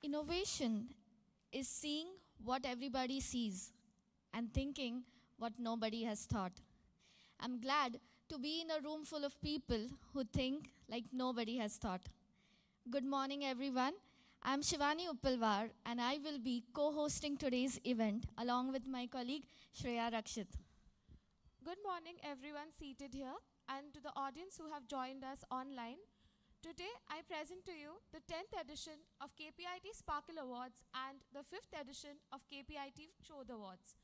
Innovation is seeing what everybody sees and thinking what nobody has thought. I'm glad to be in a room full of people who think like nobody has thought. Good morning, everyone. I'm Shivani Uppalwar, and I will be co-hosting today's event along with my colleague Shreya Rakshit. Good morning, everyone seated here, and to the audience who have joined us online. Today, I present to you the 10th edition of KPIT Sparkle Awards and the 5th edition of KPIT Showed Awards.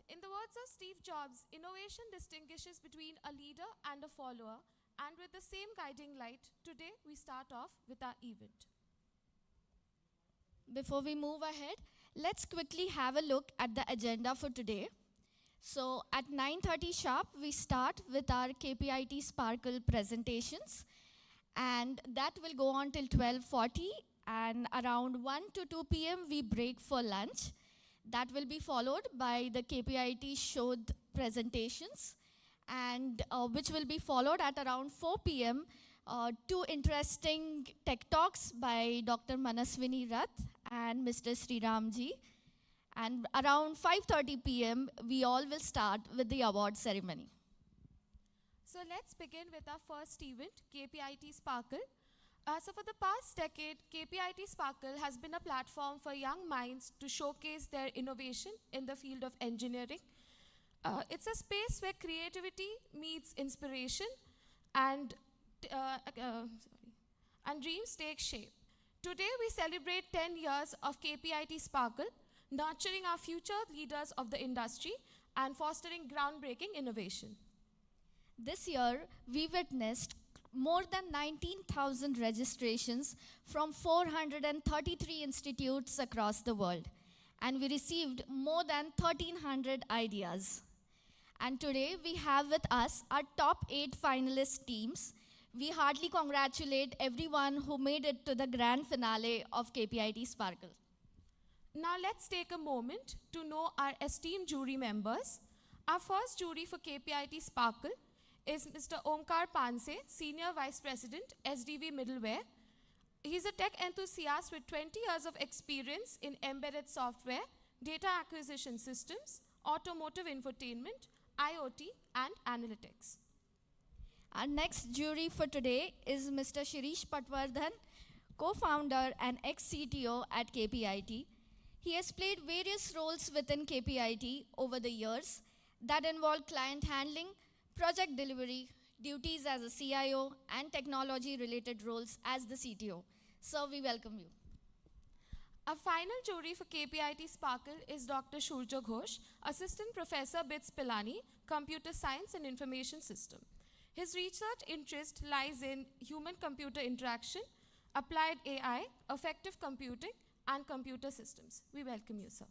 In the words of Steve Jobs, innovation distinguishes between a leader and a follower, and with the same guiding light, today we start off with our event. Before we move ahead, let's quickly have a look at the agenda for today. So at 9:30 sharp, we start with our KPIT Sparkle presentations, and that will go on till 12:40, and around 1 to 2 p.m. we break for lunch. That will be followed by the KPIT Showed presentations, and which will be followed at around 4 p.m. Two interesting tech talks by Dr. Manaswini Rath and Mr. Sriramji. And around 5:30 p.m., we all will start with the award ceremony. So let's begin with our first event, KPIT Sparkle. So for the past decade, KPIT Sparkle has been a platform for young minds to showcase their innovation in the field of engineering. It's a space where creativity meets inspiration and dreams take shape. Today, we celebrate 10 years of KPIT Sparkle, nurturing our future leaders of the industry and fostering groundbreaking innovation. This year, we witnessed more than 19,000 registrations from 433 institutes across the world, and we received more than 1,300 ideas. And today, we have with us our top 8 finalist teams. We heartily congratulate everyone who made it to the grand finale of KPIT Sparkle. Now let's take a moment to know our esteemed jury members. Our first jury for KPIT Sparkle is Mr. Omkar Panse, Senior Vice President, SDV Middleware. He's a tech enthusiast with 20 years of experience in embedded software, data acquisition systems, automotive infotainment, IoT, and analytics. Our next jury for today is Mr. Shirish Patwardhan, co-founder and ex-CTO at KPIT. He has played various roles within KPIT over the years that involve client handling, project delivery, duties as a CIO, and technology-related roles as the CTO. So we welcome you. Our final jury for KPIT Sparkle is Dr. Shurja Ghosh, Assistant Professor BITS Pilani, Computer Science and Information System. His research interest lies in human-computer interaction, applied AI, effective computing, and computer systems. We welcome you, sir.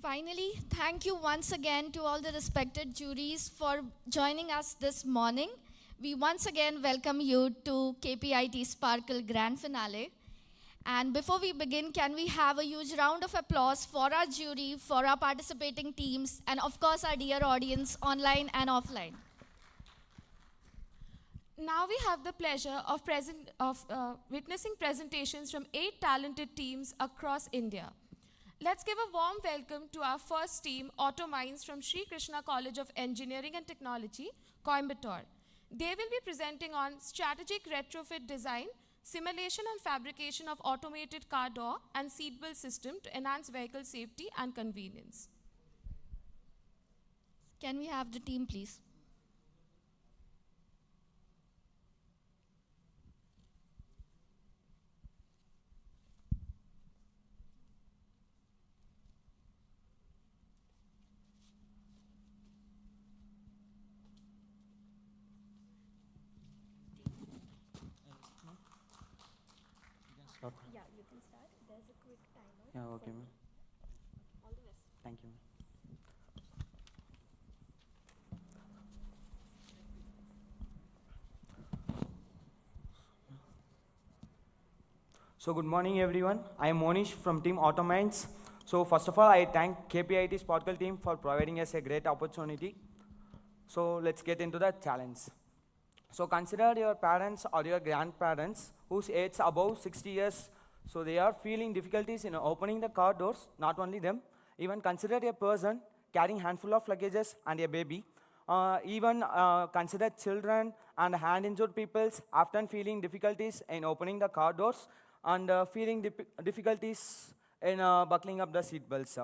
Finally, thank you once again to all the respected juries for joining us this morning. We once again welcome you to KPIT Sparkle Grand Finale. And before we begin, can we have a huge round of applause for our jury, for our participating teams, and of course our dear audience online and offline. Now we have the pleasure of witnessing presentations from 8 talented teams across India. Let's give a warm welcome to our first team, Autominds from Sri Krishna College of Engineering and Technology, Coimbatore. They will be presenting on strategic retrofit design, simulation and fabrication of automated car door and seatbelt system to enhance vehicle safety and convenience. Can we have the team, please? Yeah, you can start. There's a quick timer. Yeah, okay, ma'am. All the best. Thank you. So good morning, everyone. I am Monish from Team Autominds. So first of all, I thank KPIT Sparkle team for providing us a great opportunity. So let's get into the challenge. So consider your parents or your grandparents whose age is above 60 years. So they are feeling difficulties in opening the car doors, not only them. Even consider a person carrying handful of luggages and a baby. Even consider children and hand-injured peoples often feeling difficulties in opening the car doors and feeling difficulties in buckling up the seat belts.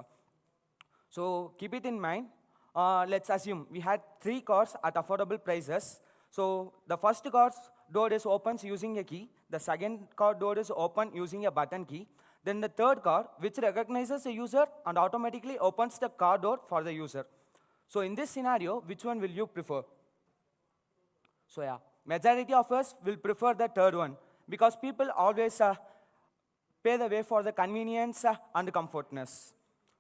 So keep it in mind. Let's assume we had 3 cars at affordable prices. So the first car's door is opens using a key. The second car door is open using a button key. Then the third car, which recognizes the user and automatically opens the car door for the user. So in this scenario, which one will you prefer? So yeah, majority of us will prefer the third one because people always pay the way for the convenience and comfortness.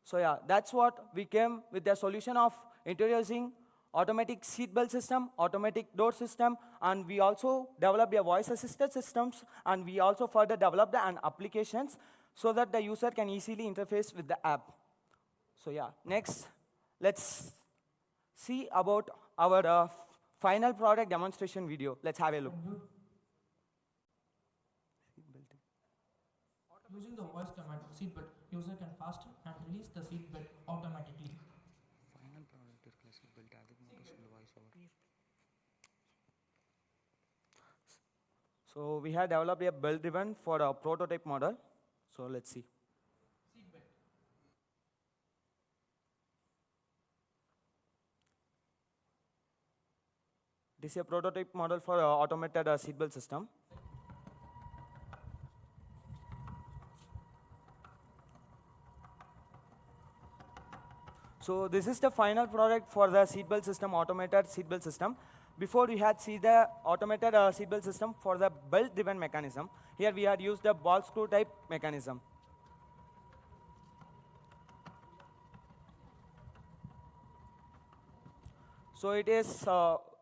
So yeah, that's what we came with the solution of introducing automatic seatbelt system, automatic door system, and we also developed a voice-assisted systems, and we also further developed an applications so that the user can easily interface with the app. So yeah, next, let's see about our final product demonstration video. Let's have a look. Using the voice command seatbelt, user can fasten and release the seatbelt automatically. So we have developed a belt-driven for a prototype model. So let's see. Seatbelt. This is a prototype model for automated seatbelt system. So this is the final product for the seatbelt system, automated seatbelt system. Before we had seen the automated seatbelt system for the belt-driven mechanism. Here we had used the ball screw type mechanism. So it is,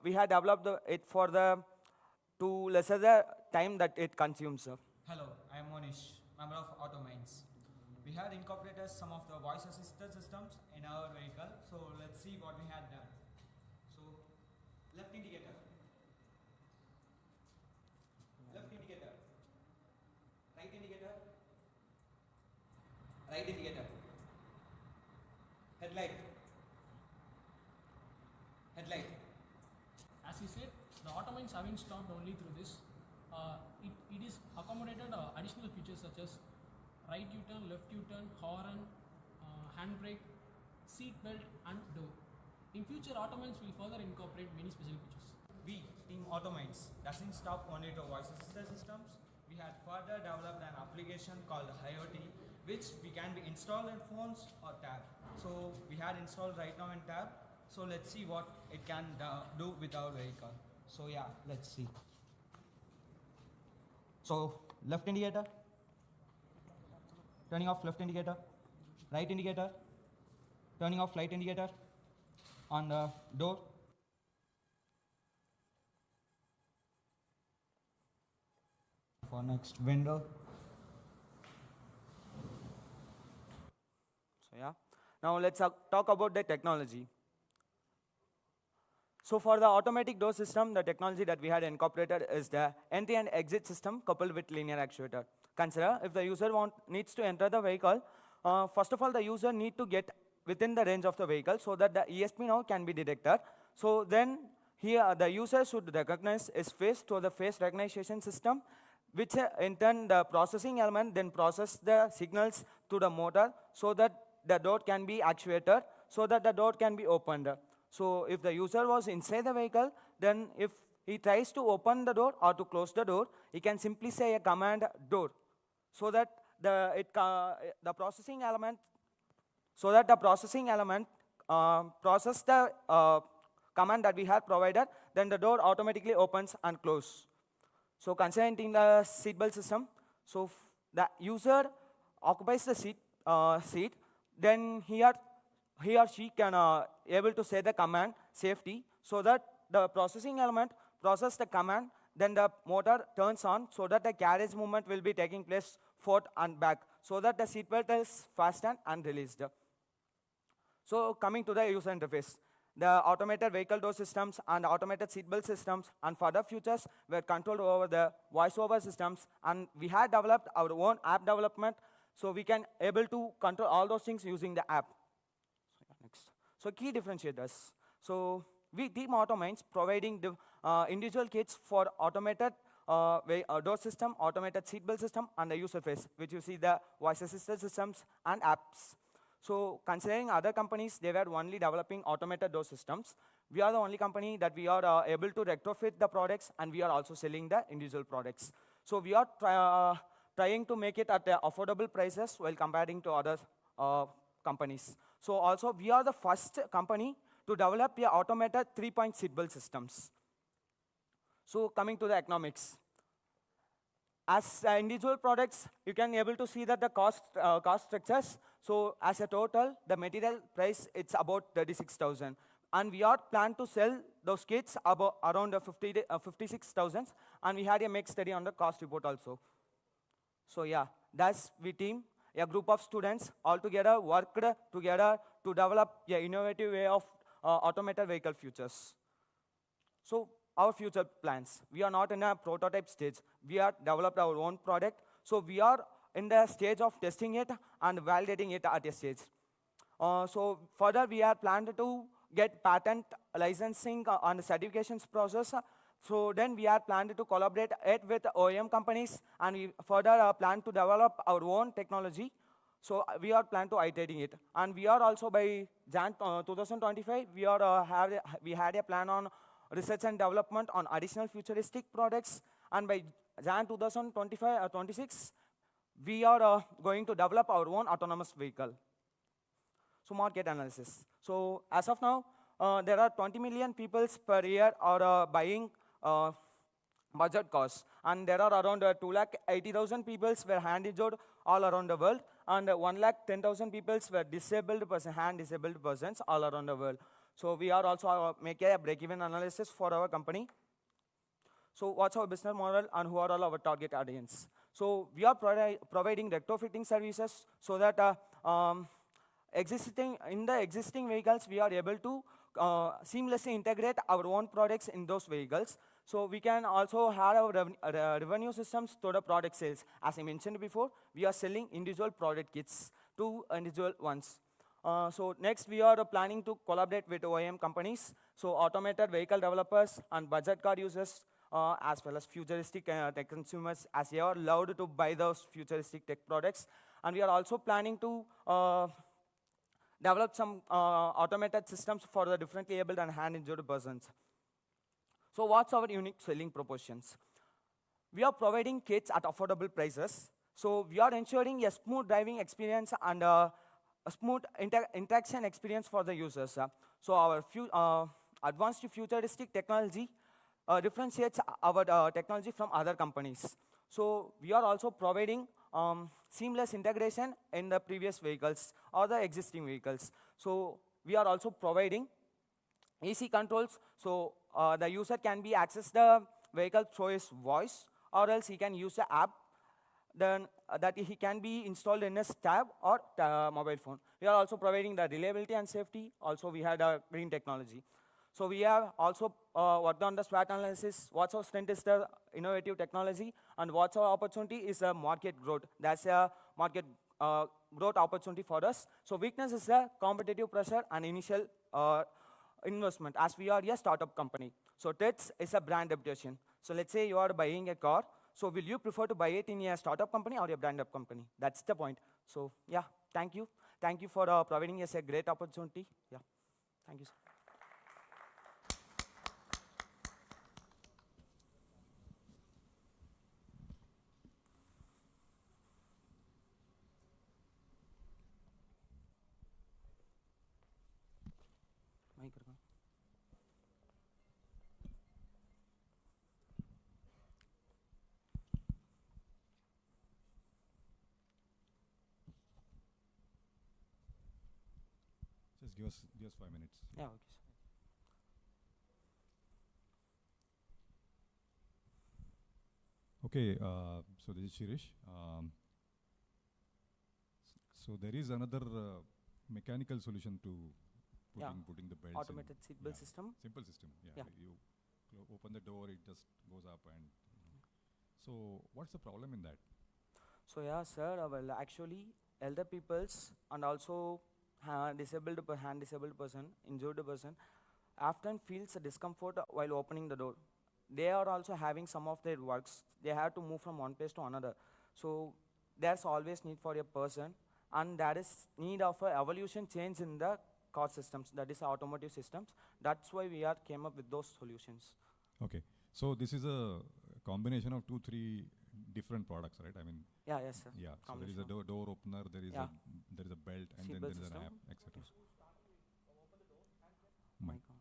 we had developed it for the, to lesser the time that it consumes. Hello, I am Monish, member of Autominds. We had incorporated some of the voice assisted systems in our vehicle, so let's see what we had done. So, left indicator, right indicator, right indicator, headlight, As you said, the Autominds haven't stopped only through this. It is accommodated additional features such as right U-turn, left U-turn, horn, handbrake, seat belt, and door. In future, Autominds will further incorporate many special features. We, Team Autominds, doesn't stop only to voice assisted systems. We had further developed an application called IoT, which we can be installed in phones or tab. So we had installed right now in tab. So let's see what it can do with our vehicle. So yeah, let's see. So left indicator, turning off left indicator, right indicator, turning off right indicator, on the door. For next window. So yeah, now let's talk about the technology. So for the automatic door system, the technology that we had incorporated is the entry and exit system coupled with linear actuator. Consider if the user needs to enter the vehicle, first of all, the user need to get within the range of the vehicle so that the ESP now can be detected. So then here the user should recognize his face to the face recognition system, which in turn the processing element then process the signals to the motor so that the door can be actuated, so that the door can be opened. So if the user was inside the vehicle, then if he tries to open the door or to close the door, he can simply say a command door, so that the processing element process the command that we have provided, then the door automatically opens and closes. So considering the seatbelt system, so the user occupies the seat, then he or she can able to say the command safety, so that the processing element process the command, then the motor turns on, so that the carriage movement will be taking place forth and back, so that the seatbelt is fastened and released. So coming to the user interface, the automated vehicle door systems and automated seatbelt systems and further features were controlled over the voice-over systems. And we had developed our own app development, so we can able to control all those things using the app. So, next. So key differentiators. So we Team Autominds providing the individual kits for automated door system, automated seatbelt system, and the user face, which you see the voice assisted systems and apps. So considering other companies, they were only developing automated door systems. We are the only company that we are able to retrofit the products, and we are also selling the individual products. So we are trying to make it at affordable prices while comparing to other companies. So also, we are the first company to develop the automated 3-point seatbelt systems. So coming to the economics. As individual products, you can able to see that the cost structures. So as a total, the material price, it's about 36,000. And we are planned to sell those kits about around 56,000. And we had a make study on the cost report also. So yeah, that's we team, a group of students all together worked together to develop an innovative way of automated vehicle futures. So our future plans. We are not in a prototype stage. We have developed our own product. So we are in the stage of testing it and validating it at a stage. So further, we are planned to get patent licensing and certifications process. So then we are planned to collaborate it with OEM companies, and we further plan to develop our own technology. So we are planned to iterating it. And we are also by Jan 2025, we had a plan on research and development on additional futuristic products. And by Jan 2025-26, we are going to develop our own autonomous vehicle. So market analysis. So as of now, there are 20 million people per year are buying budget cars. And there are around 280,000 people were hand injured all around the world. And 110,000 people were hand disabled persons all around the world. So we are also making a break-even analysis for our company. So what's our business model and who are all our target audience? So we are providing retrofitting services so that in the existing vehicles, we are able to seamlessly integrate our own products in those vehicles. So we can also have our revenue systems to the product sales. As I mentioned before, we are selling individual product kits to individual ones. So next, we are planning to collaborate with OEM companies, so automated vehicle developers and budget car users, as well as futuristic tech consumers, as they are allowed to buy those futuristic tech products. And we are also planning to develop some automated systems for the differently abled and hand-injured persons. So what's our unique selling propositions? We are providing kits at affordable prices. So we are ensuring a smooth driving experience and a smooth interaction experience for the users. So our advanced futuristic technology differentiates our technology from other companies. So we are also providing seamless integration in the previous vehicles or the existing vehicles. So we are also providing easy controls. So the user can be access the vehicle through his voice, or else he can use the app then that he can be installed in his tab or mobile phone. We are also providing the reliability and safety. Also, we had a green technology. So we have also worked on the SWOT analysis. What's our strength is the innovative technology, and what's our opportunity is the market growth. That's a market growth opportunity for us. So weakness is the competitive pressure and initial investment, as we are a startup company. So TETS is a brand reputation. So let's say you are buying a car. So will you prefer to buy it in a startup company or a brand-up company? That's the point. So yeah, thank you. Thank you for providing us a great opportunity. Yeah, thank you, sir. Just give us 5 minutes. Yeah, okay, sir. Okay, so this is Shirish. So there is another mechanical solution to Yeah. putting the belts. Automated seat belt yeah. system. Simple system. Yeah. Yeah. You open the door, it just goes up and. So what's the problem in that? So yeah, sir. Well, actually, elder peoples and also hand disabled person, injured person, often feels a discomfort while opening the door. They are also having some of their works. They have to move from one place to another. So there's always need for a person, and there is need of a evolution change in the car systems. That is automotive systems. That's why we are came up with those solutions. Okay. So this is a combination of 2-3 different products, right? I mean, Yeah, yes, sir. yeah. So there is a Combination. door opener, there is Yeah. a belt, and Seat then belt there is an system. app, etc. My Mic. God.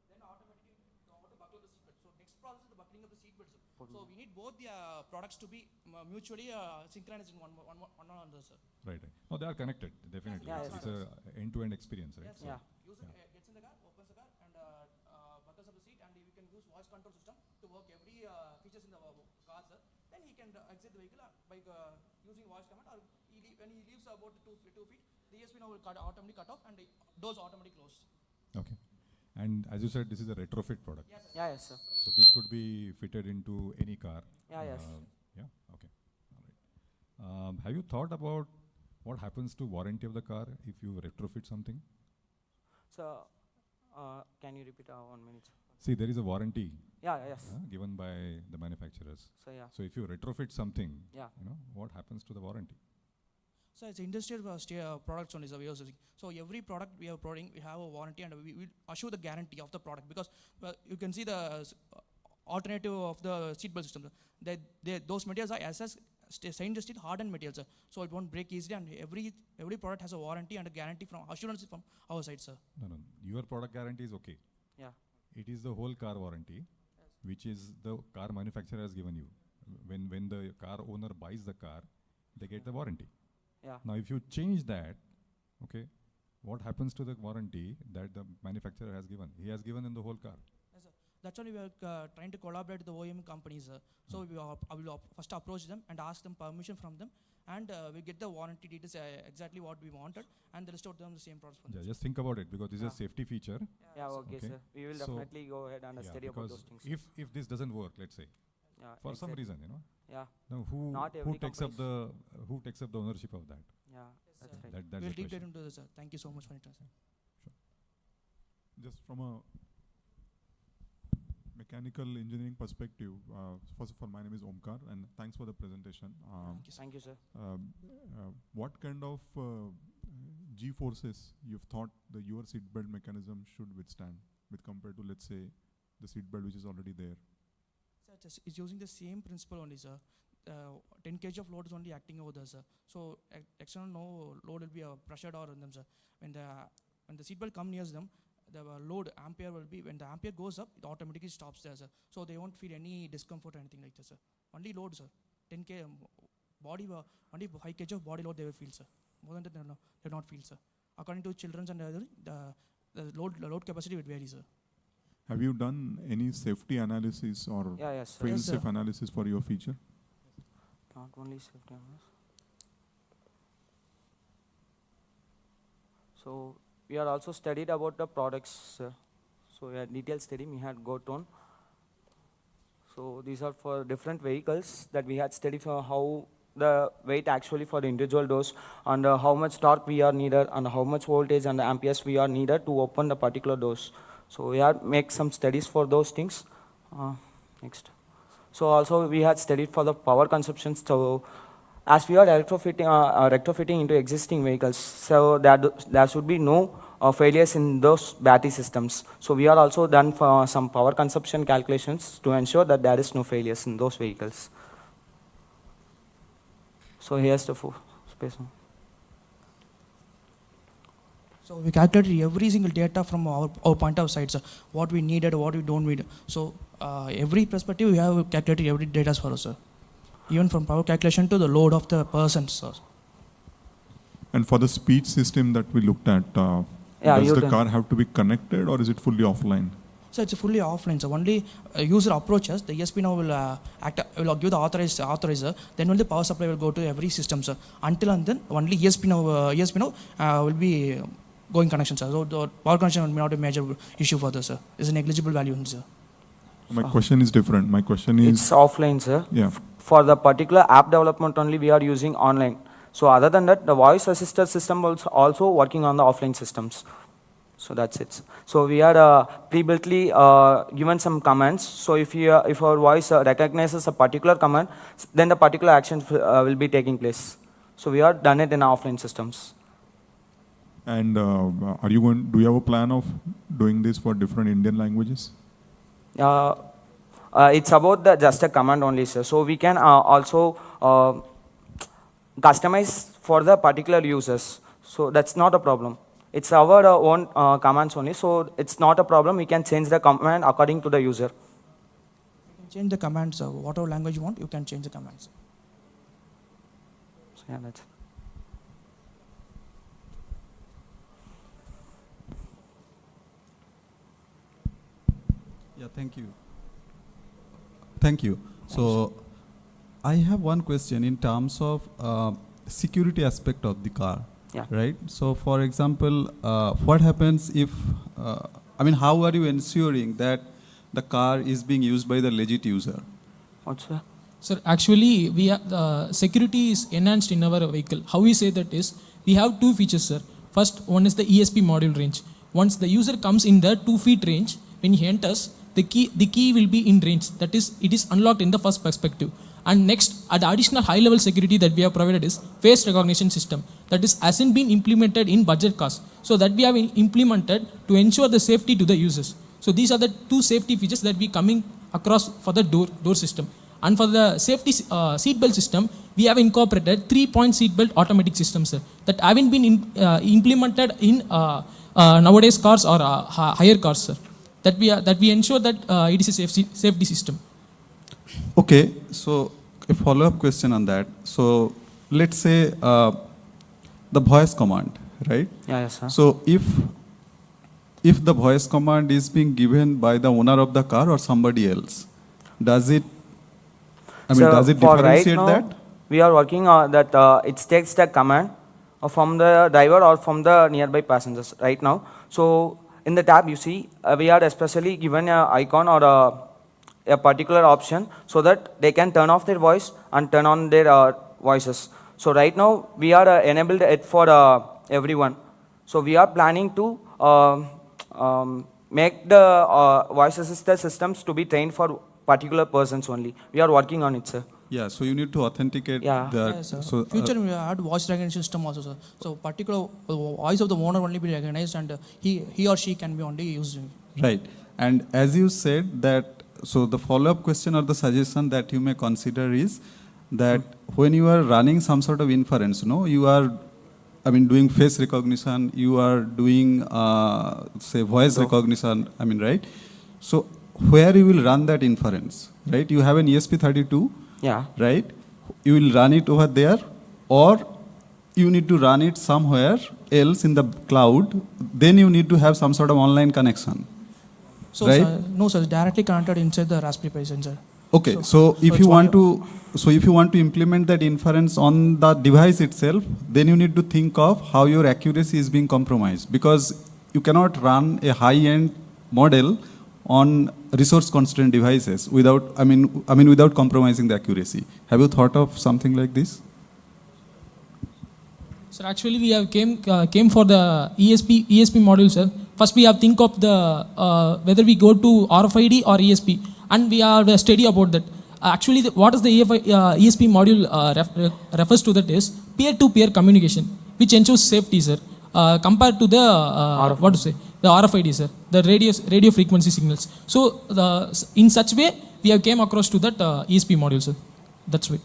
Then automatically to buckle the seatbelt. So next process is the buckling of the seatbelt. Put So we need both the products to be mutually synchronized in one another, sir. Right. Oh, they are connected, definitely. Yeah, it's yes, a end-to-end experience, right? Yes, So- sir. Yeah. User gets in the car, opens the car, and buckles up the seat, and we can use voice control system to work every features in the car, sir. Then he can exit the vehicle by using voice command, or when he leaves about 2 feet, the ESP now will automatically cut off, and the doors automatically close. Okay. And as you said, this is a retrofit product. Yes, sir. Yeah, yes, sir. So this could be fitted into any car. Yeah, yes. Yeah. Okay. All right. Have you thought about what happens to warranty of the car if you retrofit something? So, can you repeat 1 minute? See, there is a warranty Yeah, yes. given by the manufacturers. So yeah, So if you retrofit something, yeah. what happens to the warranty? So it's industrial products only, sir, we are using. So every product we are providing, we have a warranty, and we will assure the guarantee of the product, because you can see the alternative of the seatbelt system. Those materials are stainless steel hardened materials, sir. So it won't break easily, and every product has a warranty and a guarantee from assurance from our side, sir. No. Your product guarantee is okay. Yeah. It is the whole car warranty, which is the car manufacturer has given you. When the car owner buys the car, they get the warranty. Yeah. Now, if you change that, okay, what happens to the warranty that the manufacturer has given? He has given in the whole car. Yes, sir. That's why we are trying to collaborate with the OEM companies, sir. So I will first approach them and ask them permission from them, and we get the warranty details exactly what we wanted, and the list out them the same products from Yeah, them. just think about it, because this is Yeah. a safety feature. Yeah, okay, Okay. sir. We will So, definitely go ahead and study about because those things. if this doesn't work, let's say, Yeah, for some exactly. reason, Yeah, now Not who every takes up the ownership of that? yeah, that's sir. right. That's We'll the deep dive question. into this, sir. Thank you so much for it, sir. Just from a mechanical engineering perspective, first of all, my name is Omkar, and thanks for the presentation. Thank you, sir. Thank you, sir. What kind of G-forces you've thought your seatbelt mechanism should withstand with compared to, let's say, the seatbelt which is already there? Sir, it's using the same principle only, sir. 10 kg of load is only acting over there, sir. So external no load will be pressured or on them, sir. When the seatbelt come near them, the load ampere will be, when the ampere goes up, it automatically stops there, sir. So they won't feel any discomfort or anything like that, sir. Only load, sir. 10 kg body, only 5 kg of body load they will feel, sir. More than that, they will not feel, sir. According to children's and other, the load capacity will vary, sir. Have you done any safety analysis or Yeah, yes, sir. fail-safe analysis for your feature? Not only safety analysis. So we are also studied about the products, sir. So we had detailed study. We had Gotham. So these are for different vehicles that we had studied for how the weight actually for the individual doors, and how much torque we are needed, and how much voltage and the amperes we are needed to open the particular doors. So we had make some studies for those things. Next. So also we had studied for the power consumption. So as we are retrofitting into existing vehicles, so there should be no failures in those battery systems. So we are also done for some power consumption calculations to ensure that there is no failures in those vehicles. So here's the space. So we calculated every single data from our point of sight, sir. What we needed, what we don't need. So every perspective we have calculated every data for us, sir. Even from power calculation to the load of the person, sir. And for the speech system that we looked at, Yeah, does you the can- car have to be connected or is it fully offline? So it's fully offline. So only user approaches, the ESP now will give the authorizer. Then only power supply will go to every system, sir. Until and then only ESP now will be going connection, sir. So the power connection will not be a major issue for this, sir. It's a negligible value, sir. My question is different. My question is. It's offline, sir. Yeah. For the particular app development only, we are using online. So other than that, the voice assisted system also working on the offline systems. So that's it. So we are pre-builtly given some commands. So if our voice recognizes a particular command, then the particular action will be taking place. So we are done it in our offline systems. And do you have a plan of doing this for different Indian languages? It's about just a command only, sir. So we can also customize for the particular users. So that's not a problem. It's our own commands only, so it's not a problem. We can change the command according to the user. You can change the commands, whatever language you want, you can change the commands. So yeah, that's it. Yeah, thank you. Thank you. So I have one question in terms of security aspect of the car. Yeah. Right. So, for example, what happens if, how are you ensuring that the car is being used by the legit user? What's that? Sir, actually, security is enhanced in our vehicle. How we say that is, we have two features, sir. First, one is the ESP module range. Once the user comes in the 2 feet range, when he enters, the key will be in range. That is, it is unlocked in the first perspective. And next, the additional high-level security that we have provided is face recognition system. That is hasn't been implemented in budget cars. So that we have implemented to ensure the safety to the users. So these are the two safety features that we coming across for the door system. And for the safety seatbelt system, we have incorporated 3-point seatbelt automatic systems, sir, that haven't been implemented in nowadays cars or higher cars, sir. That we ensure that it is a safety system. Okay, so a follow-up question on that. So let's say the voice command, right? Yeah, yes, sir. So if the voice command is being given by the owner of the car or somebody else, does it differentiate now, that? We are working on that. It takes the command from the driver or from the nearby passengers right now. So in the tab, you see, we are especially given an icon or a particular option so that they can turn off their voice and turn on their voices. So right now, we are enabled it for everyone. So we are planning to make the voice assisted systems to be trained for particular persons only. We are working on it, sir. Yeah, so you need to authenticate that. Yes, sir. So, Future we add voice recognition system also, sir. So particular voice of the owner only be recognized and he or she can be only used. Right. And as you said that, so the follow-up question or the suggestion that you may consider is that when you are running some sort of inference, you are, doing face recognition, you are doing, say, voice recognition, right? So where you will run that inference, right? You have an ESP32, yeah, right? You will run it over there, or you need to run it somewhere else in the cloud. Then you need to have some sort of online connection. So right? Sir, no, sir, it's directly connected inside the Raspberry Pi sensor. Okay, so if you want to implement that inference on the device itself, then you need to think of how your accuracy is being compromised, because you cannot run a high-end model on resource-constrained devices without, without compromising the accuracy. Have you thought of something like this? Sir, actually we have came for the ESP module, sir. First we have think of the whether we go to RFID or ESP, and we are study about that. Actually, what is the ESP module refers to that is peer-to-peer communication, which ensures safety, sir. Compared to the the RFID, sir, the radio frequency signals. So in such way we have came across to that ESP module, sir. That's why.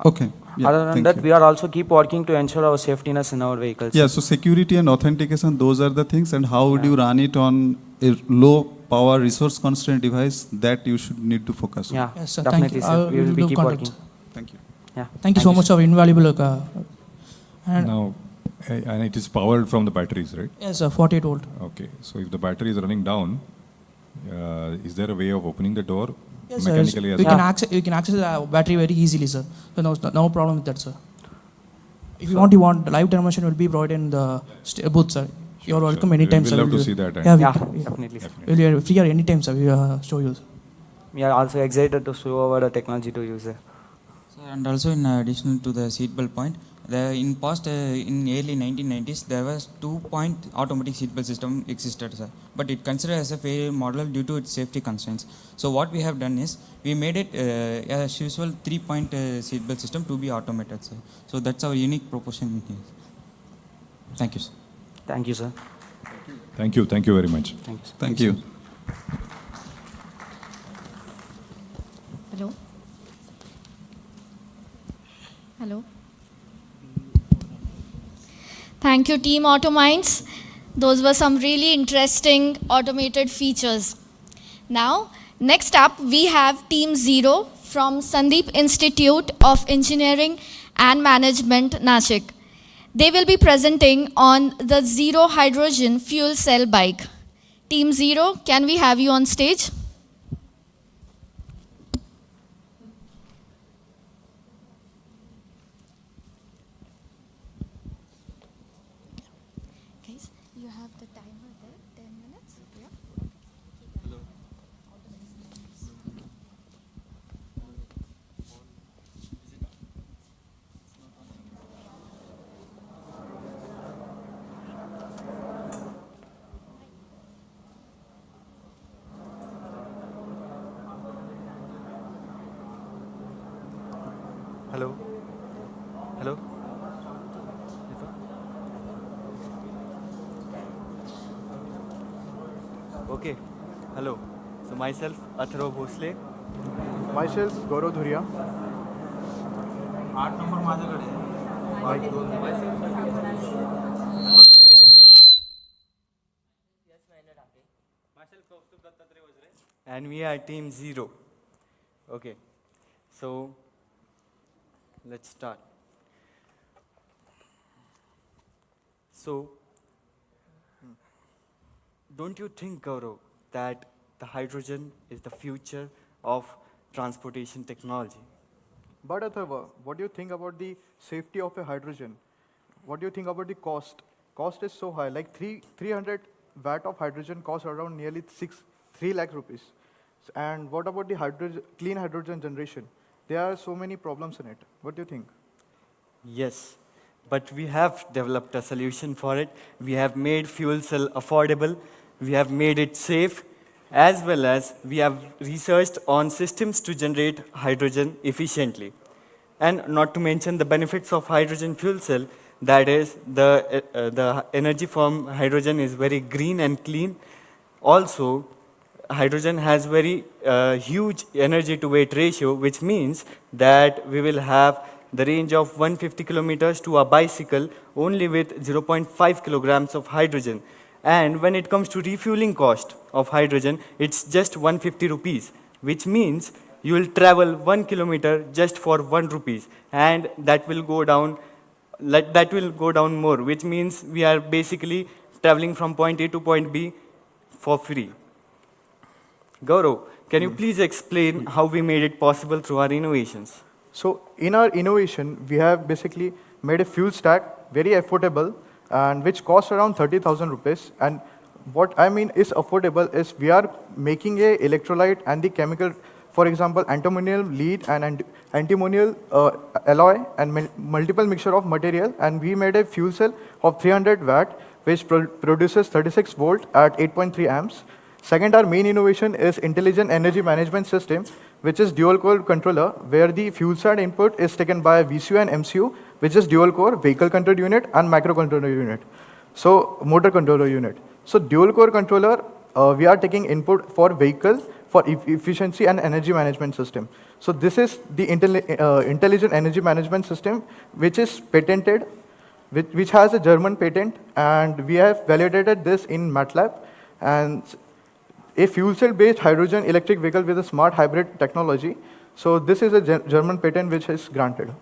Okay. Yeah, other than that, we are also keep working to ensure our safetyness in our vehicles. Yeah, so security and authentication, those are the things. And how would you run it on a low power resource constrained device, that you should need to focus on. Yeah, Yes, sir. definitely, Thank you. sir. We will be keep contact. working. Thank you. Yeah. Thank you so much for invaluable. And Now, and it is powered from the batteries, right? yes, sir, 48 volt. Okay, so if the battery is running down, Is there a way of opening the door Yes, sir. mechanically as You well? can access the battery very easily, sir. So no problem with that, sir. If you want the live demonstration will be provided in the booth, sir. You're welcome anytime, We'll sir. love to We'll- see that. Yeah, Yeah, can, definitely. Sir. we'll be free anytime, sir. We show you. We are also excited to show our technology to user. So, and also in addition to the seatbelt point, in early 1990s, there was 2-point automatic seatbelt system existed, sir. But it considered as a failure model due to its safety constraints. So what we have done is, we made it as usual 3-point seatbelt system to be automated, sir. So that's our unique proposition here. Thank you, sir. Thank you, sir. Thank you very much. Thank you. Sir. Thank you. Hello? Hello? Thank you, Team Autominds. Those were some really interesting automated features. Now, next up, we have Team Zero from Sandeep Institute of Engineering and Management, Nashik. They will be presenting on the zero hydrogen fuel cell bike. Team Zero, can we have you on stage? Guys, you have the timer there, 10 minutes. Yeah. Hello? Hello? Okay. Hello. So myself, Atharo Bhosle. Myself, Gaurav Dhuria. 8 number माझ्याकडे बाकी 2 And we are Team Zero. Okay. So let's start. So, don't you think, Gaurav, that the hydrogen is the future of transportation technology? But Atharva, what do you think about the safety of a hydrogen? What do you think about the cost? Cost is so high, like 300 watt of hydrogen costs around nearly 3 lakh rupees. And what about the clean hydrogen generation? There are so many problems in it. What do you think? Yes, but we have developed a solution for it. We have made fuel cell affordable. We have made it safe, as well as we have researched on systems to generate hydrogen efficiently. And not to mention the benefits of hydrogen fuel cell, that is the energy from hydrogen is very green and clean. Also, hydrogen has very huge energy to weight ratio, which means that we will have the range of 150 kilometers to a bicycle only with 0.5 kilograms of hydrogen. And when it comes to refueling cost of hydrogen, it's just 150 rupees, which means you will travel 1 kilometer just for 1 rupees, and that will go down more, which means we are basically traveling from point A to point B for free. Gaurav, can you please explain how we made it possible through our innovations? So in our innovation, we have basically made a fuel stack very affordable and which costs around 30,000 rupees. And what I mean is affordable is we are making a electrolyte and the chemical, for example, antimonial lead and antimonial alloy and multiple mixture of material, and we made a fuel cell of 300 watt which produces 36 volt at 8.3 amps. Second, our main innovation is intelligent energy management system, which is dual core controller, where the fuel cell input is taken by VCU and MCU, which is dual core vehicle control unit and microcontroller unit. So motor controller unit. So dual core controller, we are taking input for vehicle for efficiency and energy management system. So this is the intelligent energy management system, which is patented, which has a German patent, and we have validated this in MATLAB. And a fuel cell-based hydrogen electric vehicle with a smart hybrid technology. So this is a German patent which is granted.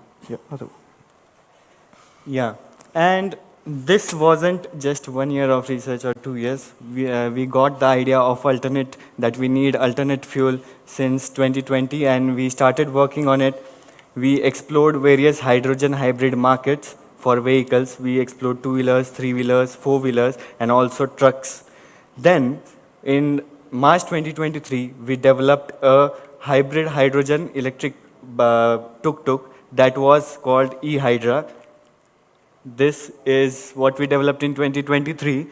Yeah, and This wasn't just 1 year of research or 2 years. We got the idea of that we need alternate fuel since 2020, and we started working on it. We explored various hydrogen hybrid markets for vehicles. We explored two-wheelers, three-wheelers, four-wheelers, and also trucks. Then, in March 2023, we developed a hybrid hydrogen electric tuk-tuk that was called e-Hydra. This is what we developed in 2023.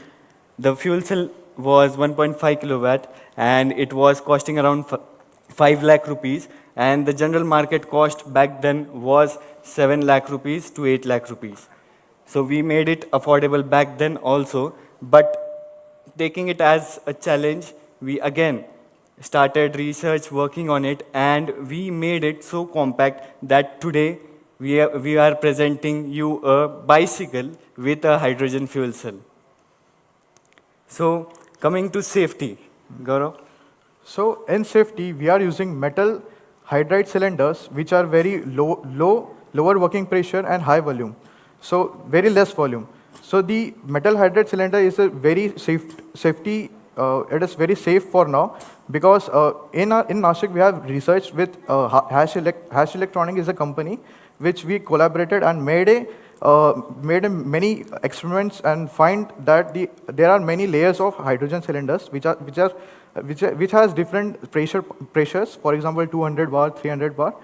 The fuel cell was 1.5 kilowatt and it was costing around 5 lakh rupees, and the general market cost back then was 7 lakh rupees to 8 lakh rupees. So we made it affordable back then also, but taking it as a challenge, we again started research working on it, and we made it so compact that today we are presenting you a bicycle with a hydrogen fuel cell. So coming to safety, Gaurav. So in safety, we are using metal hydride cylinders, which are very lower working pressure and high volume. So very less volume. So the metal hydride cylinder is a very safety. It is very safe for now, because in Nashik we have researched with Hash Electronic is a company which we collaborated and made many experiments and find that there are many layers of hydrogen cylinders which has different pressures. For example, 200 bar, 300 bar,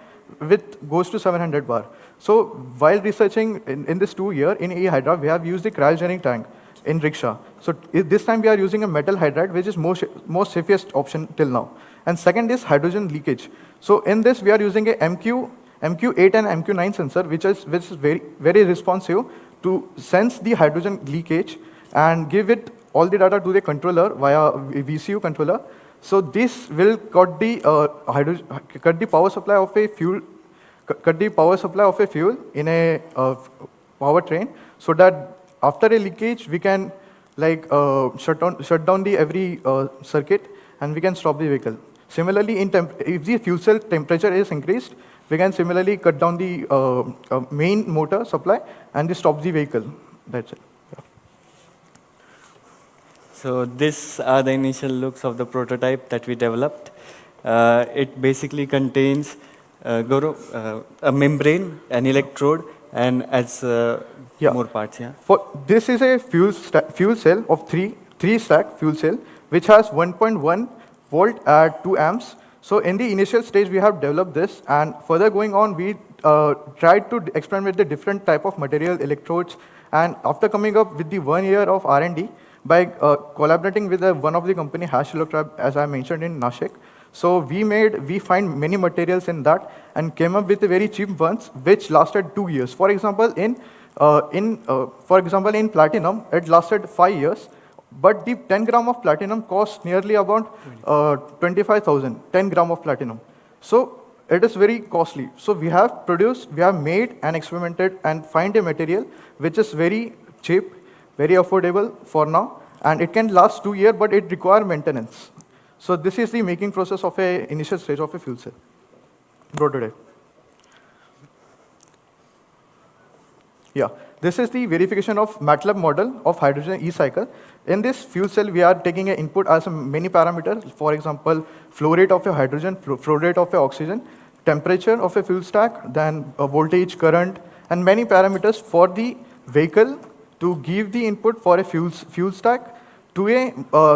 goes to 700 bar. So while researching in this 2 year in e-Hydra, we have used the cryogenic tank in rickshaw. So this time we are using a metal hydride, which is most safest option till now. And second is hydrogen leakage. So in this we are using a MQ8 and MQ9 sensor, which is very responsive to sense the hydrogen leakage and give it all the data to the controller via VCU controller. So this will cut the power supply of a fuel, in a powertrain, so that after a leakage we can shut down the every circuit and we can stop the vehicle. Similarly, if the fuel cell temperature is increased, we can similarly cut down the main motor supply and stop the vehicle. That's it. Yeah. So these are the initial looks of the prototype that we developed. It basically contains a membrane, an electrode, and more parts. Yeah. This is a fuel cell of three stack fuel cell, which has 1.1 volt at 2 amps. So in the initial stage, we have developed this, and further going on, we tried to experiment with the different type of material, electrodes, and after coming up with the 1 year of R&D, by collaborating with one of the company, Hash Electronic, as I mentioned in Nashik. So we find many materials in that and came up with very cheap ones, which lasted 2 years. For example, in platinum, it lasted 5 years. But the 10 gram of platinum costs nearly about 25,000, 10 gram of platinum. So it is very costly. So we have made and experimented and find a material which is very cheap, very affordable for now, and it can last 2 years, but it requires maintenance. So this is the making process of a initial stage of a fuel cell prototype. Yeah. This is the verification of MATLAB model of hydrogen e-cycle. In this fuel cell, we are taking an input as many parameters. For example, flow rate of a hydrogen, flow rate of a oxygen, temperature of a fuel stack, then voltage, current, and many parameters for the vehicle to give the input for a fuel stack to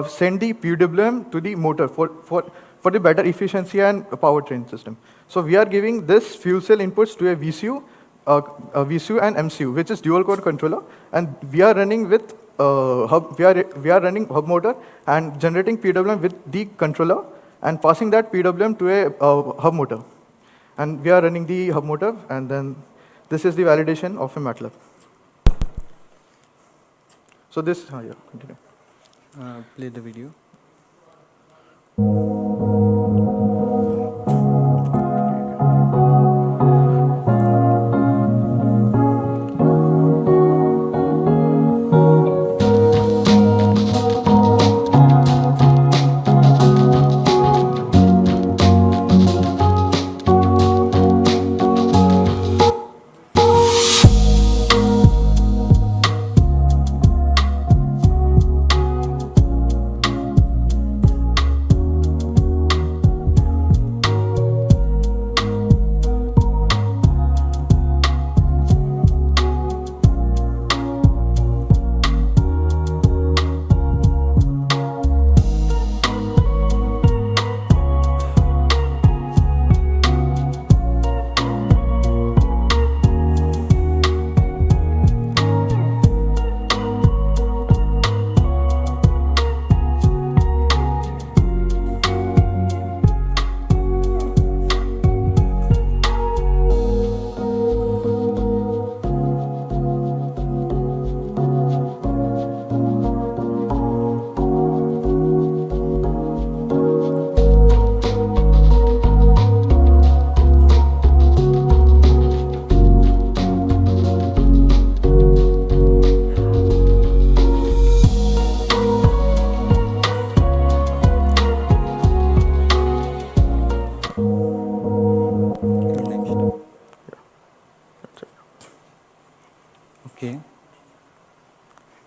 send the PWM to the motor for the better efficiency and powertrain system. So we are giving this fuel cell inputs to a VCU and MCU, which is dual core controller, and we are running with we are running hub motor and generating PWM with the controller and passing that PWM to a hub motor, and we are running the hub motor, and then this is the validation of a MATLAB. So this, yeah, continue. Play the video.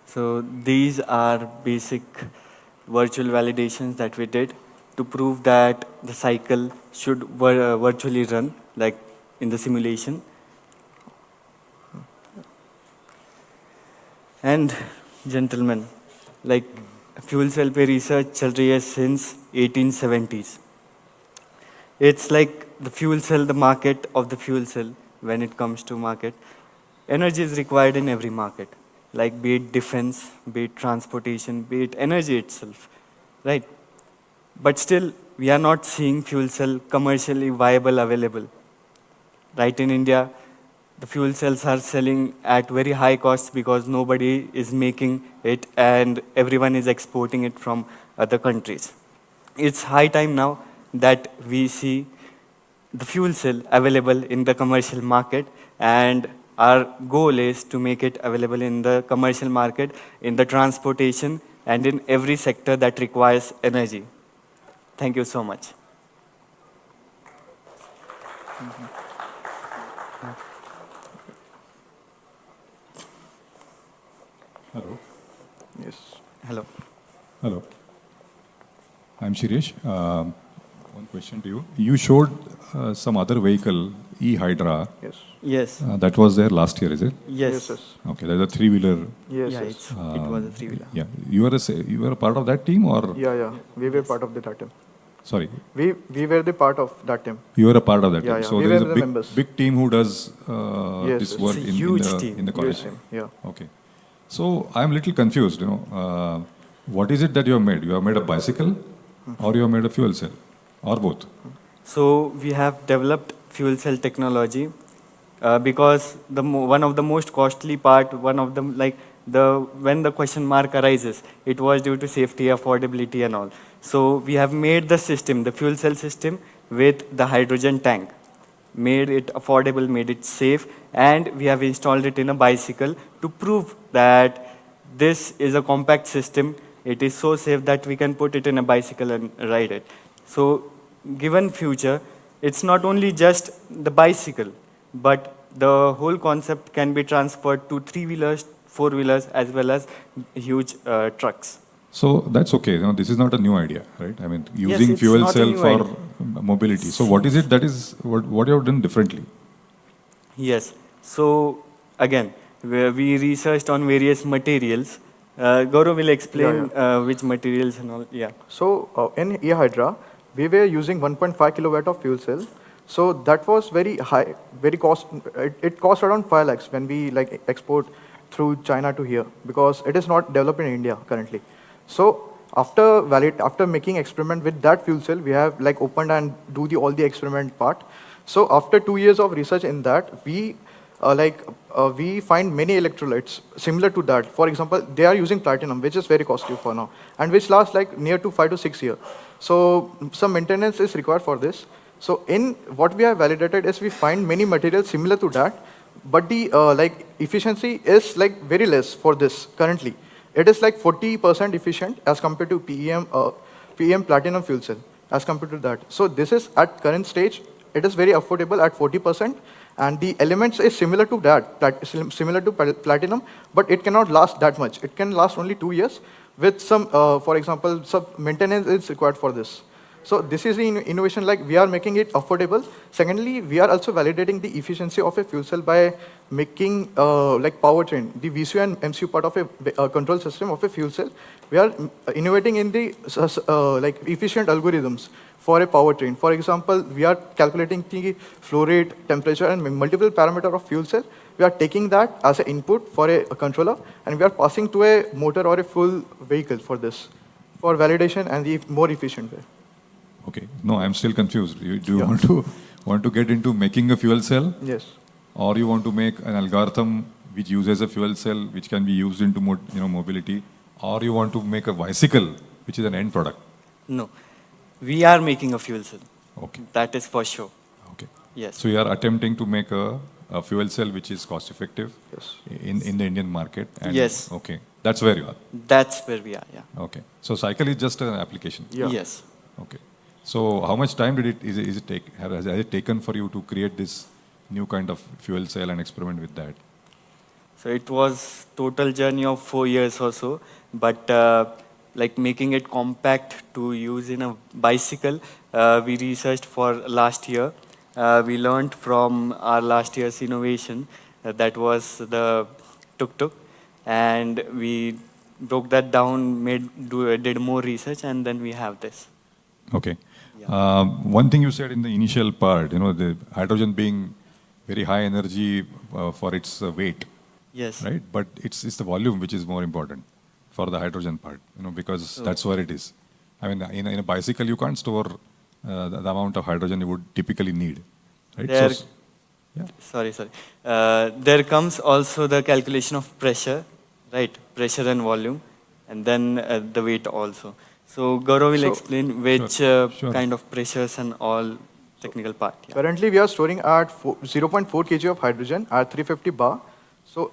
So these are basic virtual validations that we did to prove that the cycle should virtually run, like in the simulation. And gentlemen, like fuel cell पे research चल रही है since 1870s. It's like the fuel cell, the market of the fuel cell when it comes to market. Energy is required in every market, like be it defense, be it transportation, be it energy itself, right? But still, we are not seeing fuel cell commercially viable available. Right in India, the fuel cells are selling at very high costs because nobody is making it and everyone is exporting it from other countries. It's high time now that we see the fuel cell available in the commercial market, and our goal is to make it available in the commercial market, in the transportation, and in every sector that requires energy. Thank you so much. Hello. Yes. Hello. Hello. I'm Shirish. One question to you. You showed some other vehicle, E-Hydra. Yes. Yes. That was there last year, is it? Yes. Yes. Okay, that's a three-wheeler. Yes. Yeah, Yes. it was a three-wheeler. Yeah, you were a part of that team, or Yeah. We were part of that team. sorry, We were the part of that team. you were a part of that Yeah, team. yeah. So We there is were a the members. big team who does Yes, this yes. work It's a in huge the team. in the college. Yes, team. Yeah. Okay, so I'm a little confused. What is it that you have made? You have made a bicycle, or you have made a fuel cell, or both? So we have developed fuel cell technology because one of the most costly part, one of them when the question mark arises, it was due to safety, affordability, and all. So we have made the system, the fuel cell system, with the hydrogen tank, made it affordable, made it safe, and we have installed it in a bicycle to prove that this is a compact system. It is so safe that we can put it in a bicycle and ride it. So given future, it's not only just the bicycle, but the whole concept can be transferred to three-wheelers, four-wheelers, as well as huge trucks. So that's okay. This is not a new idea, right? I mean, Yes, using it's fuel not a cell new for idea. mobility. So what is it that is what you have done differently? Yes. So again, we researched on various materials. Gaurav will explain which materials and all. Yeah. So in E-Hydra, we were using 1.5 kilowatt of fuel cell. So that was very high, very cost. It cost around 5 lakhs when we export through China to here, because it is not developed in India currently. So after making experiment with that fuel cell, we have opened and do all the experiment part. So after 2 years of research in that, we find many electrolytes similar to that. For example, they are using platinum, which is very costly for now, and which lasts near to 5 to 6 years. So some maintenance is required for this. So in what we have validated is we find many materials similar to that, but the efficiency is very less for this currently. It is 40% efficient as compared to PEM platinum fuel cell as compared to that. So this is at current stage, it is very affordable at 40%, and the elements is similar to that, similar to platinum, but it cannot last that much. It can last only 2 years with some, for example, some maintenance is required for this. So this is the innovation, we are making it affordable. Secondly, we are also validating the efficiency of a fuel cell by making powertrain, the VCU and MCU part of a control system of a fuel cell. We are innovating in the efficient algorithms for a powertrain. For example, we are calculating the flow rate, temperature, and multiple parameters of fuel cell. We are taking that as an input for a controller, and we are passing to a motor or a full vehicle for this, for validation and the more efficient way. Okay. No, I'm still confused. Do you want to get into making a fuel cell? Yes. Or you want to make an algorithm which uses a fuel cell which can be used into mobility? Or you want to make a bicycle which is an end product? No. We are making a fuel cell. Okay. That is for sure. Okay. Yes. So you are attempting to make a fuel cell which is cost effective in the Indian market? And yes. Okay. That's where you are? That's where we are, yeah. Okay. So cycle is just an application? Yeah. Yes. Okay. So how much time has it taken for you to create this new kind of fuel cell and experiment with that? So it was total journey of 4 years or so, but like making it compact to use in a bicycle, we researched for last year. We learned from our last year's innovation, that was the tuk-tuk, and we broke that down, did more research, and then we have this. Okay. One thing you said in the initial part, the hydrogen being very high energy for its weight. Yes. Right? But it's the volume which is more important for the hydrogen part, because that's where it is. I mean, in a bicycle, you can't store the amount of hydrogen you would typically need. Right? There, yeah. Sorry. There comes also the calculation of pressure, right? Pressure and volume, and then the weight also. So Gaurav will explain which kind of pressures and all technical part. Yeah. Currently, we are storing at 0.4 kg of hydrogen at 350 bar. So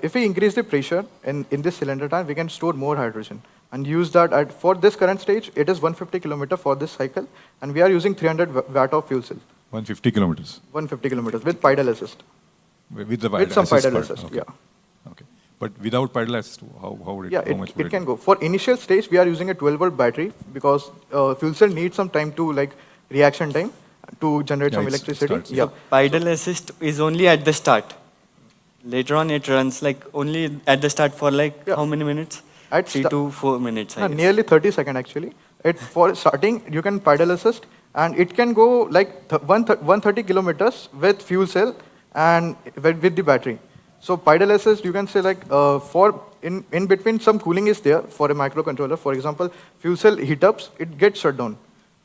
if we increase the pressure in this cylinder tank, we can store more hydrogen and use that for this current stage, it is 150 kilometer for this cycle, and we are using 300 watt of fuel cell. 150 kilometers? 150 kilometers with pedal assist. With some pedal part. assist, Okay. yeah. Okay. But without pedal assist, how would it? Yeah, how much would it can go. For initial stage, we are using a 12-volt battery because fuel cell needs some time to reaction time to generate some electricity. Yeah. Pedal assist is only at the start. Later on, it runs only at the start for how many minutes? At 3 to 4 minutes. I guess. Nearly 30 seconds actually. For starting, you can pedal assist, and it can go 130 kilometers with fuel cell and with the battery. So pedal assist, you can say for in between some cooling is there for a microcontroller. For example, fuel cell heat ups, it gets shut down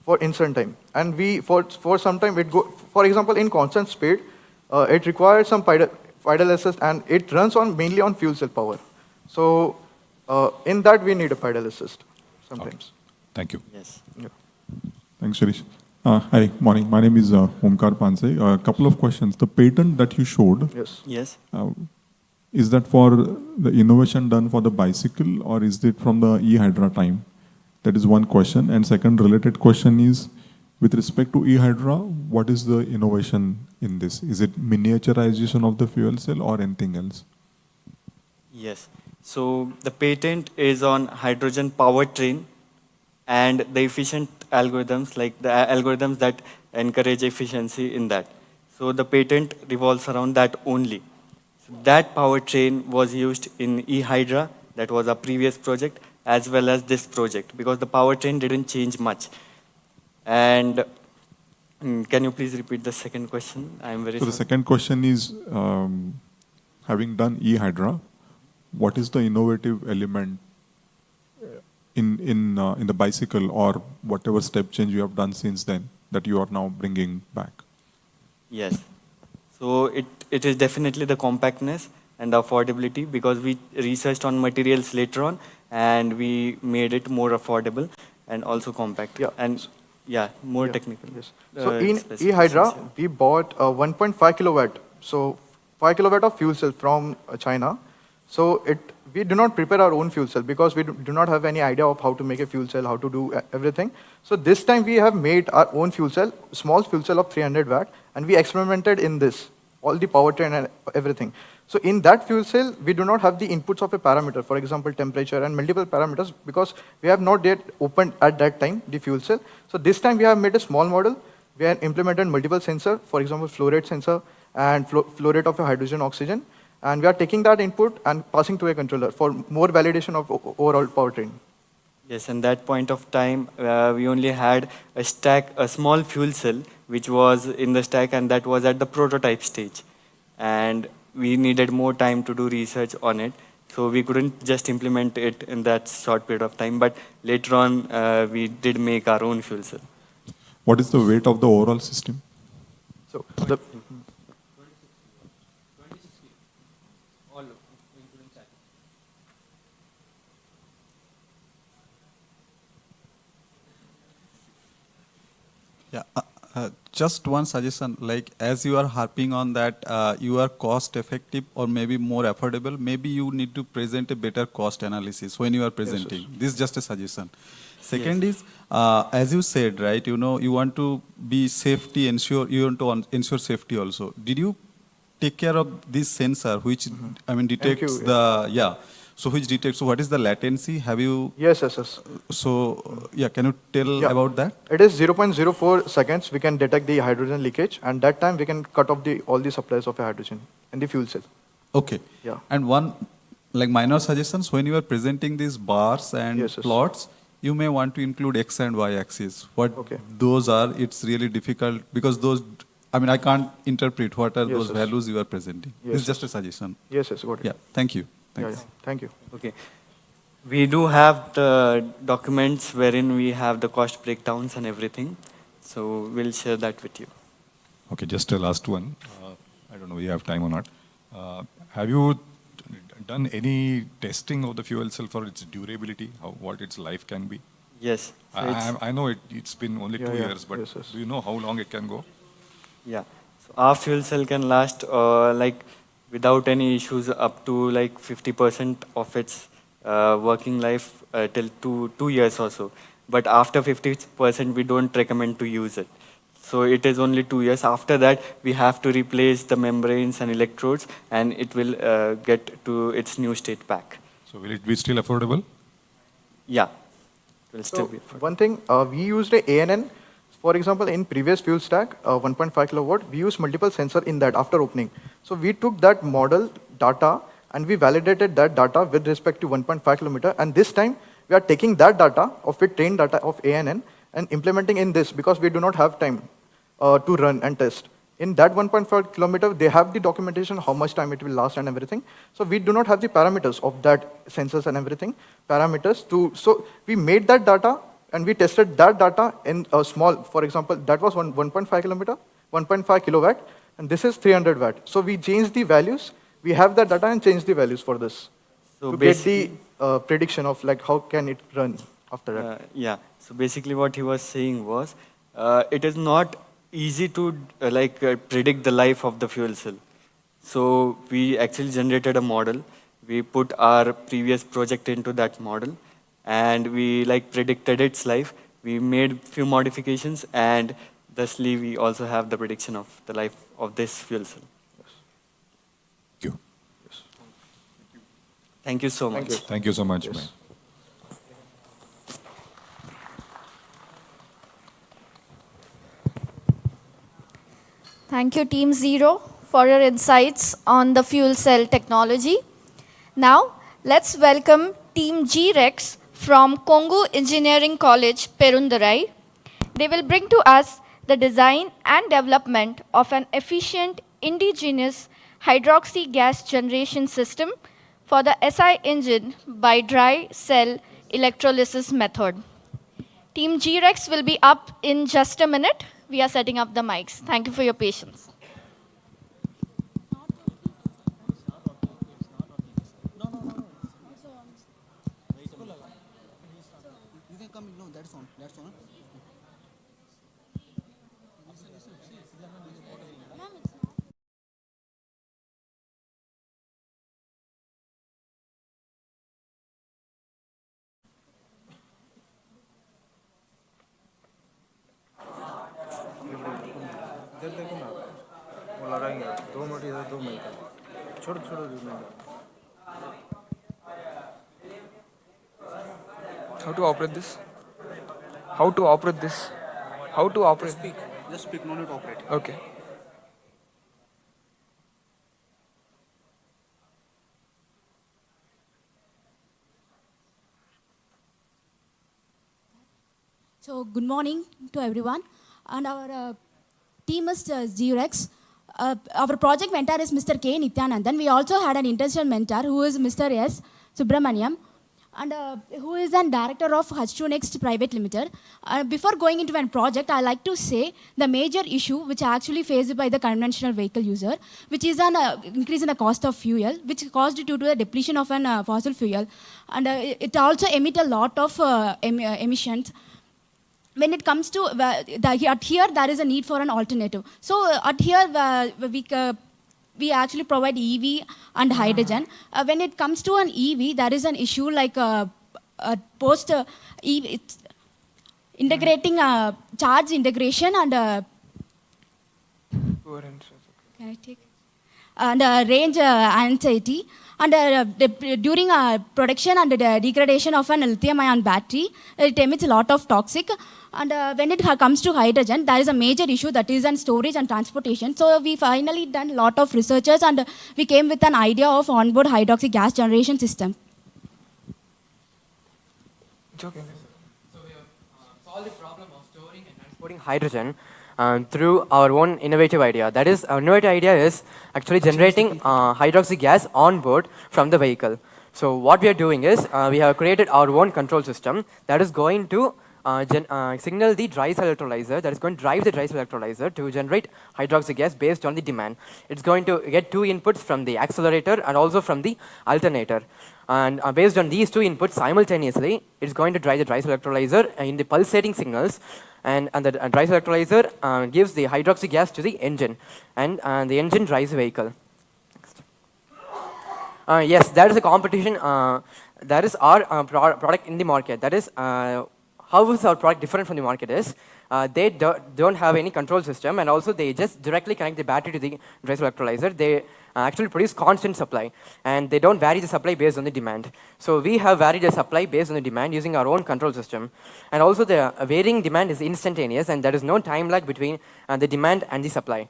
for instant time, and for some time it go. For example, in constant speed, it requires some pedal assist, and it runs mainly on fuel cell power. So in that we need a pedal assist sometimes. Okay. Thank you. Yes. Yeah. Thanks, Shirish. Hi, morning. My name is Omkar Panse. A couple of questions. The patent that you showed. Yes. Yes. Is that for the innovation done for the bicycle, or is it from the e-hydra time? That is one question. And second related question is, with respect to e-hydra, what is the innovation in this? Is it miniaturization of the fuel cell or anything else? Yes. So the patent is on hydrogen powertrain and the efficient algorithms, like the algorithms that encourage efficiency in that. So the patent revolves around that only. So that powertrain was used in e-hydra, that was our previous project, as well as this project, because the powertrain didn't change much. And can you please repeat the second question? I'm very sorry. The second question is, having done e-hydra, what is the innovative element in the bicycle, or whatever step change you have done since then that you are now bringing back? Yes. So it is definitely the compactness and affordability, because we researched on materials later on and we made it more affordable and also compact. Yeah. And yeah, more technical. Yes. So in e-hydra, we bought 1.5 kilowatt. So 5 kilowatt of fuel cell from China. So we do not prepare our own fuel cell because we do not have any idea of how to make a fuel cell, how to do everything. So this time we have made our own fuel cell, small fuel cell of 300 watt, and we experimented in this, all the powertrain and everything. So in that fuel cell, we do not have the inputs of a parameter, for example, temperature and multiple parameters, because we have not yet opened at that time the fuel cell. So this time we have made a small model. We have implemented multiple sensor, for example, flow rate sensor and flow rate of a hydrogen oxygen. And we are taking that input and passing to a controller for more validation of overall powertrain. Yes, and that point of time, we only had a small fuel cell, which was in the stack, and that was at the prototype stage. And we needed more time to do research on it. So we couldn't just implement it in that short period of time. But later on, we did make our own fuel cell. What is the weight of the overall system? So just one suggestion, like as you are harping on that you are cost effective or maybe more affordable, maybe you need to present a better cost analysis when you are presenting. Yes. This is just a suggestion. Second is, as you said, right, you want to be safety, you want to ensure safety also. Did you take care of this sensor, which I mean detects so which detects. So what is the latency? Have you? Yes, yes, yes. So yeah, can you tell about that? It is 0.04 seconds. We can detect the hydrogen leakage, and that time we can cut off all the supplies of hydrogen in the fuel cell. Okay. Yeah. And one like minor suggestions when you are presenting these bars and plots, you may want to include x and y axis. What those are? It's really difficult because those. I mean, I can't interpret what are those values you are presenting. It's just a suggestion. Yes, yes, got it. Yeah. Thank you. Thanks. Thank you. Okay. We do have the documents wherein we have the cost breakdowns and everything. So we'll share that with you. Okay, just a last one. I don't know if you have time or not. Have you done any testing of the fuel cell for its durability, what its life can be? Yes. So I know it's been only 2 years, but do you know how long it can go? Yeah. So our fuel cell can last like without any issues up to like 50% of its working life till 2 years or so. But after 50%, we don't recommend to use it. So it is only 2 years. After that, we have to replace the membranes and electrodes, and it will get to its new state back. So will it be still affordable? Yeah, it will So still be affordable. one thing, we used a ANN. For example, in previous fuel stack, 1.5 kilowatt, we used multiple sensor in that after opening. So we took that model data and we validated that data with respect to 1.5 kilometer. And this time, we are taking that data of it trained data of ANN and implementing in this because we do not have time to run and test. In that 1.5 kilometer, they have the documentation, how much time it will last and everything. So we do not have the parameters of that sensors and everything, so we made that data and we tested that data in a small, for example, that was 1.5 kilometer, 1.5 kilowatt, and this is 300 watt. So we changed the values, we have that data and changed the values for this So to get the prediction of like how can it run after that. Yeah, so basically what he was saying was, it is not easy to predict the life of the fuel cell. So we actually generated a model. We put our previous project into that model, and we predicted its life. We made few modifications, and thusly we also have the prediction of the life of this fuel cell. Thank you. Thank you so much. Thank you so much. Yes. Thank you, Team Zero, for your insights on the fuel cell technology. Now, let's welcome Team G-Rex from Congo Engineering College, Perundurai. They will bring to us the design and development of an efficient indigenous hydroxy gas generation system for the SI engine by dry cell electrolysis method. Team G-Rex will be up in just a minute. We are setting up the mics. Thank you for your patience. You can come in. No, that's on. That's on. इधर देखो ना वो लगाएंगे 2 minute इधर 2 minute छोड़ छोड़ 2 minute How to operate this? How to operate this? How to operate? Just speak. No need to operate. Okay. So good morning to everyone, and our team is G-Rex. Our project mentor is Mr. K. Nityanandan. We also had an internship mentor who is Mr. S. Subramaniam, and who is a director of H2 Next Private Limited. Before going into a project, I like to say the major issue which actually faced by the conventional vehicle user, which is an increase in the cost of fuel, which caused due to the depletion of an fossil fuel, and it also emit a lot of emissions. When it comes to at here, there is a need for an alternative. So at here, we actually provide EV and hydrogen. When it comes to an EV, there is an issue like post EV, it's integrating charge integration and. Can I take? and range anxiety. And during production and degradation of an lithium-ion battery, it emits a lot of toxic. And when it comes to hydrogen, there is a major issue that is in storage and transportation. So we finally done a lot of researchers and we came with an idea of onboard hydroxy gas generation system. It's okay. So we have solved the problem of storing and transporting hydrogen through our own innovative idea. That is, our innovative idea is actually generating hydroxy gas on board from the vehicle. So what we are doing is, we have created our own control system that is going to signal the dry cell electrolyzer, that is going to drive the dry cell electrolyzer to generate hydroxy gas based on the demand. It's going to get two inputs from the accelerator and also from the alternator. And based on these two inputs simultaneously, it's going to drive the dry cell electrolyzer in the pulsating signals, and the dry cell electrolyzer gives the hydroxy gas to the engine, and the engine drives the vehicle. Yes, that is a competition. That is our product in the market. That is, how is our product different from the market is, they don't have any control system, and also they just directly connect the battery to the dry cell electrolyzer. They actually produce constant supply, and they don't vary the supply based on the demand. So we have varied the supply based on the demand using our own control system. And also the varying demand is instantaneous, and there is no time lag between the demand and the supply.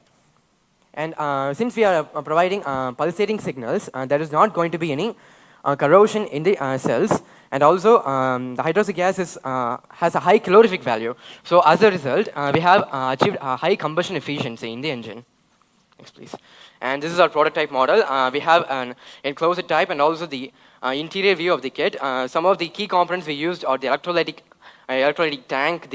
And since we are providing pulsating signals, there is not going to be any corrosion in the cells. And also, the hydroxy gas has a high calorific value. So as a result, we have achieved a high combustion efficiency in the engine. Next, please. And this is our prototype model. We have an enclosed type and also the interior view of the kit. Some of the key components we used are the electrolytic tank,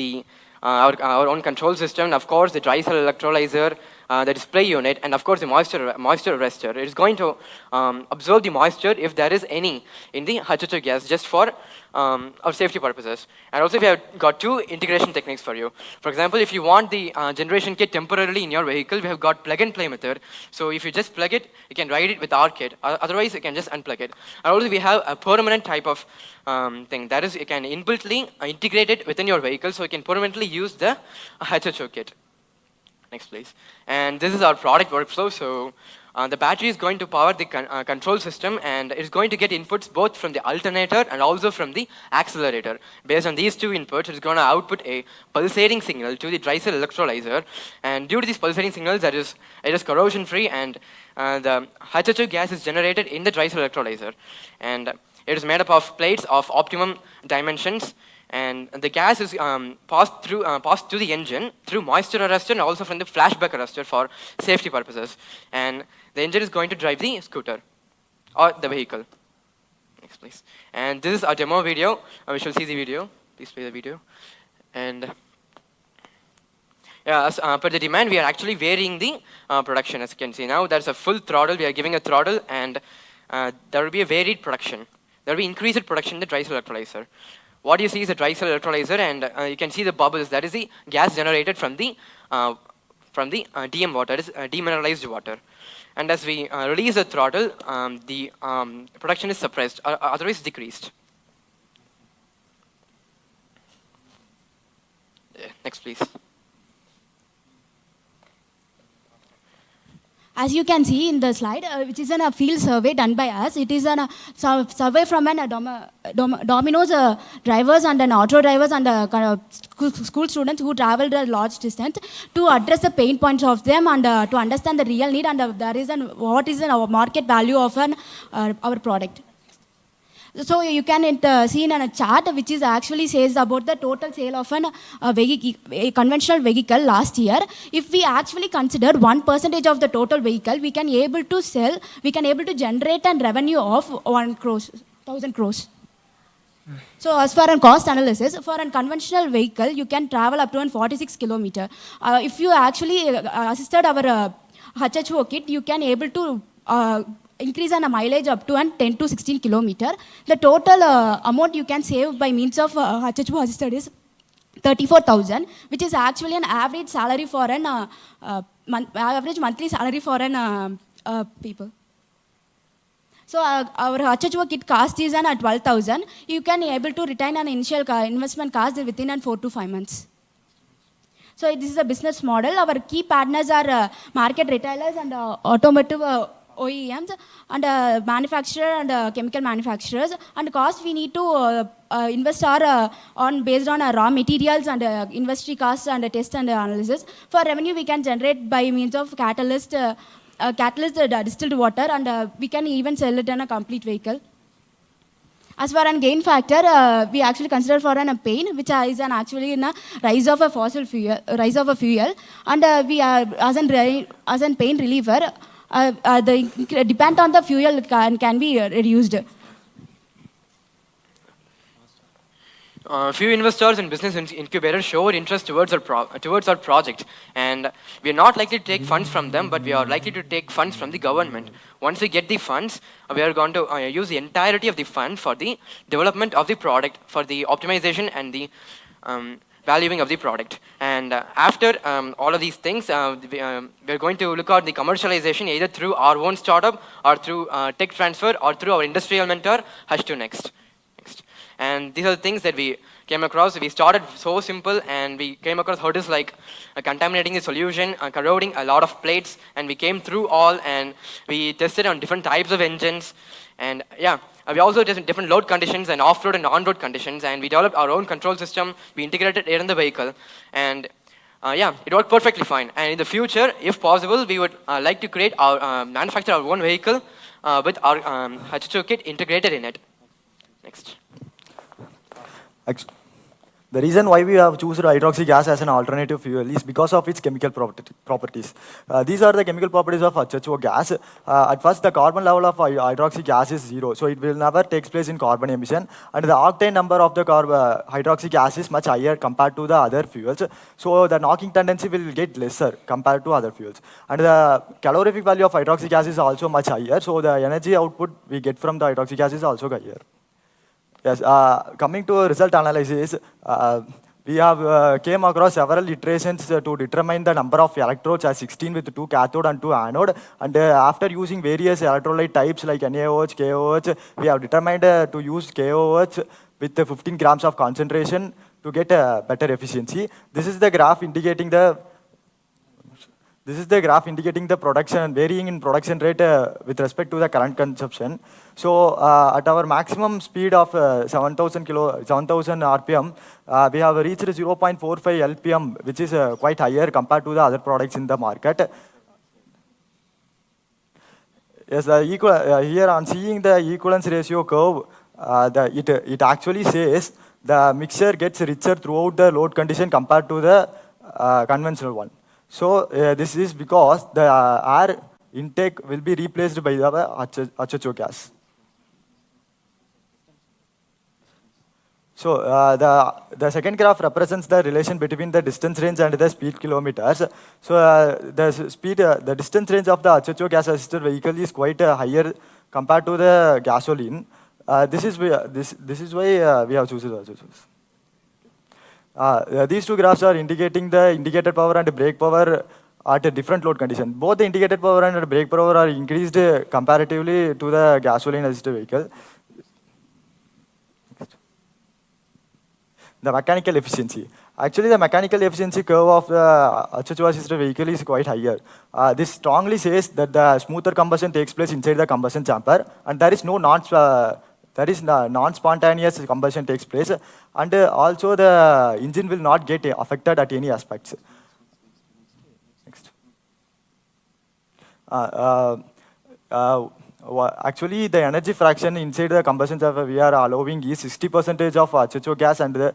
our own control system, and of course the dry cell electrolyzer, the display unit, and of course the moisture arrestor. It is going to absorb the moisture if there is any in the H2 gas, just for our safety purposes. And also we have got two integration techniques for you. For example, if you want the generation kit temporarily in your vehicle, we have got plug and play method. So if you just plug it, you can ride it with our kit. Otherwise, you can just unplug it. And also we have a permanent type of thing. That is, you can inbuiltly integrate it within your vehicle, so you can permanently use the H2 kit. Next, please. And this is our product workflow. So the battery is going to power the control system, and it's going to get inputs both from the alternator and also from the accelerator. Based on these two inputs, it's going to output a pulsating signal to the dry cell electrolyzer. And due to these pulsating signals, it is corrosion free, and the H2 gas is generated in the dry cell electrolyzer. And it is made up of plates of optimum dimensions. And the gas is passed to the engine through moisture arrestor and also from the flashback arrestor for safety purposes. And the engine is going to drive the scooter or the vehicle. Next, please. And this is our demo video. We shall see the video. Please play the video. And yeah, as per the demand, we are actually varying the production. As you can see now, there's a full throttle. We are giving a throttle, and there will be a varied production. There will be increased production in the dry cell electrolyzer. What you see is a dry cell electrolyzer, and you can see the bubbles. That is the gas generated from the DM water, that is demineralized water. And as we release the throttle, the production is suppressed, or otherwise decreased. Next, please. As you can see in the slide, which is a field survey done by us, it is a survey from Domino's drivers and auto drivers and school students who traveled a large distance to address the pain points of them and to understand the real need and what is our market value of our product. So you can see in a chart which is actually says about the total sale of a conventional vehicle last year. If we actually consider 1% of the total vehicle, we can able to generate a revenue of 1,000 crores. So as for a cost analysis, for a conventional vehicle, you can travel up to 46 kilometers. If you actually assisted our HHO kit, you can able to increase on a mileage up to 10 to 16 kilometers. The total amount you can save by means of HHO assisted is 34,000, which is actually an average salary for an average monthly salary for an people. So our HHO kit cost is 12,000. You can able to retain an initial investment cost within 4 to 5 months. So this is a business model. Our key partners are market retailers and automotive OEMs and manufacturer and chemical manufacturers, and cost we need to invest our on based on raw materials and industry costs and test and analysis. For revenue, we can generate by means of catalyst, distilled water, and we can even sell it in a complete vehicle. As for an gain factor, we actually consider for an pain, which is an actually in a rise of a fossil fuel, and we as an pain reliever, the depend on the fuel can be reduced. Few investors and business incubators showed interest towards our project, and we are not likely to take funds from them, but we are likely to take funds from the government. Once we get the funds, we are going to use the entirety of the fund for the development of the product, for the optimization and the valuing of the product. And after all of these things, we are going to look at the commercialization either through our own startup or through tech transfer or through our industrial mentor, Hush2 Next. And these are the things that we came across. We started so simple, and we came across hurdles like contaminating the solution, corroding a lot of plates, and we came through all, and we tested on different types of engines. And yeah, we also tested different load conditions and off-road and on-road conditions, and we developed our own control system. We integrated it in the vehicle, and yeah, it worked perfectly fine. And in the future, if possible, we would like to create our manufacture our own vehicle with our H2 kit integrated in it. Next. The reason why we have chosen hydroxy gas as an alternative fuel is because of its chemical properties. These are the chemical properties of HHO gas. At first, the carbon level of hydroxy gas is 0, so it will never take place in carbon emission. And the octane number of the hydroxy gas is much higher compared to the other fuels. So the knocking tendency will get lesser compared to other fuels. And the calorific value of hydroxy gas is also much higher, so the energy output we get from the hydroxy gas is also higher. Yes, coming to result analysis, we have came across several iterations to determine the number of electrodes as 16 with 2 cathode and 2 anode. And after using various electrolyte types like NaOH, KOH, we have determined to use KOH with 15 grams of concentration to get better efficiency. This is the graph indicating the production, varying in production rate with respect to the current consumption. So at our maximum speed of 7,000 RPM, we have reached 0.45 LPM, which is quite higher compared to the other products in the market. Yes, here on seeing the equivalence ratio curve, it actually says the mixture gets richer throughout the load condition compared to the conventional one. So this is because the air intake will be replaced by the HHO gas. So the second graph represents the relation between the distance range and the speed kilometers. So the distance range of the HHO gas assisted vehicle is quite higher compared to the gasoline. This is why we have chosen HHOs. These two graphs are indicating the indicator power and brake power at a different load condition. Both the indicator power and brake power are increased comparatively to the gasoline assisted vehicle. The mechanical efficiency. Actually, the mechanical efficiency curve of the HHO assisted vehicle is quite higher. This strongly says that the smoother combustion takes place inside the combustion chamber, and there is no non-spontaneous combustion takes place, and also the engine will not get affected at any aspects. Next. Actually, the energy fraction inside the combustion chamber we are allowing is 60% of HHO gas and the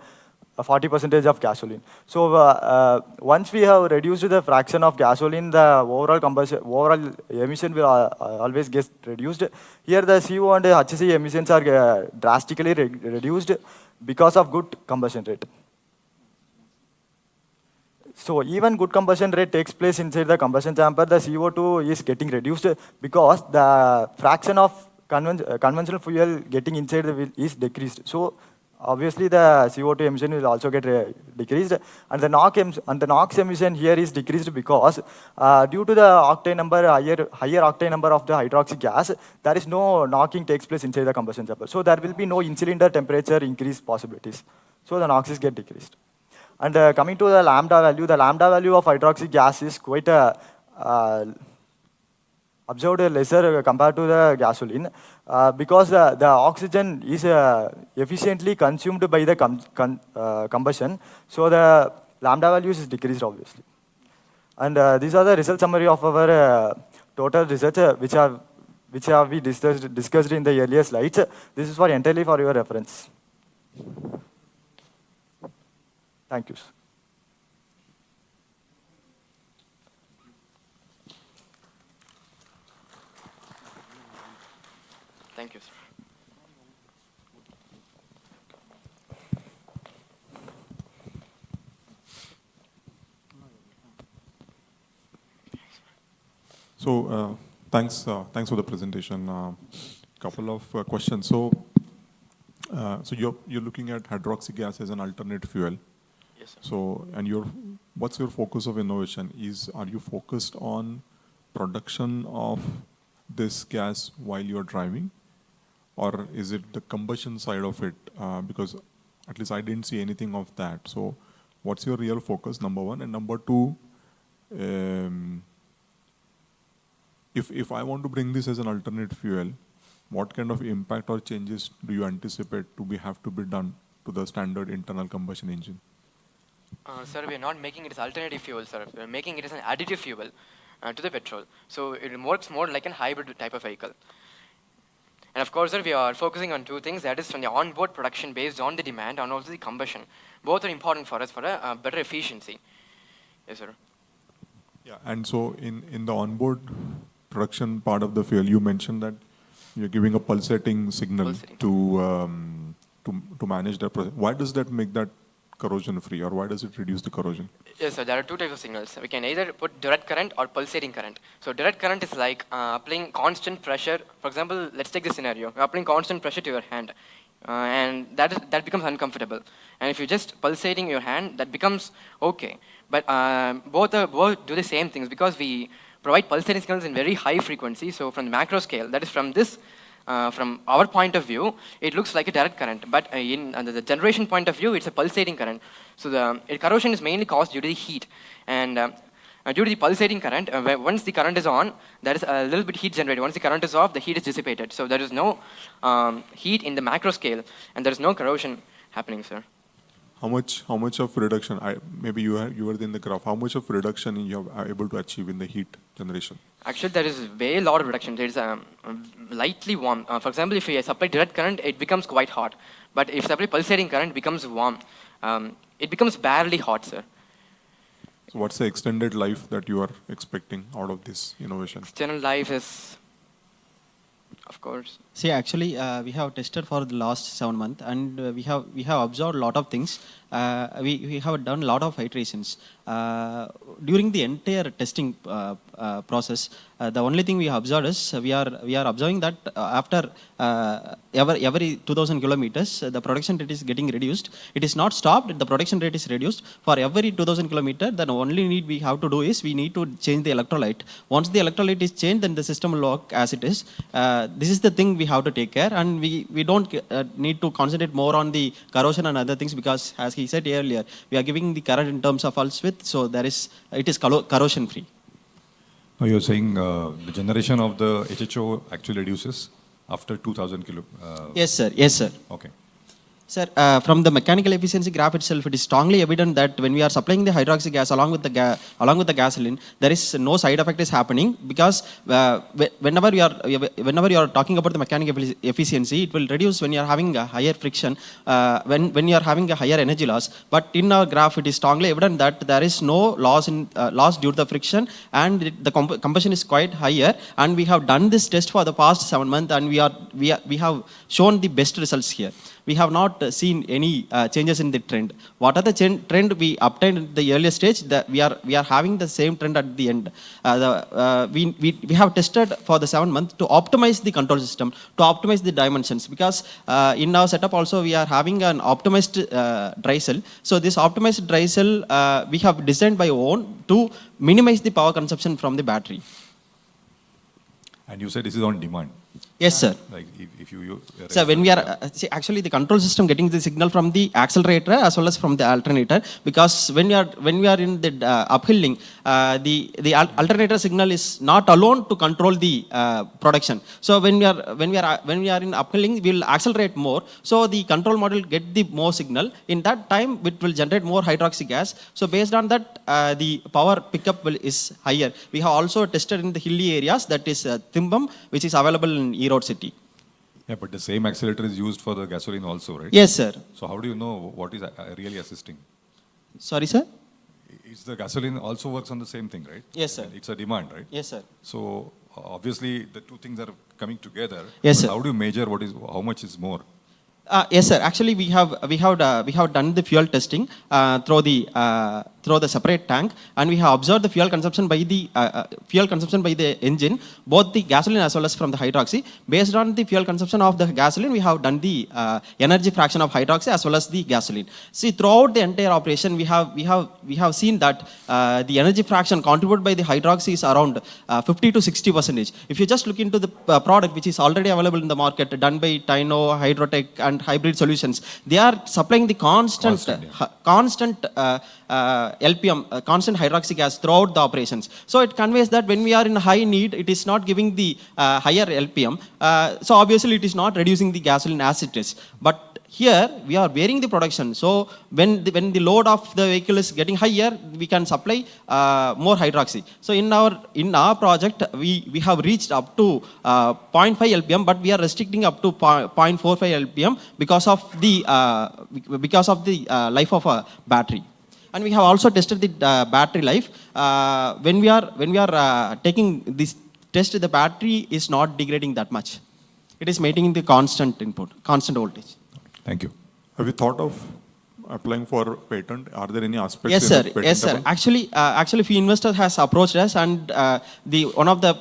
40% of gasoline. So once we have reduced the fraction of gasoline, the overall emission will always get reduced. Here the CO and HC emissions are drastically reduced because of good combustion rate. So even good combustion rate takes place inside the combustion chamber, the CO2 is getting reduced because the fraction of conventional fuel getting inside the wheel is decreased. So obviously the CO2 emission will also get decreased, and the NOx emission here is decreased because due to the higher octane number of the hydroxy gas, there is no knocking takes place inside the combustion chamber. So there will be no in-cylinder temperature increase possibilities. So the NOxes get decreased. And coming to the lambda value of hydroxy gas is quite observed lesser compared to the gasoline because the oxygen is efficiently consumed by the combustion, so the lambda values is decreased obviously. And these are the result summary of our total research which have we discussed in the earlier slides. This is for entirely for your reference. Thank you. Thank you, sir. So thanks for the presentation. Couple of questions. So you're looking at hydroxy gas as an alternate fuel. Yes, sir. So what's your focus of innovation? Are you focused on production of this gas while you're driving, or is it the combustion side of it? Because at least I didn't see anything of that. So what's your real focus, number one? And number two, if I want to bring this as an alternate fuel, what kind of impact or changes do you anticipate have to be done to the standard internal combustion engine? Sir, we are not making it as alternative fuel, sir. We are making it as an additive fuel to the petrol. So it works more like a hybrid type of vehicle. And of course, sir, we are focusing on two things. That is from the onboard production based on the demand and also the combustion. Both are important for us for a better efficiency. Yes, sir. Yeah, and so in the onboard production part of the fuel, you mentioned that you're giving a pulsating signal to manage the process. Why does that make that corrosion free, or why does it reduce the corrosion? Yes, sir. There are two types of signals. We can either put direct current or pulsating current. So direct current is like applying constant pressure. For example, let's take this scenario. You're applying constant pressure to your hand, and that becomes uncomfortable. And if you're just pulsating your hand, that becomes okay. But both do the same things because we provide pulsating signals in very high frequency. So from the macro scale, that is from our point of view, it looks like a direct current. But in the generation point of view, it's a pulsating current. So the corrosion is mainly caused due to the heat. And due to the pulsating current, once the current is on, there is a little bit heat generated. Once the current is off, the heat is dissipated. So there is no heat in the macro scale, and there is no corrosion happening, sir. How much of reduction? Maybe you were in the graph. How much of reduction you are able to achieve in the heat generation? Actually, there is a lot of reduction. There is lightly warm. For example, if you supply direct current, it becomes quite hot. But if you supply pulsating current, it becomes warm. It becomes barely hot, sir. So what's the extended life that you are expecting out of this innovation? Extended life is, of course. See, actually, we have tested for the last 7 months, and we have observed a lot of things. We have done a lot of iterations. During the entire testing process, the only thing we observed is we are observing that after every 2,000 kilometers, the production rate is getting reduced. It is not stopped, the production rate is reduced. For every 2,000 kilometers, the only need we have to do is we need to change the electrolyte. Once the electrolyte is changed, then the system will work as it is. This is the thing we have to take care, and we don't need to concentrate more on the corrosion and other things, because as he said earlier, we are giving the current in terms of pulse width, so it is corrosion free. No, you're saying the generation of the HHO actually reduces after 2,000 kilo. Yes, sir. Yes, sir. Okay. Sir, from the mechanical efficiency graph itself, it is strongly evident that when we are supplying the hydroxy gas along with the gasoline, there is no side effect is happening, because whenever you are talking about the mechanical efficiency, it will reduce when you are having a higher friction, when you are having a higher energy loss. But in our graph, it is strongly evident that there is no loss due to the friction, and the combustion is quite higher. And we have done this test for the past 7 months, and we have shown the best results here. We have not seen any changes in the trend. What are the trend we obtained at the earlier stage? That we are having the same trend at the end. We have tested for the 7 months to optimize the control system, to optimize the dimensions, because in our setup also we are having an optimized dry cell. So this optimized dry cell we have designed by own to minimize the power consumption from the battery. And you said this is on demand. Yes, sir. Like if you So when we are, see, actually the control system getting the signal from the accelerator as well as from the alternator, because when we are in the uphilling, the alternator signal is not alone to control the production. So when we are in uphilling, we will accelerate more. So the control module get the more signal. In that time, it will generate more hydroxy gas. So based on that, the power pickup is higher. We have also tested in the hilly areas, that is Thimbam, which is available in Erode city. Yeah, but the same accelerator is used for the gasoline also, right? Yes, sir. So how do you know what is really assisting? Sorry, sir? It's the gasoline also works on the same thing, right? Yes, sir. It's a demand, right? Yes, sir. So obviously the two things are coming together. Yes, but sir. How do you measure how much is more? Yes, sir. Actually, we have done the fuel testing through the separate tank, and we have observed the fuel consumption by the engine, both the gasoline as well as from the hydroxy. Based on the fuel consumption of the gasoline, we have done the energy fraction of hydroxy as well as the gasoline. See, throughout the entire operation, we have seen that the energy fraction contributed by the hydroxy is around 50 to 60%. If you just look into the product which is already available in the market, done by Tyno, Hydrotech, and Hybrid Solutions, they are supplying the constant LPM, constant hydroxy gas throughout the operations. So it conveys that when we are in high need, it is not giving the higher LPM. So obviously it is not reducing the gasoline as it is. But here we are varying the production. So when the load of the vehicle is getting higher, we can supply more hydroxy. So in our project, we have reached up to 0.5 LPM, but we are restricting up to 0.45 LPM because of the life of a battery. And we have also tested the battery life. When we are taking this test, the battery is not degrading that much. It is maintaining the constant voltage. Thank you. Have you thought of applying for patent? Are there any aspects? Yes, sir. Yes, sir. Actually, few investors has approached us, and one of the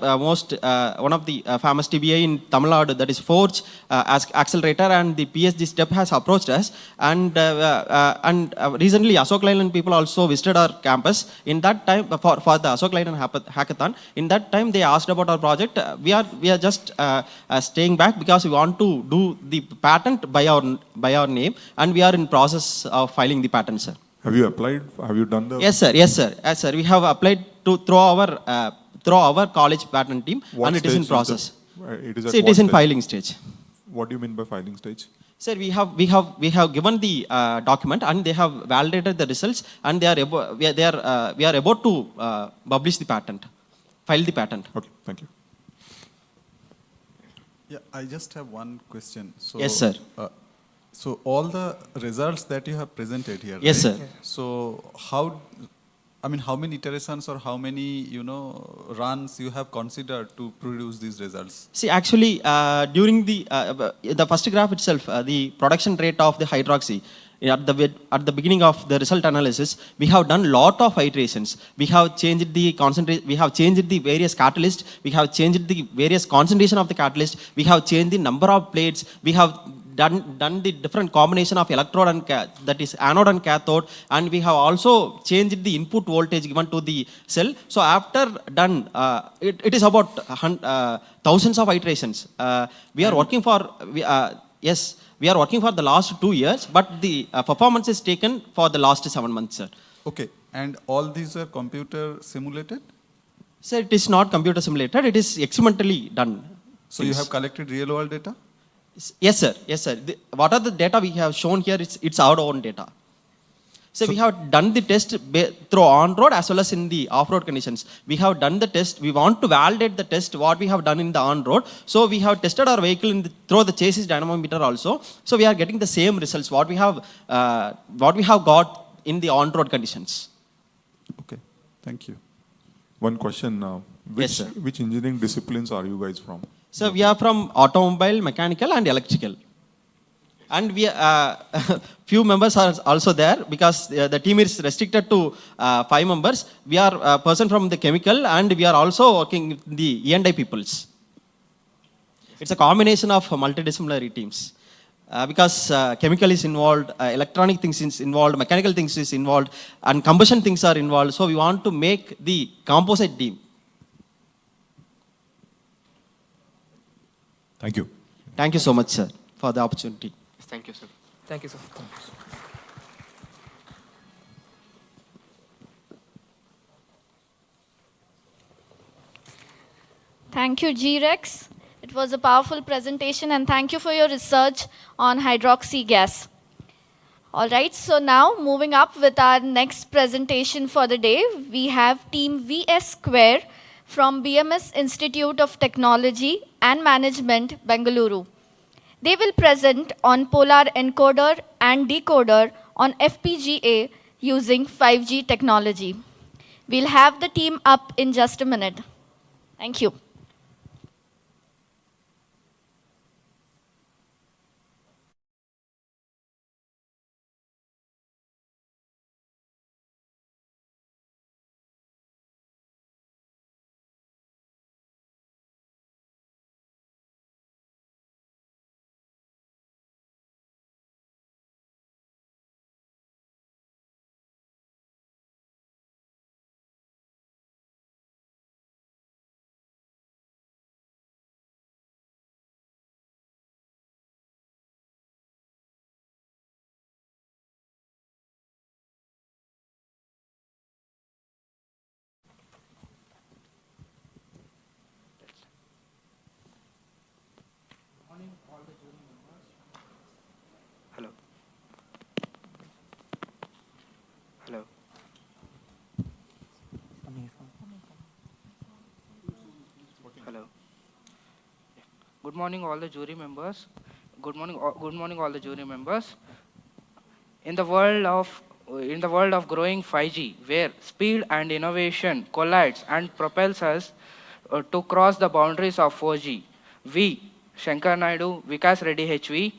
famous TBI in Tamil Nadu, that is Forge Accelerator, and the PSG Step has approached us, and recently Ashok Leyland people also visited our campus. In that time, for the Ashok Leyland hackathon, in that time they asked about our project. We are just staying back because we want to do the patent by our name, and we are in process of filing the patent, sir. Have you applied? Have you done the? Yes, sir. Yes, sir. Yes, sir. We have applied through our college patent team, What and it is in stage process. It is at So it what is in stage? filing stage. What do you mean by filing stage? Sir, we have given the document, and they have validated the results, and we are about to publish the patent, file the patent. Okay, thank you. Yeah, I just have one question. So, Yes, sir. So all the results that you have presented here. Yes, right? sir. So how many iterations or how many runs you have considered to produce these results? See, actually, during the first graph itself, the production rate of the hydroxy, at the beginning of the result analysis, we have done lot of iterations. We have changed the concentration. We have changed the various catalysts. We have changed the various concentration of the catalyst. We have changed the number of plates. We have done the different combination of electrode and that is anode and cathode, and we have also changed the input voltage given to the cell. So after done, it is about thousands of iterations. We are working for we are working for the last 2 years, but the performance is taken for the last 7 months, sir. Okay, and all these are computer simulated? Sir, it is not computer simulated. It is experimentally done. So you have collected real world data? Yes, sir. Yes, sir. What are the data we have shown here? It's our own data. So we have done the test through on-road as well as in the off-road conditions. We have done the test. We want to validate the test what we have done in the on-road. So we have tested our vehicle through the chassis dynamometer also. So we are getting the same results what we have got in the on-road conditions. Okay, thank you. One question. Yes, sir. Which engineering disciplines are you guys from? So we are from automobile, mechanical, and electrical. And we few members are also there because the team is restricted to 5 members. We are a person from the chemical, and we are also working with the E&I peoples. It's a combination of multidisciplinary teams. Because chemical is involved, electronic things is involved, mechanical things is involved, and combustion things are involved. So we want to make the composite team. Thank you. Thank you so much, sir, for the opportunity. Thank you, sir. Thank you, sir. Thank you, sir. Thank you, G-Rex. It was a powerful presentation, and thank you for your research on hydroxy gas. All right, so now moving up with our next presentation for the day, we have Team VS Square from BMS Institute of Technology and Management, Bengaluru. They will present on polar encoder and decoder on FPGA using 5G technology. We'll have the team up in just a minute. Thank you. Hello. Hello. Hello. Good morning, all the jury members. Good morning, all the jury members. In the world of growing 5G, where speed and innovation collides and propels us to cross the boundaries of 4G, we, Shankar Naidu, Vikas Reddy HV,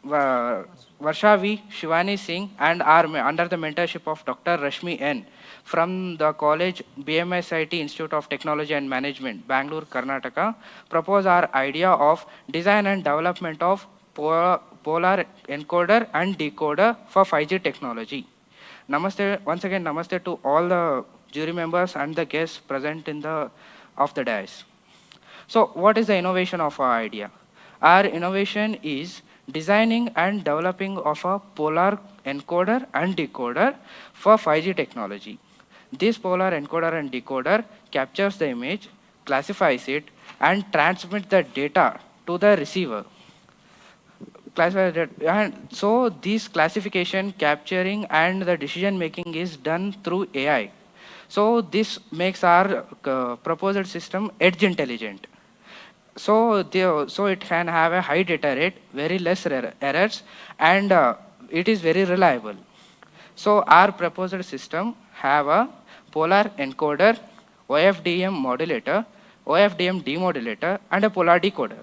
Varsha V, Shivani Singh, and under the mentorship of Dr. Rashmi N from the college BMSIT Institute of Technology and Management, Bangalore, Karnataka, propose our idea of design and development of polar encoder and decoder for 5G technology. Namaste, once again, namaste to all the jury members and the guests present in the dais. So what is the innovation of our idea? Our innovation is designing and developing of a polar encoder and decoder for 5G technology. This polar encoder and decoder captures the image, classifies it, and transmits the data to the receiver. And so this classification, capturing, and the decision making is done through AI. So this makes our proposed system edge intelligent. So it can have a high data rate, very less errors, and it is very reliable. So our proposed system have a polar encoder, OFDM modulator, OFDM demodulator, and a polar decoder.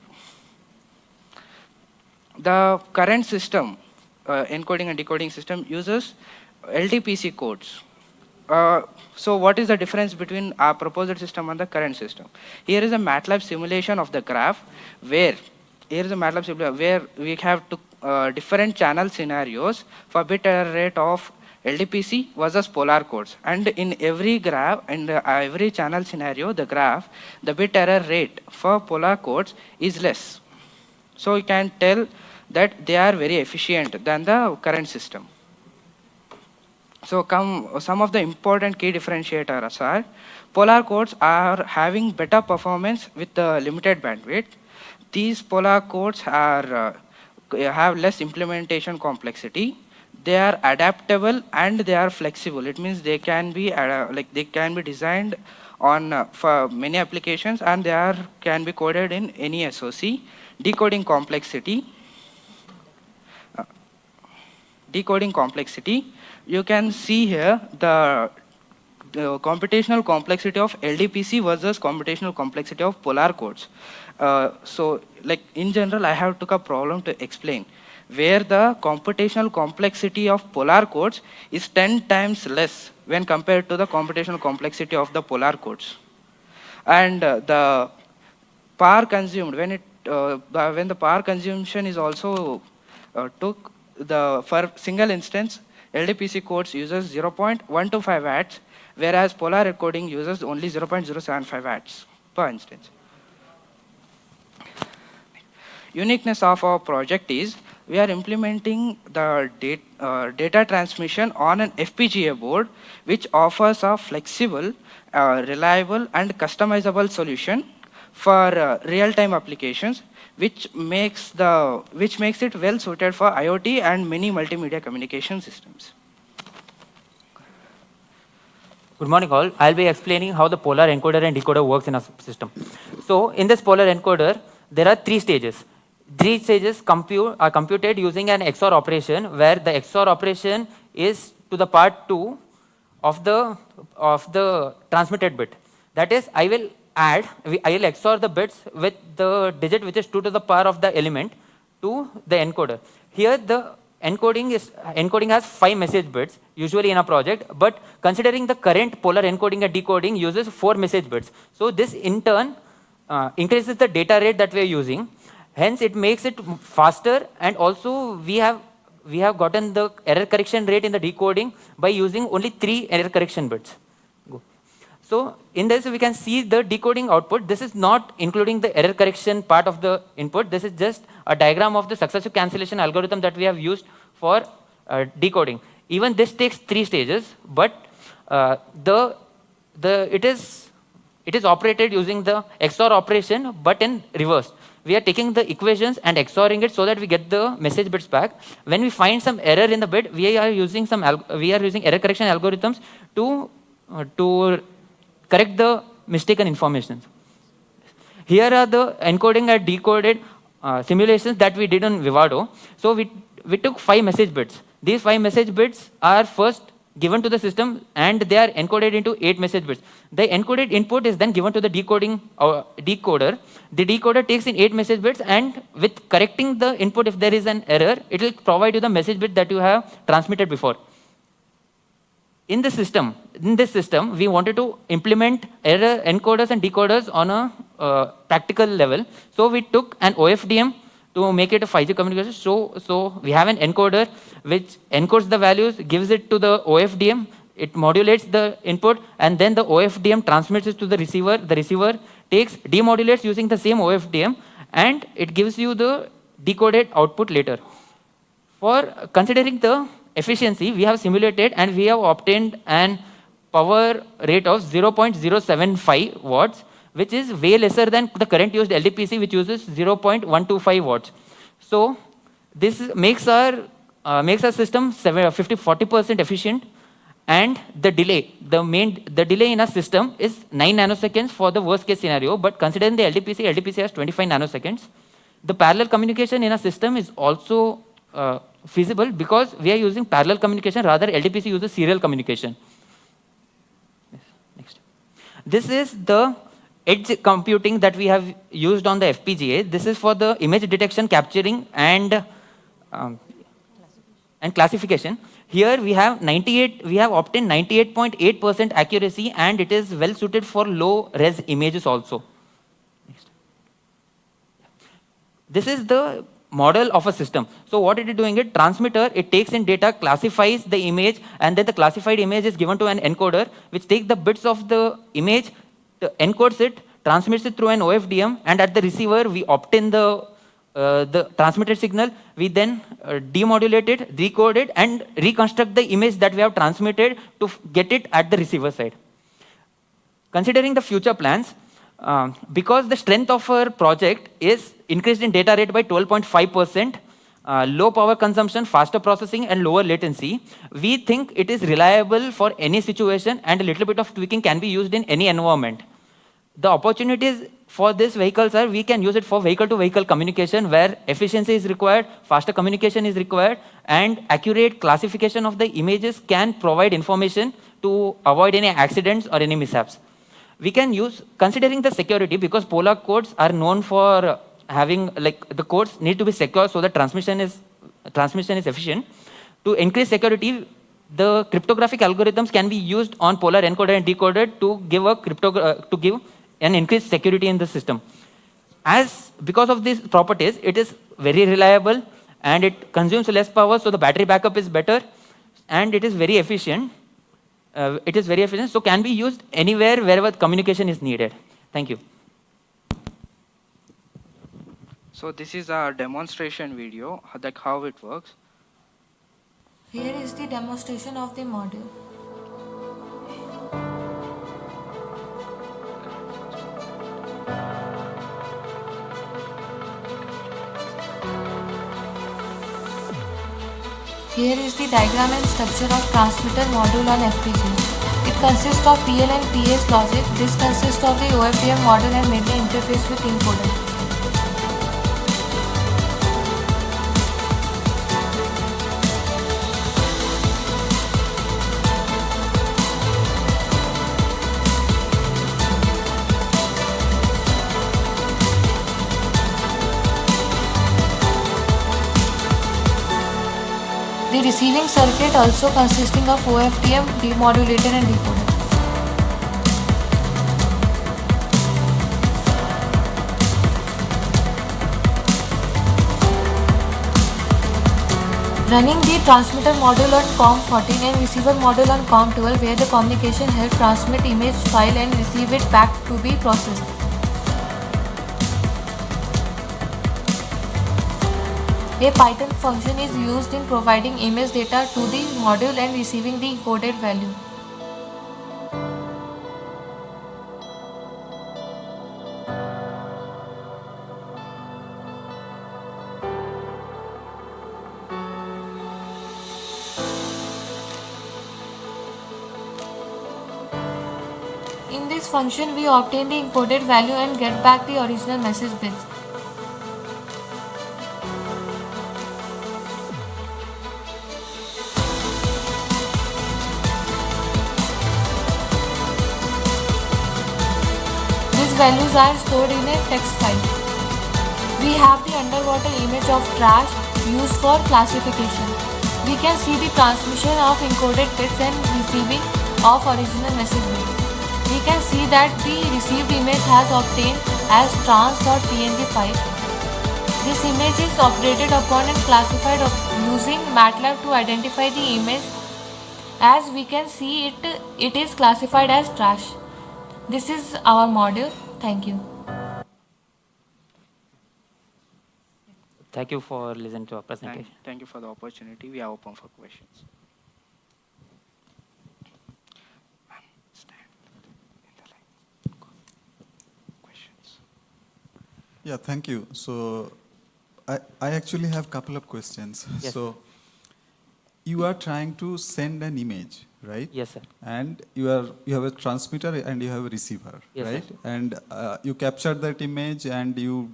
The current system, encoding and decoding system, uses LDPC codes. So what is the difference between our proposed system and the current system? Here is a MATLAB simulation of the graph where we have different channel scenarios for bit error rate of LDPC versus polar codes. And in every graph, in every channel scenario, the bit error rate for polar codes is less. So you can tell that they are very efficient than the current system. So some of the important key differentiators are polar codes are having better performance with the limited bandwidth. These polar codes are have less implementation complexity. They are adaptable and they are flexible. It means they can be designed on for many applications, and they can be coded in any SoC. Decoding complexity. You can see here the computational complexity of LDPC versus computational complexity of polar codes. So like in general, I have took a problem to explain where the computational complexity of polar codes is 10 times less when compared to the computational complexity of the polar codes. And the power consumed, when the power consumption is also took, for single instance, LDPC codes uses 0.125 watts, whereas polar encoding uses only 0.075 watts per instance. uniqueness of our project is we are implementing the data transmission on an FPGA board, which offers a flexible, reliable, and customizable solution for real-time applications, which makes it well suited for IoT and many multimedia communication systems. Good morning all. I'll be explaining how the polar encoder and decoder works in a system. So in this polar encoder, there are three stages. These stages are computed using an XOR operation, where the XOR operation is to the part 2 of the transmitted bit. That is, I will XOR the bits with the digit which is 2 to the power of the element to the encoder. Here the encoding has 5 message bits usually in a project, but considering the current polar encoding and decoding uses 4 message bits. So this in turn increases the data rate that we are using. Hence, it makes it faster, and also we have gotten the error correction rate in the decoding by using only 3 error correction bits. So in this, we can see the decoding output. This is not including the error correction part of the input. This is just a diagram of the successive cancellation algorithm that we have used for decoding. Even this takes 3 stages, but it is operated using the XOR operation, but in reverse. We are taking the equations and XORing it so that we get the message bits back. When we find some error in the bit, we are using error correction algorithms to correct the mistaken information. Here are the encoding and decoded simulations that we did on Vivado. So we took 5 message bits. These 5 message bits are first given to the system, and they are encoded into 8 message bits. The encoded input is then given to the decoder. The decoder takes in 8 message bits, and with correcting the input, if there is an error, it will provide you the message bit that you have transmitted before. In this system, we wanted to implement error encoders and decoders on a practical level. So we took an OFDM to make it a 5G communication. So we have an encoder which encodes the values, gives it to the OFDM, it modulates the input, and then the OFDM transmits it to the receiver. The receiver demodulates using the same OFDM, and it gives you the decoded output later. For considering the efficiency, we have simulated and we have obtained an power rate of 0.075 watts, which is way lesser than the current used LDPC, which uses 0.125 watts. So this makes our system 40% efficient, and the delay in our system is 9 nanoseconds for the worst case scenario. But considering the LDPC has 25 nanoseconds. The parallel communication in a system is also feasible because we are using parallel communication, rather LDPC uses serial communication. Yes. Next. This is the edge computing that we have used on the FPGA. This is for the image detection, capturing, and classification. Here we have obtained 98.8% accuracy, and it is well suited for low res images also. Next. This is the model of a system. So what it is doing, transmitter, it takes in data, classifies the image, and then the classified image is given to an encoder, which takes the bits of the image, encodes it, transmits it through an OFDM, and at the receiver we obtain the transmitted signal. We then demodulate it, decode it, and reconstruct the image that we have transmitted to get it at the receiver side. Considering the future plans, because the strength of our project is increased in data rate by 12.5%, low power consumption, faster processing, and lower latency, we think it is reliable for any situation, and a little bit of tweaking can be used in any environment. The opportunities for these vehicles are we can use it for vehicle-to-vehicle communication, where efficiency is required, faster communication is required, and accurate classification of the images can provide information to avoid any accidents or any mishaps. We can use, considering the security, because Polar codes are known for having, the codes need to be secure so that transmission is efficient. To increase security, the cryptographic algorithms can be used on Polar encoder and decoder to give an increased security in the system. Because of these properties, it is very reliable and it consumes less power, so the battery backup is better, and it is very efficient. So can be used anywhere wherever communication is needed. Thank you. So this is a demonstration video, like how it works. Here is the demonstration of the module. Here is the diagram and structure of transmitter module on FPGA. It consists of PL and PS logic. This consists of the OFDM module and mainly interface with encoder. The receiving circuit also consisting of OFDM, demodulator and decoder. Running the transmitter module on COM14 and receiver module on COM12 where the communication help transmit image file and receive it back to be processed. A Python function is used in providing image data to the module and receiving the encoded value. In this function, we obtain the encoded value and get back the original message bits. Values are stored in a text file. We have the underwater image of trash used for classification. We can see the transmission of encoded bits and receiving of original message bits. We can see that the received image has obtained as trans.png file. This image is operated upon and classified using MATLAB to identify the image. As we can see it is classified as trash. This is our module. Thank you. Thank you for listening to our presentation. Thank you for the opportunity. We are open for questions. Yeah, thank you. So I actually have a couple of questions. Yes. So you are trying to send an image, right? Yes, sir. And you have a transmitter and you have a receiver, Yes, right? sir. And you captured that image and you,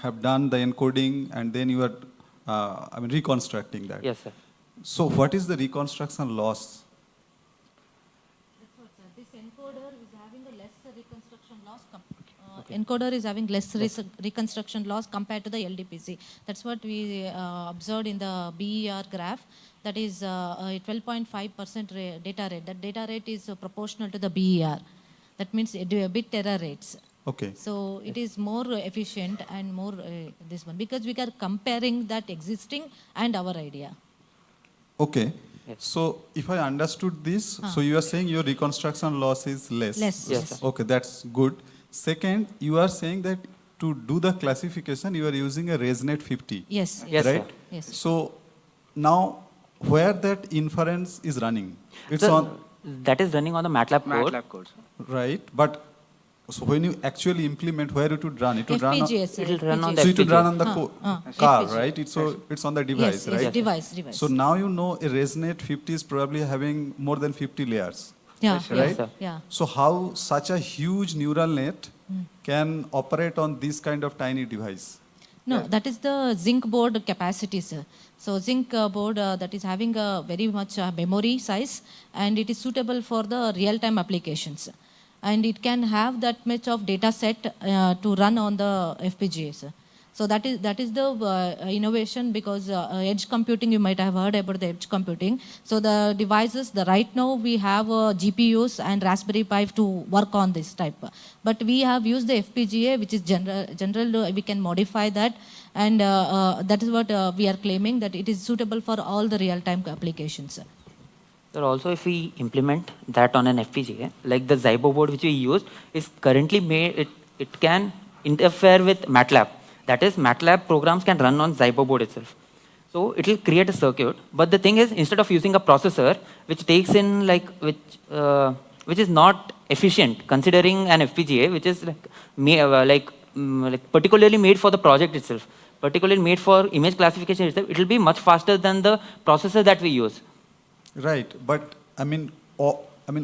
have done the encoding and then you are, reconstructing that. Yes, sir. So what is the reconstruction loss? This encoder is having a less reconstruction loss. Encoder is having less reconstruction loss compared to the LDPC. That's what we observed in the BER graph. That is a 12.5% data rate. That data rate is proportional to the BER. That means bit error rates. Okay. So it is more efficient and more this one because we are comparing that existing and our idea. Okay. Yes. So if I understood this, so you are saying your reconstruction loss is less. Less. Yes, sir. Okay, that's good. Second, you are saying that to do the classification, you are using a ResNet 50. Yes. Yes, right? sir. Yes. So now, where that inference is running? It's That is running on the MATLAB code. MATLAB code. right, but so when you actually implement, where it would run? It would run on, FPGA, sir. It will run on the so it would FPGA. run on the car, FPGA. right? It's on the device, Yes, right? yes, device. So now you know a ResNet 50 is probably having more than 50 layers. Yeah, Yes, right? sir. Yeah. So how such a huge neural net can operate on this kind of tiny device? No, that is the zinc board capacity, sir. So zinc board that is having a very much memory size and it is suitable for the real-time applications. And it can have that much of data set to run on the FPGA, sir. So that is the innovation because edge computing, you might have heard about the edge computing. So the devices, right now we have GPUs and Raspberry Pi to work on this type. But we have used the FPGA, which is general, we can modify that. And that is what we are claiming, that it is suitable for all the real-time applications. Sir, also if we implement that on an FPGA, like the Zybo board which we use is currently made, it can interfere with MATLAB. That is, MATLAB programs can run on Zybo board itself. So it will create a circuit. But the thing is, instead of using a processor which takes in which is not efficient, considering an FPGA which is particularly made for the project itself, particularly made for image classification itself, it will be much faster than the processor that we use. Right, but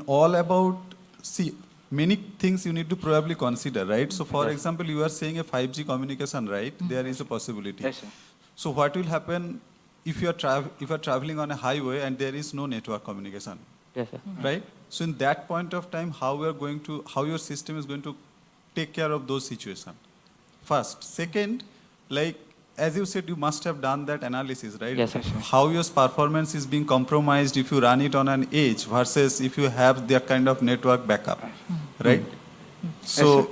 all about, see, many things you need to probably consider, right? So for example, you are saying a 5G communication, right? There is a possibility. Yes, sir. So what will happen if you are traveling on a highway and there is no network communication? Yes, sir. Right? So in that point of time, how your system is going to take care of those situations? First. Second, like, as you said, you must have done that analysis, right? Yes, sir. How your performance is being compromised if you run it on an edge versus if you have that kind of network backup, right? So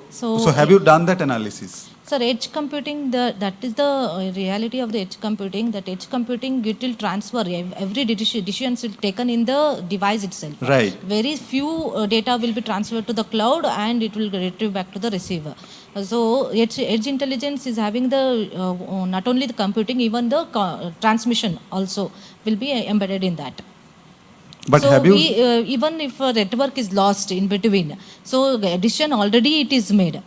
have you done that analysis? Sir, edge computing, that is the reality of the edge computing. That edge computing, it will transfer, every decision will taken in the device itself. Right. Very few data will be transferred to the cloud and it will retrieve back to the receiver. So edge intelligence is having the, not only the computing, even the transmission also will be embedded in that. But so have you... even if a network is lost in between, so the decision already it is made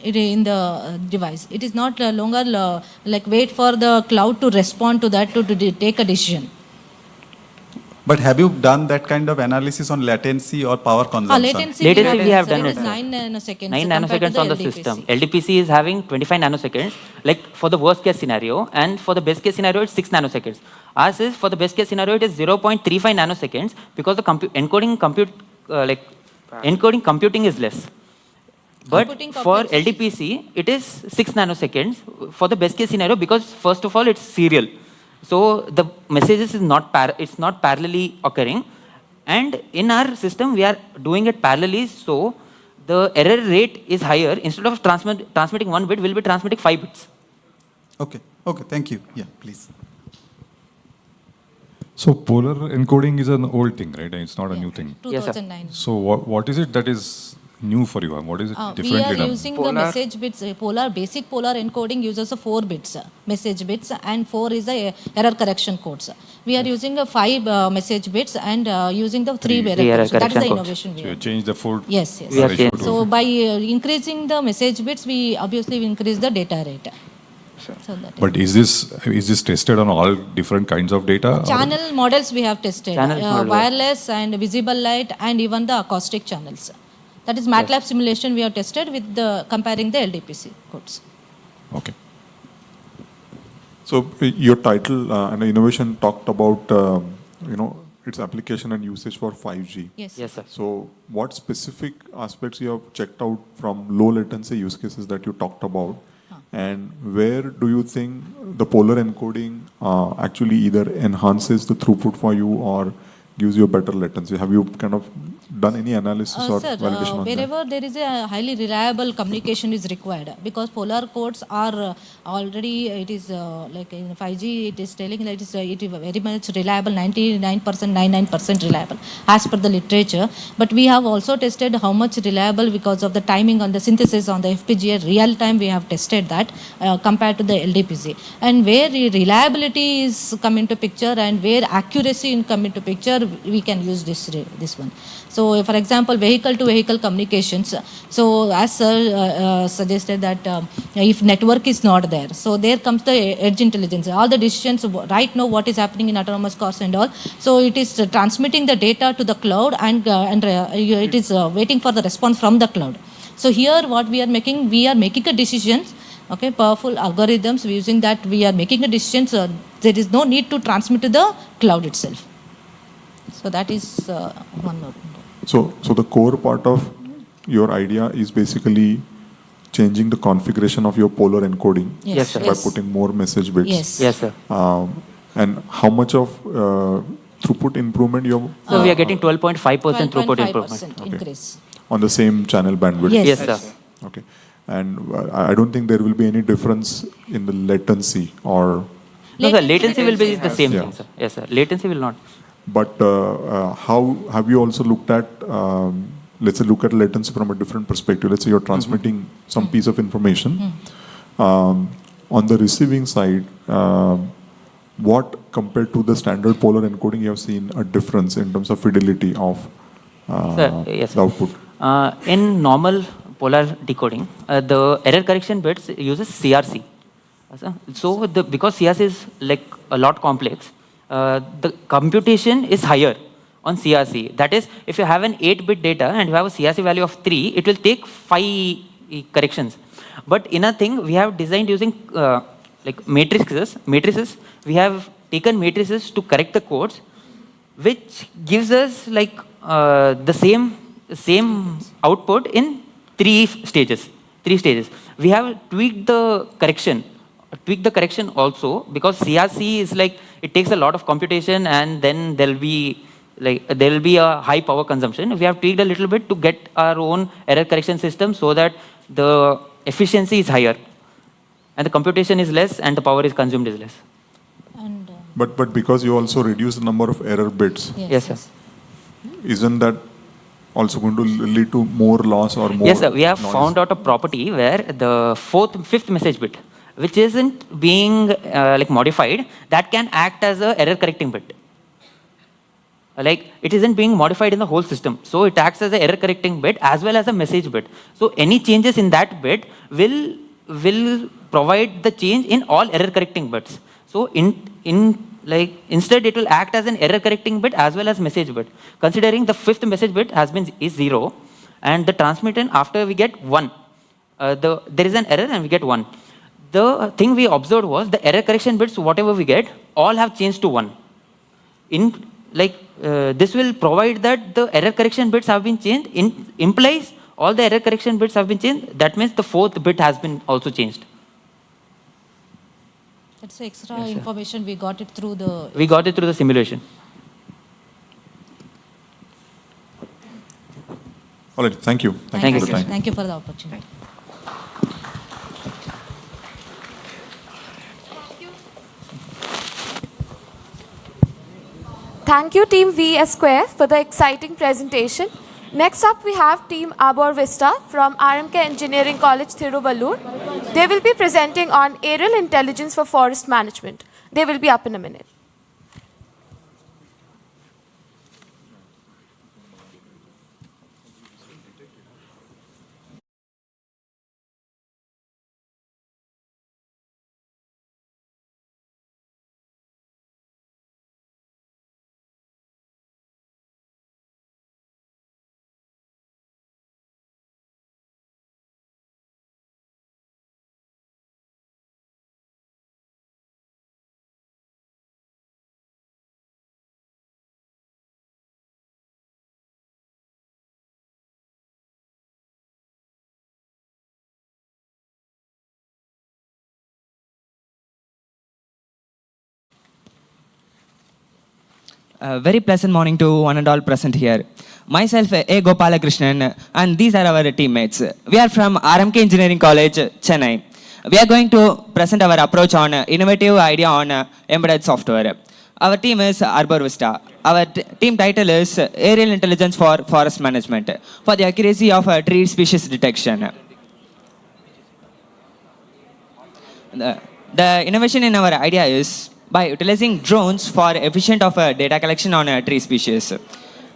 in the device. It is not longer like wait for the cloud to respond to that to take a decision. But have you done that kind of analysis on latency or power consumption? Latency we have done it. 9 nanoseconds. 9 nanoseconds on the system. LDPC is having 25 nanoseconds, like for the worst case scenario, and for the best case scenario, it's 6 nanoseconds. Ours is, for the best case scenario, it is 0.35 nanoseconds because the encoding computing is less. But for LDPC, it is 6 nanoseconds for the best case scenario because first of all, it's serial. So the messages is not parallelly occurring, and in our system we are doing it parallelly. So the error rate is higher. Instead of transmitting 1 bit, we'll be transmitting 5 bits. Okay. Okay. Thank you. Yeah. Please. So polar encoding is an old thing, right? It's not a new thing. 2009. So what is it that is new for you? What is it differently done? We are using the message bits. Basic polar encoding uses 4 bits, message bits, and 4 is the error correction codes. We are using 5 message bits and using the 3 error correction. That's the innovation. So you change the 4. Yes. So by increasing the message bits, we obviously increase the data rate. So But is this tested on all different kinds of data? Channel models we have tested, wireless and visible light, and even the acoustic channels. That is MATLAB simulation we have tested with comparing the LDPC codes. Okay. So your title and innovation talked about its application and usage for 5G. Yes. Yes, sir. So what specific aspects you have checked out from low latency use cases that you talked about? And where do you think the polar encoding actually either enhances the throughput for you or gives you a better latency? Have you kind of done any analysis or validation on wherever that? there is a highly reliable communication is required, because polar codes are already, it is like in 5G, it is telling that it is very much reliable, 99% reliable as per the literature. But we have also tested how much reliable because of the timing on the synthesis on the FPGA, real time we have tested that compared to the LDPC. And where reliability is come into picture and where accuracy in come into picture, we can use this one. So, for example, vehicle-to-vehicle communications. So, as sir suggested that if network is not there, so there comes the edge intelligence. All the decisions right now, what is happening in autonomous cars and all. So, it is transmitting the data to the cloud and it is waiting for the response from the cloud. So, here what we are making a decision. Okay, powerful algorithms. Using that, we are making a decision. So, there is no need to transmit to the cloud itself. So, that is one more. So the core part of your idea is basically changing the configuration of your polar encoding by putting more message bits. Yes, sir. And how much of throughput improvement you have? So we are getting 12.5% throughput improvement. Increase. On the same channel bandwidth? Yes, sir. Okay. And I don't think there will be any difference in the latency or... No, sir, latency will be the same thing, sir. Yes, sir. Latency will not. But how have you also looked at, let's say, look at latency from a different perspective? Let's say you're transmitting some piece of information. on the receiving side, what compared to the standard polar encoding you have seen a difference in terms of fidelity of Yes. the output? In normal polar decoding, the error correction bits uses CRC. So because CRC is like a lot complex, the computation is higher on CRC. That is, if you have an 8-bit data and you have a CRC value of 3, it will take 5 corrections. But in a thing, we have designed using like matrices. We have taken matrices to correct the codes, which gives us like the same output in 3 stages. We have tweaked the correction also, because CRC is like, it takes a lot of computation, and then there will be a high power consumption. We have tweaked a little bit to get our own error correction system so that the efficiency is higher and the computation is less and the power is consumed is less. And, But because you also reduce the number of error bits, yes, sir. Isn't that also going to lead to more loss or more? Yes, sir. We have noise? found out a property where the 5th message bit, which isn't being like modified, that can act as a error correcting bit. Like, it isn't being modified in the whole system, so it acts as an error correcting bit as well as a message bit. So any changes in that bit will provide the change in all error correcting bits. So instead it will act as an error correcting bit as well as message bit. Considering the 5th message bit is 0, and the transmitted after we get 1, there is an error and we get 1. The thing we observed was the error correction bits, whatever we get, all have changed to 1. This will provide that the error correction bits have been changed, implies all the error correction bits have been changed. That means the 4th bit has been also changed. That's extra information we got it through the... We got it through the simulation. All right, thank you. Thank you, for the time. Thank you for the opportunity. Thank you, Team VS Square, for the exciting presentation. Next up, we have Team Arbor Vista from RMK Engineering College, Thiruvallur. They will be presenting on aerial intelligence for forest management. They will be up in a minute. Very pleasant morning to one and all present here. Myself, A. Gopalakrishnan, and these are our teammates. We are from RMK Engineering College, Chennai. We are going to present our approach on innovative idea on embedded software. Our team is Arbor Vista. Our team title is Aerial Intelligence for Forest Management for the accuracy of tree species detection. The innovation in our idea is by utilizing drones for efficient of data collection on tree species.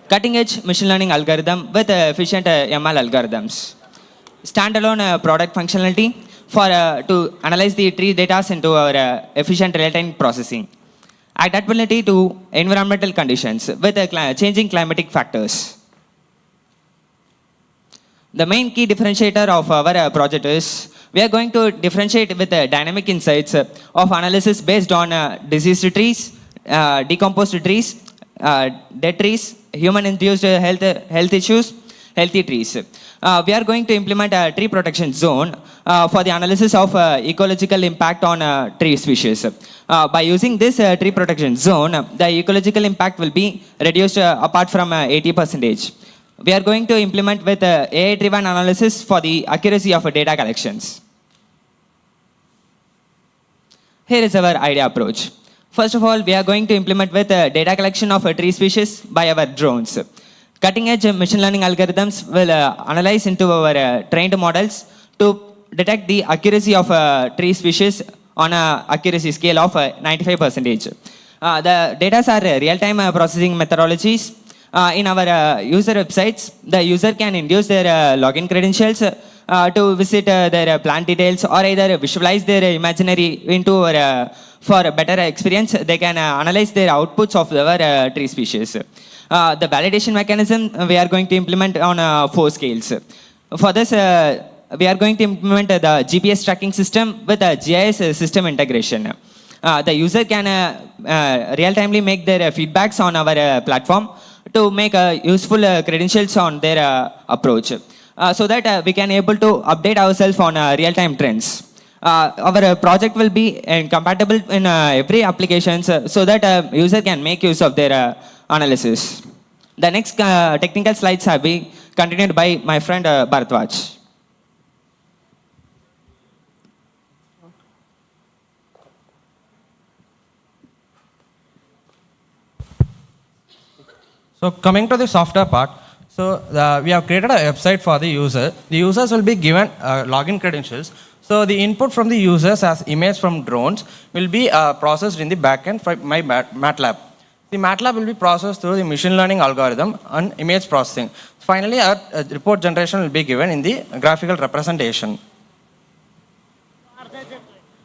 Cutting edge machine learning algorithm with efficient ML algorithms. Standalone product functionality for to analyze the tree data into our efficient real-time processing. Adaptability to environmental conditions with changing climatic factors. The main key differentiator of our project is we are going to differentiate with dynamic insights of analysis based on diseased trees, decomposed trees, dead trees, human-induced health issues, healthy trees. We are going to implement a tree protection zone for the analysis of ecological impact on tree species. By using this tree protection zone, the ecological impact will be reduced apart from 80%. We are going to implement with AI-driven analysis for the accuracy of data collections. Here is our idea approach. First of all, we are going to implement with data collection of tree species by our drones. Cutting-edge machine learning algorithms will analyze into our trained models to detect the accuracy of tree species on a accuracy scale of 95%. The data are real-time processing methodologies. In our user websites, the user can induce their login credentials to visit their plant details or either visualize their imaginary into for a better experience. They can analyze their outputs of our tree species. The validation mechanism we are going to implement on 4 scales. For this, we are going to implement the GPS tracking system with a GIS system integration. The user can real-timely make their feedbacks on our platform to make useful credentials on their approach, so that we can able to update ourselves on real-time trends. Our project will be compatible in every applications, so that user can make use of their analysis. The next technical slides have been continued by my friend Bharatwaj. So coming to the software part, so we have created a website for the user. The users will be given login credentials. So the input from the users as image from drones will be processed in the backend for my MATLAB. The MATLAB will be processed through the machine learning algorithm and image processing. Finally, our report generation will be given in the graphical representation.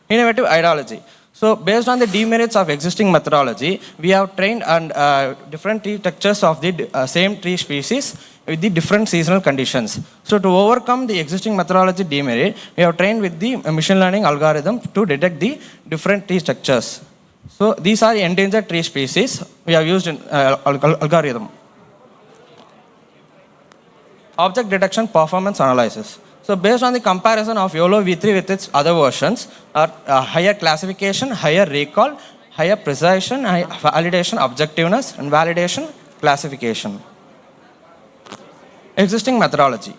Innovative ideology. So based on the demerits of existing methodology, we have trained on different tree textures of the same tree species with the different seasonal conditions. So to overcome the existing methodology demerit, we have trained with the machine learning algorithm to detect the different tree structures. So these are the endangered tree species we have used in algorithm. Object detection performance analysis. So based on the comparison of YOLO v3 with its other versions, are higher classification, higher recall, higher precision, higher validation, objectiveness, and validation, classification. Existing methodology.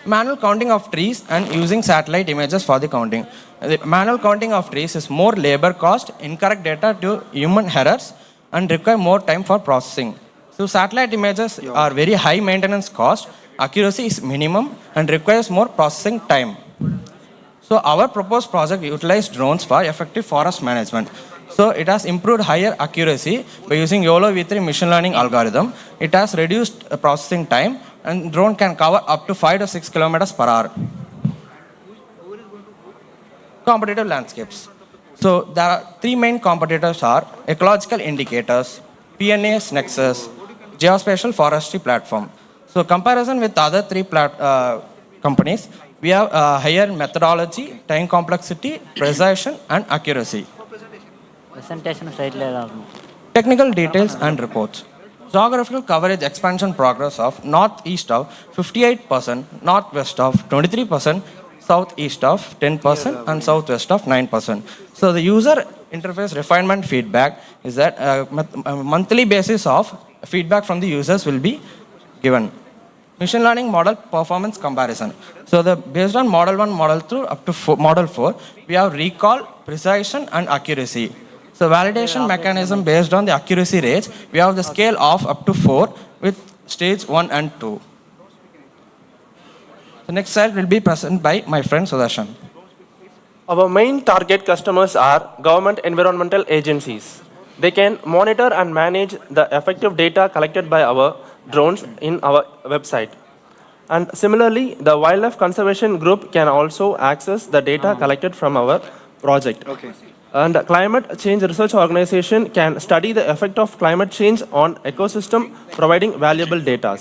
Manual counting of trees and using satellite images for the counting. The manual counting of trees is more labor cost, incorrect data due to human errors, and require more time for processing. So satellite images are very high maintenance cost, accuracy is minimum, and requires more processing time. So our proposed project utilized drones for effective forest management. So it has improved higher accuracy by using YOLO v3 machine learning algorithm. It has reduced processing time, and drone can cover up to 5 to 6 kilometers per hour. Competitive landscapes. So there are 3 main competitors are ecological indicators, PNAS Nexus, geospatial forestry platform. So comparison with other 3 companies, we have higher methodology, time complexity, precision, and accuracy. Presentation slightly. Technical details and reports. Geographical coverage expansion progress of northeast of 58%, northwest of 23%, southeast of 10%, and southwest of 9%. So the user interface refinement feedback is that a monthly basis of feedback from the users will be given. Machine learning model performance comparison. So based on model 1, model 2 up to model 4, we have recall, precision, and accuracy. So validation mechanism based on the accuracy rates, we have the scale of up to 4 with stage 1 and 2. The next slide will be presented by my friend Sudarshan. Our main target customers are government environmental agencies. They can monitor and manage the effective data collected by our drones in our website. And similarly, the wildlife conservation group can also access the data collected from our project. Okay. And the climate change research organization can study the effect of climate change on ecosystem, providing valuable data.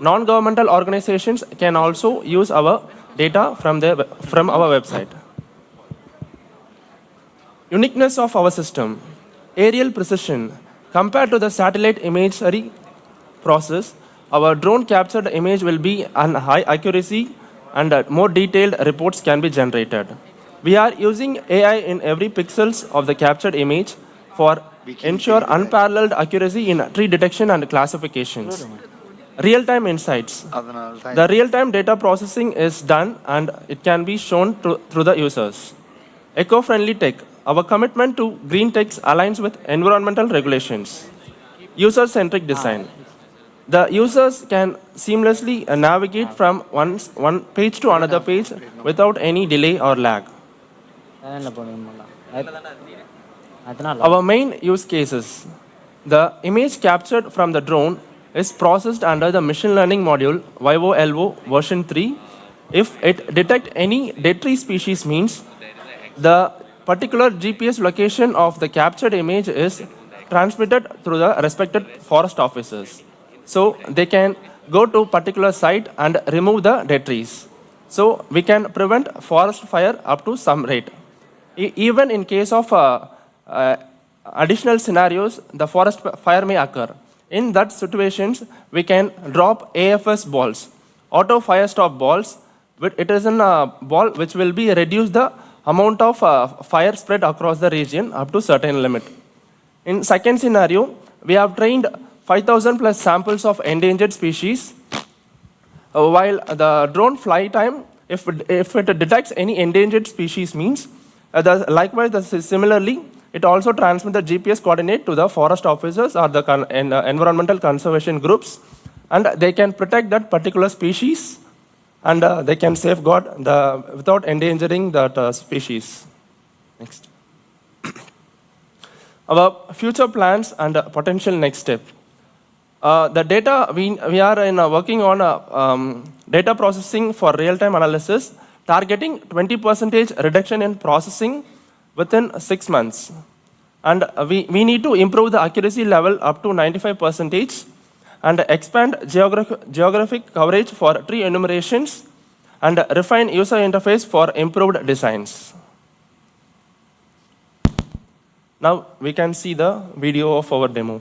Non-governmental organizations can also use our data from our website. Uniqueness of our system. Aerial precision. Compared to the satellite imagery process, our drone captured image will be an high accuracy and more detailed reports can be generated. We are using AI in every pixels of the captured image for ensure unparalleled accuracy in tree detection and classifications. Real-time insights. The real-time data processing is done and it can be shown through the users. Eco-friendly tech. Our commitment to green tech aligns with environmental regulations. User-centric design. The users can seamlessly navigate from one page to another page without any delay or lag. Our main use cases. The image captured from the drone is processed under the machine learning module VIVO-LO version 3. If it detects any dead tree species means the particular GPS location of the captured image is transmitted through the respected forest officers. So they can go to particular site and remove the dead trees. So we can prevent forest fire up to some rate. Even in case of additional scenarios, the forest fire may occur. In that situations, we can drop AFS balls, auto fire stop balls. It is a ball which will be reduce the amount of fire spread across the region up to certain limit. In second scenario, we have trained 5,000 plus samples of endangered species. While the drone fly time, if it detects any endangered species means, similarly, it also transmits the GPS coordinate to the forest officers or the environmental conservation groups, and they can protect that particular species, and they can safeguard without endangering that species. Next. Our future plans and potential next step. The data we are working on data processing for real-time analysis, targeting 20% reduction in processing within 6 months. And we need to improve the accuracy level up to 95% and expand geographic coverage for tree enumerations and refine user interface for improved designs. Now we can see the video of our demo.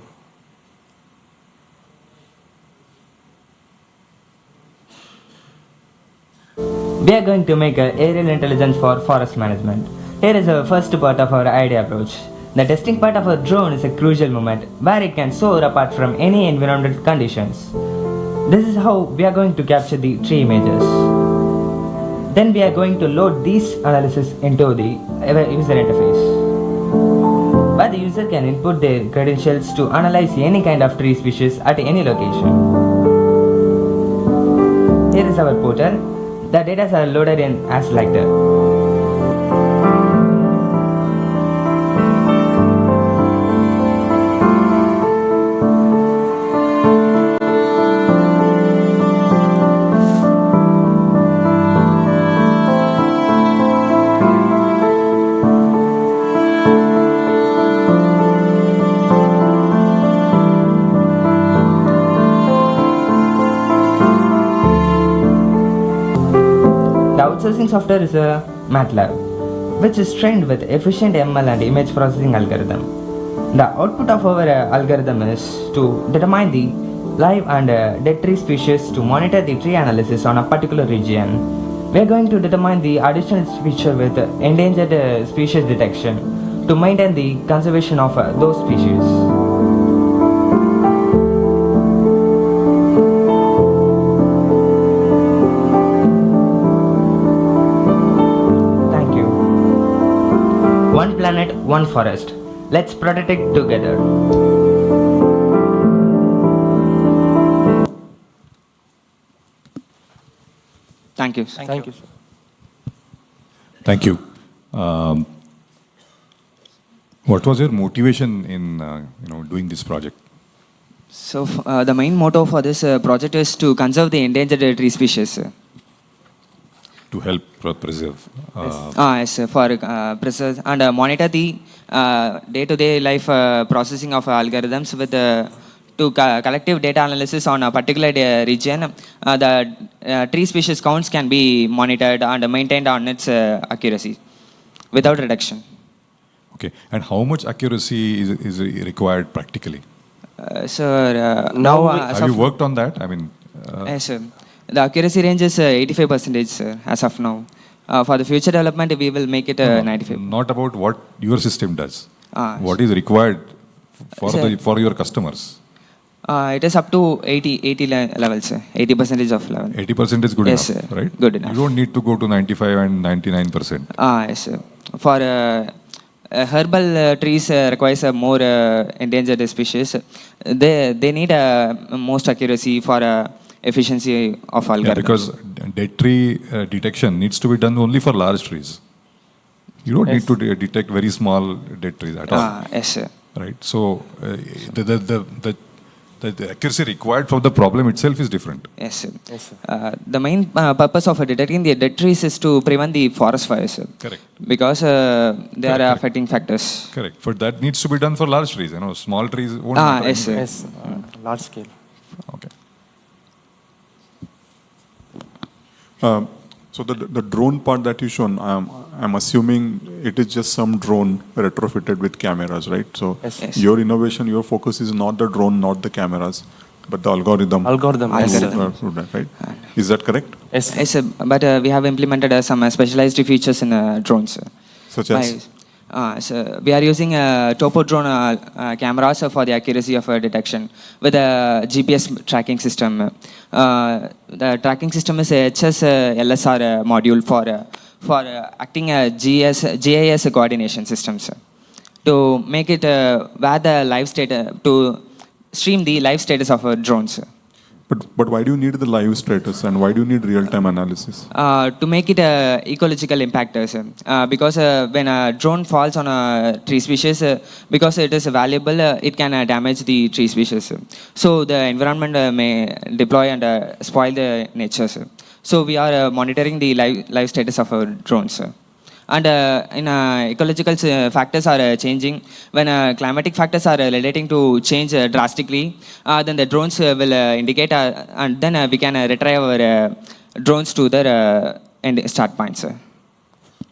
We are going to make aerial intelligence for forest management. Here is the first part of our idea approach. The testing part of our drone is a crucial moment where it can soar apart from any environmental conditions. This is how we are going to capture the tree images. Then we are going to load these analysis into the user interface, where the user can input their credentials to analyze any kind of tree species at any location. Here is our portal. The data are loaded in as like that. Outsourcing software is a MATLAB, which is trained with efficient ML and image processing algorithm. The output of our algorithm is to determine the live and dead tree species to monitor the tree analysis on a particular region. We are going to determine the additional feature with endangered species detection to maintain the conservation of those species. One planet, one forest. Let's protect it together. Thank you. Thank you. Thank you. What was your motivation in doing this project? So the main motto for this project is to conserve the endangered tree species. To help preserve. Yes, for preserve and monitor the day-to-day life processing of algorithms with to collective data analysis on a particular region. The tree species counts can be monitored and maintained on its accuracy without reduction. Okay, and how much accuracy is required practically? Sir, have you worked on that? I mean, yes, sir. The accuracy range is 85% as of now. For the future development, we will make it 95. Not about what your system does. What is required for your customers? It is up to 80 levels, 80% of level. 80% is good yes, enough, sir. right? Good enough. You don't need to go to 95 and 99%. Yes, sir. For herbal trees requires more endangered species. They need most accuracy for efficiency of algorithm. Yeah, because dead tree detection needs to be done only for large trees. You don't need to detect very small dead trees at all. Yes, sir. Right. So the accuracy required for the problem itself is different. Yes, sir. The main purpose of detecting the dead trees is to prevent the forest fires, sir. Correct. Because they are affecting factors. Correct. But that needs to be done for large trees. Small trees won't matter. Yes, sir. Yes, large scale. Okay. So the drone part that you shown, I'm assuming it is just some drone retrofitted with cameras, right? So Yes. your innovation, your focus is not the drone, not the cameras, but the algorithm. Yes, sir. Right? Is that correct? Yes. Yes, sir. But we have implemented some specialized features in drones, sir. Such as? So we are using topo drone cameras for the accuracy of detection with a GPS tracking system. The tracking system is a LSR module for acting a GIS coordination system, sir, to make it where the live state to stream the live status of a drone, sir. But why do you need the live status and why do you need real-time analysis? To make it ecological impact, sir. Because when a drone falls on a tree species, because it is valuable, it can damage the tree species, sir. So the environment may deploy and spoil the nature, sir. So we are monitoring the live status of our drones, sir. And in ecological factors are changing. When climatic factors are relating to change drastically, then the drones will indicate, and then we can retrieve our drones to their end start point, sir.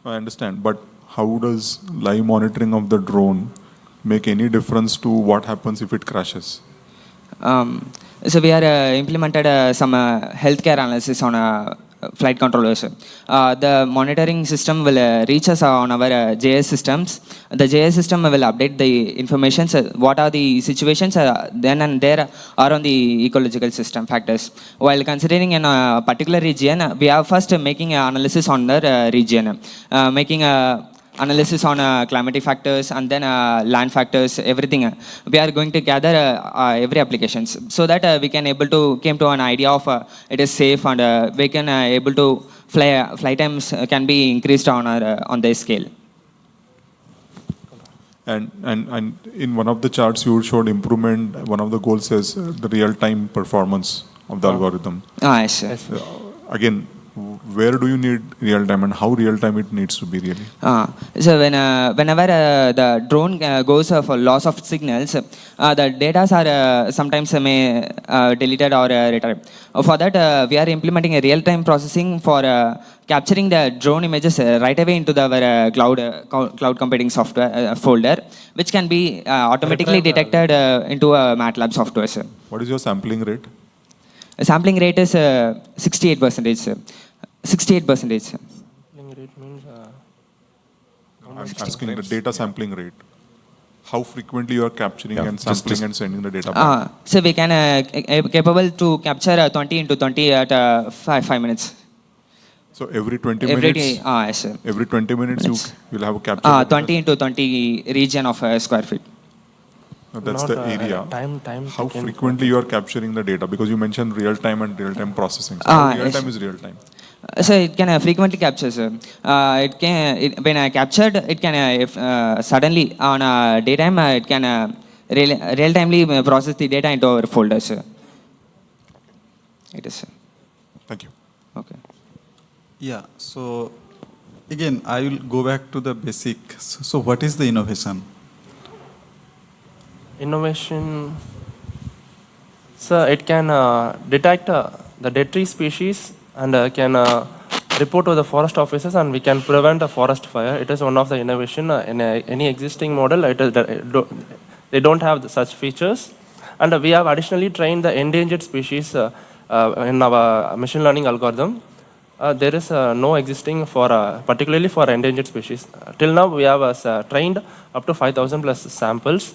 I understand, but how does live monitoring of the drone make any difference to what happens if it crashes? So we are implemented some healthcare analysis on flight controllers. The monitoring system will reach us on our JS systems. The JS system will update the information. What are the situations then and there are on the ecological system factors. While considering in a particular region, we are first making an analysis on the region, making a analysis on climatic factors and then land factors, everything. We are going to gather every applications so that we can able to came to an idea of it is safe and we can able to fly times can be increased on this scale. And in one of the charts you showed improvement. One of the goals says the real-time performance of the algorithm. Yes, sir. Again, where do you need real time and how real time it needs to be really? So whenever the drone goes for loss of signals, the data are sometimes may deleted or retrieved. For that, we are implementing a real-time processing for capturing the drone images right away into our cloud computing software folder, which can be automatically detected into a MATLAB software, sir. What is your sampling rate? Sampling rate is 68%, sir. 68%, sir. Sampling rate means I'm asking the data sampling rate. How frequently you are capturing and sampling and sending the data back? So we can capable to capture 20 into 20 at 5 minutes. So every 20 minutes? Yes, sir. Every 20 minutes you will have a capture? 20 into 20 region of square feet. That's the area. Time How frequently you are capturing the data? Because you mentioned real time and real time processing. So real time is real time. So it can frequently capture, sir. When I captured, it can suddenly on daytime it can real timely process the data into our folder, sir. It is, sir. Thank you. Okay. Yeah. So again, I will go back to the basic. So what is the innovation? Innovation, so it can detect the dead tree species and can report to the forest officers, and we can prevent a forest fire. It is one of the innovation in any existing model. They don't have such features, and we have additionally trained the endangered species in our machine learning algorithm. There is no existing for particularly for endangered species. Till now, we have trained up to 5,000 plus samples.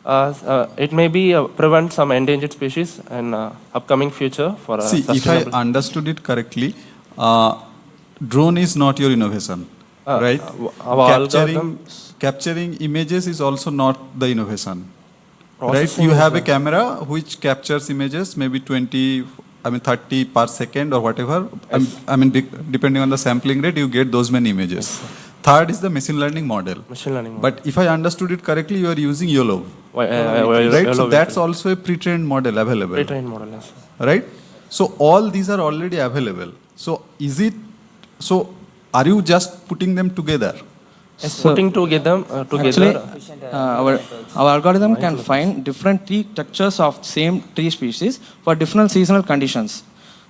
It may be prevent some endangered species in upcoming future for See, if I understood it correctly, drone is not your innovation, right? Capturing images is also not the innovation, right? You have a camera which captures images, maybe 30 per second or whatever. Yes. Depending on the sampling rate, you get those many images. third is the machine learning model. Machine learning model. But if I understood it correctly, you are using YOLO. Right? YOLO So that's also a pre-trained model available. Pre-trained model, yes. Right? So all these are already available. So are you just putting them together? Yes, putting together. Actually, our algorithm can find different tree textures of same tree species for different seasonal conditions.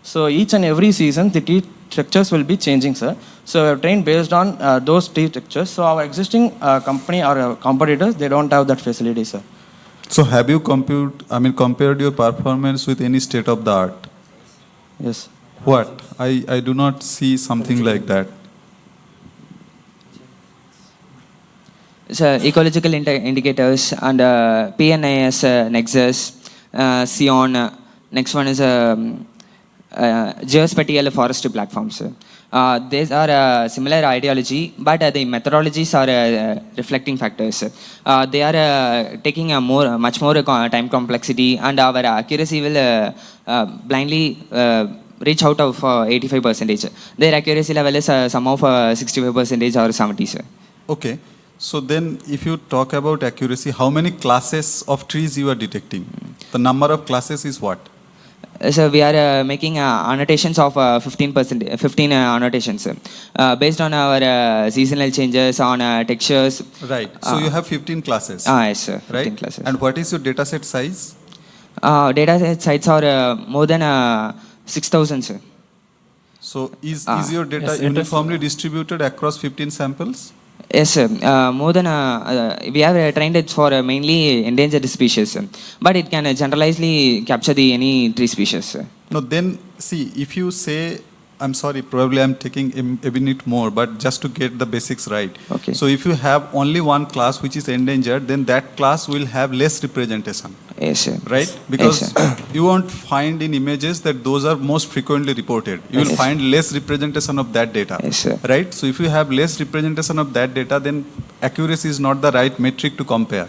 So each and every season, the tree textures will be changing, sir. So we have trained based on those tree textures. So our existing company or competitors, they don't have that facility, sir. So have you compared your performance with any state of the art? Yes. What? I do not see something like that. So ecological indicators and PNIS, Nexus, Sion. Next one is geospatial forestry platforms. These are similar ideology, but the methodologies are reflecting factors. They are taking much more time complexity, and our accuracy will blindly reach out of 85%. Their accuracy level is some of 65% or 70%. Okay. So then if you talk about accuracy, how many classes of trees you are detecting? The number of classes is what? So we are making annotations of 15 annotations based on our seasonal changes on textures. Right. So you have 15 classes. Yes, sir. 15 right? classes. And what is your data set size? Data set size are more than 6,000, sir. So is your data uniformly distributed across 15 samples? Yes, sir. More than we have trained it for mainly endangered species, but it can generalizely capture any tree species. No, then see, if you say, I'm sorry, probably I'm taking a minute more, but just to get the basics right. Okay. So if you have only one class which is endangered, then that class will have less representation. Yes, sir. Right? Because Yes, sir. you won't find in images that those are most frequently reported. You will Yes. find less representation of that data. Yes, sir. Right? So if you have less representation of that data, then accuracy is not the right metric to compare.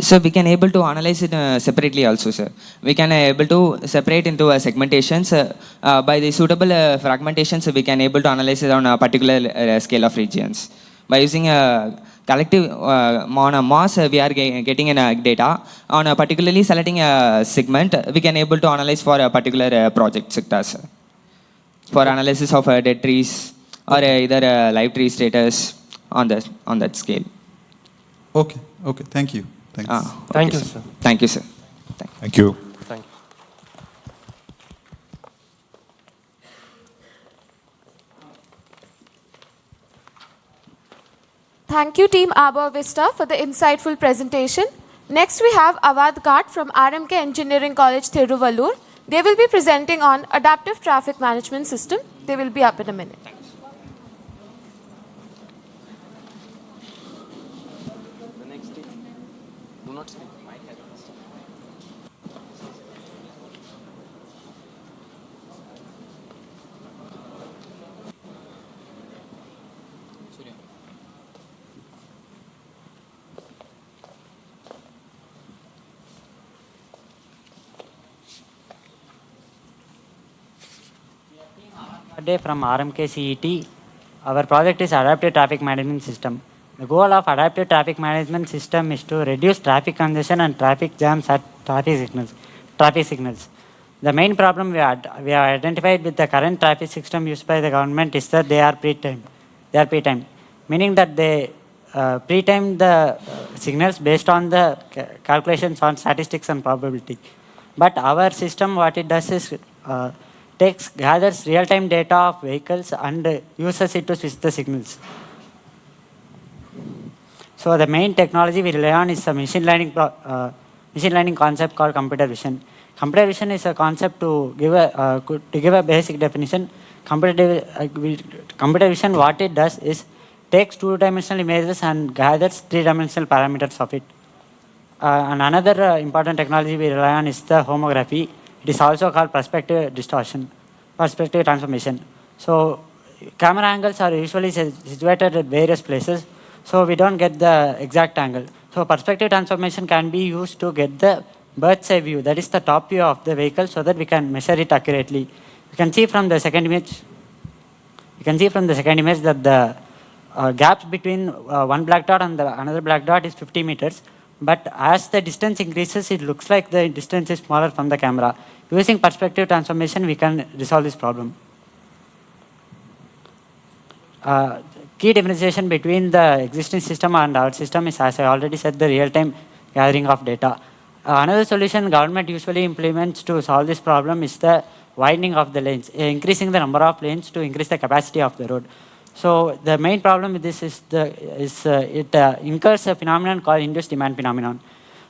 So we can able to analyze it separately also, sir. We can able to separate into segmentations by the suitable fragmentations. We can able to analyze it on a particular scale of regions by using a collective on a mass. We are getting data on a particularly selecting a segment. We can able to analyze for a particular project sectors for analysis of dead trees or either live tree status on that scale. Okay. Okay. Thank you. Thanks. Thank you, sir. Thank you, sir. Thank you. Thank you. Thank you, Team Arbor Vista, for the insightful presentation. Next, we have Avad Gat from RMK Engineering College, Thiruvallur. They will be presenting on Adaptive Traffic Management System. They will be up in a minute. Day from RMK CET. Our project is Adaptive Traffic Management System. The goal of Adaptive Traffic Management System is to reduce traffic congestion and traffic jams at traffic signals. The main problem we have identified with the current traffic system used by the government is that they are pre-timed, meaning that they pre-time the signals based on the calculations on statistics and probability. But our system, what it does is gathers real-time data of vehicles and uses it to switch the signals. So the main technology we rely on is a machine learning concept called computer vision. Computer vision is a concept to give a basic definition. Computer vision, what it does is takes two-dimensional images and gathers three-dimensional parameters of it. And another important technology we rely on is the homography. It is also called perspective transformation. So camera angles are usually situated at various places, so we don't get the exact angle. So perspective transformation can be used to get the bird's eye view, that is the top view of the vehicle, so that we can measure it accurately. You can see from the second image that gaps between one black dot and another black dot is 50 meters. But as the distance increases, it looks like the distance is smaller from the camera. Using perspective transformation, we can resolve this problem. Key differentiation between the existing system and our system is, as I already said, the real-time gathering of data. Another solution government usually implements to solve this problem is the widening of the lanes, increasing the number of lanes to increase the capacity of the road. So the main problem with this is it incurs a phenomenon called induced demand phenomenon.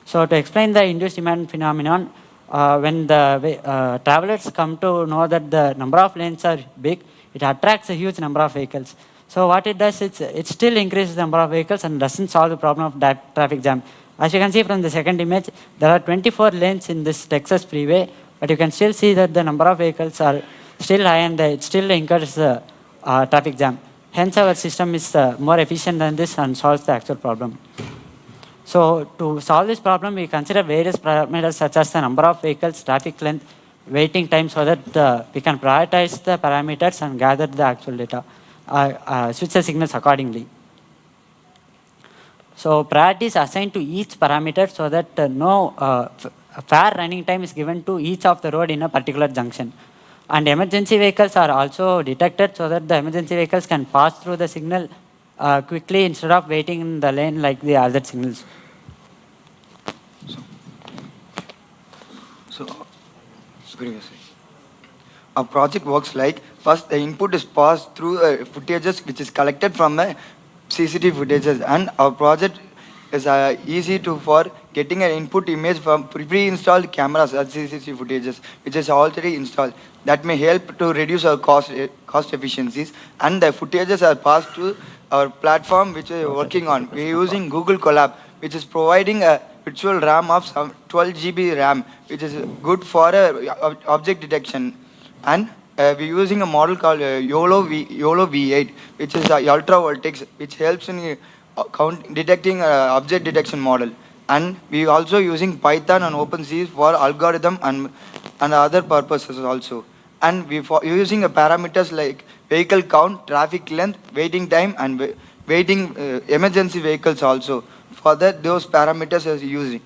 So to explain the induced demand phenomenon, when the travelers come to know that the number of lanes are big, it attracts a huge number of vehicles. So what it does, it still increases the number of vehicles and doesn't solve the problem of that traffic jam. As you can see from the second image, there are 24 lanes in this Texas freeway, but you can still see that the number of vehicles are still high and it still incurs traffic jam. Hence, our system is more efficient than this and solves the actual problem. So to solve this problem, we consider various parameters such as the number of vehicles, traffic length, waiting time, so that we can prioritize the parameters and gather the actual data, switch the signals accordingly. So priority is assigned to each parameter so that no fair running time is given to each of the road in a particular junction. And emergency vehicles are also detected so that the emergency vehicles can pass through the signal quickly instead of waiting in the lane like the other signals. So our project works like, first the input is passed through footages which is collected from CCTV footages, and our project is easy for getting an input image from pre-installed cameras and CCTV footages which is already installed. That may help to reduce our cost efficiencies, and the footages are passed to our platform which we are working on. We are using Google Colab, which is providing a virtual RAM of 12 GB RAM, which is good for object detection. And we're using a model called YOLO V8, which is ultra voltage, which helps in detecting object detection model. And we also using Python and OpenCV for algorithm and other purposes also. And we're using parameters like vehicle count, traffic length, waiting time, and waiting emergency vehicles also. For that, those parameters are using.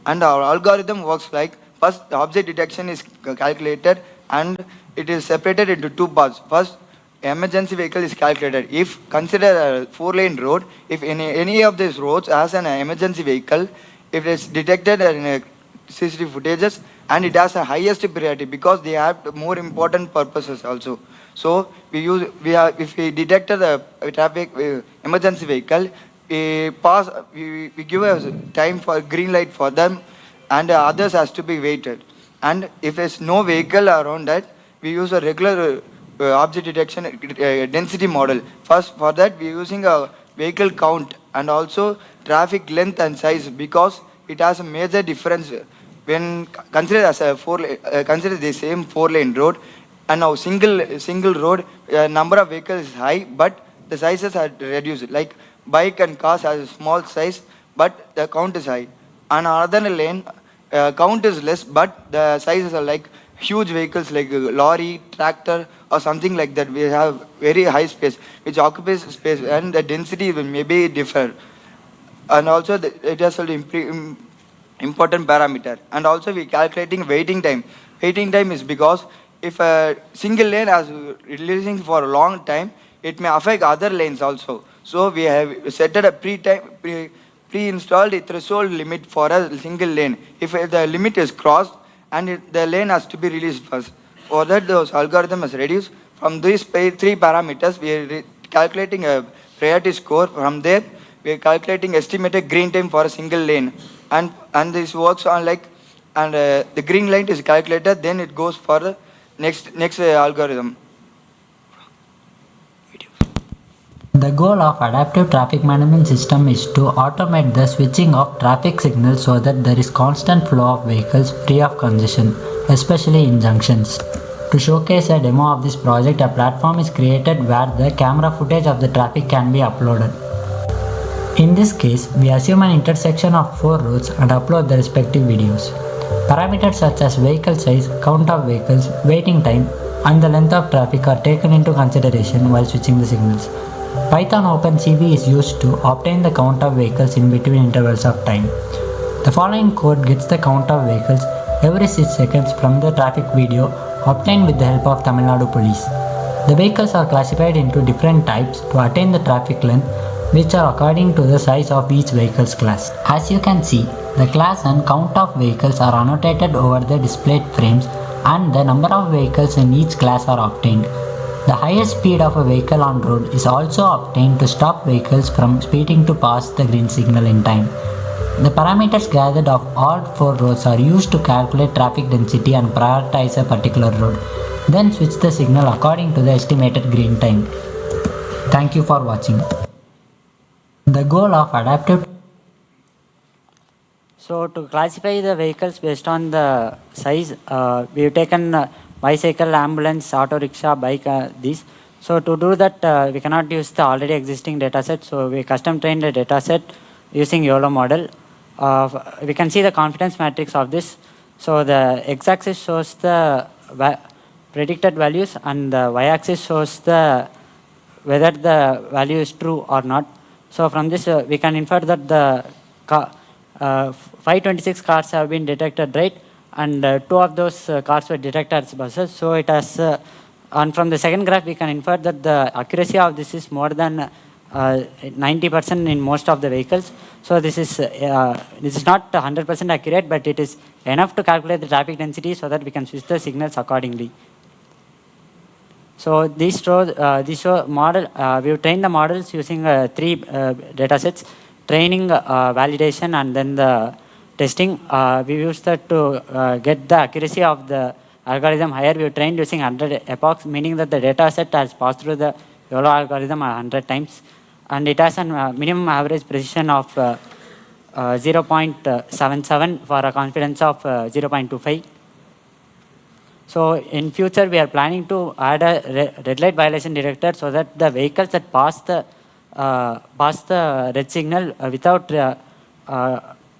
And our algorithm works like, first the object detection is calculated and it is separated into two parts. First, emergency vehicle is calculated. If consider a 4-lane road, if any of these roads has an emergency vehicle, if it is detected in CCTV footages, and it has a highest priority because they have more important purposes also. So if we detect the traffic emergency vehicle, we give a time for green light for them, and others has to be waited. And if there's no vehicle around that, we use a regular object detection density model. First, for that we are using a vehicle count and also traffic length and size, because it has a major difference when considered as a consider the same 4-lane road, and now single road number of vehicles is high, but the sizes are reduced. Like bike and cars has a small size, but the count is high. And another lane count is less, but the sizes are like huge vehicles like lorry, tractor, or something like that. We have very high space, which occupies space, and the density will maybe differ. And also it has an important parameter. And also we calculating waiting time. Waiting time is because if a single lane is releasing for a long time, it may affect other lanes also. So we have set a pre-installed threshold limit for a single lane. If the limit is crossed, and the lane has to be released first. For that, those algorithm is reduced. From these 3 parameters, we are calculating a priority score. From there, we are calculating estimated green time for a single lane. And this works on the green light is calculated, then it goes for the next algorithm. The goal of adaptive traffic management system is to automate the switching of traffic signals so that there is constant flow of vehicles free of congestion, especially in junctions. To showcase a demo of this project, a platform is created where the camera footage of the traffic can be uploaded. In this case, we assume an intersection of 4 roads and upload the respective videos. Parameters such as vehicle size, count of vehicles, waiting time, and the length of traffic are taken into consideration while switching the signals. Python OpenCV is used to obtain the count of vehicles in between intervals of time. The following code gets the count of vehicles every 6 seconds from the traffic video obtained with the help of Tamil Nadu Police. The vehicles are classified into different types to attain the traffic length, which are according to the size of each vehicle's class. As you can see, the class and count of vehicles are annotated over the displayed frames, and the number of vehicles in each class are obtained. The highest speed of a vehicle on road is also obtained to stop vehicles from speeding to pass the green signal in time. The parameters gathered of all 4 roads are used to calculate traffic density and prioritize a particular road, then switch the signal according to the estimated green time. Thank you for watching. The goal of adaptive. So to classify the vehicles based on the size, we've taken bicycle, ambulance, auto rickshaw, bike, these. So to do that, we cannot use the already existing data set. So we custom trained a data set using YOLO model. We can see the confidence matrix of this. So the x-axis shows the predicted values, and the y-axis shows the whether the value is true or not. So from this, we can infer that the 526 cars have been detected, right? And 2 of those cars were detected as buses. So it has, and from the second graph, we can infer that the accuracy of this is more than 90% in most of the vehicles. So this is not 100% accurate, but it is enough to calculate the traffic density so that we can switch the signals accordingly. So these show model. We've trained the models using 3 data sets: training, validation, and then the testing. We used that to get the accuracy of the algorithm higher. We trained using 100 epochs, meaning that the data set has passed through the YOLO algorithm 100 times, and it has a minimum average precision of 0.77 for a confidence of 0.25. So in future, we are planning to add a red light violation detector so that the vehicles that pass the red signal without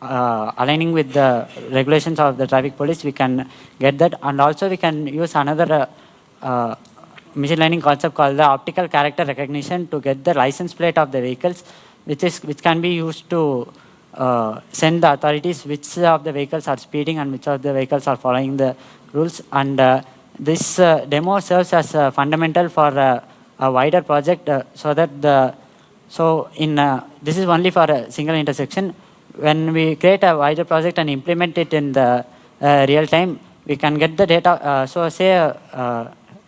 aligning with the regulations of the traffic police, we can get that. And also we can use another machine learning concept called the optical character recognition to get the license plate of the vehicles, which can be used to send the authorities which of the vehicles are speeding and which of the vehicles are following the rules. And this demo serves as fundamental for a wider project, so that this is only for a single intersection. When we create a wider project and implement it in the real time, we can get the data. So say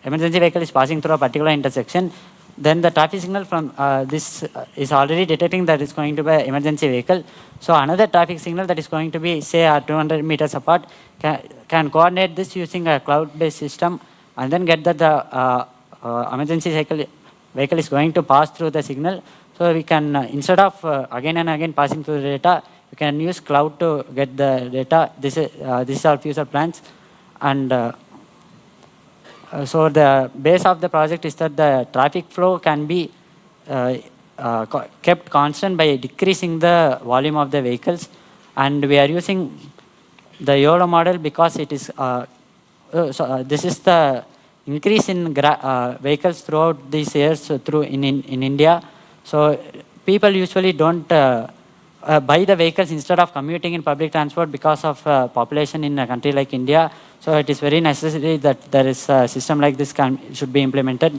emergency vehicle is passing through a particular intersection, then the traffic signal from this is already detecting that it's going to be an emergency vehicle. So another traffic signal that is going to be, say, 200 meters apart can coordinate this using a cloud-based system, and then get that the emergency vehicle is going to pass through the signal. So we can, instead of again and again passing through the data, we can use cloud to get the data. This is our future plans. And so the base of the project is that the traffic flow can be kept constant by decreasing the volume of the vehicles. And we are using the YOLO model because it is, this is the increase in vehicles throughout these years in India. So people usually don't buy the vehicles instead of commuting in public transport because of population in a country like India. So it is very necessary that there is a system like this should be implemented.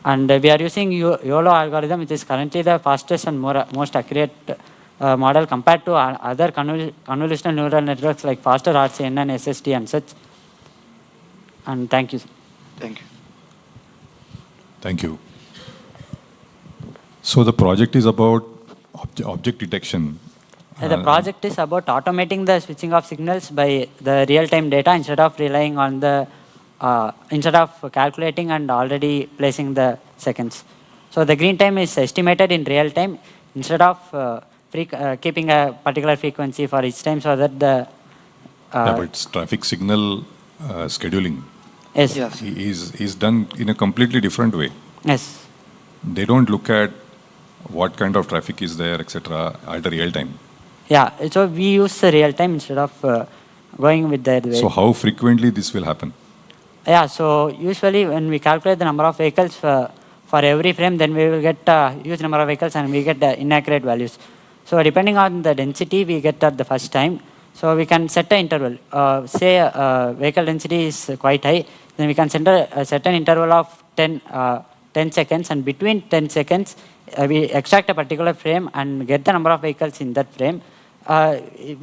And we are using YOLO algorithm, which is currently the fastest and most accurate model compared to other convolutional neural networks like faster RCN and SST and such. And thank you. Thank you. Thank you. So the project is about object detection. The project is about automating the switching of signals by the real-time data instead of relying on the instead of calculating and already placing the seconds. So the green time is estimated in real time instead of keeping a particular frequency for each time, so that the yeah, but it's traffic signal scheduling. Yes. Is done in a completely different way. Yes. They don't look at what kind of traffic is there, etc. at the real time. Yeah, so we use the real time instead of going with the way. So how frequently this will happen? Yeah, so usually when we calculate the number of vehicles for for every frame, then we will get a huge number of vehicles and we get inaccurate values. So depending on the density we get at the first time, so we can set an interval. Say vehicle density is quite high, then we can set an interval of 10 seconds, and between 10 seconds we extract a particular frame and get the number of vehicles in that frame.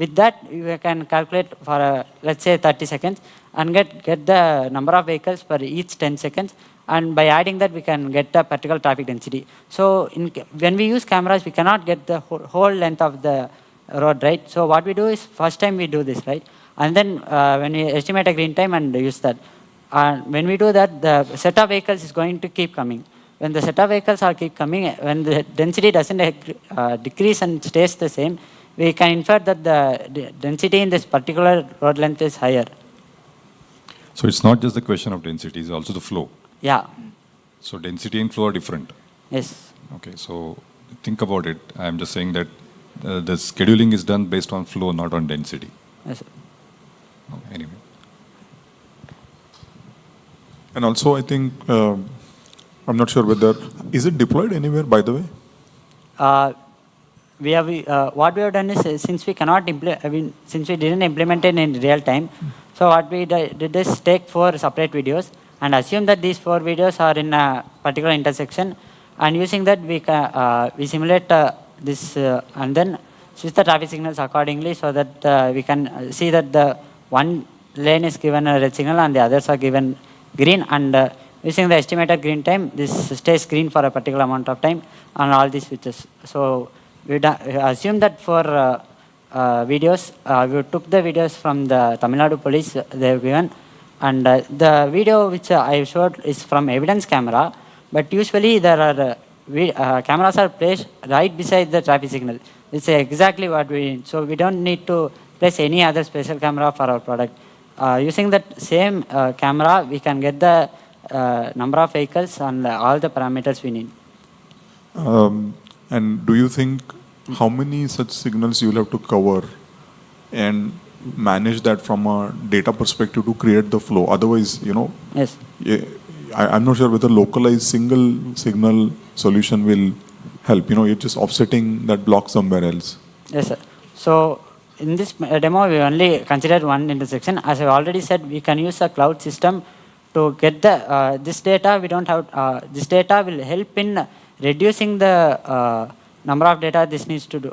With that we can calculate for let's say 30 seconds and get the number of vehicles per each 10 seconds, and by adding that we can get the particular traffic density. So when we use cameras we cannot get the whole length of the road, right? So what we do is first time we do this, right? And then when we estimate a green time and use that, when we do that, the set of vehicles is going to keep coming. When the set of vehicles are keep coming, when the density doesn't decrease and stays the same, we can infer that the density in this particular road length is higher. So it's not just the question of density, it's also the flow. Yeah. So density and flow are different. Yes. Okay, so think about it. I'm just saying that the scheduling is done based on flow, not on density. Yes, sir. Okay, anyway. And also, I think, I'm not sure whether, is it deployed anywhere, by the way? We have what we have done is, since we cannot since we didn't implement it in real time, so what we did is take 4 separate videos and assume that these 4 videos are in a particular intersection, and using that we simulate this and then switch the traffic signals accordingly, so that we can see that the one lane is given a red signal and the others are given green, and using the estimated green time, this stays green for a particular amount of time on all these switches. So we assume that for videos, we took the videos from the Tamil Nadu police they have given, and the video which I showed is from evidence camera, but usually there are cameras are placed right beside the traffic signal. It's exactly what we need. So we don't need to place any other special camera for our product. Using that same camera, we can get the number of vehicles and all the parameters we need. And do you think how many such signals you will have to cover and manage that from a data perspective to create the flow? Otherwise, yes. I'm not sure whether localized single signal solution will help. You're just offsetting that block somewhere else. Yes, sir. So in this demo, we only considered one intersection. As I already said, we can use a cloud system to get the this data. We don't have this data will help in reducing the number of data this needs to do.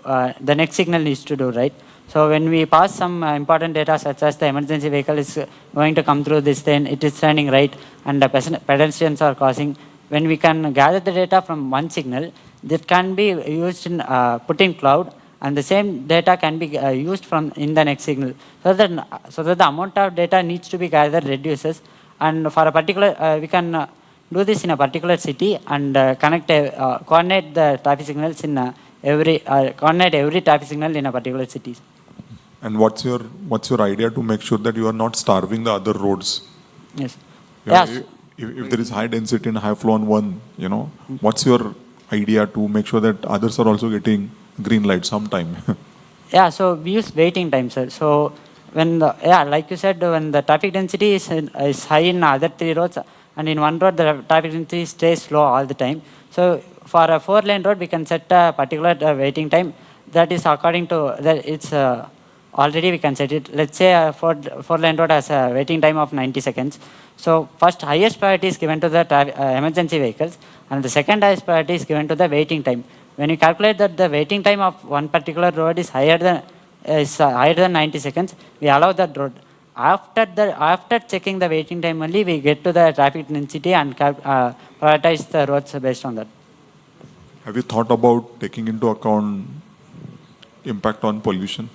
The next signal needs to do, right? So when we pass some important data, such as the emergency vehicle is going to come through this, then it is turning right, and the pedestrians are crossing. When we can gather the data from one signal, that can be used in put in cloud, and the same data can be used from in the next signal, so that the amount of data needs to be gathered reduces. And for a particular, we can do this in a particular city and coordinate the traffic signals in coordinate every traffic signal in a particular city. And what's your idea to make sure that you are not starving the other roads? Yes. Yes. If there is high density and high flow on one, what's your idea to make sure that others are also getting green light sometime? Yeah, so we use waiting time, sir. So when like you said, when the traffic density is high in other 3 roads, and in one road the traffic density stays low all the time. So for a 4-lane road, we can set a particular waiting time that is according to that. It's already we can set it. Let's say a 4-lane road has a waiting time of 90 seconds. So first highest priority is given to the emergency vehicles, and the second highest priority is given to the waiting time. When you calculate that the waiting time of one particular road is higher than 90 seconds, we allow that road. After checking the waiting time only, we get to the traffic density and prioritize the roads based on that. Have you thought about taking into account impact on pollution?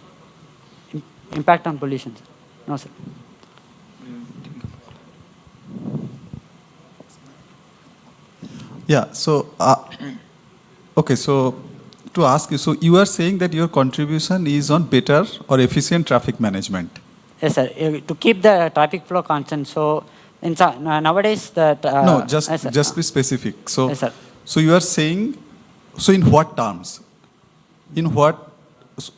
Impact on pollution? No, sir. Yeah, so, okay, so to ask you, so you are saying that your contribution is on better or efficient traffic management? Yes, sir. To keep the traffic flow constant. So nowadays that no, just be specific. So, yes, sir. So you are saying, so in what terms?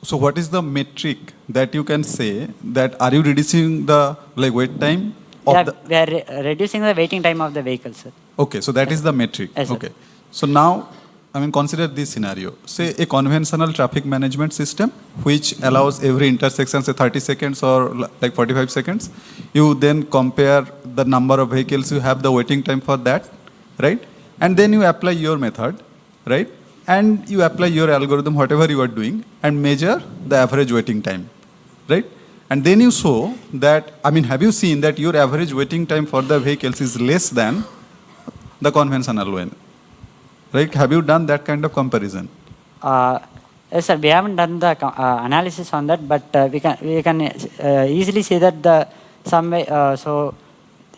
So what is the metric that you can say that are you reducing the wait time we are reducing the waiting time of the vehicle, sir. Okay, so that is the metric. Yes, sir. Okay. So now, I mean, consider this scenario. Say a conventional traffic management system, which allows every intersection, say 30 seconds or like 45 seconds. You then compare the number of vehicles you have, the waiting time for that, right? And then you apply your method, right? And you apply your algorithm, whatever you are doing, and measure the average waiting time, right? And then you show that, I mean, have you seen that your average waiting time for the vehicles is less than the conventional one? Right? Have you done that kind of comparison? Yes, sir. We haven't done the analysis on that, but we can easily see that so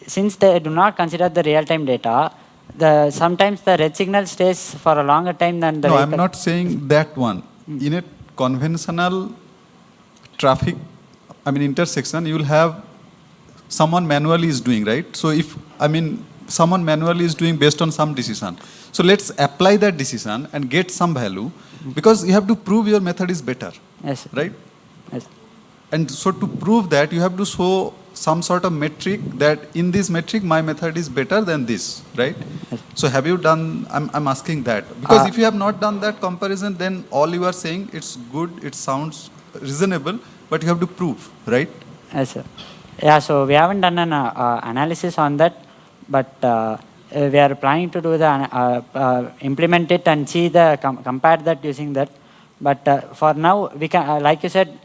since they do not consider the real-time data, sometimes the red signal stays for a longer time than the. No, vehicle. I'm not saying that one. In a conventional traffic, I mean intersection, you will have someone manually is doing, right? So if, I mean, someone manually is doing based on some decision. So let's apply that decision and get some value, because you have to prove your method is better. Yes, sir. Right? Yes. And so to prove that, you have to show some sort of metric that in this metric, my method is better than this, right? Yes. So have you done, I'm asking that. Because if you have not done that comparison, then all you are saying, it's good, it sounds reasonable, but you have to prove, right? Yes, sir. Yeah, so we haven't done an analysis on that, but we are planning to do the implement it and see the compare that using that. But for now, we can, like you said,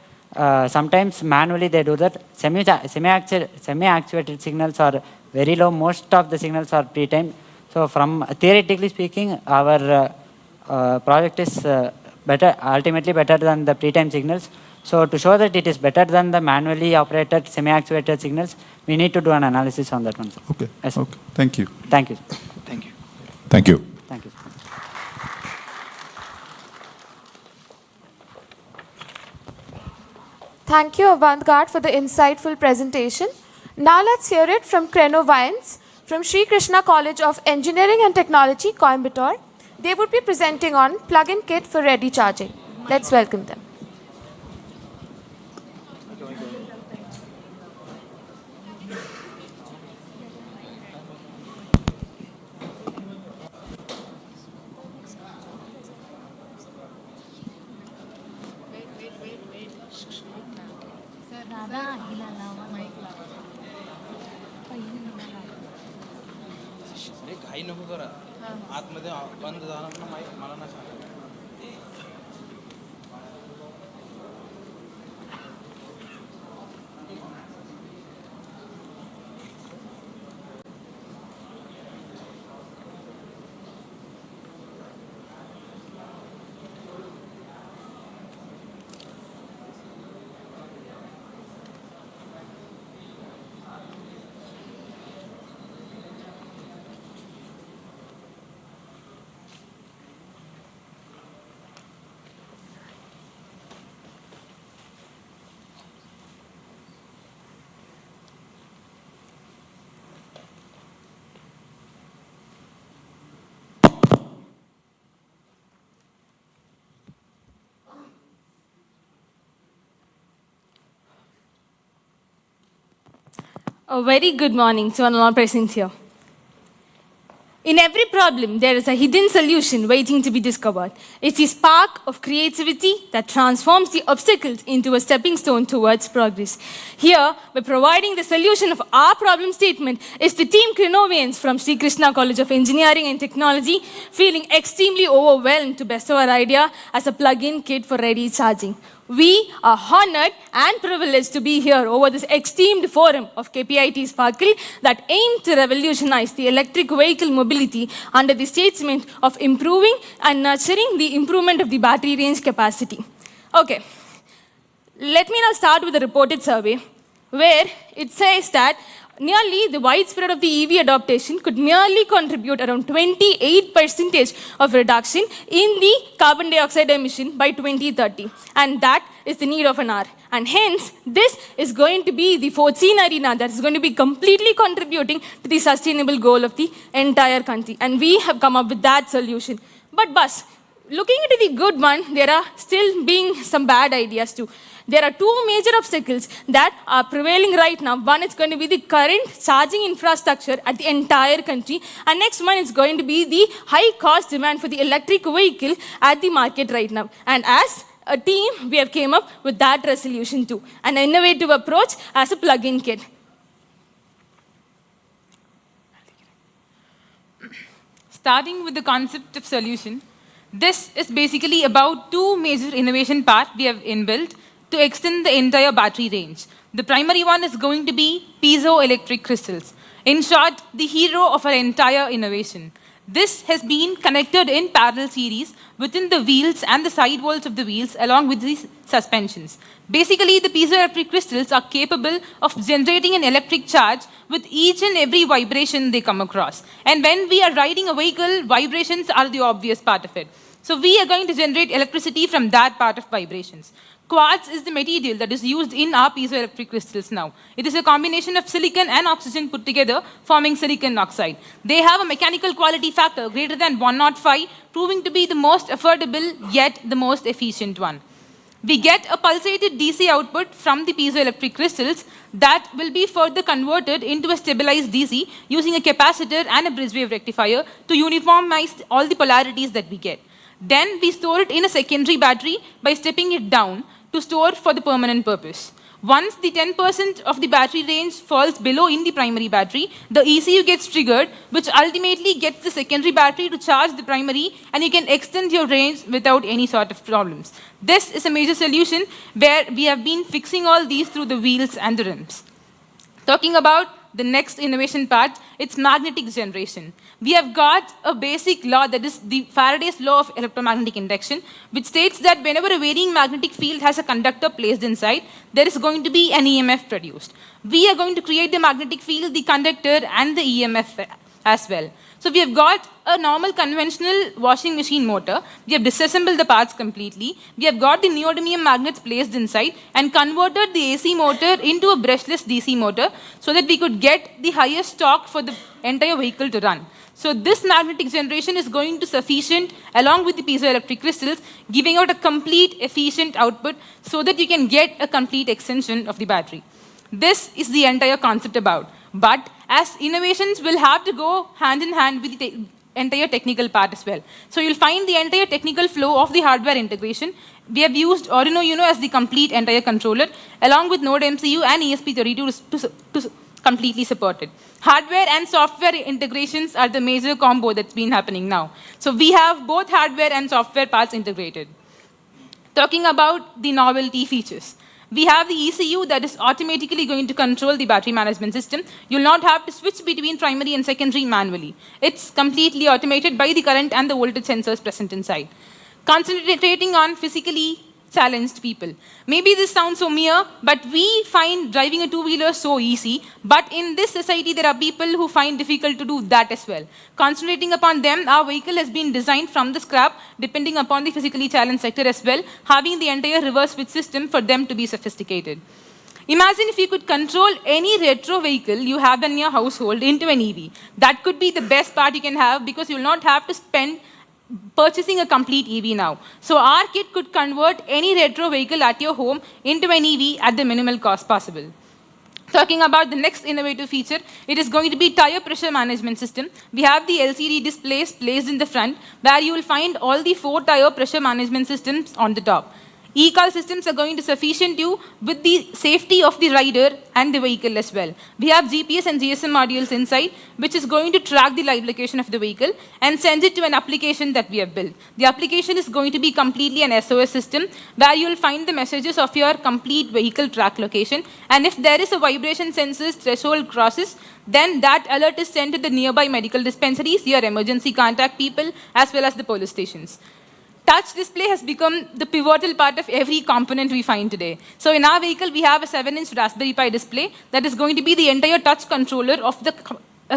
sometimes manually they do that. Semi-actuated signals are very low. Most of the signals are pre-timed. So from theoretically speaking, our project is ultimately better than the pre-timed signals. So to show that it is better than the manually operated semi-actuated signals, we need to do an analysis on that one, sir. Okay. Yes. Okay. Thank you. Thank you. Thank you. Thank you. Thank you. Thank you, Avad Gat, for the insightful presentation. Now let's hear it from Krenov from Sri Krishna College of Engineering and Technology, Coimbatore. They would be presenting on plug-in kit for ready charging. Let's welcome them. घाई नको करा आतमध्ये बंद झालं ना मला ना सांगा A very good morning to all present here. In every problem, there is a hidden solution waiting to be discovered. It's the spark of creativity that transforms the obstacles into a stepping stone towards progress. Here, by providing the solution of our problem statement, is the team Krenovians from Sri Krishna College of Engineering and Technology, feeling extremely overwhelmed to bestow our idea as a plug-in kit for ready charging. We are honored and privileged to be here over this esteemed forum of KPIT Sparkle that aims to revolutionize the electric vehicle mobility under the statement of improving and nurturing the improvement of the battery range capacity. Okay, let me now start with the reported survey, where it says that nearly the widespread of the EV adoption could merely contribute around 28% of reduction in the carbon dioxide emission by 2030. And that is the need of an hour. And hence, this is going to be the 14 arena that is going to be completely contributing to the sustainable goal of the entire country. And we have come up with that solution. But looking into the good one, there are still being some bad ideas too. there are two major obstacles that are prevailing right now. One is going to be the current charging infrastructure at the entire country, and next one is going to be the high cost demand for the electric vehicle at the market right now. And as a team, we have came up with that resolution too, an innovative approach as a plug-in kit. Starting with the concept of solution, this is basically about two major innovation paths we have inbuilt to extend the entire battery range. The primary one is going to be piezoelectric crystals. In short, the hero of our entire innovation. This has been connected in parallel series within the wheels and the sidewalls of the wheels along with these suspensions. Basically, the piezoelectric crystals are capable of generating an electric charge with each and every vibration they come across. And when we are riding a vehicle, vibrations are the obvious part of it. So we are going to generate electricity from that part of vibrations. Quartz is the material that is used in our piezoelectric crystals now. It is a combination of silicon and oxygen put together, forming silicon oxide. They have a mechanical quality factor greater than 105, proving to be the most affordable yet the most efficient one. We get a pulsated DC output from the piezoelectric crystals that will be further converted into a stabilized DC using a capacitor and a bridge wave rectifier to uniformize all the polarities that we get. Then we store it in a secondary battery by stepping it down to store for the permanent purpose. Once the 10% of the battery range falls below in the primary battery, the ECU gets triggered, which ultimately gets the secondary battery to charge the primary, and you can extend your range without any sort of problems. This is a major solution where we have been fixing all these through the wheels and the rims. Talking about the next innovation part, it's magnetic generation. We have got a basic law that is the Faraday's law of electromagnetic induction, which states that whenever a varying magnetic field has a conductor placed inside, there is going to be an EMF produced. We are going to create the magnetic field, the conductor, and the EMF as well. So we have got a normal conventional washing machine motor. We have disassembled the parts completely. We have got the neodymium magnets placed inside and converted the AC motor into a brushless DC motor so that we could get the highest torque for the entire vehicle to run. So this magnetic generation is going to sufficient along with the piezoelectric crystals, giving out a complete efficient output so that you can get a complete extension of the battery. This is the entire concept about. But as innovations will have to go hand in hand with the entire technical part as well. So you'll find the entire technical flow of the hardware integration. We have used Arduino Uno as the complete entire controller, along with Node MCU and ESP32 to completely support it. Hardware and software integrations are the major combo that's been happening now. So we have both hardware and software parts integrated. Talking about the novelty features. We have the ECU that is automatically going to control the battery management system. You'll not have to switch between primary and secondary manually. It's completely automated by the current and the voltage sensors present inside. Concentrating on physically challenged people. Maybe this sounds so mere, but we find driving a two-wheeler so easy. But in this society, there are people who find difficult to do that as well. Concentrating upon them, our vehicle has been designed from the scrap, depending upon the physically challenged sector as well, having the entire reverse switch system for them to be sophisticated. Imagine if you could control any retro vehicle you have in your household into an EV. That could be the best part you can have because you'll not have to spend purchasing a complete EV now. So our kit could convert any retro vehicle at your home into an EV at the minimal cost possible. Talking about the next innovative feature, it is going to be tire pressure management system. We have the LCD displays placed in the front where you will find all the 4 tire pressure management systems on the top. E-call systems are going to sufficient you with the safety of the rider and the vehicle as well. We have GPS and GSM modules inside, which is going to track the live location of the vehicle and send it to an application that we have built. The application is going to be completely an SOS system where you will find the messages of your complete vehicle track location. And if there is a vibration sensor's threshold crosses, then that alert is sent to the nearby medical dispensaries, your emergency contact people, as well as the police stations. Touch display has become the pivotal part of every component we find today. So in our vehicle, we have a 7-inch Raspberry Pi display that is going to be the entire touch controller of the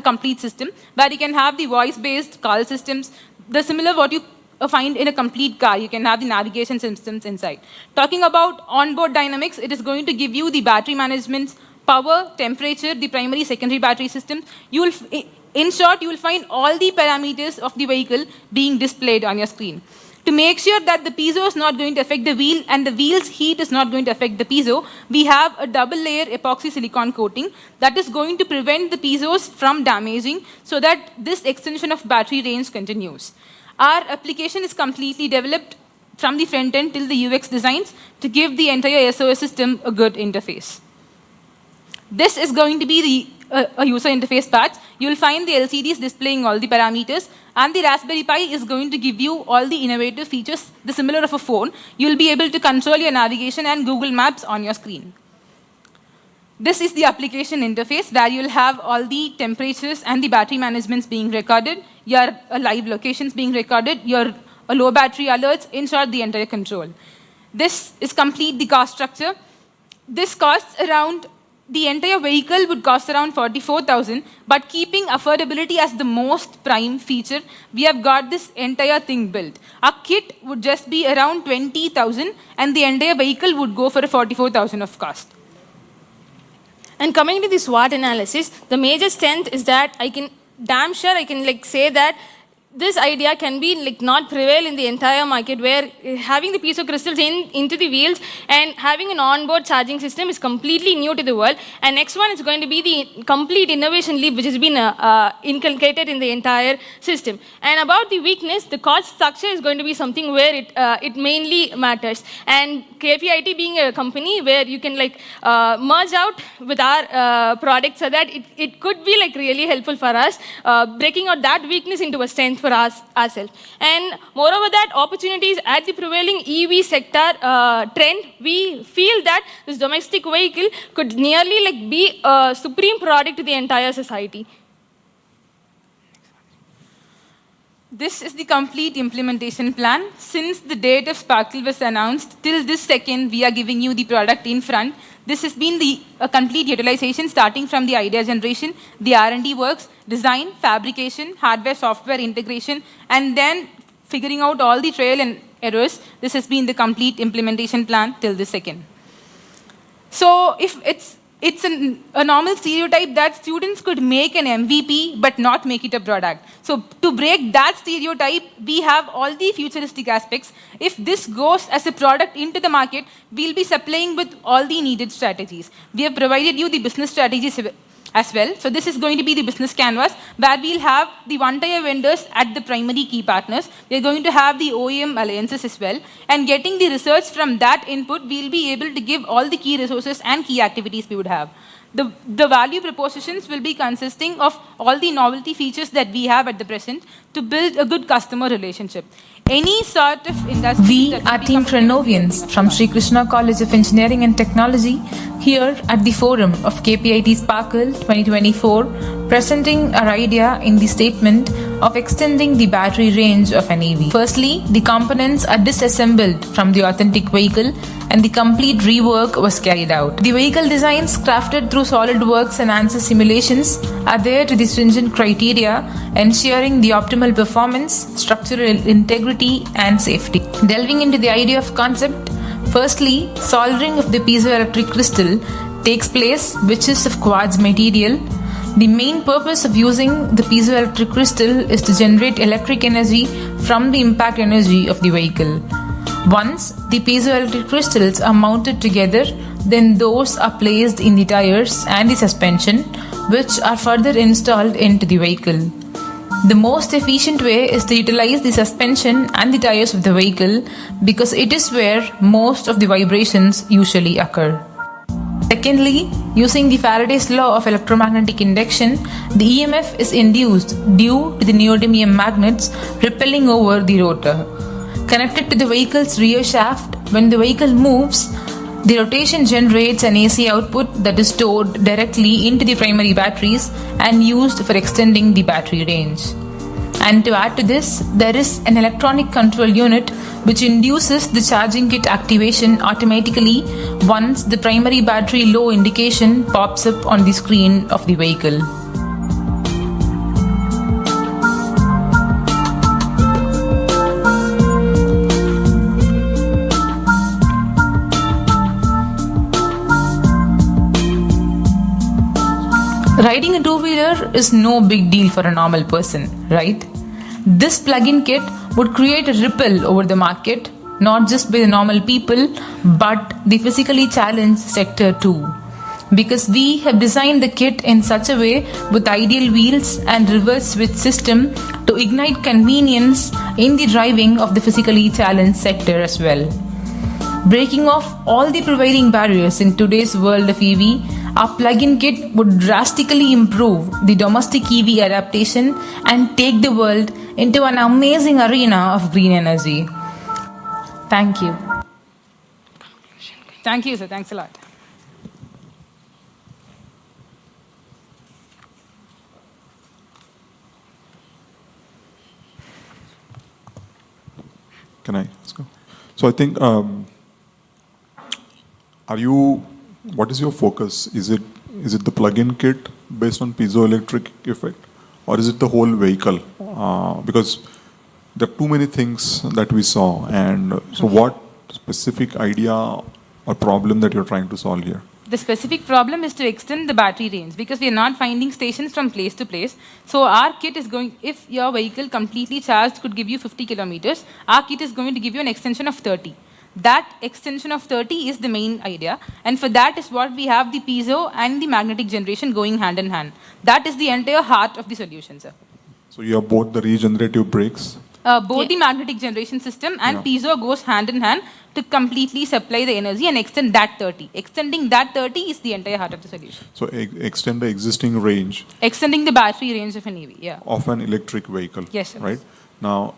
complete system, where you can have the voice-based call systems, the similar what you find in a complete car. You can have the navigation systems inside. Talking about onboard dynamics, it is going to give you the battery management, power, temperature, the primary, secondary battery systems. In short, you will find all the parameters of the vehicle being displayed on your screen. To make sure that the piezo is not going to affect the wheel and the wheel's heat is not going to affect the piezo, we have a double layer epoxy silicone coating that is going to prevent the piezos from damaging so that this extension of battery range continues. Our application is completely developed from the front end till the UX designs to give the entire SOS system a good interface. This is going to be a user interface part. You will find the LCDs displaying all the parameters, and the Raspberry Pi is going to give you all the innovative features, the similar of a phone. You will be able to control your navigation and Google Maps on your screen. This is the application interface where you will have all the temperatures and the battery managements being recorded, your live locations being recorded, your low battery alerts, in short, the entire control. This is complete the cost structure. This costs around, the entire vehicle would cost around 44,000, but keeping affordability as the most prime feature, we have got this entire thing built. Our kit would just be around 20,000, and the entire vehicle would go for a 44,000 of cost. And coming to the SWOT analysis, the major strength is that I can say that this idea can be not prevail in the entire market, where having the piezo crystals into the wheels and having an onboard charging system is completely new to the world. And next one is going to be the complete innovation leap which has been inculcated in the entire system. And about the weakness, the cost structure is going to be something where it mainly matters. And KPIT being a company where you can merge out with our product so that it could be really helpful for us, breaking out that weakness into a strength for ourselves. And moreover that opportunities at the prevailing EV sector trend, we feel that this domestic vehicle could nearly be a supreme product to the entire society. This is the complete implementation plan. Since the date of Sparkle was announced, till this second, we are giving you the product in front. This has been a complete utilization starting from the idea generation, the R&D works, design, fabrication, hardware, software integration, and then figuring out all the trial and errors. This has been the complete implementation plan till this second. So if it's a normal stereotype that students could make an MVP but not make it a product. So to break that stereotype, we have all the futuristic aspects. If this goes as a product into the market, we'll be supplying with all the needed strategies. We have provided you the business strategies as well. So this is going to be the business canvas where we'll have the one-tier vendors at the primary key partners. We're going to have the OEM alliances as well. And getting the research from that input, we'll be able to give all the key resources and key activities we would have. The value propositions will be consisting of all the novelty features that we have at the present to build a good customer relationship. Any sort of industry... We are Team Krenovians from Sri Krishna College of Engineering and Technology here at the forum of KPIT Sparkle 2024, presenting our idea in the statement of extending the battery range of an EV. Firstly, the components are disassembled from the authentic vehicle and the complete rework was carried out. The vehicle designs crafted through SolidWorks and ANSYS simulations are there to the stringent criteria, ensuring the optimal performance, structural integrity and safety. Delving into the idea of concept, firstly, soldering of the piezoelectric crystal takes place, which is of quartz material. The main purpose of using the piezoelectric crystal is to generate electric energy from the impact energy of the vehicle. Once the piezoelectric crystals are mounted together, then those are placed in the tires and the suspension, which are further installed into the vehicle. The most efficient way is to utilize the suspension and the tires of the vehicle because it is where most of the vibrations usually occur. Secondly, using the Faraday's law of electromagnetic induction, the EMF is induced due to the neodymium magnets repelling over the rotor. Connected to the vehicle's rear shaft, when the vehicle moves, the rotation generates an AC output that is stored directly into the primary batteries and used for extending the battery range. And to add to this, there is an electronic control unit which induces the charging kit activation automatically once the primary battery low indication pops up on the screen of the vehicle. Riding a two-wheeler is no big deal for a normal person, right? This plug-in kit would create a ripple over the market, not just by the normal people, but the physically challenged sector too. Because we have designed the kit in such a way with ideal wheels and reverse switch system to ignite convenience in the driving of the physically challenged sector as well. Breaking off all the prevailing barriers in today's world of EV, our plug-in kit would drastically improve the domestic EV adaptation and take the world into an amazing arena of green energy. Thank you. Thank you, sir. Thanks a lot. Can I ask? So I think, what is your focus? Is it the plug-in kit based on piezoelectric effect, or is it the whole vehicle? Because there are too many things that we saw, and so what specific idea or problem that you're trying to solve here? The specific problem is to extend the battery range because we are not finding stations from place to place. So our kit is going, if your vehicle completely charged could give you 50 kilometers, our kit is going to give you an extension of 30. That extension of 30 is the main idea. And for that is what we have the piezo and the magnetic generation going hand in hand. That is the entire heart of the solution, sir. So you have both the regenerative brakes. Both the magnetic generation system and piezo goes hand in hand to completely supply the energy and extend that 30. Extending that 30 is the entire heart of the solution. So extend the existing range. Extending the battery range of an EV, yeah. Of an electric vehicle. Yes, sir. Right? Now,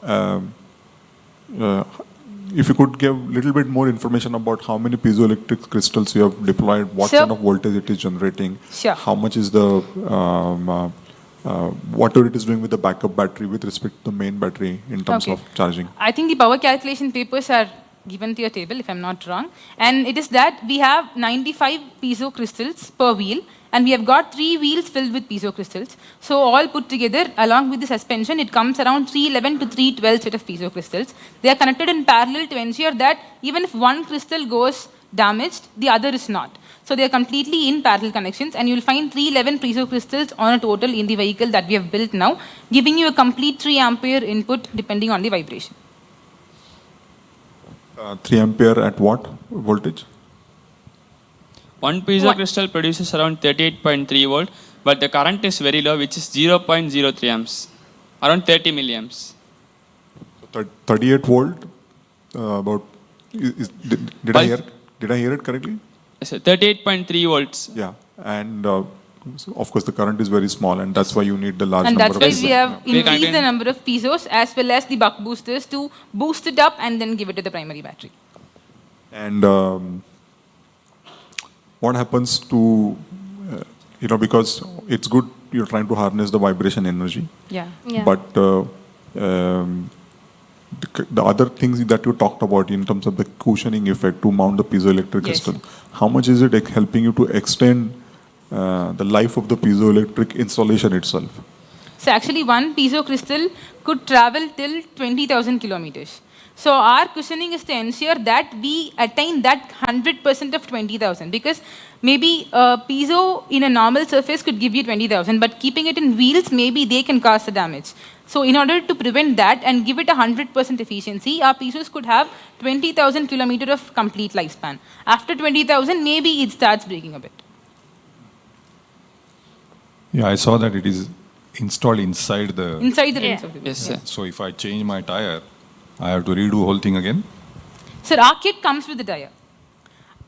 if you could give a little bit more information about how many piezoelectric crystals you have deployed, what kind of voltage it is generating, how much is the whatever it is doing with the backup battery with respect to the main battery in terms of charging. I think the power calculation papers are given to your table, if I'm not wrong. And it is that we have 95 piezo crystals per wheel, and we have got 3 wheels filled with piezo crystals. So all put together, along with the suspension, it comes around 311 to 312 set of piezo crystals. They are connected in parallel to ensure that even if one crystal goes damaged, the other is not. So they are completely in parallel connections, and you will find 311 piezo crystals on a total in the vehicle that we have built now, giving you a complete 3 ampere input depending on the vibration. 3 ampere at what voltage? One piezo crystal produces around 38.3 volt, but the current is very low, which is 0.03 amps, around 30 milliamps. So 38 volt, about, did I hear it correctly? Yes, 38.3 volts. Yeah, and so of course the current is very small, and that's why you need the large and number of that's why we have increased the number of piezos as well as the buck boosters to boost it up and then give it to the primary battery. And what happens to, because it's good you're trying to harness the vibration energy. Yeah. But the other things that you talked about in terms of the cushioning effect to mount the piezoelectric crystal, how much is it helping you to extend the life of the piezoelectric installation itself? So actually one piezo crystal could travel till 20,000 kilometers. So our cushioning is to ensure that we attain that 100% of 20,000, because maybe a piezo in a normal surface could give you 20,000, but keeping it in wheels, maybe they can cause the damage. So in order to prevent that and give it 100% efficiency, our piezos could have 20,000 kilometers of complete lifespan. After 20,000, maybe it starts breaking a bit. Yeah, I saw that it is installed inside the... Inside the rims of the wheel. Yes, sir. So if I change my tire, I have to redo the whole thing again? Sir, our kit comes with the tire.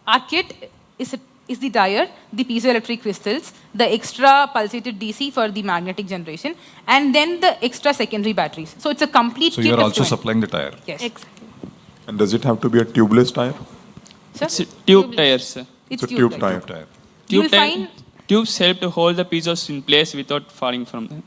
Our kit is the tire, the piezoelectric crystals, the extra pulsated DC for the magnetic generation, and then the extra secondary batteries. So it's a complete So kit. you are of also 20. supplying the tire? Yes. Exactly. And does it have to be a tubeless tire? Sir? It's a tube tires, sir. It's a tube tube tire. tire. You will find Tubes help to hold the piezos in place without falling from them.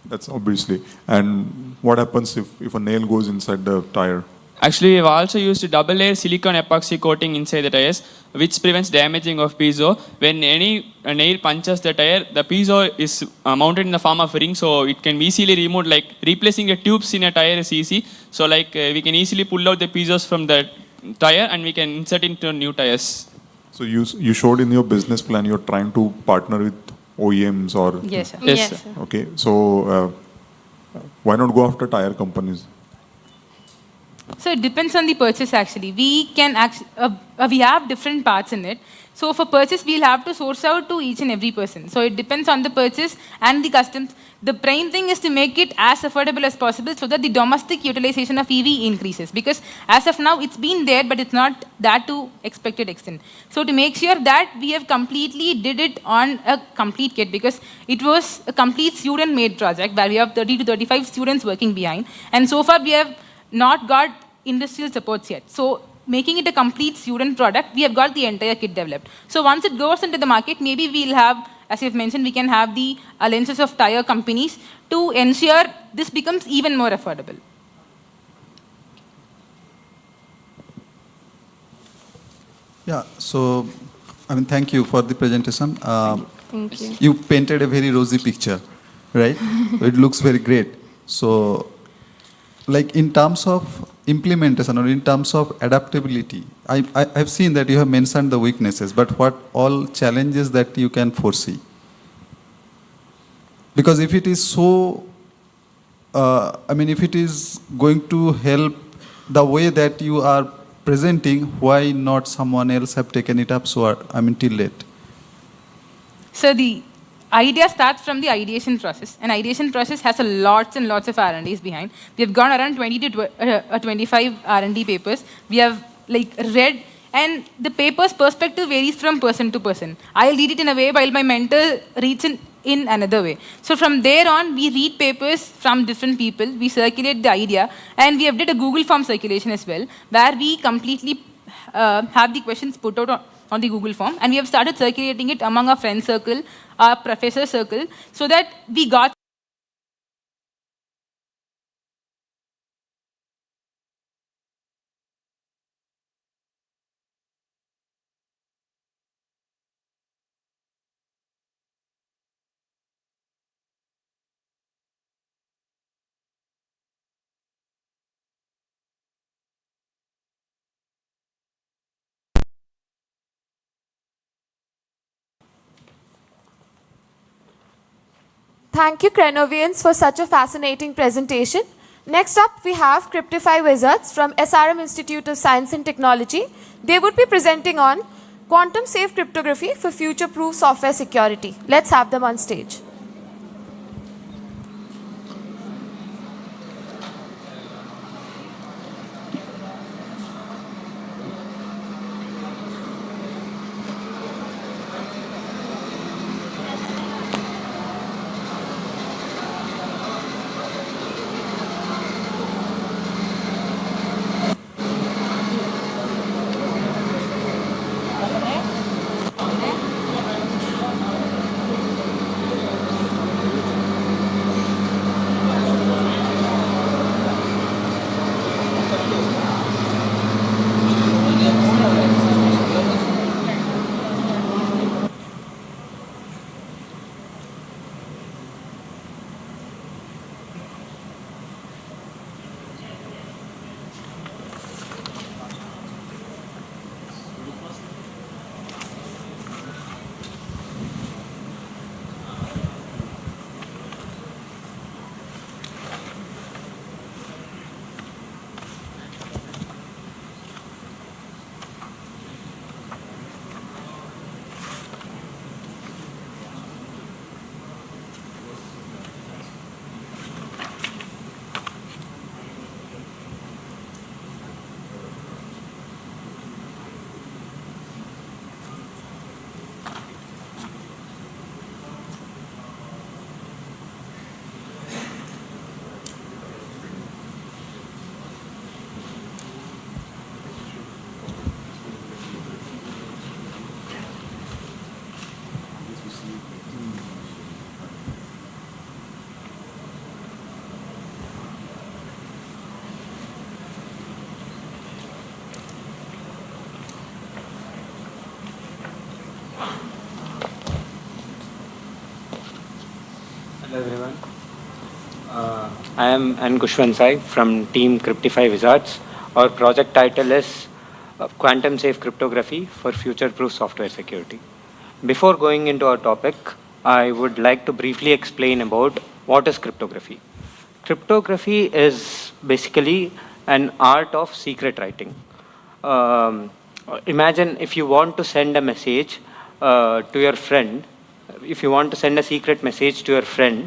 That's obviously. And what happens if a nail goes inside the tire? Actually, we've also used a double-layer silicone epoxy coating inside the tires, which prevents damaging of piezo. When any nail punches the tire, the piezo is mounted in the form of a ring, so it can be easily removed. Like replacing the tubes in a tire is easy. So we can easily pull out the piezos from the tire and we can insert into new tires. So you showed in your business plan you're trying to partner with OEMs or... Yes, sir. Yes, sir. Okay, so why not go after tire companies? So it depends on the purchase actually. We have different parts in it. So for purchase, we'll have to source out to each and every person. So it depends on the purchase and the customs. The prime thing is to make it as affordable as possible so that the domestic utilization of EV increases. Because as of now, it's been there, but it's not that to expected extent. So to make sure that we have completely did it on a complete kit, because it was a complete student-made project where we have 30 to 35 students working behind. And so far, we have not got industrial supports yet. So making it a complete student product, we have got the entire kit developed. So once it goes into the market, maybe we'll have, as you've mentioned, we can have the alliances of tire companies to ensure this becomes even more affordable. Yeah, so, thank you for the presentation. Thank you. You painted a very rosy picture, right? It looks very great. So, like in terms of implementation or in terms of adaptability, I've seen that you have mentioned the weaknesses, but what all challenges that you can foresee? Because if it is so, if it is going to help the way that you are presenting, why not someone else have taken it up till late? So the idea starts from the ideation process. An ideation process has lots and lots of R&Ds behind. We have gone around 20 to 25 R&D papers. We have read, and the paper's perspective varies from person to person. I'll read it in a way while my mentor reads it in another way. So from there on, we read papers from different people, we circulate the idea, and we have did a Google form circulation as well, where we completely have the questions put out on the Google form, and we have started circulating it among our friend circle, our professor circle, so that we got Thank you, Krenovians, for such a fascinating presentation. Next up, we have Cryptic Wizards from SRM Institute of Science and Technology. They would be presenting on quantum-safe cryptography for future-proof software security. Let's have them on stage. Hello everyone. I am N. Kushwansai from Team Cryptic Wizards. Our project title is Quantum Safe Cryptography for Future-Proof Software Security. Before going into our topic, I would like to briefly explain about what is cryptography. Cryptography is basically an art of secret writing. Imagine if you want to send a message to your friend, if you want to send a secret message to your friend,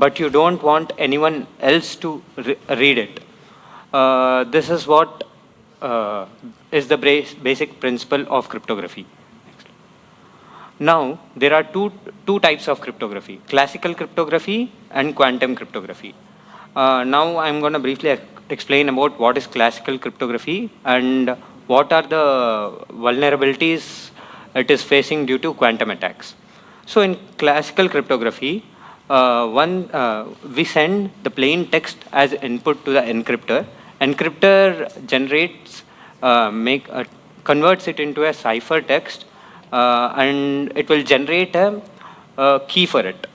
but you don't want anyone else to read it. This is what is the basic principle of cryptography. Now, there are two types of cryptography, classical cryptography and quantum cryptography. Now, I'm going to briefly explain about what is classical cryptography and what are the vulnerabilities it is facing due to quantum attacks. So, in classical cryptography, we send the plain text as input to the encryptor. Encryptor generates, converts it into a cipher text, and it will generate a key for it.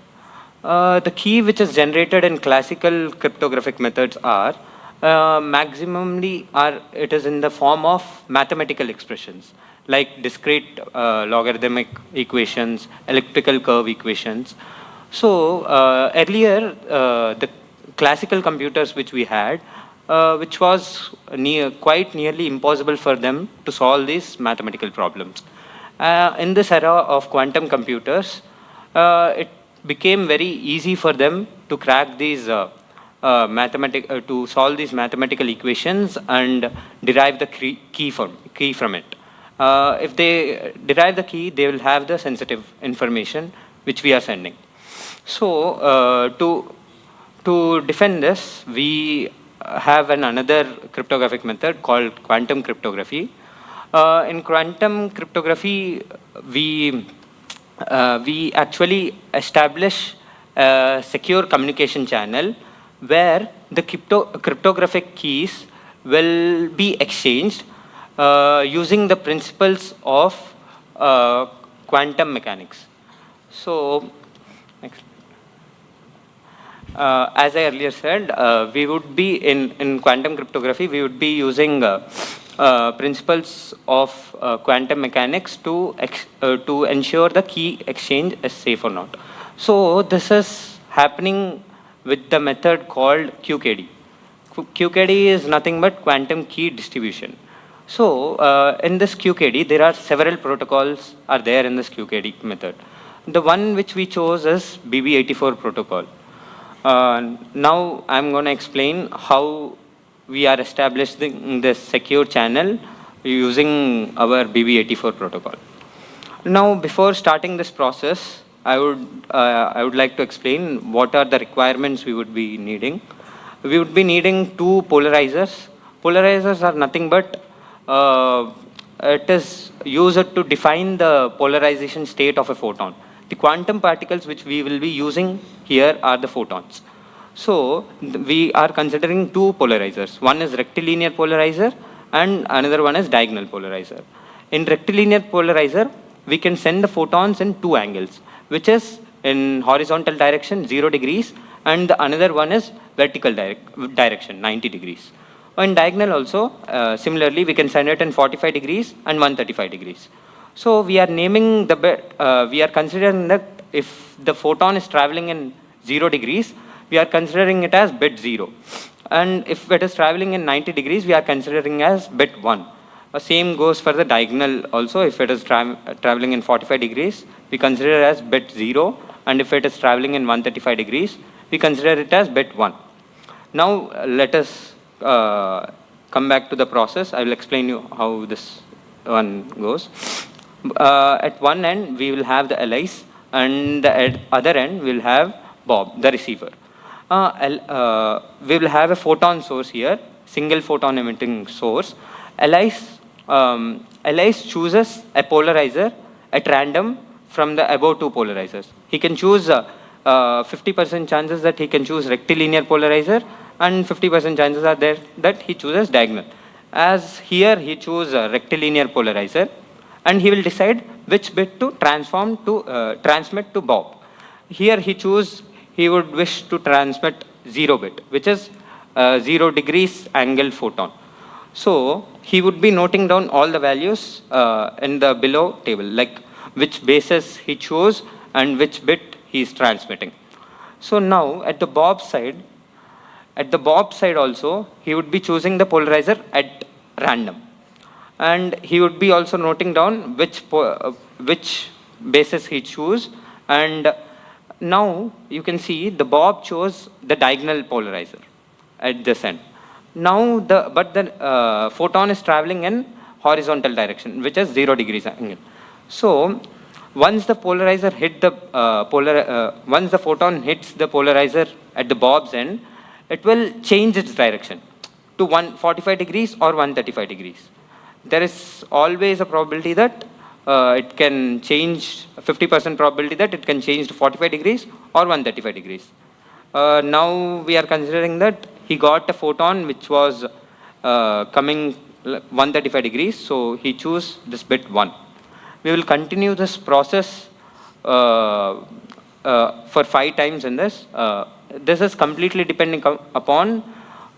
The key which is generated in classical cryptographic methods are it is in the form of mathematical expressions like discrete logarithmic equations, elliptical curve equations. So earlier, the classical computers which we had, which was quite nearly impossible for them to solve these mathematical problems. In this era of quantum computers, it became very easy for them to crack these to solve these mathematical equations and derive the key from it. If they derive the key, they will have the sensitive information which we are sending. So to defend this, we have another cryptographic method called quantum cryptography. In quantum cryptography, we actually establish a secure communication channel where the cryptographic keys will be exchanged using the principles of quantum mechanics. So, next. As I earlier said, we would be in quantum cryptography, we would be using principles of quantum mechanics to ensure the key exchange is safe or not. So this is happening with the method called QKD. QKD is nothing but quantum key distribution. So in this QKD, there are several protocols are there in this QKD method. The one which we chose is BB84 protocol. Now I'm going to explain how we are establishing this secure channel using our BB84 protocol. Now, before starting this process, I would like to explain what are the requirements we would be needing. We would be needing two polarizers. Polarizers are nothing but it is used to define the polarization state of a photon. The quantum particles which we will be using here are the photons. So we are considering two polarizers. One is rectilinear polarizer and another one is diagonal polarizer. In rectilinear polarizer, we can send the photons in two angles, which is in horizontal direction 0 degrees and the another one is vertical direction 90 degrees. In diagonal also, similarly, we can send it in 45 degrees and 135 degrees. So we are naming the bit, we are considering that if the photon is traveling in 0 degrees, we are considering it as bit 0. And if it is traveling in 90 degrees, we are considering as bit 1. Same goes for the diagonal also. If it is traveling in 45 degrees, we consider it as bit 0. And if it is traveling in 135 degrees, we consider it as bit 1. Now, let us come back to the process. I will explain you how this one goes. At one end, we will have the allies, and at other end, we will have Bob, the receiver. We will have a photon source here, single photon emitting source. Allies chooses a polarizer at random from the above two polarizers. He can choose 50% chances that he can choose rectilinear polarizer, and 50% chances are there that he chooses diagonal. As here he chooses a rectilinear polarizer, and he will decide which bit to transmit to Bob. Here he would wish to transmit 0 bit, which is 0 degrees angle photon. So he would be noting down all the values in the below table, like which basis he chose and which bit he is transmitting. So now at the Bob side, at the Bob side also, he would be choosing the polarizer at random. And he would be also noting down which basis he choose. And now you can see the Bob chose the diagonal polarizer at this end. Now the photon is traveling in horizontal direction, which is 0 degrees angle. So once the polarizer hit the once the photon hits the polarizer at the Bob's end, it will change its direction to 145 degrees or 135 degrees. There is always a probability that it can change, 50% probability that it can change to 45 degrees or 135 degrees. Now we are considering that he got a photon which was coming 135 degrees, so he chose this bit 1. We will continue this process for 5 times in this. This is completely depending upon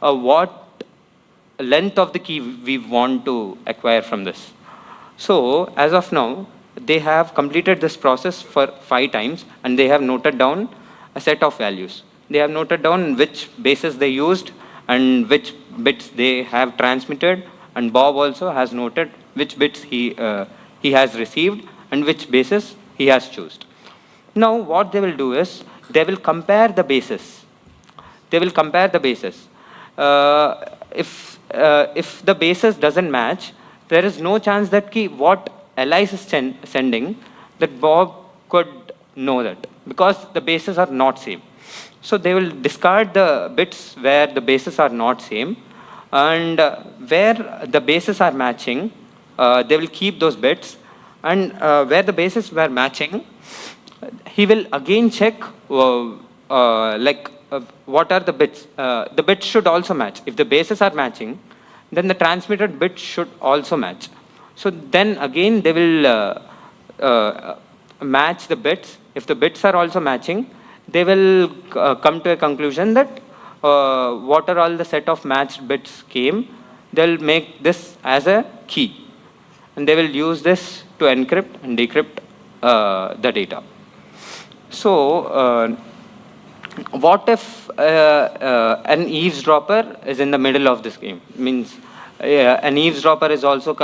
what length of the key we want to acquire from this. So as of now, they have completed this process for 5 times and they have noted down a set of values. They have noted down which bases they used and which bits they have transmitted, and Bob also has noted which bits he has received and which bases he has chosen. Now what they will do is they will compare the bases. They will compare the bases. If the basis doesn't match, there is no chance that what Alice is sending, that Bob could know that, because the bases are not same. So they will discard the bits where the bases are not same, and where the bases are matching, they will keep those bits, and where the bases were matching, he will again check what are the bits. The bits should also match. If the bases are matching, then the transmitted bit should also match. So then again they will match the bits. If the bits are also matching, they will come to a conclusion that what are all the set of matched bits came, they'll make this as a key. And they will use this to encrypt and decrypt the data. So what if an eavesdropper is in the middle of this game? Means an eavesdropper is also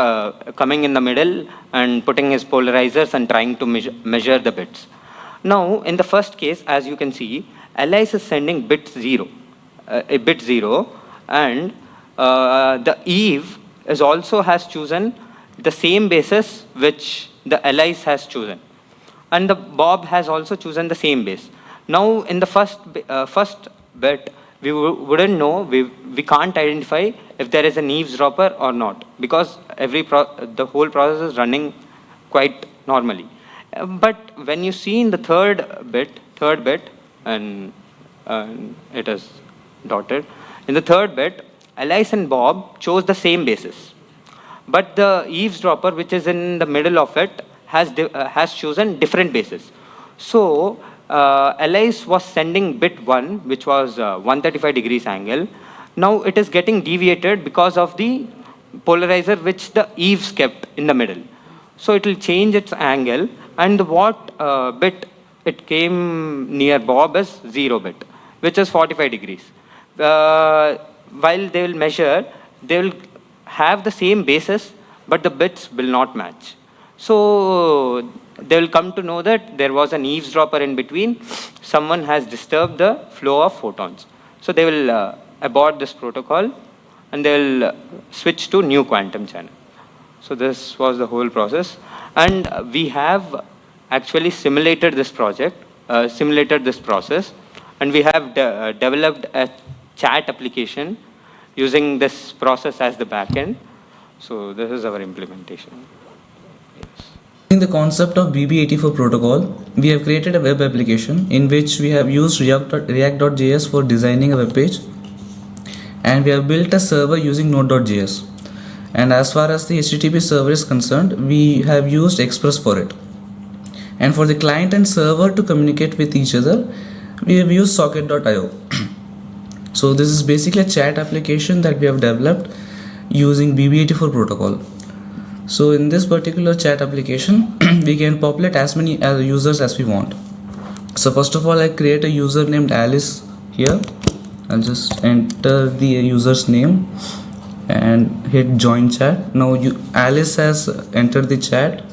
coming in the middle and putting his polarizers and trying to measure the bits. Now, in the first case, as you can see, Alice is sending bit 0, a bit 0, and the Eve is also has chosen the same basis which the Alice has chosen, and the Bob has also chosen the same base. Now, in the first bit, we wouldn't know, we can't identify if there is an eavesdropper or not, because the whole process is running quite normally. But when you see in the third bit, and it is dotted, in the third bit, Alice and Bob chose the same basis. But the eavesdropper, which is in the middle of it, has chosen different bases. So Alice was sending bit 1, which was 135 degrees angle. Now it is getting deviated because of the polarizer which the Eves kept in the middle. So it will change its angle, and what bit it came near Bob is 0 bit, which is 45 degrees. While they will measure, they will have the same basis, but the bits will not match. So they will come to know that there was an eavesdropper in between. Someone has disturbed the flow of photons. So they will abort this protocol and they will switch to new quantum channel. So this was the whole process. And we have actually simulated this process, and we have developed a chat application using this process as the backend. So this is our implementation. In the concept of BB84 protocol, we have created a web application in which we have used React.js for designing a web page, and we have built a server using Node.js. And as far as the HTTP server is concerned, we have used Express for it. And for the client and server to communicate with each other, we have used Socket.io. So this is basically a chat application that we have developed using BB84 protocol. So in this particular chat application, we can populate as many users as we want. So first of all, I create a user named Alice here, I'll just enter the user's name and hit join chat. Now Alice has entered the chat.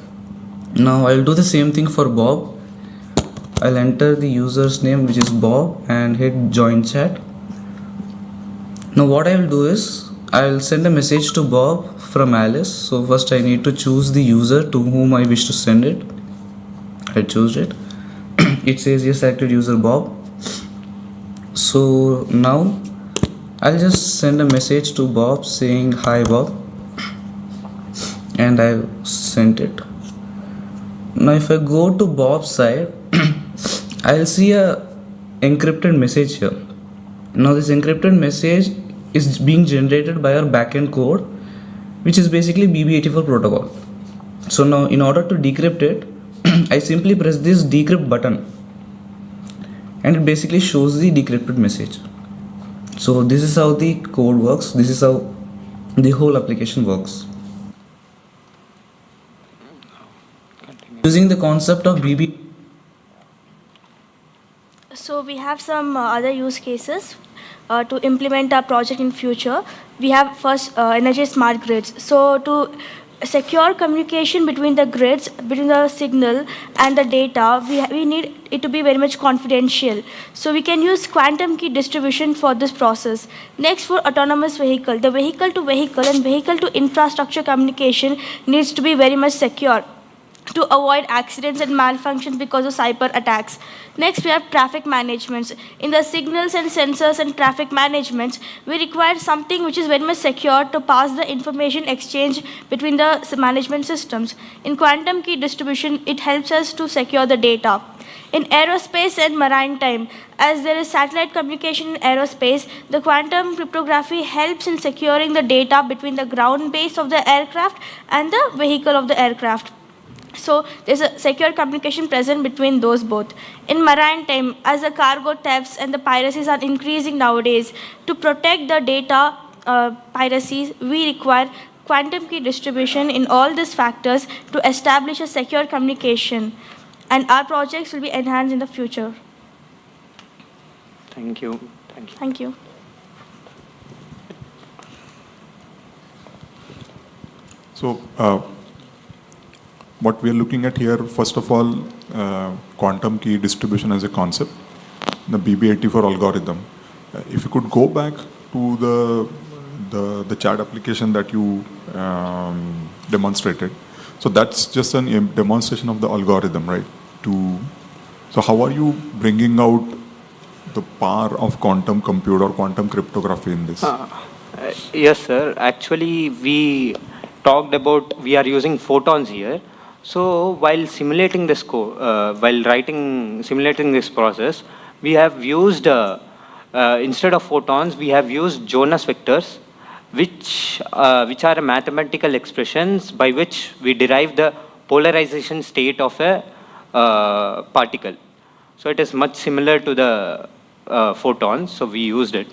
Now I'll do the same thing for Bob. I'll enter the user's name, which is Bob, and hit join chat. Now what I will do is I'll send a message to Bob from Alice. So first I need to choose the user to whom I wish to send it. I chose it. It says you selected user Bob. So now I'll just send a message to Bob saying hi Bob, and I've sent it. Now if I go to Bob's side, I'll see a encrypted message here. Now this encrypted message is being generated by our backend code, which is basically BB84 protocol. So now in order to decrypt it, I simply press this decrypt button and it basically shows the decrypted message. So this is how the code works. This is how the whole application works. Using the concept of BB. So we have some other use cases to implement our project in future. We have first energy smart grids. So to secure communication between the grids, between the signal and the data, we need it to be very much confidential. So we can use quantum key distribution for this process. Next, for autonomous vehicle, the vehicle to vehicle and vehicle to infrastructure communication needs to be very much secure to avoid accidents and malfunctions because of cyber attacks. Next, we have traffic management. In the signals and sensors and traffic management, we require something which is very much secure to pass the information exchange between the management systems. In quantum key distribution, it helps us to secure the data. In aerospace and maritime, as there is satellite communication in aerospace, the quantum cryptography helps in securing the data between the ground base of the aircraft and the vehicle of the aircraft. So there's a secure communication present between those both. In maritime, as the cargo thefts and the piracies are increasing nowadays, to protect the data piracies, we require quantum key distribution in all these factors to establish a secure communication. And our projects will be enhanced in the future. Thank you. Thank you. Thank you. So, what we are looking at here, first of all, quantum key distribution as a concept, the BB84 algorithm. If you could go back to the chat application that you demonstrated. So that's just a demonstration of the algorithm, right? So how are you bringing out the power of quantum compute or quantum cryptography in this? Yes, sir. Actually, we talked about, we are using photons here. So while simulating this simulating this process, we have used, instead of photons, we have used Jonas vectors, which are mathematical expressions by which we derive the polarization state of a particle. So it is much similar to the photons, so we used it.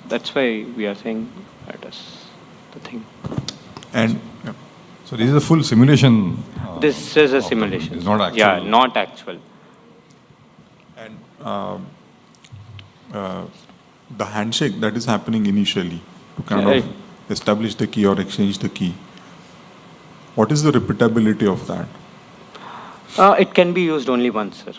That's why we are saying that is the thing. And so this is a full simulation. This is a simulation. It's not actual. Yeah, not actual. And the handshake that is happening initially to kind of establish the key or exchange the key. What is the repeatability of that? It can be used only once, sir.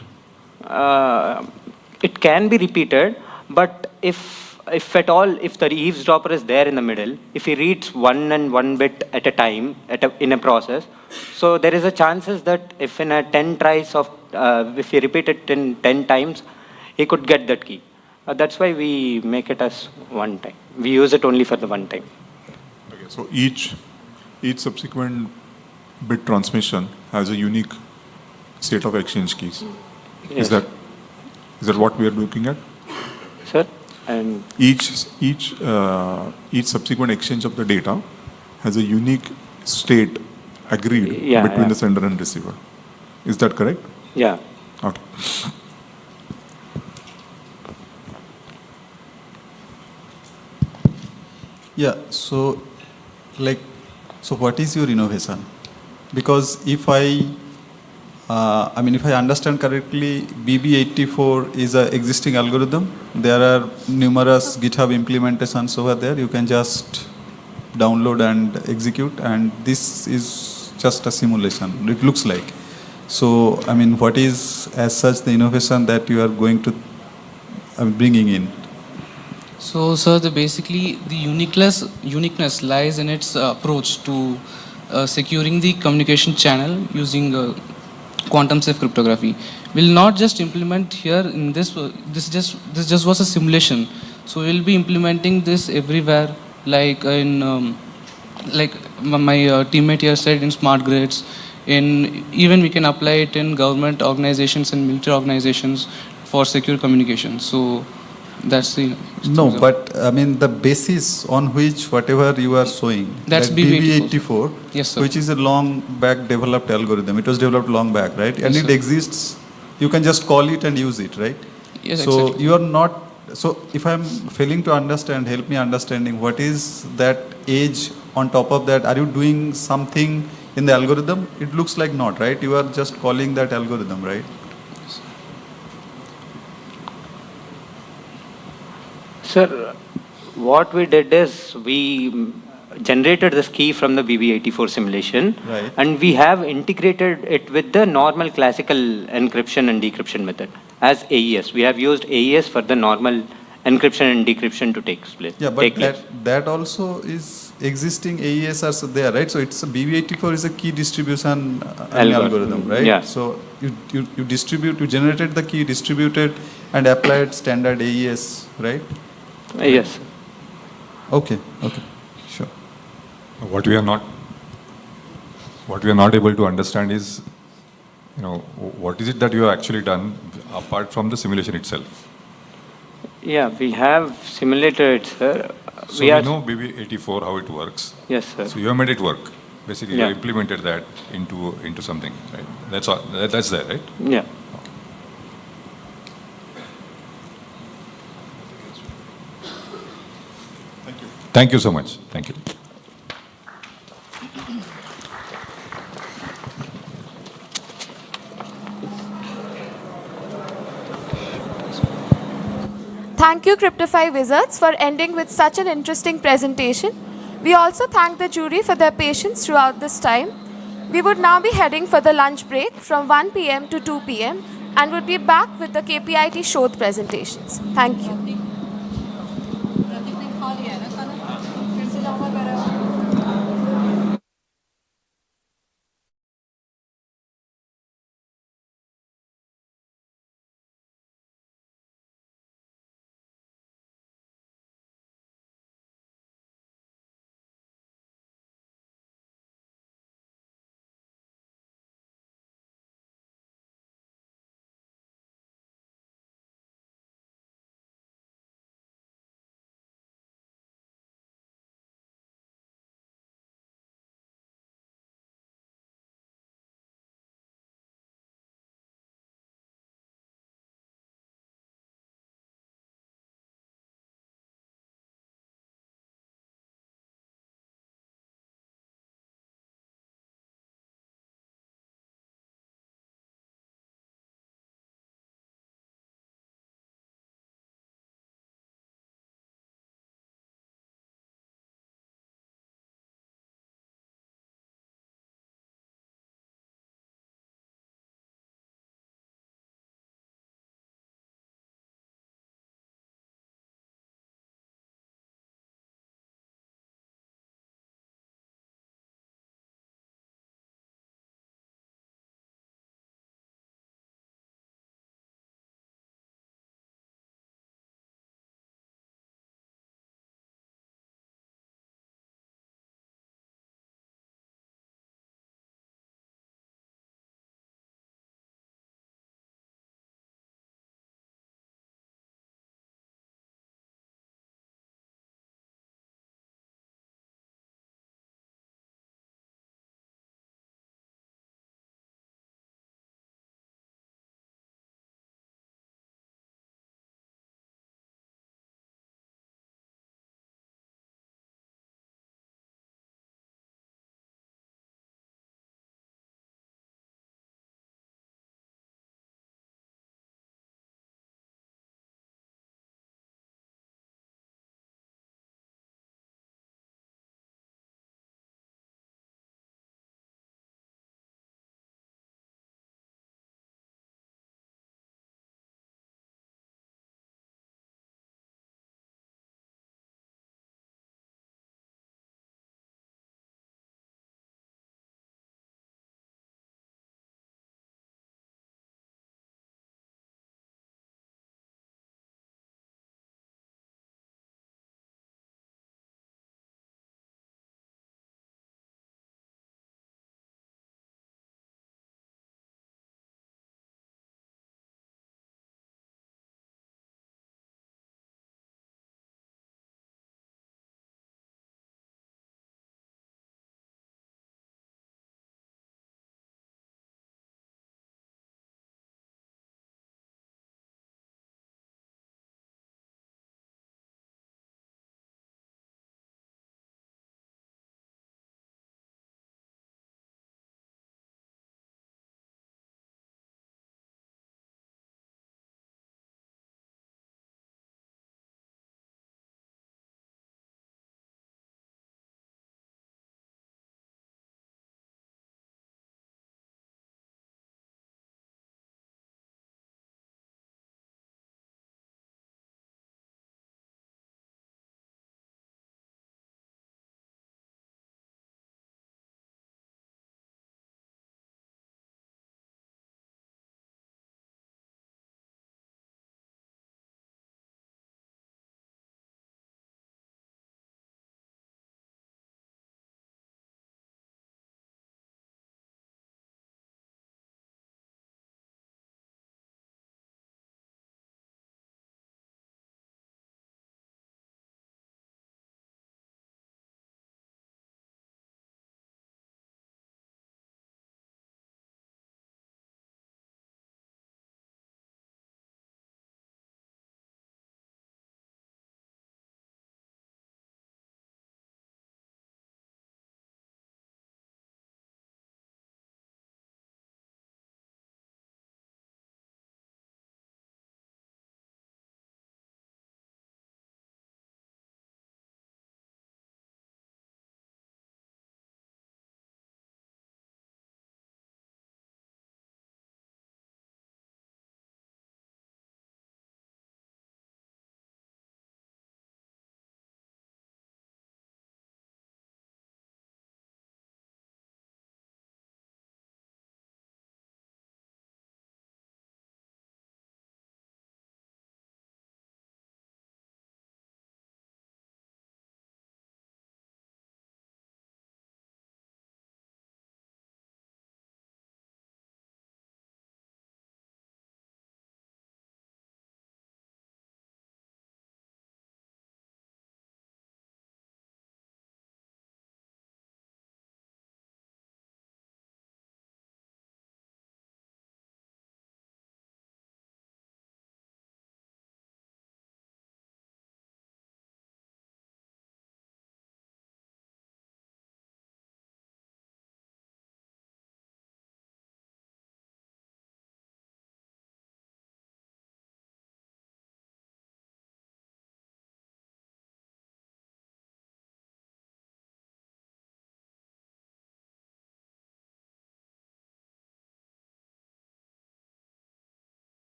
It can be repeated, but if at all, if the eavesdropper is there in the middle, if he reads one bit at a time in a process, so there is a chances that if in a 10 tries of, if he repeat it in 10 times, he could get that key. That's why we make it as one time. We use it only for the one time. Okay, so each subsequent bit transmission has a unique state of exchange keys. Yes. Is that what we are looking at? Sir? And each subsequent exchange of the data has a unique state agreed between the sender and receiver. Is that correct? Yeah. Okay. Yeah, so what is your innovation? Because if I I mean, if I understand correctly, BB84 is an existing algorithm. There are numerous GitHub implementations over there. You can just download and execute, and this is just a simulation, it looks like. So, I mean, what is as such the innovation that you are going to bringing in? So, sir, basically the uniqueness lies in its approach to securing the communication channel using quantum safe cryptography. We'll not just implement here in this. This just was a simulation. So we'll be implementing this everywhere, like in like my teammate here said, in smart grids. In even we can apply it in government organizations and military organizations for secure communication. So that's the no, but I mean the basis on which whatever you are showing, that's like BB84. Yes, sir. which is a long back developed algorithm. It was developed long back, right? And Yes, it sir. exists. You can just call it and use it, right? Yes, so exactly. you are not. So if I'm failing to understand, help me understanding what is that edge on top of that. Are you doing something in the algorithm? It looks like not, right? You are just calling that algorithm, right? Sir, what we did is we generated this key from the BB84 simulation, Right. and we have integrated it with the normal classical encryption and decryption method as AES. We have used AES for the normal encryption and decryption to take place. Yeah, but that also is existing AES are there, right? So it's a BB84 is a key distribution algorithm, right? Yeah. So you generated the key, distributed, and applied standard AES, right? Yes. Okay. Sure. What we are not able to understand is, what is it that you have actually done apart from the simulation itself? Yeah, we have simulated, sir. So we know BB84 how it works. Yes, sir. So you have made it work. Basically, you Yeah. have implemented that into something, right? That's all. That's there, right? Yeah. Thank you so much. Thank you. Thank you, Cryptic Wizards, for ending with such an interesting presentation. We also thank the jury for their patience throughout this time. We would now be heading for the lunch break from 1 p.m. to 2 p.m. and would be back with the KPIT Showth presentations. Thank you.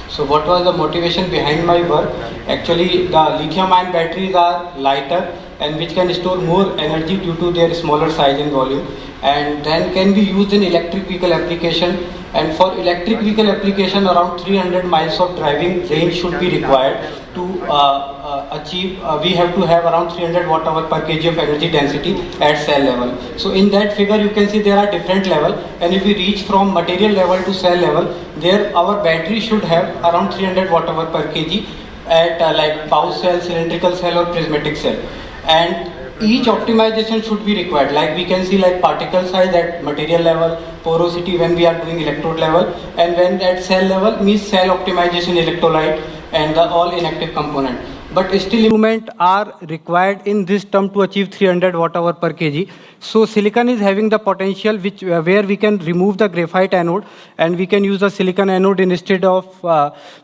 So what was the motivation behind my work? Actually, the lithium-ion batteries are lighter and which can store more energy due to their smaller size and volume, and then can be used in electric vehicle application. And for electric vehicle application, around 300 miles of driving range should be required to achieve. We have to have around 300 watt-hour per kg of energy density at cell level. So in that figure, you can see there are different levels, and if we reach from material level to cell level, there our battery should have around 300 watt-hour per kg at like pouch cell, cylindrical cell, or prismatic cell. And each optimization should be required. Like we can see like particle size at material level, porosity when we are doing electrode level, and when at cell level means cell optimization, electrolyte, and the all inactive component. But still improvement are required in this term to achieve 300 watt-hour per kg. So silicon is having the potential where we can remove the graphite anode and we can use the silicon anode instead of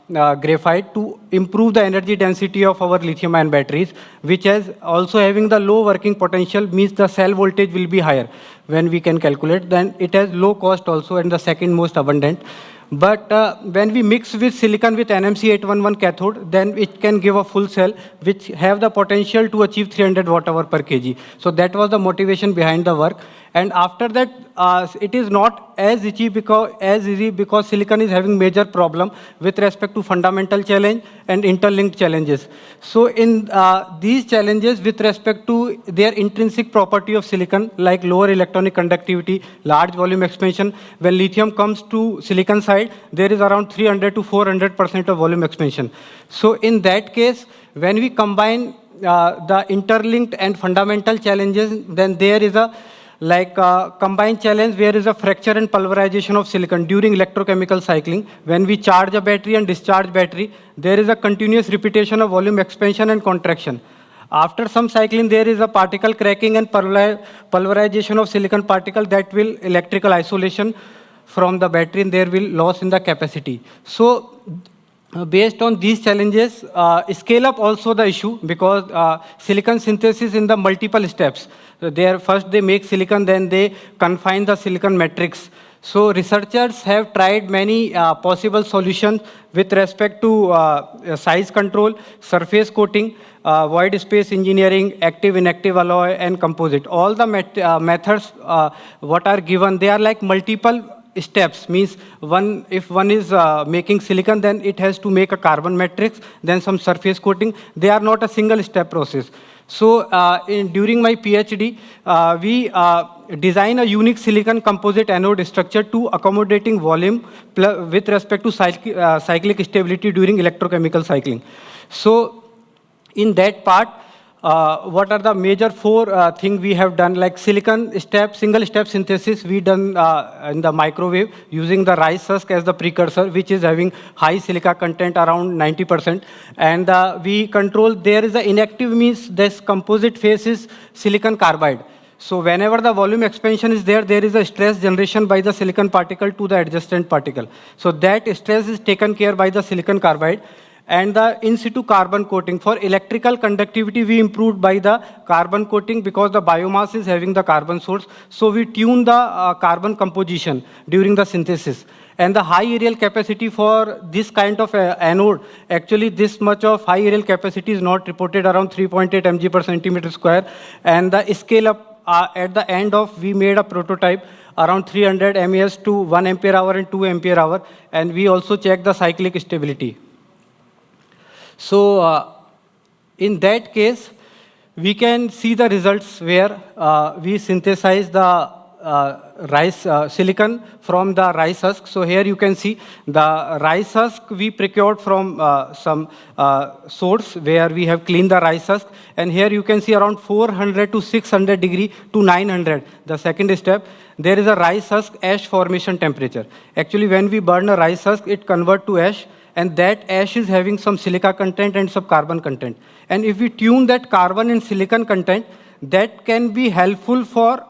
graphite to improve the energy density of our lithium-ion batteries, which is also having the low working potential, means the cell voltage will be higher when we can calculate. Then it has low cost also and the second most abundant. But when we mix with silicon with NMC811 cathode, then it can give a full cell which have the potential to achieve 300 watt-hour per kg. So that was the motivation behind the work. And after that, it is not as easy because silicon is having major problem with respect to fundamental challenge and interlinked challenges. So in these challenges with respect to their intrinsic property of silicon, like lower electronic conductivity, large volume expansion, when lithium comes to silicon side, there is around 300 to 400% of volume expansion. So in that case, when we combine the interlinked and fundamental challenges, then there is a combined challenge where is a fracture and pulverization of silicon during electrochemical cycling. When we charge a battery and discharge battery, there is a continuous repetition of volume expansion and contraction. After some cycling, there is a particle cracking and pulverization of silicon particle that will electrical isolation from the battery, and there will loss in the capacity. So based on these challenges, scale up also the issue because silicon synthesis in the multiple steps. First they make silicon, then they confine the silicon matrix. So researchers have tried many possible solutions with respect to size control, surface coating, void space engineering, active inactive alloy, and composite. All the methods what are given, they are like multiple steps, means if one is making silicon, then it has to make a carbon matrix, then some surface coating. They are not a single step process. So during my PhD, we design a unique silicon composite anode structure to accommodating volume with respect to cyclic stability during electrochemical cycling. So in that part, what are the major four things we have done? Like silicon single step synthesis, we done in the microwave using the rice husk as the precursor, which is having high silica content around 90%. And we control, there is an inactive, means this composite phase is silicon carbide. So whenever the volume expansion is there, there is a stress generation by the silicon particle to the adjacent particle. So that stress is taken care by the silicon carbide. And the in situ carbon coating. For electrical conductivity, we improved by the carbon coating because the biomass is having the carbon source. So we tune the carbon composition during the synthesis. And the high aerial capacity for this kind of anode, actually this much of high aerial capacity is not reported, around 3.8 mg per centimeter square. And the scale up at the end of, we made a prototype around 300 mAh to 1 ampere hour and 2 ampere hour. And we also checked the cyclic stability. So in that case, we can see the results where we synthesize the silicon from the rice husk. So here you can see the rice husk we procured from some source where we have cleaned the rice husk. And here you can see around 400 to 600 degree to 900. The second step, there is a rice husk ash formation temperature. Actually, when we burn a rice husk, it converts to ash. And that ash is having some silica content and some carbon content. And if we tune that carbon and silicon content, that can be helpful for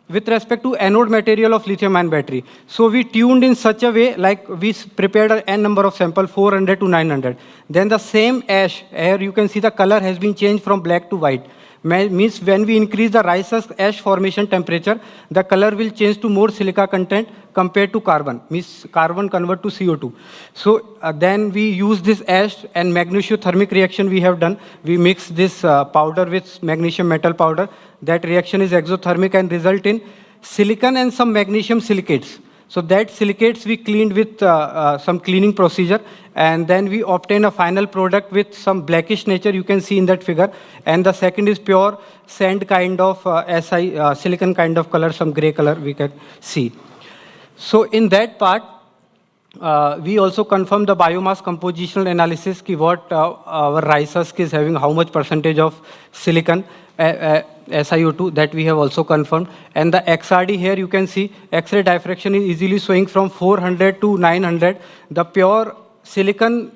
with respect to anode material of lithium-ion battery. So we tuned in such a way, like we prepared an n number of sample, 400 to 900. Then the same ash, here you can see the color has been changed from black to white. Means when we increase the rice husk ash formation temperature, the color will change to more silica content compared to carbon. Means carbon convert to CO2. So then we use this ash and magnesiothermic reaction we have done. We mix this powder with magnesium metal powder. That reaction is exothermic and result in silicon and some magnesium silicates. So that silicates we cleaned with some cleaning procedure, and then we obtain a final product with some blackish nature you can see in that figure. And the second is pure sand kind of silicon kind of color, some gray color we can see. So in that part, we also confirm the biomass compositional analysis, ki what our rice husk is having, how much percentage of silicon, SiO2, that we have also confirmed. And the XRD here you can see, X-ray diffraction is easily showing from 400 to 900. The pure silicon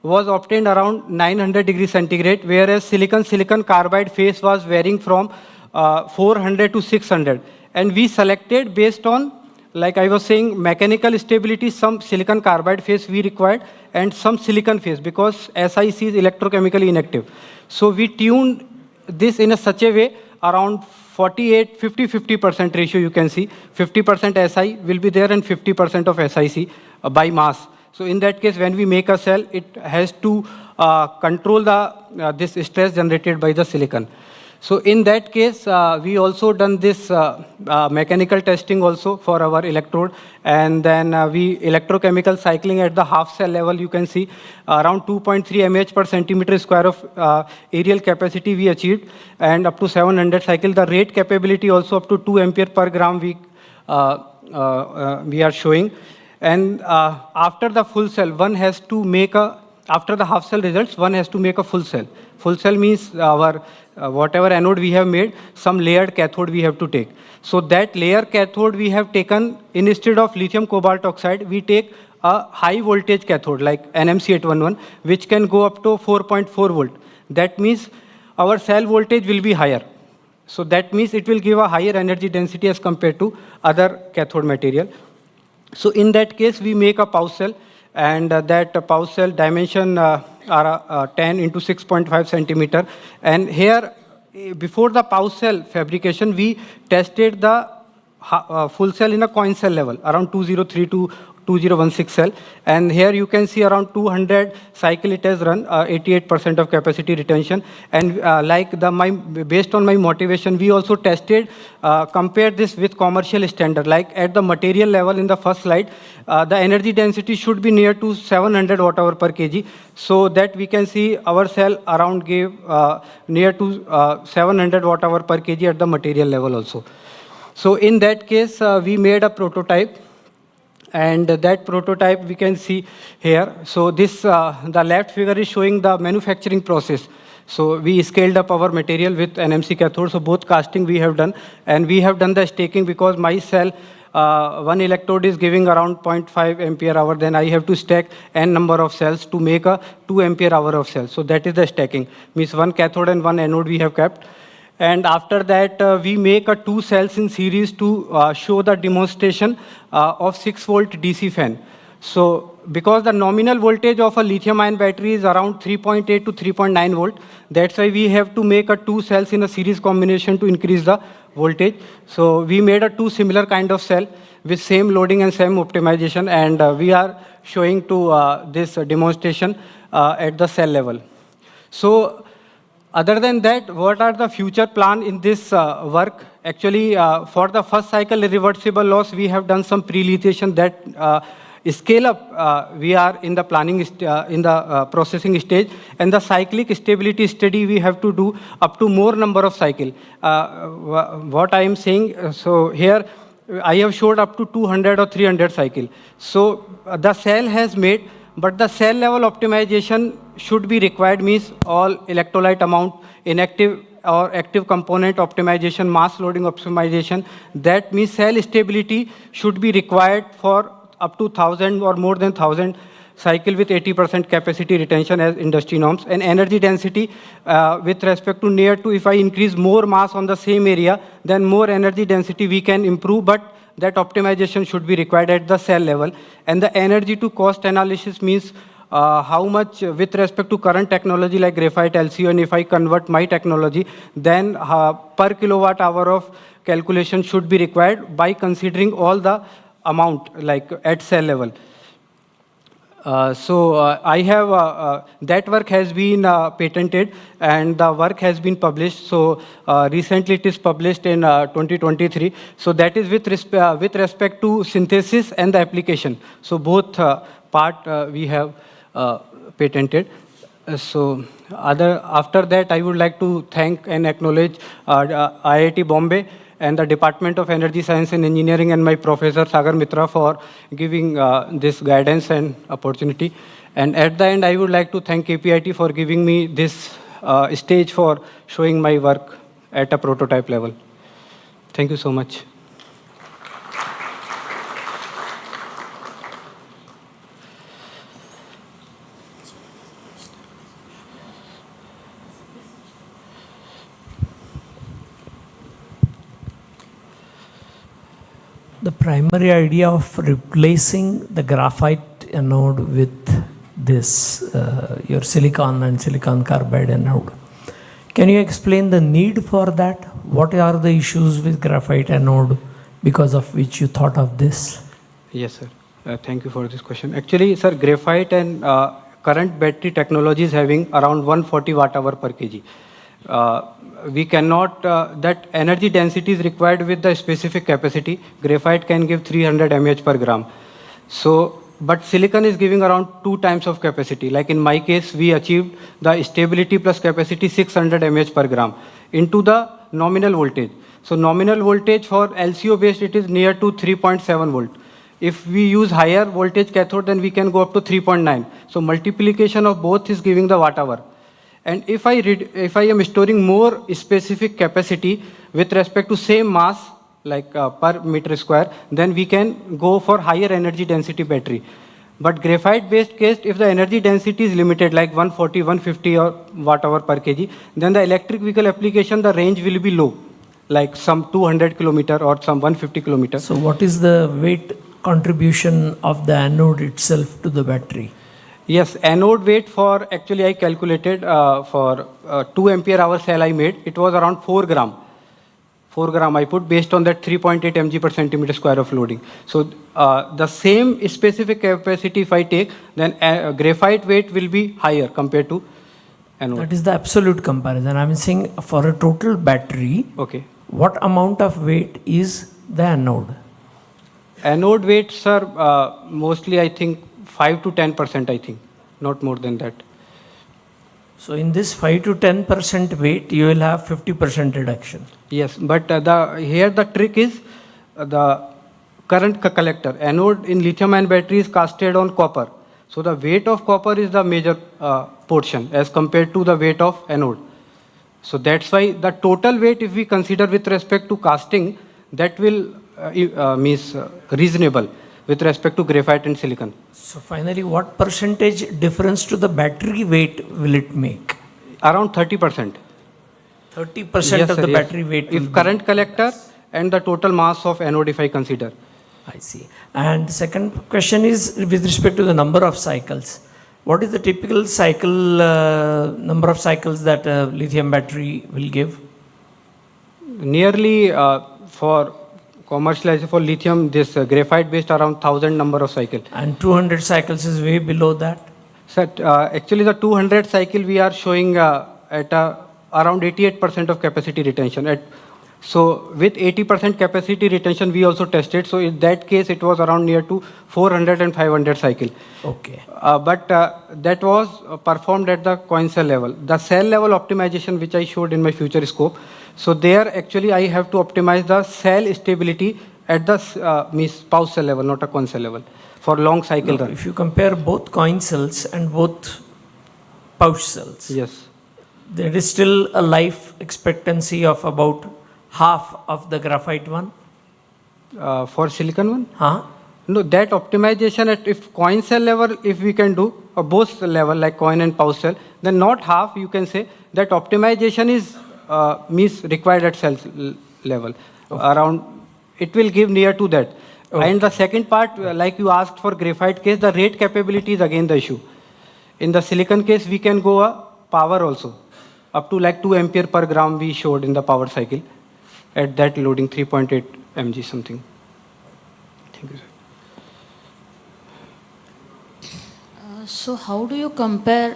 was obtained around 900 degrees centigrade, whereas silicon carbide phase was varying from 400 to 600. And we selected based on, like I was saying, mechanical stability, some silicon carbide phase we required, and some silicon phase, because SiC is electrochemically inactive. So we tuned this in such a way, around 50% ratio you can see. 50% Si will be there and 50% of SiC by mass. So in that case, when we make a cell, it has to control this stress generated by the silicon. So in that case, we also done this mechanical testing also for our electrode, and then we electrochemical cycling at the half cell level, you can see around 2.3 mAh per centimeter square of aerial capacity we achieved, and up to 700 cycle. The rate capability also up to 2 ampere per gram we are showing. And after the full cell, one has to make after the half cell results, one has to make a full cell. Full cell means our whatever anode we have made, some layered cathode we have to take. So that layer cathode we have taken, instead of lithium cobalt oxide, we take a high voltage cathode like NMC811, which can go up to 4.4 volt. That means our cell voltage will be higher. So that means it will give a higher energy density as compared to other cathode material. So in that case, we make a pouch cell, and that pouch cell dimension are 10 into 6.5 centimeter. And here, before the pouch cell fabrication, we tested the full cell in a coin cell level, around 203 to 2016 cell. And here you can see around 200 cycle it has run, 88% of capacity retention. And based on my motivation, we also tested, compared this with commercial standard. Like at the material level in the first slide, the energy density should be near to 700 watt-hour per kg. So that we can see our cell around gave near to 700 watt-hour per kg at the material level also. So in that case, we made a prototype. And that prototype we can see here. So this, the left figure is showing the manufacturing process. So we scaled up our material with NMC cathode. So both casting we have done, and we have done the staking because my cell, one electrode is giving around 0.5 ampere hour. Then I have to stack n number of cells to make a 2 ampere hour of cells. So that is the stacking. Means one cathode and one anode we have kept. And after that, we make 2 cells in series to show the demonstration of 6 volt DC fan. So because the nominal voltage of a lithium ion battery is around 3.8 to 3.9 volt, that's why we have to make 2 cells in a series combination to increase the voltage. So we made 2 similar kind of cell with same loading and same optimization, and we are showing to this demonstration at the cell level. So other than that, what are the future plan in this work? Actually, for the first cycle irreversible loss, we have done some pre-lithiation that scale up. We are in the planning, in the processing stage, and the cyclic stability study we have to do up to more number of cycle. What I am saying, so here I have showed up to 200 or 300 cycle. So the cell has made, but the cell level optimization should be required, means all electrolyte amount, inactive or active component optimization, mass loading optimization. That means cell stability should be required for up to 1,000 or more than 1,000 cycle with 80% capacity retention as industry norms. And energy density with respect to near to, if I increase more mass on the same area, then more energy density we can improve, but that optimization should be required at the cell level. And the energy to cost analysis means how much with respect to current technology like graphite LCO, and if I convert my technology, then per kilowatt hour of calculation should be required by considering all the amount like at cell level. I have that work has been patented and the work has been published. So recently it is published in 2023. So that is with respect to synthesis and the application. So both part we have patented. After that, I would like to thank and acknowledge IIT Bombay and the Department of Energy Science and Engineering and my professor Sagar Mitra for giving this guidance and opportunity. And at the end, I would like to thank KPIT for giving me this stage for showing my work at a prototype level. Thank you so much. The primary idea of replacing the graphite anode with this, your silicon and silicon carbide anode. Can you explain the need for that? What are the issues with graphite anode because of which you thought of this? Yes, sir. Thank you for this question. Actually, sir, graphite and current battery technology is having around 140 watt-hour per kg. We cannot, that energy density is required with the specific capacity. Graphite can give 300 mAh per gram. So, but silicon is giving around 2 times of capacity. Like in my case, we achieved the stability plus capacity 600 mAh per gram into the nominal voltage. So nominal voltage for LCO based, it is near to 3.7 volt. If we use higher voltage cathode, then we can go up to 3.9. So multiplication of both is giving the watt hour. And if I am storing more specific capacity with respect to same mass, like per meter square, then we can go for higher energy density battery. But graphite based case, if the energy density is limited, like 140, 150 or watt hour per kg, then the electric vehicle application, the range will be low, like some 200 kilometer or some 150 kilometer. So what is the weight contribution of the anode itself to the battery? Yes, anode weight for, actually I calculated for 2 ampere hour cell I made, it was around 4 gram. 4 gram I put based on that 3.8 mg per centimeter square of loading. So the same specific capacity if I take, then graphite weight will be higher compared to anode. That is the absolute comparison. I'm saying for a total battery, okay, what amount of weight is the anode? Anode weight, sir, mostly I think 5 to 10%, I think, not more than that. So in this 5 to 10% weight, you will have 50% reduction. Yes, but here the trick is the current collector. Anode in lithium-ion battery is casted on copper. So the weight of copper is the major portion as compared to the weight of anode. So that's why the total weight, if we consider with respect to casting, that will means reasonable with respect to graphite and silicon. So finally, what percentage difference to the battery weight will it make? Around 30%. 30% of the battery weight. If current collector and the total mass of anode if I consider. I see. And second question is with respect to the number of cycles. What is the typical cycle, number of cycles that a lithium battery will give? Nearly for commercialization for lithium, this graphite based around 1000 number of cycle. And 200 cycles is way below that? Sir, actually the 200 cycle we are showing at around 88% of capacity retention. So with 80% capacity retention we also tested. So in that case it was around near to 400 and 500 cycle. Okay. But that was performed at the coin cell level. The cell level optimization which I showed in my future scope. So there actually I have to optimize the cell stability at the pouch cell level, not a coin cell level, for long cycle run. If you compare both coin cells and both pouch cells, yes, there is still a life expectancy of about half of the graphite one. For silicon one? Huh? No, that optimization at if coin cell level, if we can do, or both level like coin and pouch cell, then not half, you can say that optimization is means required at cell level. Okay. Around, it will give near to that. Okay. And the second part, like you asked for graphite case, the rate capability is again the issue. In the silicon case, we can go a power also. Up to like 2 ampere per gram we showed in the power cycle at that loading 3.8 mg something. Thank you, sir. So how do you compare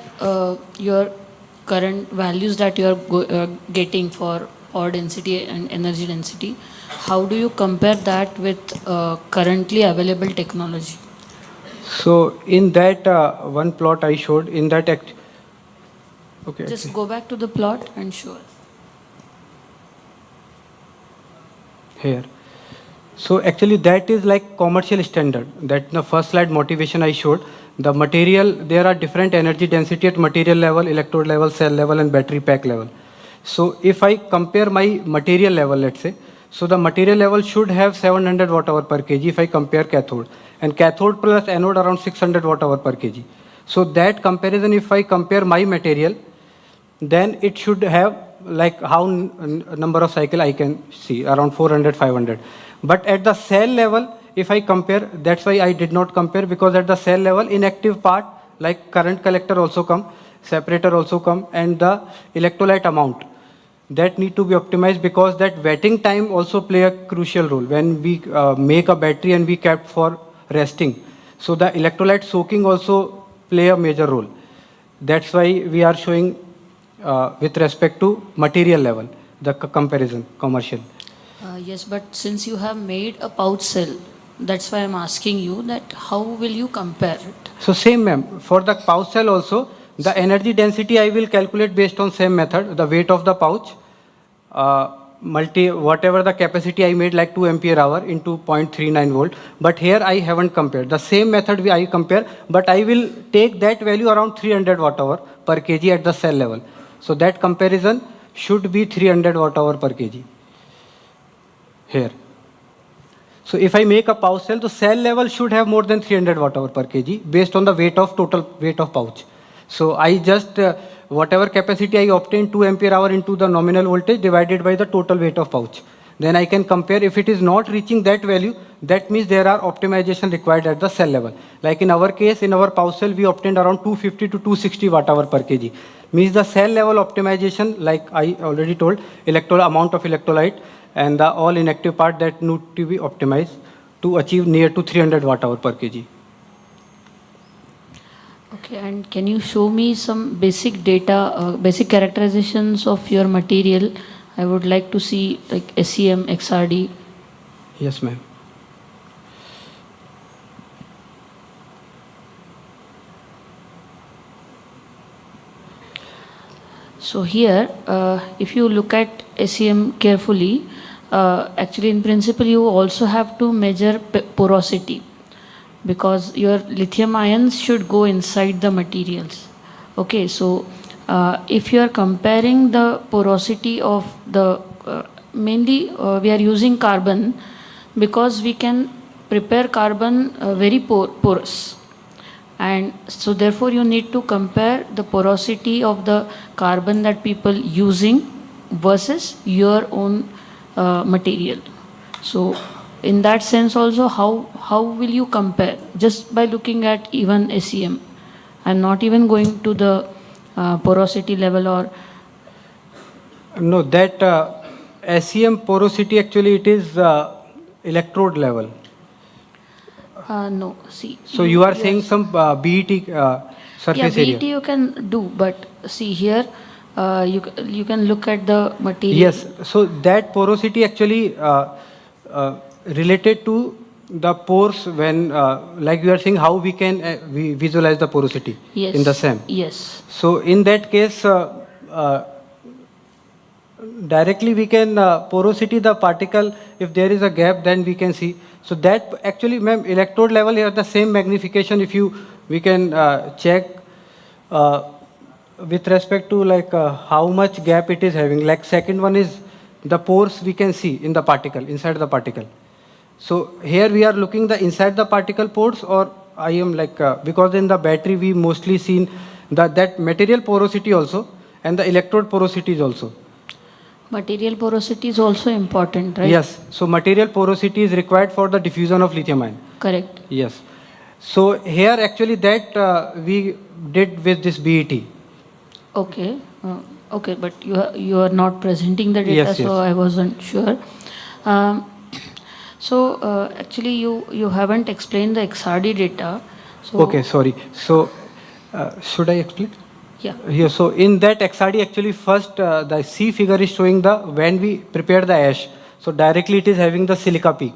your current values that you are getting for power density and energy density? How do you compare that with currently available technology? So in that one plot I showed, in that okay. Just go back to the plot and show us. Here. So actually that is like commercial standard. That the first slide motivation I showed. The material, there are different energy density at material level, electrode level, cell level and battery pack level. So if I compare my material level, let's say, so the material level should have 700 watt hour per kg if I compare cathode. And cathode plus anode around 600 watt hour per kg. So that comparison, if I compare my material, then it should have like how number of cycle I can see, around 400, 500. But at the cell level, if I compare, that's why I did not compare, because at the cell level, inactive part, like current collector also come, separator also come, and the electrolyte amount, that need to be optimized, because that wetting time also play a crucial role. When we make a battery and we kept for resting, so the electrolyte soaking also play a major role. That's why we are showing with respect to material level, the comparison, commercial. Yes, but since you have made a pouch cell, that's why I'm asking you that how will you compare it? So same, ma'am. For the pouch cell also, the energy density I will calculate based on same method, the weight of the pouch, whatever the capacity I made, like 2 ampere hour into 0.39 volt. But here I haven't compared. The same method I compare, but I will take that value around 300 watt hour per kg at the cell level. So that comparison should be 300 watt hour per kg. Here. So if I make a pouch cell, the cell level should have more than 300 watt hour per kg based on the weight of total weight of pouch. So I just whatever capacity I obtained 2 ampere hour into the nominal voltage divided by the total weight of pouch. Then I can compare. If it is not reaching that value, that means there are optimization required at the cell level. Like in our case, in our pouch cell, we obtained around 250 to 260 watt hour per kg. Means the cell level optimization, like I already told, amount of electrolyte and the all inactive part that need to be optimized to achieve near to 300 watt hour per kg. Okay, and can you show me some basic data, basic characterizations of your material? I would like to see like SEM, XRD. Yes, ma'am. So here, if you look at SEM carefully, actually in principle you also have to measure porosity, because your lithium ions should go inside the materials. Okay, so if you are comparing the porosity of the, mainly we are using carbon because we can prepare carbon very porous. And so therefore you need to compare the porosity of the carbon that people using versus your own material. So in that sense also, how will you compare? Just by looking at even SEM. I'm not even going to the porosity level or... No, that SEM porosity actually it is electrode level. No, see. So you are saying some BET surface area. Yeah, BET you can do, but see here, you can look at the material. Yes, so that porosity actually related to the pores when, like you are saying, how we can we visualize the porosity in the SEM. Yes. So in that case, directly we can porosity the particle. If there is a gap, then we can see. So that actually, ma'am, electrode level here the same magnification. If we can check with respect to like how much gap it is having. Like second one is the pores we can see in the particle, inside the particle. So here we are looking the inside the particle pores, or I am like because in the battery we mostly seen that material porosity also and the electrode porosity is also. Material porosity is also important, right? Yes. So material porosity is required for the diffusion of lithium ion. Correct. Yes. So here actually that we did with this BET. Okay. Okay, but you are not presenting the data, Yes, so yes. I wasn't sure. Actually, you haven't explained the XRD data. So Okay, sorry. So, should I explain? Yeah. Here, so in that XRD, actually, first the C figure is showing the when we prepare the ash. So directly it is having the silica peak,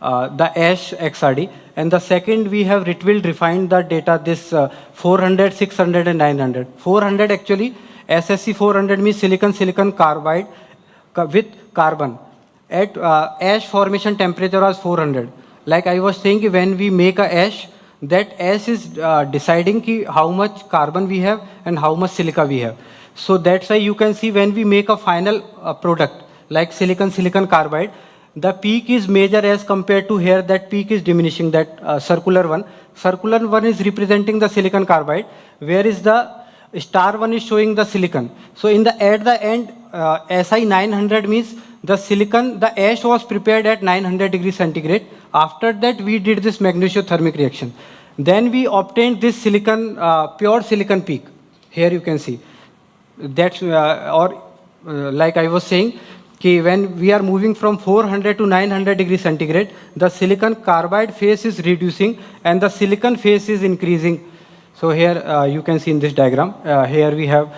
the ash XRD. And the second, we have refined the data, this 400, 600, and 900. 400 actually, SSC 400 means silicon carbide with carbon. At ash formation temperature was 400. Like I was saying, when we make a ash, that ash is deciding how much carbon we have and how much silica we have. So that's why you can see when we make a final product like silicon carbide, the peak is major as compared to here. That peak is diminishing. That circular one is representing the silicon carbide, whereas the star one is showing the silicon. So at the end, SI 900 means the ash was prepared at 900 degrees centigrade. After that, we did this magnesiothermic reaction. Then we obtained this pure silicon peak. Here you can see. That's like I was saying, when we are moving from 400 to 900 degrees centigrade, the silicon carbide phase is reducing and the silicon phase is increasing. So here you can see in this diagram, here we have,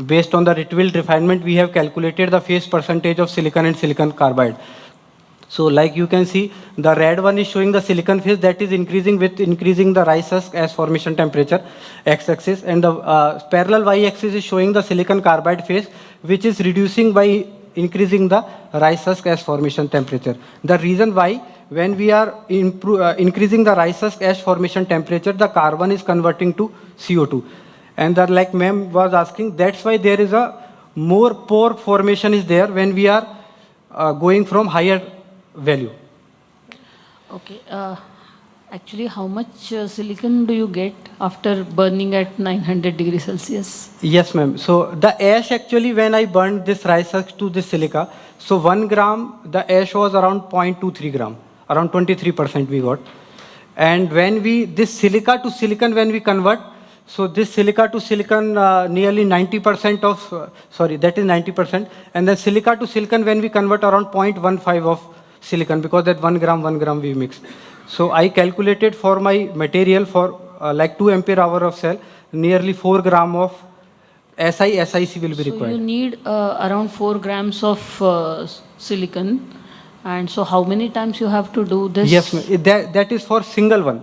based on the Ritwild refinement, we have calculated the phase percentage of silicon and silicon carbide. So like you can see, the red one is showing the silicon phase that is increasing with increasing the rice husk as formation temperature, x-axis, and the parallel y-axis is showing the silicon carbide phase, which is reducing by increasing the rice husk as formation temperature. The reason why, when we are increasing the rice husk as formation temperature, the carbon is converting to CO2. And like ma'am was asking, that's why there is a more pore formation is there when we are going from higher value. Okay. Actually, how much silicon do you get after burning at 900 degrees Celsius? Yes, ma'am. So the ash actually, when I burned this rice husk to this silica, so 1 gram, the ash was around 0.23 gram, around 23% we got. And when this silica to silicon, when we convert, so this silica to silicon, nearly 90% of, that is 90%. And then silica to silicon, when we convert, around 0.15 of silicon, because that 1 gram we mix. So I calculated for my material for like 2 ampere hour of cell, nearly 4 gram of SiC will be required. So you need around 4 grams of silicon. And so how many times you have to do this? Yes, that is for single one.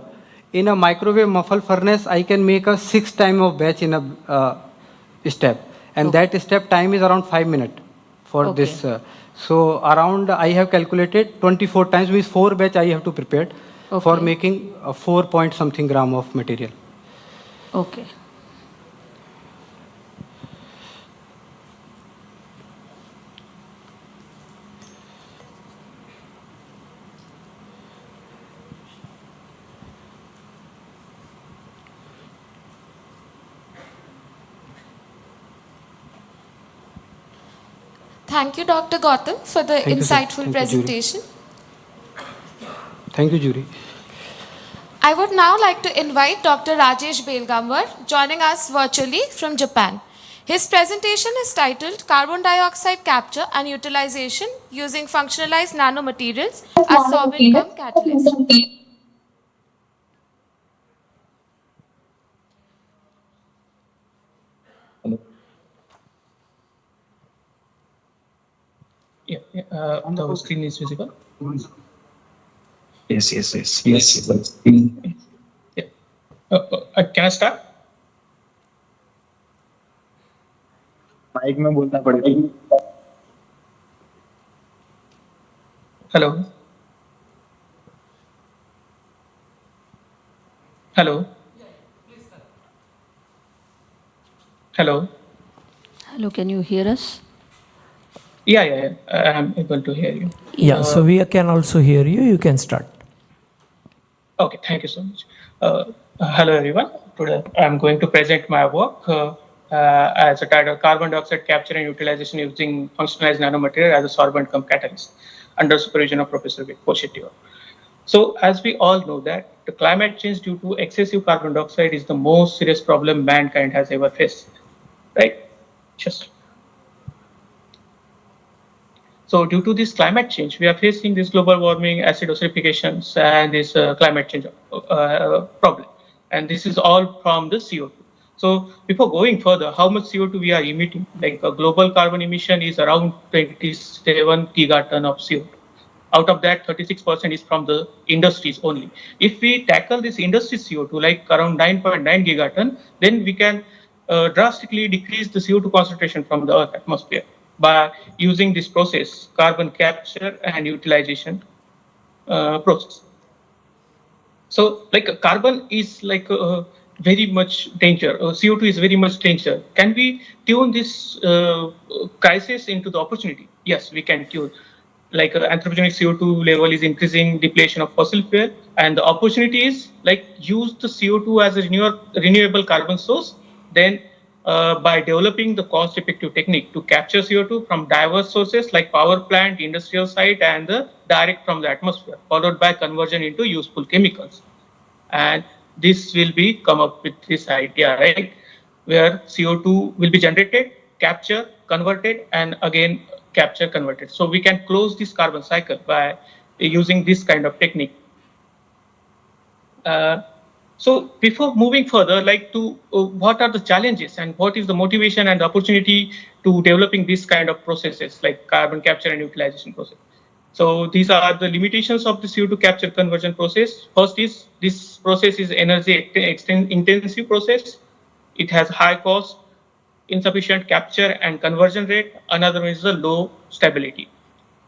In a microwave muffle furnace, I can make a 6 time of batch in a step. And that step time is around 5 minutes for this. So around, I have calculated 24 times, means 4 batch I have to prepare for making 4 point something gram of material. Okay. Thank you, Dr. Gotham, for the Thank you, sir. insightful Thank you, presentation. Thank you, jury. I would now like to invite Dr. Rajesh Belgambar, joining us virtually from Japan. His presentation is titled Carbon Dioxide Capture and Utilization Using Functionalized Nanomaterials as Solvent cum Catalyst. The screen is visible. Yes. Can I start? Mic में बोलना पड़ेगा. Hello. Hello. Hello. Hello, can you hear us? Yeah. I'm able to hear you. Yeah, so we can also hear you. You can start. Okay, thank you so much. Hello, everyone. Today I'm going to present my work as a title, Carbon Dioxide Capture and Utilization Using Functionalized Nanomaterial as a Solvent cum Catalyst, under supervision of Professor Vijay Presentation. So, as we all know that the climate change due to excessive carbon dioxide is the most serious problem mankind has ever faced, right? Just so due to this climate change, we are facing this global warming, acidifications, and this climate change problem. And this is all from the CO2. So before going further, how much CO2 we are emitting? Like a global carbon emission is around 27 gigaton of CO2. Out of that, 36% is from the industries only. If we tackle this industry CO2 like around 9.9 gigaton, then we can drastically decrease the CO2 concentration from the Earth atmosphere by using this process, carbon capture and utilization process. So like carbon is like very much danger, CO2 is very much danger. Can we tune this crisis into the opportunity? Yes, we can tune. Like anthropogenic CO2 level is increasing, depletion of fossil fuel, and the opportunity is like use the CO2 as a renewable carbon source, then by developing the cost-effective technique to capture CO2 from diverse sources like power plant, industrial site, and the direct from the atmosphere, followed by conversion into useful chemicals. And this will be come up with this idea, right? Where CO2 will be generated, captured, converted, and again capture, converted. So we can close this carbon cycle by using this kind of technique. So before moving further, like to what are the challenges and what is the motivation and opportunity to developing this kind of processes like carbon capture and utilization process. So these are the limitations of the CO2 capture conversion process. First is this process is energy intensive process. It has high cost, insufficient capture and conversion rate. Another one is the low stability.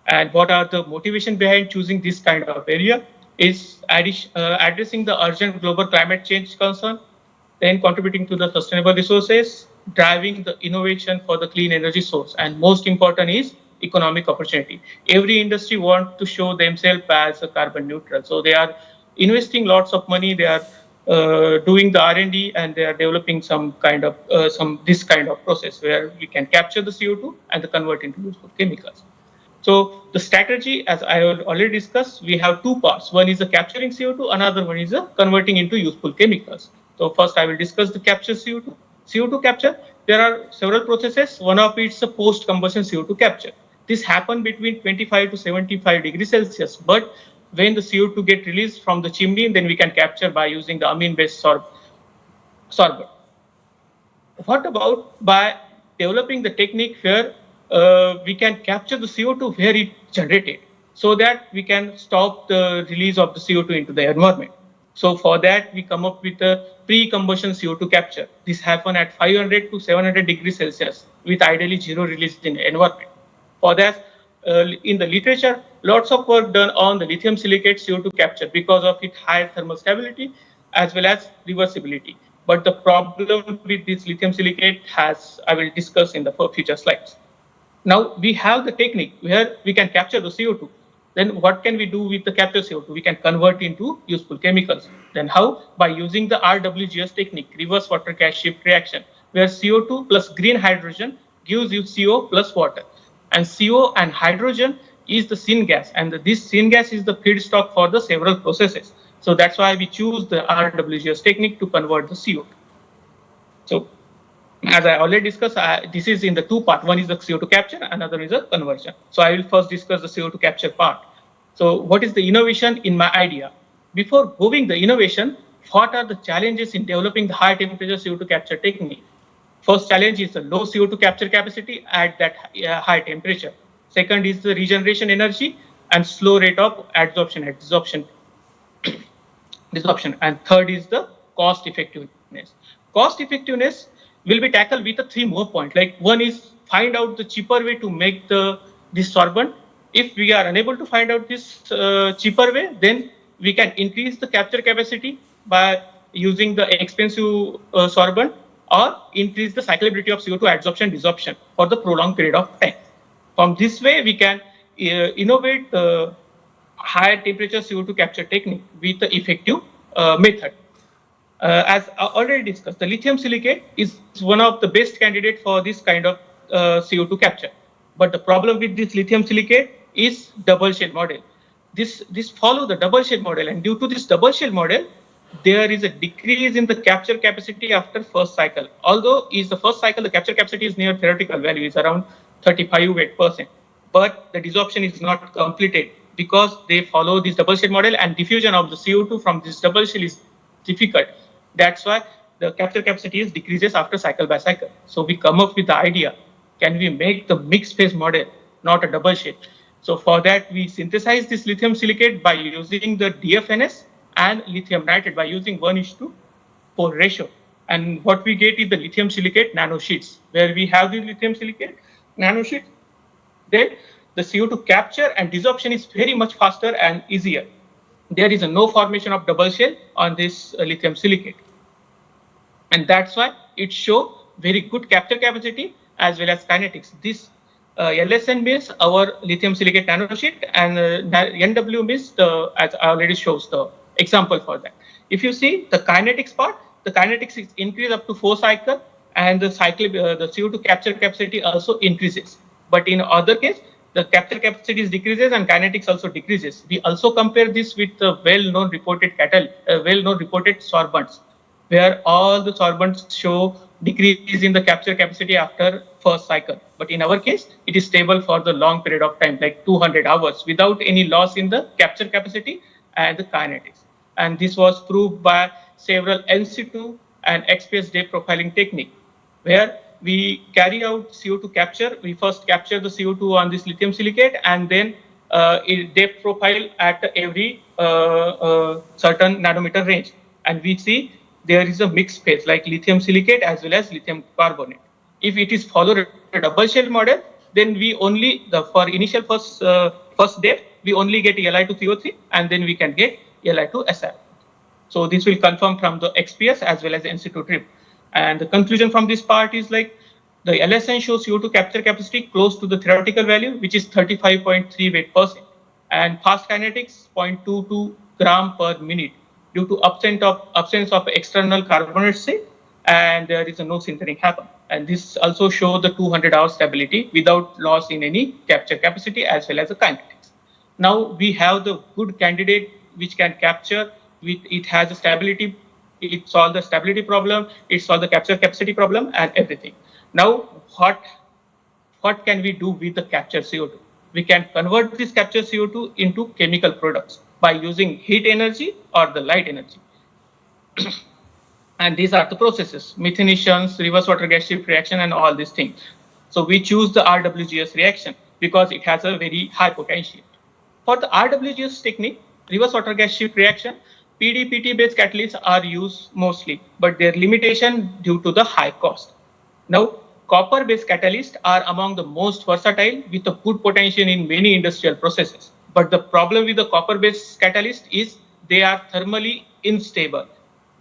And what are the motivation behind choosing this kind of area is addressing the urgent global climate change concern, then contributing to the sustainable resources, driving the innovation for the clean energy source, and most important is economic opportunity. Every industry wants to show themselves as a carbon neutral. So they are investing lots of money, they are doing the R&D, and they are developing some kind of this kind of process where we can capture the CO2 and convert into useful chemicals. So the strategy, as I already discussed, we have two parts. One is the capturing CO2, another one is the converting into useful chemicals. So first I will discuss the capture CO2. CO2 capture, there are several processes. One of it is the post-combustion CO2 capture. This happens between 25 to 75 degrees Celsius, but when the CO2 get released from the chimney, then we can capture by using the amine-based sorbent. What about by developing the technique where we can capture the CO2 where it generated, so that we can stop the release of the CO2 into the environment. So for that, we come up with a pre-combustion CO2 capture. This happens at 500 to 700 degrees Celsius with ideally zero release in the environment. For that, in the literature, lots of work done on the lithium silicate CO2 capture because of its high thermal stability as well as reversibility. But the problem with this lithium silicate I will discuss in the future slides. Now we have the technique where we can capture the CO2. Then what can we do with the capture CO2? We can convert into useful chemicals. Then how? By using the RWGS technique, reverse water gas shift reaction, where CO2 plus green hydrogen gives you CO plus water. And CO and hydrogen is the syngas, and this syngas is the feedstock for the several processes. So that's why we choose the RWGS technique to convert the CO2. So as I already discussed, this is in the two parts. One is the CO2 capture, another is a conversion. So I will first discuss the CO2 capture part. So what is the innovation in my idea? Before going the innovation, what are the challenges in developing the high temperature CO2 capture technique? First challenge is the low CO2 capture capacity at that high temperature. Second is the regeneration energy and slow rate of adsorption. And third is the cost effectiveness. Cost effectiveness will be tackled with the three more points. Like one is find out the cheaper way to make this sorbent. If we are unable to find out this cheaper way, then we can increase the capture capacity by using the expensive sorbent, or increase the cyclability of CO2 adsorption desorption for the prolonged period of time. From this way, we can innovate the higher temperature CO2 capture technique with the effective method. As already discussed, the lithium silicate is one of the best candidates for this kind of CO2 capture. But the problem with this lithium silicate is double shell model. this follow the double shell model, and due to this double shell model, there is a decrease in the capture capacity after first cycle. Although is the first cycle, the capture capacity is near theoretical value, is around 35%, but the desorption is not completed because they follow this double shell model, and diffusion of the CO2 from this double shell is difficult. That's why the capture capacity is decreases after cycle by cycle. So we come up with the idea, can we make the mixed phase model, not a double shell? So for that, we synthesize this lithium silicate by using the DFNS and lithium nitrate by using 1:4 ratio. And what we get is the lithium silicate nanosheets, where we have the lithium silicate nanosheet. Then the CO2 capture and desorption is very much faster and easier. There is no formation of double shell on this lithium silicate. And that's why it shows very good capture capacity as well as kinetics. This LSN means our lithium silicate nanosheet, and NW means as I already shows the example for that. If you see the kinetics part, the kinetics is increased up to 4 cycle, and the the CO2 capture capacity also increases. But in other case, the capture capacity decreases and kinetics also decreases. We also compare this with the well-known reported sorbents, where all the sorbents show decrease in the capture capacity after first cycle. But in our case, it is stable for the long period of time, like 200 hours, without any loss in the capture capacity and the kinetics. And this was proved by several NC2 and XPS depth profiling technique, where we carry out CO2 capture. We first capture the CO2 on this lithium silicate, and then depth profile at every certain nanometer range. And we see there is a mixed phase like lithium silicate as well as lithium carbonate. If it is followed a double shell model, then we only, for initial first depth, we only get Li2CO3, and then we can get Li2SiO. So this will confirm from the XPS as well as NC2 trip. And the conclusion from this part is like the LSN shows CO2 capture capacity close to the theoretical value, which is 35.38%, and fast kinetics 0.22 gram per minute due to absence of external carbonate state, and there is no sintering happen. And this also shows the 200-hour stability without loss in any capture capacity as well as the kinetics. Now we have the good candidate which can capture. It has a stability. It solves the stability problem. It solves the capture capacity problem and everything. Now what can we do with the captured CO2? We can convert this captured CO2 into chemical products by using heat energy or the light energy. And these are the processes: methanisons, reverse water gas shift reaction, and all these things. So we choose the RWGS reaction because it has a very high potential. For the RWGS technique, reverse water gas shift reaction, PDPT based catalysts are used mostly, but their limitation due to the high cost. Now, copper based catalysts are among the most versatile with a good potential in many industrial processes. But the problem with the copper based catalyst is they are thermally unstable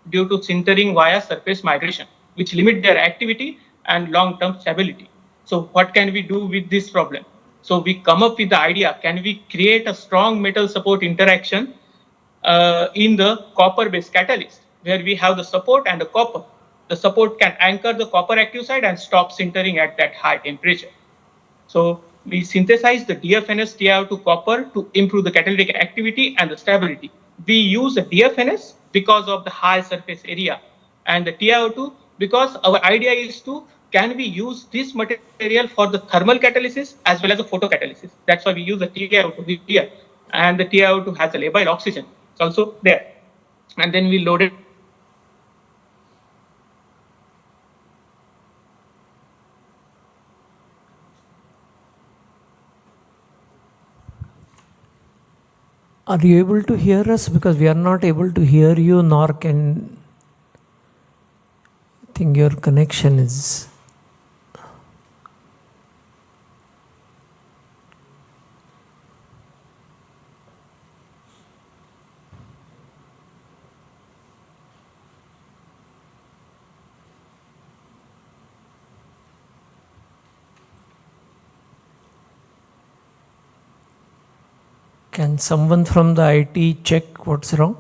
due to sintering via surface migration, which limit their activity and long-term stability. So what can we do with this problem? So we come up with the idea, can we create a strong metal support interaction in the copper-based catalyst, where we have the support and the copper. The support can anchor the copper active site and stop sintering at that high temperature. So we synthesize the DFNS TiO2 copper to improve the catalytic activity and the stability. We use the DFNS because of the high surface area, and the TiO2 because our idea is to, can we use this material for the thermal catalysis as well as the photocatalysis? That's why we use the TiO2 here, and the TiO2 has a labile oxygen. It's also there. And then we loaded. Are you able to hear us? Because we are not able to hear you, nor can. I think your connection is. Can someone from the IT check what's wrong?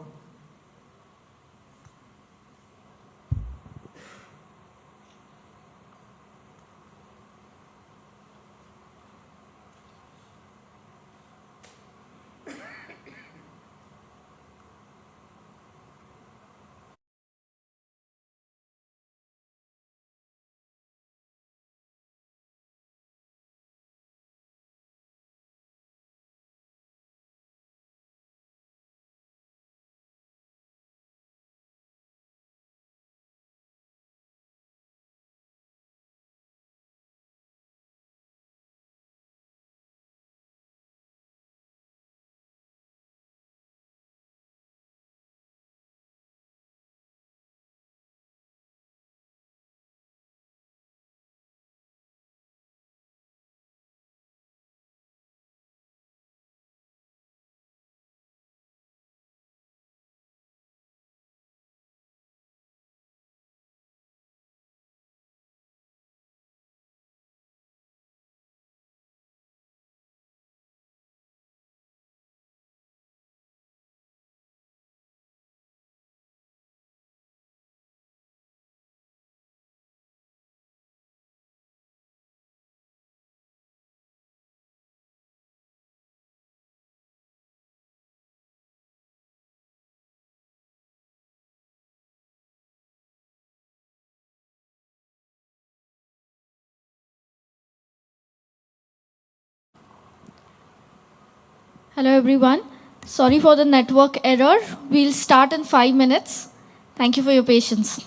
Hello everyone. Sorry for the network error. We'll start in 5 minutes. Thank you for your patience.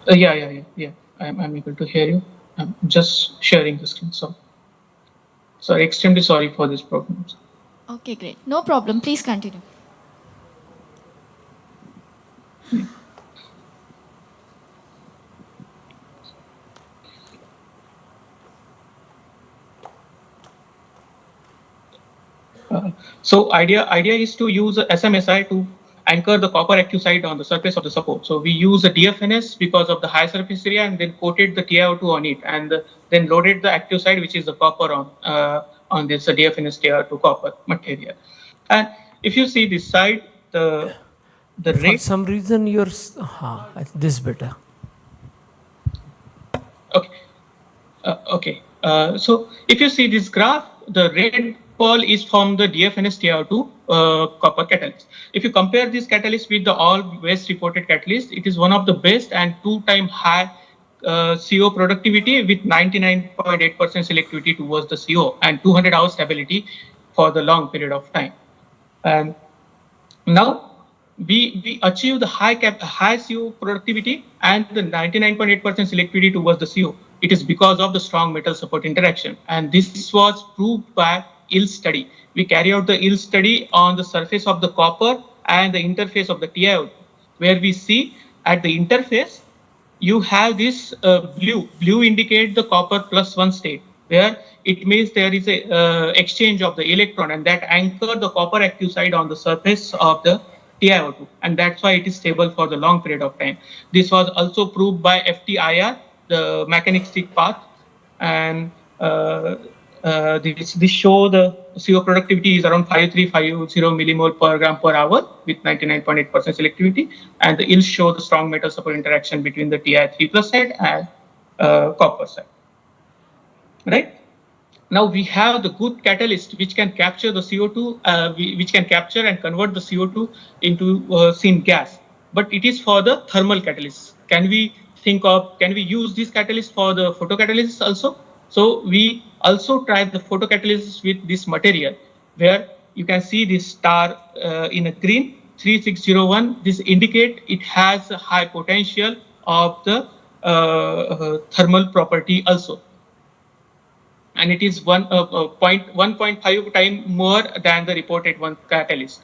Yeah. I'm able to hear you. I'm just sharing the screen. So, sorry, extremely sorry for this problem. Okay, great. No problem. Please continue. So idea is to use SMSI to anchor the copper active site on the surface of the support. So we use the DFNS because of the high surface area, and then coated the TiO2 on it, and then loaded the active site, which is the copper on this DFNS TiO2 copper material. And if you see this side, the For rate. some reason, this better. Okay. So if you see this graph, the red pearl is from the DFNS TiO2 copper catalyst. If you compare this catalyst with the all best reported catalyst, it is one of the best and 2-time high CO productivity with 99.8% selectivity towards the CO and 200 hours stability for the long period of time. And now we achieve the high CO productivity and the 99.8% selectivity towards the CO. It is because of the strong metal support interaction, and this was proved by yield study. We carry out the yield study on the surface of the copper and the interface of the TiO2, where we see at the interface you have this blue indicate the copper +1 state, where it means there is a exchange of the electron, and that anchor the copper active site on the surface of the TiO2, and that's why it is stable for the long period of time. This was also proved by FTIR, the mechanistic path, and this show the CO productivity is around 5350 millimole per gram per hour with 99.8% selectivity, and the yields show the strong metal support interaction between the Ti3+ side and copper side. Right? Now we have the good catalyst which can capture the CO2, which can capture and convert the CO2 into syngas, but it is for the thermal catalyst. Can we use this catalyst for the photocatalysis also? So we also tried the photocatalysis with this material, where you can see this star in a green 3601. This indicate it has a high potential of the thermal property also, and it is 1.5 times more than the reported one catalyst.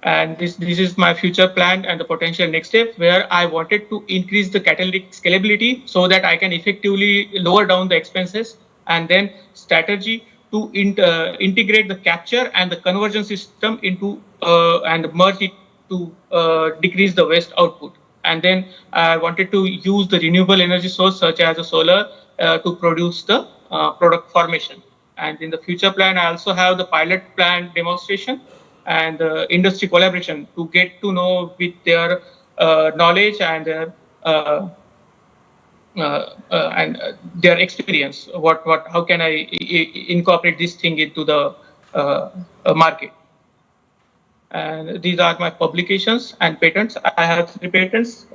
And this is my future plan and the potential next step, where I wanted to increase the catalytic scalability so that I can effectively lower down the expenses, and then strategy to integrate the capture and the conversion system into and merge it to decrease the waste output. And then I wanted to use the renewable energy source such as the solar to produce the product formation. And in the future plan, I also have the pilot plant demonstration and industry collaboration to get to know with their knowledge and their experience. How can I incorporate this thing into the market? And these are my publications and patents. I have 3 patents,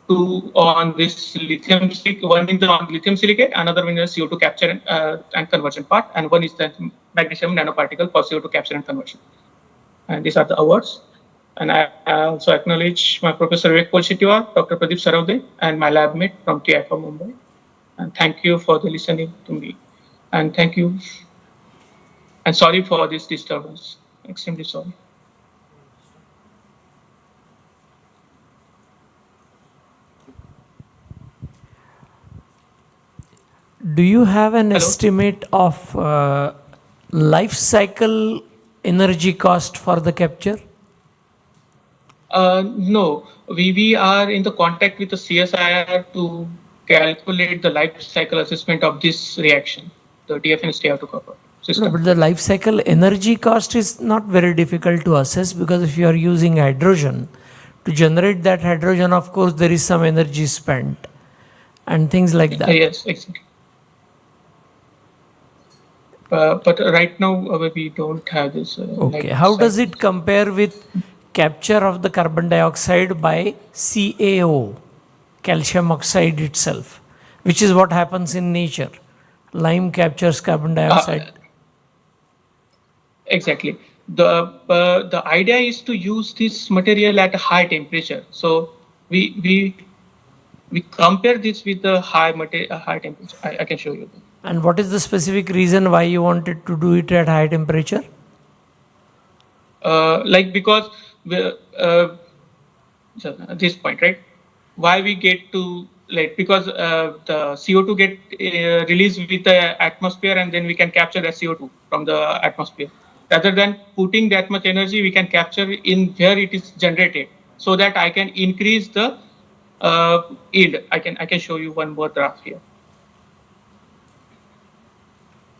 2 on this lithium silicate, one is on lithium silicate, another one is CO2 capture and conversion part, and one is the magnesium nanoparticle for CO2 capture and conversion. And these are the awards. And I also acknowledge my Professor Vivek Polshetiwar, Dr. Pradeep Saravde, and my lab mate from TI from Mumbai. And thank you for the listening to me. And thank you. And sorry for this disturbance. Extremely sorry. Do you have an estimate of life cycle energy cost for the capture? No, we are in the contact with the CSIR to calculate the life cycle assessment of this reaction, the DFNS TiO2 copper system. No, but the life cycle energy cost is not very difficult to assess, because if you are using hydrogen, to generate that hydrogen, of course, there is some energy spent and things like that. Yes, exactly. But right now we don't have this. Okay, how does it compare with capture of the carbon dioxide by CaO, calcium oxide itself, which is what happens in nature? Lime captures carbon dioxide. Exactly. The idea is to use this material at a high temperature. So we compare this with the high temperature. I can show you. And what is the specific reason why you wanted to do it at high temperature? Like because this point, right? Why we get to like because the CO2 get released with the atmosphere, and then we can capture the CO2 from the atmosphere. Rather than putting that much energy, we can capture in where it is generated, so that I can increase the yield. I can show you one more graph here.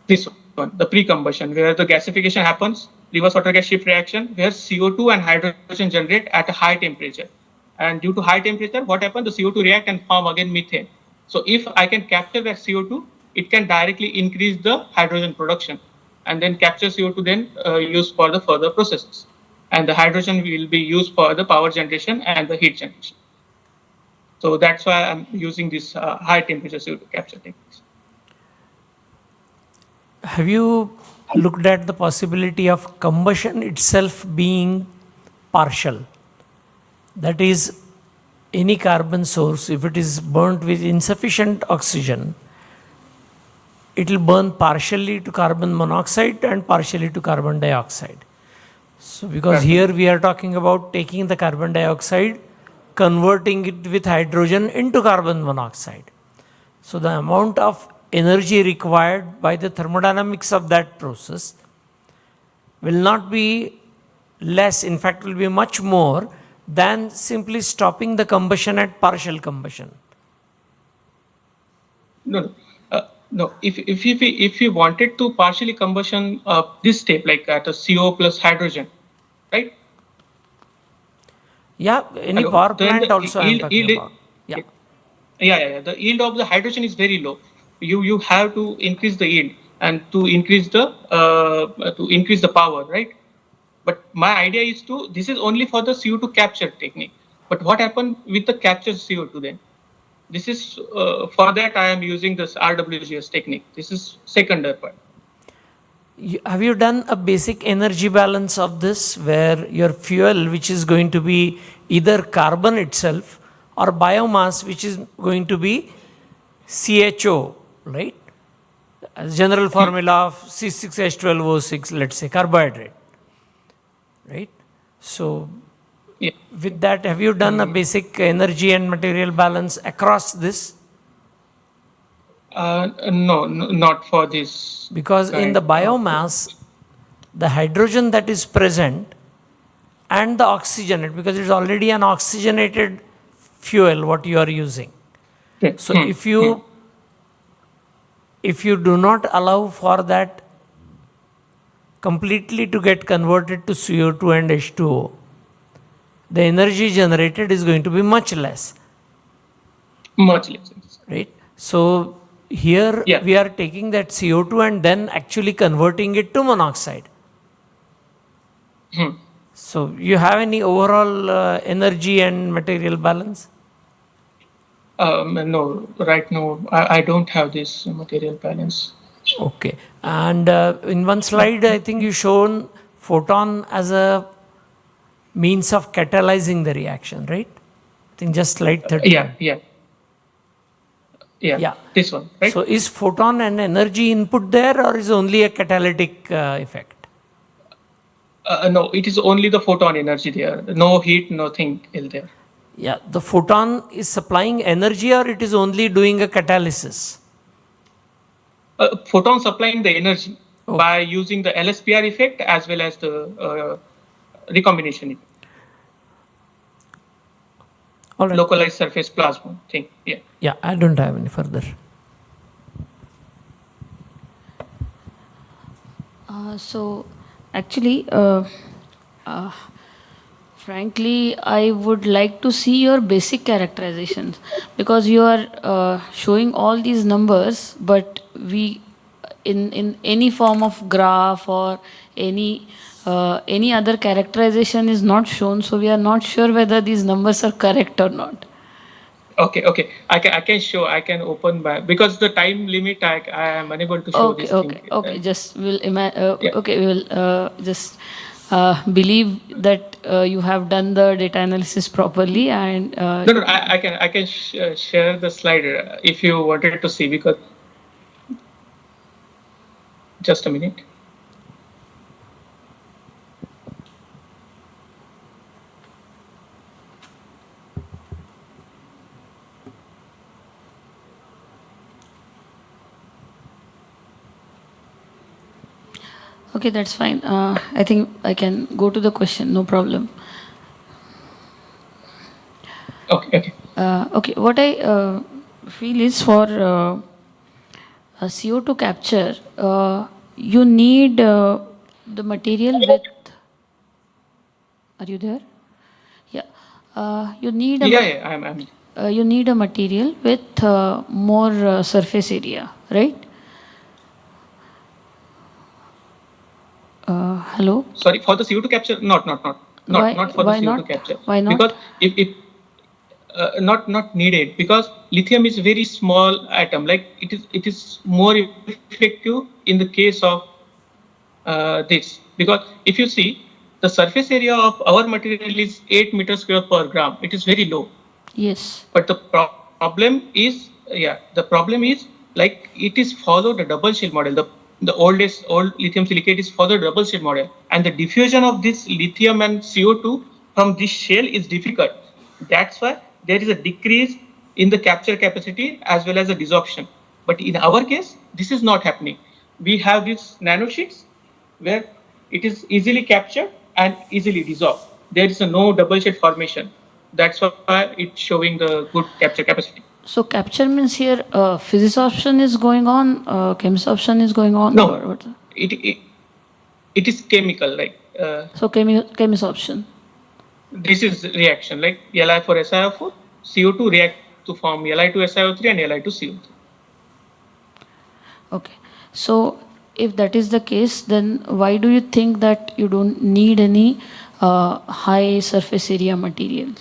This one, the pre-combustion, where the gasification happens, reverse water gas shift reaction, where CO2 and hydrogen generate at a high temperature. And due to high temperature, what happens? The CO2 react and form again methane. So if I can capture that CO2, it can directly increase the hydrogen production, and then capture CO2 then used for the further processes. And the hydrogen will be used for the power generation and the heat generation. So that's why I'm using this high temperature CO2 capture techniques. Have you looked at the possibility of combustion itself being partial? That is, any carbon source, if it is burnt with insufficient oxygen, it will burn partially to carbon monoxide and partially to carbon dioxide. So because here we are talking about taking the carbon dioxide, converting it with hydrogen into carbon monoxide. So the amount of energy required by the thermodynamics of that process will not be less, in fact will be much more than simply stopping the combustion at partial combustion. No. If we wanted to partially combustion this step, like at a CO plus hydrogen, right? Yeah, any power plant also I'm talking about. Yeah. The yield of the hydrogen is very low. You have to increase the yield and to increase the power, right? But my idea is this is only for the CO2 capture technique. But what happened with the captured CO2 then? This is for that I am using this RWGS technique. This is secondary part. Have you done a basic energy balance of this, where your fuel, which is going to be either carbon itself or biomass, which is going to be CHO, right? As general formula of C6H12O6, let's say carbohydrate, right? So with that, have you done a basic energy and material balance across this? No, not for this. Because in the biomass, the hydrogen that is present and the oxygen, because it's already an oxygenated fuel what you are using. So if you do not allow for that completely to get converted to CO2 and H2O, the energy generated is going to be much less. Much less. Right? So here we are taking that CO2 and then actually converting it to monoxide. So you have any overall energy and material balance? No, right now I don't have this material balance. Okay. And in one slide, I think you shown photon as a means of catalyzing the reaction, right? I think just slide 30. Yeah, this one, right? So is photon an energy input there, or is only a catalytic effect? No, it is only the photon energy there. No heat, nothing is there. Yeah, the photon is supplying energy, or it is only doing a catalysis? Photon supplying the energy by using the LSPR effect as well as the recombination effect. All right. Localized surface plasma thing. Yeah, I don't have any further. So actually, frankly, I would like to see your basic characterizations, because you are showing all these numbers, but we in any form of graph or any other characterization is not shown, so we are not sure whether these numbers are correct or not. Okay. I can show. I can open by, because the time limit. I am unable to show this thing. Okay. Just we'll okay. We will just believe that you have done the data analysis properly and No, I can share the slide if you wanted to see, because just a minute. okay, that's fine. I think I can go to the question, no problem. Okay. Okay, what I feel is for CO2 capture, you need the material with. Are you there? Yeah. You need a. Yeah, I'm. You need a material with more surface area, right? Hello? Sorry, for the CO2 capture, not for the CO2 capture. Why not? Because if not needed, because lithium is very small atom. Like it is more effective in the case of this, because if you see the surface area of our material is 8 meters square per gram. It is very low. Yes. But the problem is like it is followed a double shell model. The old lithium silicate is followed double shell model, and the diffusion of this lithium and CO2 from this shell is difficult. That's why there is a decrease in the capture capacity as well as the desorption. But in our case, this is not happening. We have these nanosheets where it is easily captured and easily dissolved. There is no double shell formation. That's why it's showing the good capture capacity. So capture means here physisorption is going on, chemisorption is going on? No, or what? it is chemical, like. So chemisorption. This is reaction, like Li4SiO4, CO2 react to form Li2SiO3 and Li2CO3. Okay. So if that is the case, then why do you think that you don't need any high surface area material?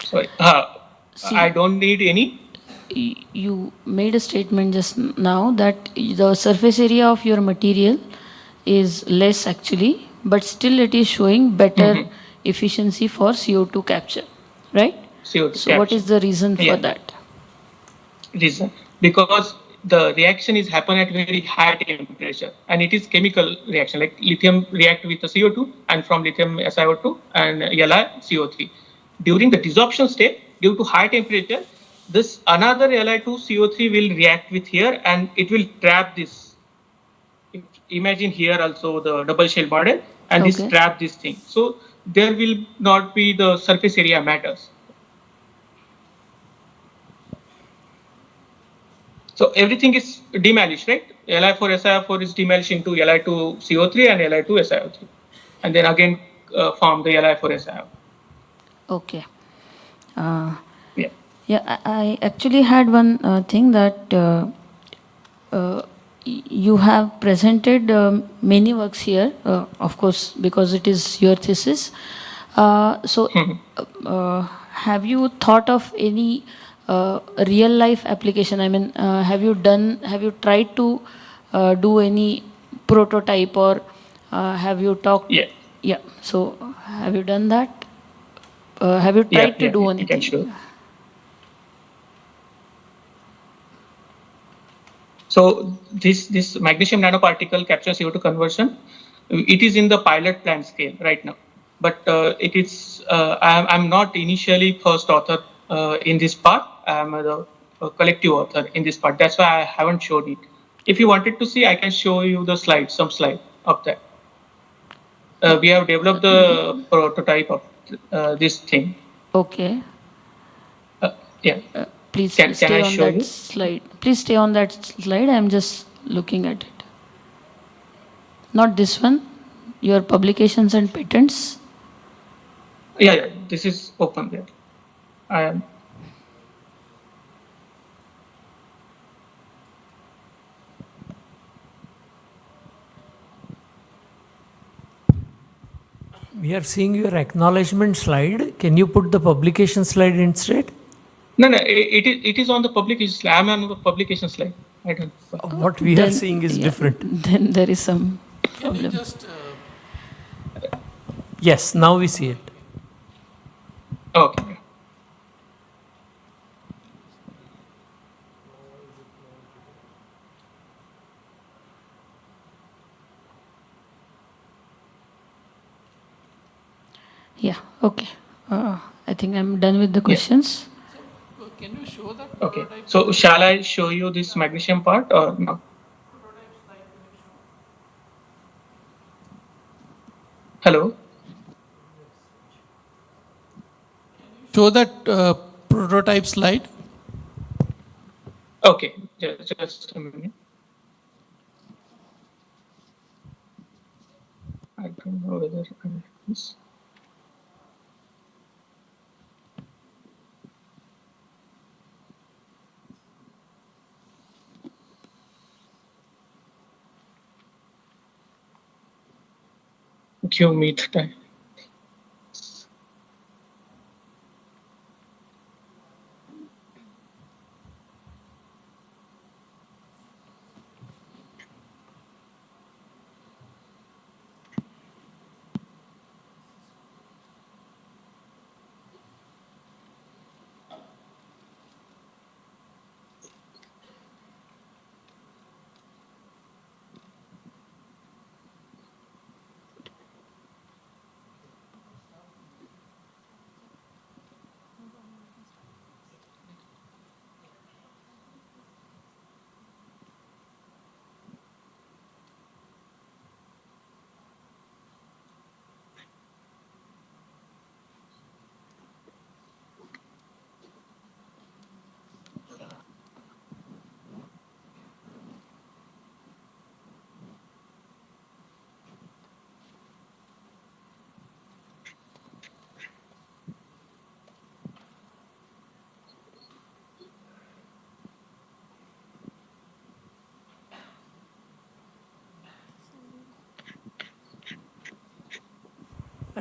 Sorry, I don't need any. You made a statement just now that the surface area of your material is less actually, but still it is showing better efficiency for CO2 capture, right? CO2 so what is the reason for that? Reason, because the reaction is happen at very high temperature, and it is chemical reaction, like lithium react with the CO2 and from lithium SiO2 and LiCO3. During the desorption state, due to high temperature, this another Li2CO3 will react with here and it will trap this. Imagine here also the double shell model, and this trap this thing. So there will not be the surface area matters. So everything is demolished, right? Li4SiO4 is demolished into Li2CO3 and Li2SiO3, and then again form the Li4SiO. Okay. Yeah, I actually had one thing that you have presented many works here, of course, because it is your thesis. So have you thought of any real life application? I mean, have you tried to do any prototype, or have you talked? Yeah. So have you done that? Have you tried to do anything? Sure. So this magnesium nanoparticle capture CO2 conversion, it is in the pilot plant scale right now. But it is I'm not initially first author in this part. I'm a collective author in this part. That's why I haven't showed it. If you wanted to see, I can show you the slide, some slide of that. We have developed the prototype of this thing. Okay. Yeah. Please can stay I on show that you? slide. Please stay on that slide. I'm just looking at it. Not this one. Your publications and patents. Yeah. This is open there. I am. We are seeing your acknowledgement slide. Can you put the publication slide instead? No, it is on the publication slide. I'm on the publication slide. I don't. What we are seeing is different. Then there is some problem. Yes, now we see it. Okay. Yeah, okay. I think I'm done with the questions. Can you show that? Okay. So shall I show you this magnesium part or no? Hello. Show that prototype slide. Okay, just a minute. I don't know whether I have this. Give me the time.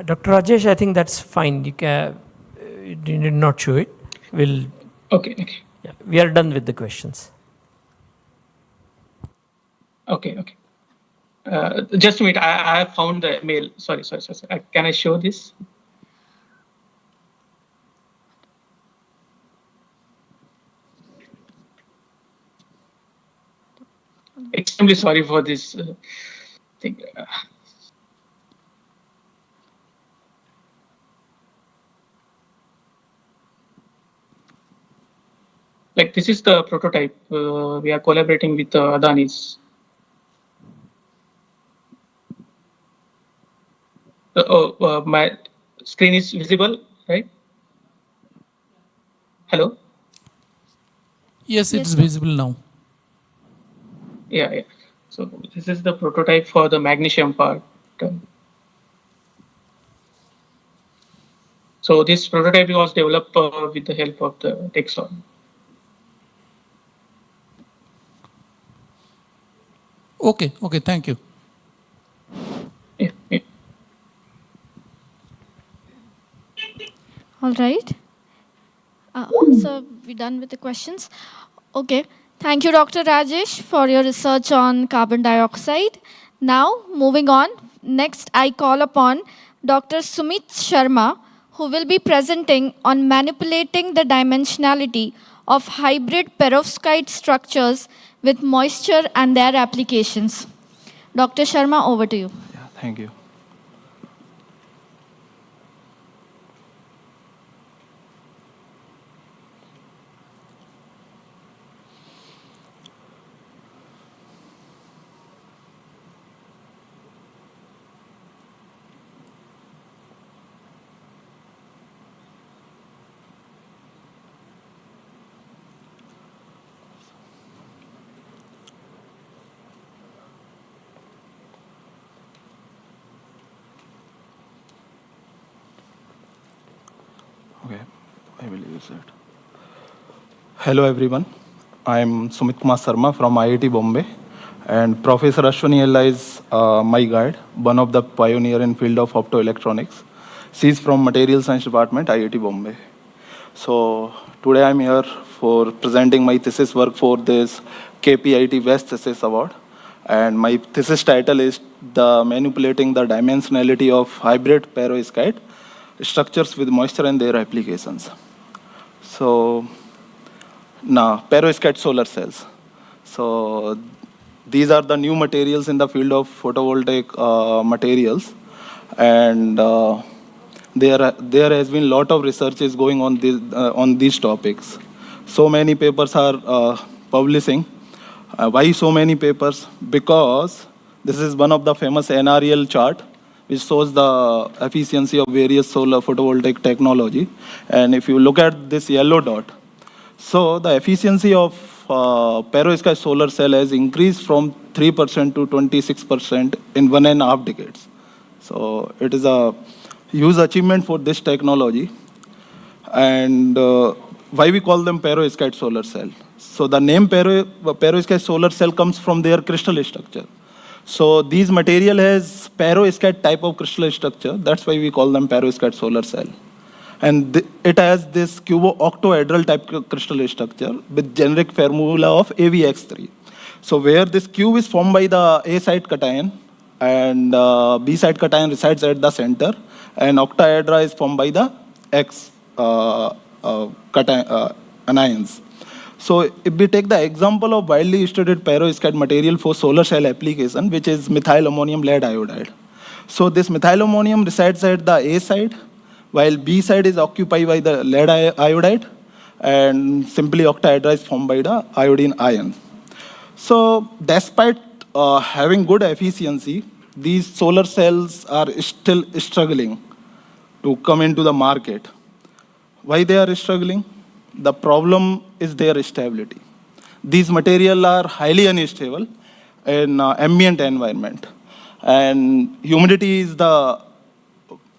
Dr. Rajesh, I think that's fine. You did not show it. We'll. Okay. Yeah, we are done with the questions. Okay. Just a minute. I have found the mail. Sorry. Can I show this? Extremely sorry for this thing. Like this is the prototype. We are collaborating with Adani's. My screen is visible, right? Hello? Yes, it's visible now. Yeah. So this is the prototype for the magnesium part. So this prototype was developed with the help of the Texon. Okay, thank you. Yeah. All right. So we're done with the questions. Okay. Thank you, Dr. Rajesh, for your research on carbon dioxide. Now, moving on. Next, I call upon Dr. Sumit Sharma, who will be presenting on manipulating the dimensionality of hybrid perovskite structures with moisture and their applications. Dr. Sharma, over to you. Yeah, thank you. Okay, I will use it. Hello everyone, I am Sumit Kumar Sarma from IIT Bombay, and Professor Ashwani Ella is my guide, one of the pioneer in field of optoelectronics. She is from Material Science Department, IIT Bombay. So Today I'm here for presenting my thesis work for this KPIT Best Thesis Award. And my thesis title is the Manipulating the Dimensionality of Hybrid Perovskite Structures with Moisture and Their Applications. So, now, perovskite solar cells. So, these are the new materials in the field of photovoltaic materials. And there has been a lot of research is going on these topics. So many papers are publishing. Why so many papers? Because this is one of the famous NREL chart, which shows the efficiency of various solar photovoltaic technology. And if you look at this yellow dot, so the efficiency of perovskite solar cell has increased from 3% to 26% in 1.5 decades. So it is a huge achievement for this technology. And why we call them perovskite solar cell? So the name perovskite solar cell comes from their crystal structure. So these material has perovskite type of crystal structure. That's why we call them perovskite solar cell. And it has this cubo-octohedral type crystal structure with generic formula of AVX3. So where this cube is formed by the A side cation and B side cation resides at the center, and octahedra is formed by the X anions. So if we take the example of widely studied perovskite material for solar cell application, which is methyl ammonium lead iodide. So this methyl ammonium resides at the A side, while B side is occupied by the lead iodide, and simply octahedra is formed by the iodine ion. So despite having good efficiency, these solar cells are still struggling to come into the market. Why they are struggling? The problem is their stability. These materials are highly unstable in ambient environment. And humidity is the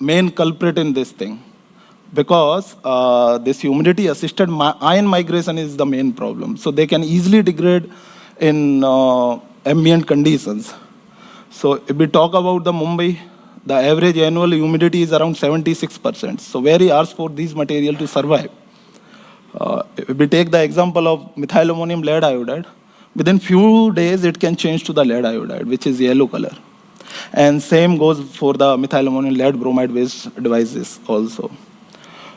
main culprit in this thing. Because this humidity-assisted ion migration is the main problem. So they can easily degrade in ambient conditions. So if we talk about the Mumbai, the average annual humidity is around 76%. So very harsh for these materials to survive. If we take the example of methyl ammonium lead iodide, within few days it can change to the lead iodide, which is yellow color. And same goes for the methyl ammonium lead bromide based devices also.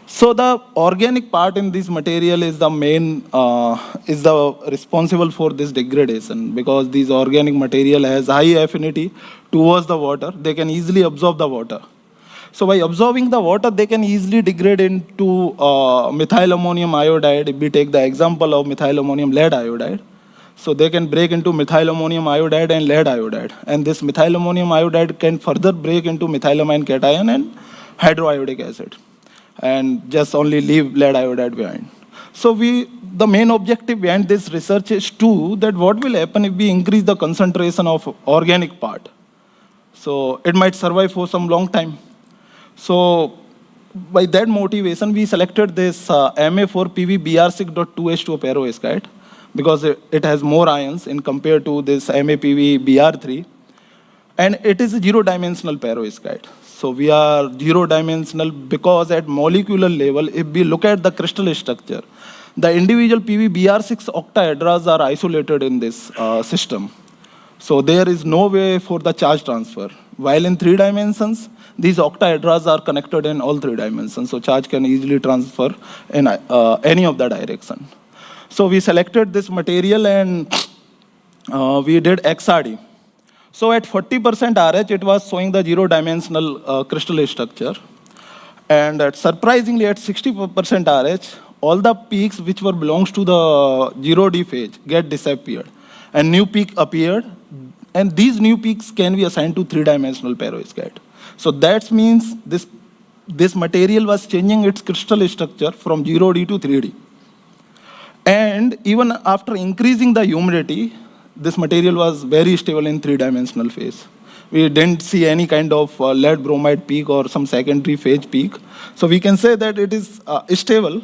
So the organic part in this material is the main, is the responsible for this degradation, because this organic material has high affinity towards the water. They can easily absorb the water. So by absorbing the water, they can easily degrade into methyl ammonium iodide. If we take the example of methyl ammonium lead iodide, so they can break into methyl ammonium iodide and lead iodide. And this methyl ammonium iodide can further break into methylamine cation and hydroiodic acid, and just only leave lead iodide behind. So the main objective behind this research is that what will happen if we increase the concentration of organic part. So it might survive for some long time. So by that motivation, we selected this Ma4PV Br6.2H2 perovskite, because it has more ions in compared to this MaPV Br3. And it is a zero-dimensional perovskite. So we are zero-dimensional because at molecular level, if we look at the crystal structure, the individual PV Br6 octahedras are isolated in this system. So there is no way for the charge transfer. While in 3 dimensions, these octahedras are connected in all 3 dimensions. So charge can easily transfer in any of the direction. So we selected this material and we did XRD. So at 40% RH, it was showing the zero-dimensional crystal structure. And surprisingly, at 60% RH, all the peaks which were belongs to the 0D phase get disappeared. And new peak appeared. And these new peaks can be assigned to 3-dimensional perovskite. So that means this material was changing its crystal structure from 0D to 3D. And even after increasing the humidity, this material was very stable in 3-dimensional phase. We didn't see any kind of lead bromide peak or some secondary phase peak. So we can say that it is stable.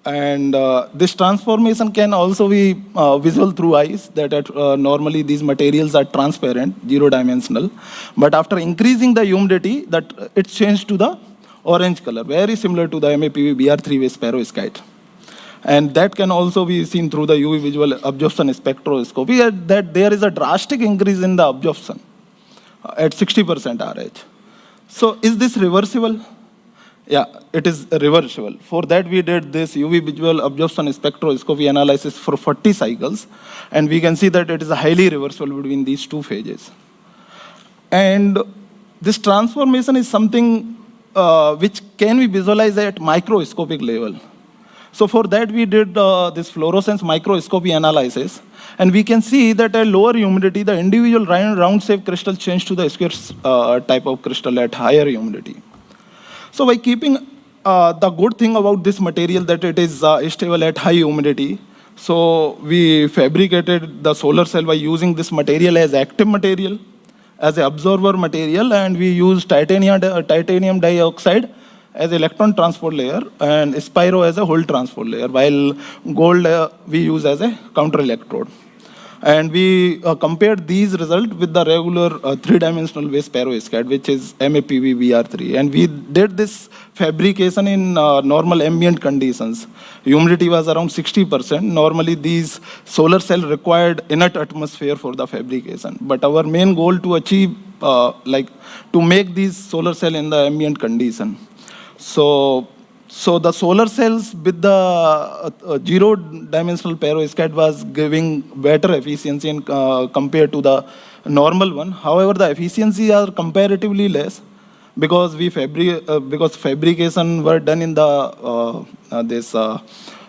And this transformation can also be visible through eyes, that normally these materials are transparent, zero-dimensional. But after increasing the humidity, that it changed to the orange color, very similar to the MaPV Br3 based perovskite. And that can also be seen through the UV visual absorption spectroscopy, that there is a drastic increase in the absorption at 60% RH. So is this reversible? Yeah, it is reversible. For that, we did this UV visual absorption spectroscopy analysis for 40 cycles, and we can see that it is highly reversible between these two phases. And this transformation is something which can be visualized at microscopic level. So for that, we did this fluorescence microscopy analysis, and we can see that at lower humidity, the individual round-shaped crystal change to the square type of crystal at higher humidity. So by keeping the good thing about this material that it is stable at high humidity, so we fabricated the solar cell by using this material as active material, as an absorber material, and we used titanium dioxide as electron transport layer and Spiro as a hole transport layer, while gold we use as a counter electrode. And we compared these results with the regular three-dimensional waste perovskite, which is MAPV BR3. And we did this fabrication in normal ambient conditions. Humidity was around 60%. Normally, these solar cells required inert atmosphere for the fabrication. But our main goal to achieve, to make these solar cells in the ambient condition. So the solar cells with the zero-dimensional perovskite was giving better efficiency in, compared to the normal one. However, the efficiency are comparatively less because because fabrication were done in the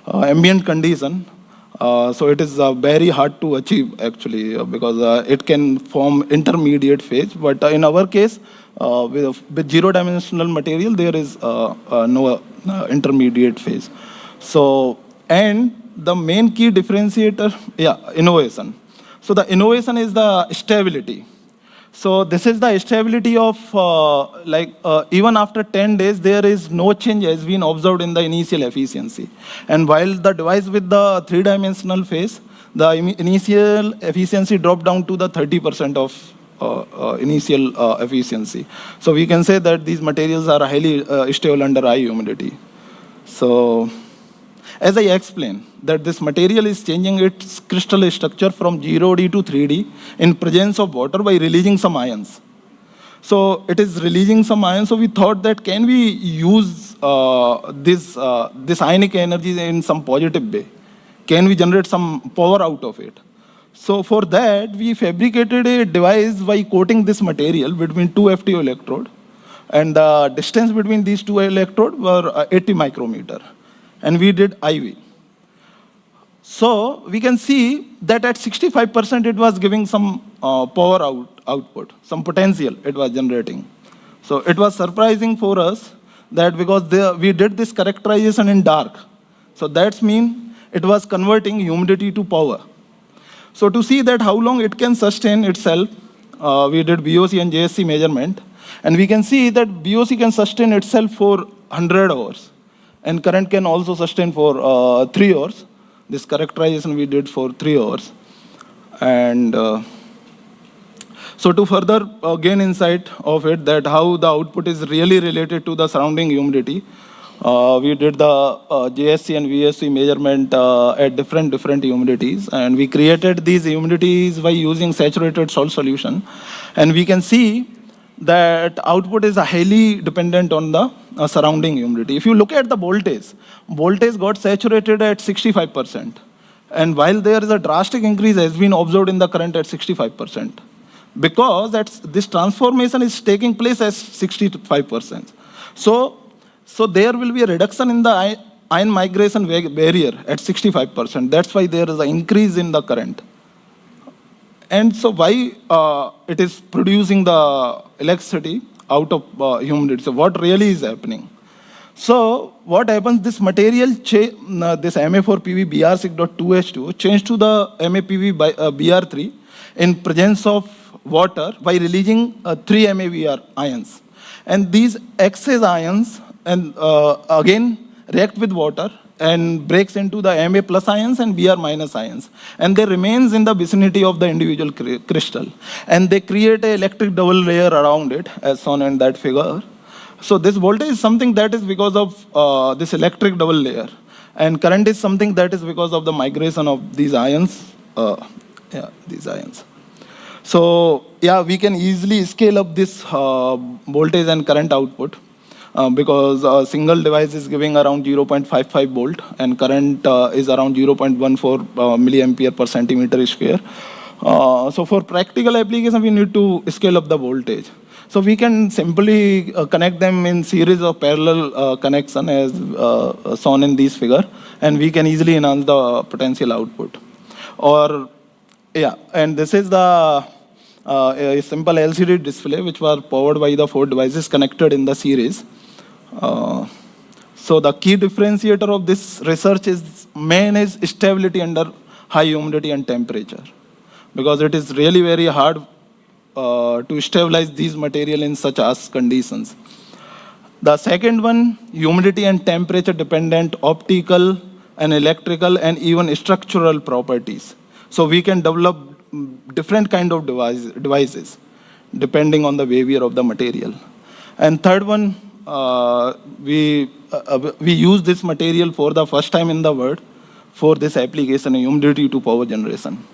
ambient condition. So it is very hard to achieve actually because it can form intermediate phase. But in our case, with zero-dimensional material, there is no intermediate phase. So, and the main key differentiator, innovation. So the innovation is the stability. So this is the stability of even after 10 days, there is no change has been observed in the initial efficiency. And while the device with the three-dimensional phase, the initial efficiency dropped down to the 30% of initial efficiency. So we can say that these materials are highly stable under high humidity. So as I explained, that this material is changing its crystal structure from 0D to 3D in presence of water by releasing some ions. So it is releasing some ions, so we thought that can we use this ionic energy in some positive way? Can we generate some power out of it? So for that, we fabricated a device by coating this material between two FTO electrodes, and the distance between these two electrodes were 80 micrometer, and we did IV. So we can see that at 65% it was giving some power output, some potential it was generating. So it was surprising for us that because we did this characterization in dark, so that means it was converting humidity to power. So to see that how long it can sustain itself, we did BOC and JSC measurement, and we can see that BOC can sustain itself for 100 hours, and current can also sustain for 3 hours. This characterization we did for 3 hours. And so to further gain insight of it, that how the output is really related to the surrounding humidity, we did the JSC and VSC measurement at different humidities, and we created these humidities by using saturated salt solution. And we can see that output is highly dependent on the surrounding humidity. If you look at the voltage got saturated at 65%. And while there is a drastic increase has been observed in the current at 65%, because this transformation is taking place at 65%. So there will be a reduction in the ion migration barrier at 65%. That's why there is an increase in the current. And so why it is producing the electricity out of humidity? So what really is happening? So what happens, this material, this Ma4PV Br6.2H2 changed to the MAPV Br3 in presence of water by releasing 3 MAVR ions. And these excess ions and again react with water and breaks into the Ma plus ions and Br minus ions. And they remains in the vicinity of the individual crystal. And they create an electric double layer around it, as shown in that figure. So this voltage is something that is because of this electric double layer. And current is something that is because of the migration of these ions. These ions. So yeah, we can easily scale up this voltage and current output because a single device is giving around 0.55 volt and current is around 0.14 milliampere per centimeter square. So for practical application, we need to scale up the voltage. So we can simply connect them in series of parallel connection as shown in this figure, and we can easily enhance the potential output. Or yeah, and this is the a simple LCD display which was powered by the 4 devices connected in the series. So the key differentiator of this research is main is stability under high humidity and temperature, because it is really very hard to stabilize these material in such harsh conditions. The second one, humidity and temperature dependent optical and electrical and even structural properties. So we can develop different kind of devices depending on the behavior of the material. And third one, we use this material for the first time in the world for this application, humidity to power generation.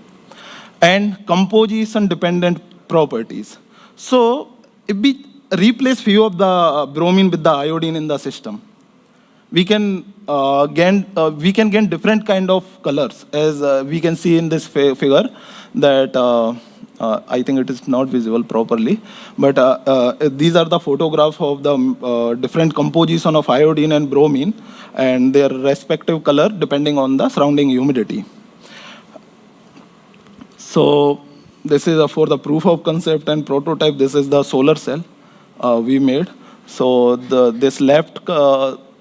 And composition dependent properties. So if we replace few of the bromine with the iodine in the system, we can gain different kind of colors, as we can see in this figure that I think it is not visible properly, but these are the photographs of the different composition of iodine and bromine and their respective color depending on the surrounding humidity. So this is for the proof of concept and prototype. This is the solar cell we made. So this left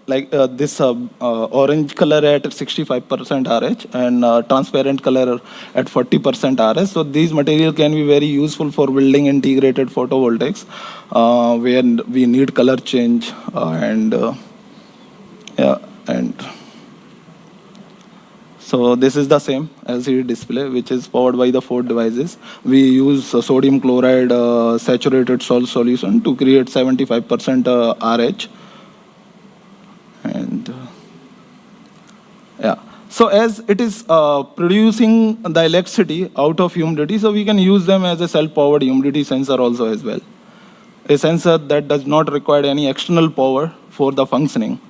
this orange color at 65% RH and transparent color at 40% RS. So these material can be very useful for building integrated photovoltaics where we need color change and so this is the same LCD display which is powered by the 4 devices. We use sodium chloride saturated salt solution to create 75% RH. And so as it is producing the electricity out of humidity, so we can use them as a self-powered humidity sensor also as well. A sensor that does not require any external power for the functioning.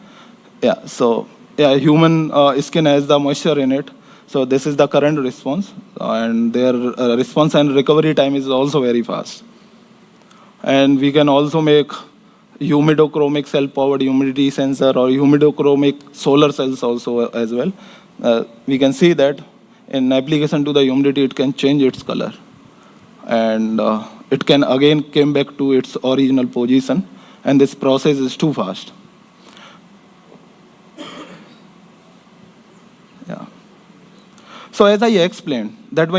Human skin has the moisture in it. So this is the current response, and their response and recovery time is also very fast. And we can also make humidochromic self-powered humidity sensor or humidochromic solar cells also as well. We can see that in application to the humidity, it can change its color. And it can again come back to its original position. And this process is too fast. So as I explained, that by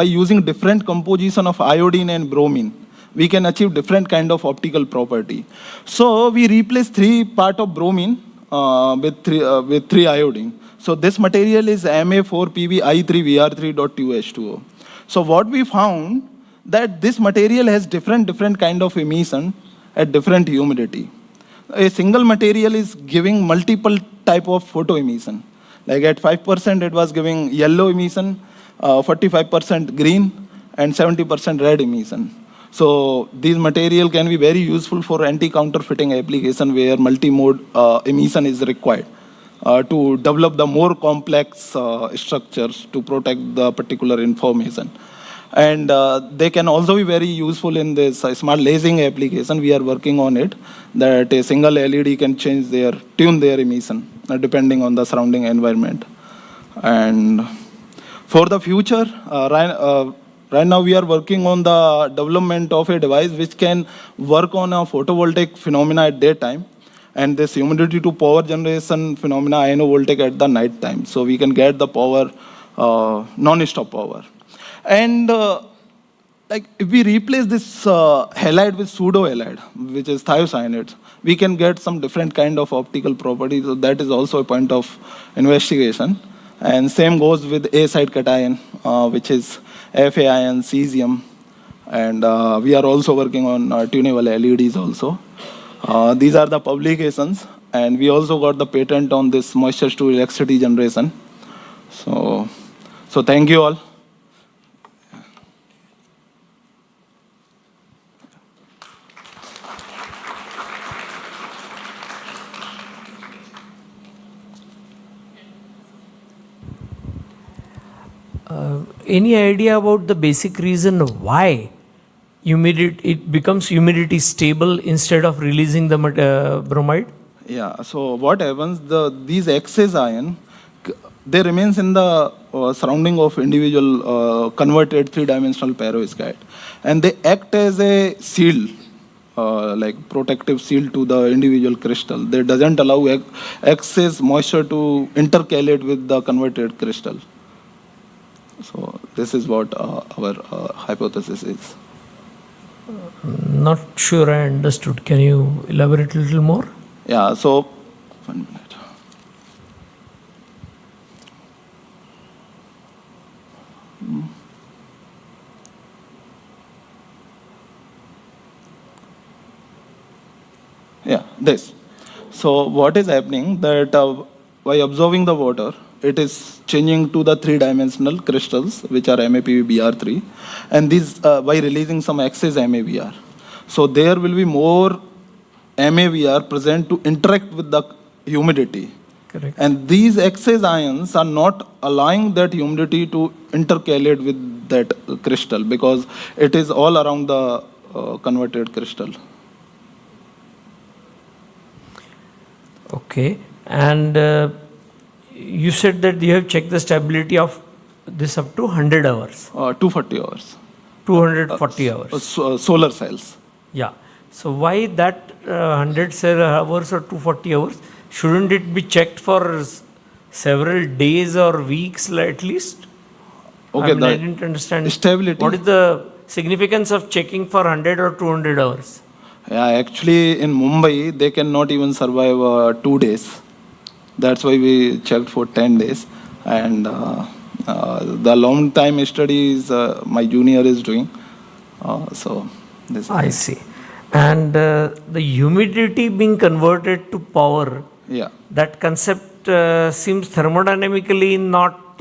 using different composition of iodine and bromine, we can achieve different kind of optical property. So we replace 3 part of bromine with 3 iodine. So this material is Ma4PbI3Vr3.2H2O. So what we found that this material has different kind of emission at different humidity. A single material is giving multiple type of photo emission. Like at 5%, it was giving yellow emission, 45% green, and 70% red emission. So these material can be very useful for anti-counterfeiting application where multi-mode emission is required to develop the more complex structures to protect the particular information. And they can also be very useful in this smart lasing application. We are working on it, that a single LED can tune their emission depending on the surrounding environment. And for the future, right now we are working on the development of a device which can work on a photovoltaic phenomena at daytime and this humidity to power generation phenomena ionovoltaic at the night time. So we can get the power, non-stop power. And if we replace this halide with pseudo-halide, which is thiocyanate, we can get some different kind of optical properties. So that is also a point of investigation. And same goes with A-side cation, which is Fa ion, cesium. And we are also working on tunable LEDs also. These are the publications. and we also got the patent on this moisture to electricity generation. So thank you all. Any idea about the basic reason why it becomes humidity stable instead of releasing the bromide? Yeah, so what happens, these excess ion, they remains in the surrounding of individual converted three-dimensional perovskite, and they act as a shield, like protective shield to the individual crystal. They doesn't allow excess moisture to intercalate with the converted crystal. So this is what our hypothesis is. Not sure I understood. Can you elaborate a little more? Yeah, so 1 minute. Yeah, this. So what is happening that by observing the water, it is changing to the three-dimensional crystals, which are MAPBr3, and these by releasing some excess MABr. So there will be more MABr present to interact with the humidity. Correct. And these excess ions are not allowing that humidity to intercalate with that crystal because it is all around the converted crystal. Okay. And you said that you have checked the stability of this up to 100 hours. 240 hours. 240 hours. Solar cells. Yeah. So why that 100 hours or 240 hours? Shouldn't it be checked for several days or weeks at least? Okay, I didn't understand. Stability. What is the significance of checking for 100 or 200 hours? Yeah, actually in Mumbai, they cannot even survive 2 days. That's why we checked for 10 days. And the long time studies my junior is doing. So this. I see. And the humidity being converted to power, yeah, that concept seems thermodynamically not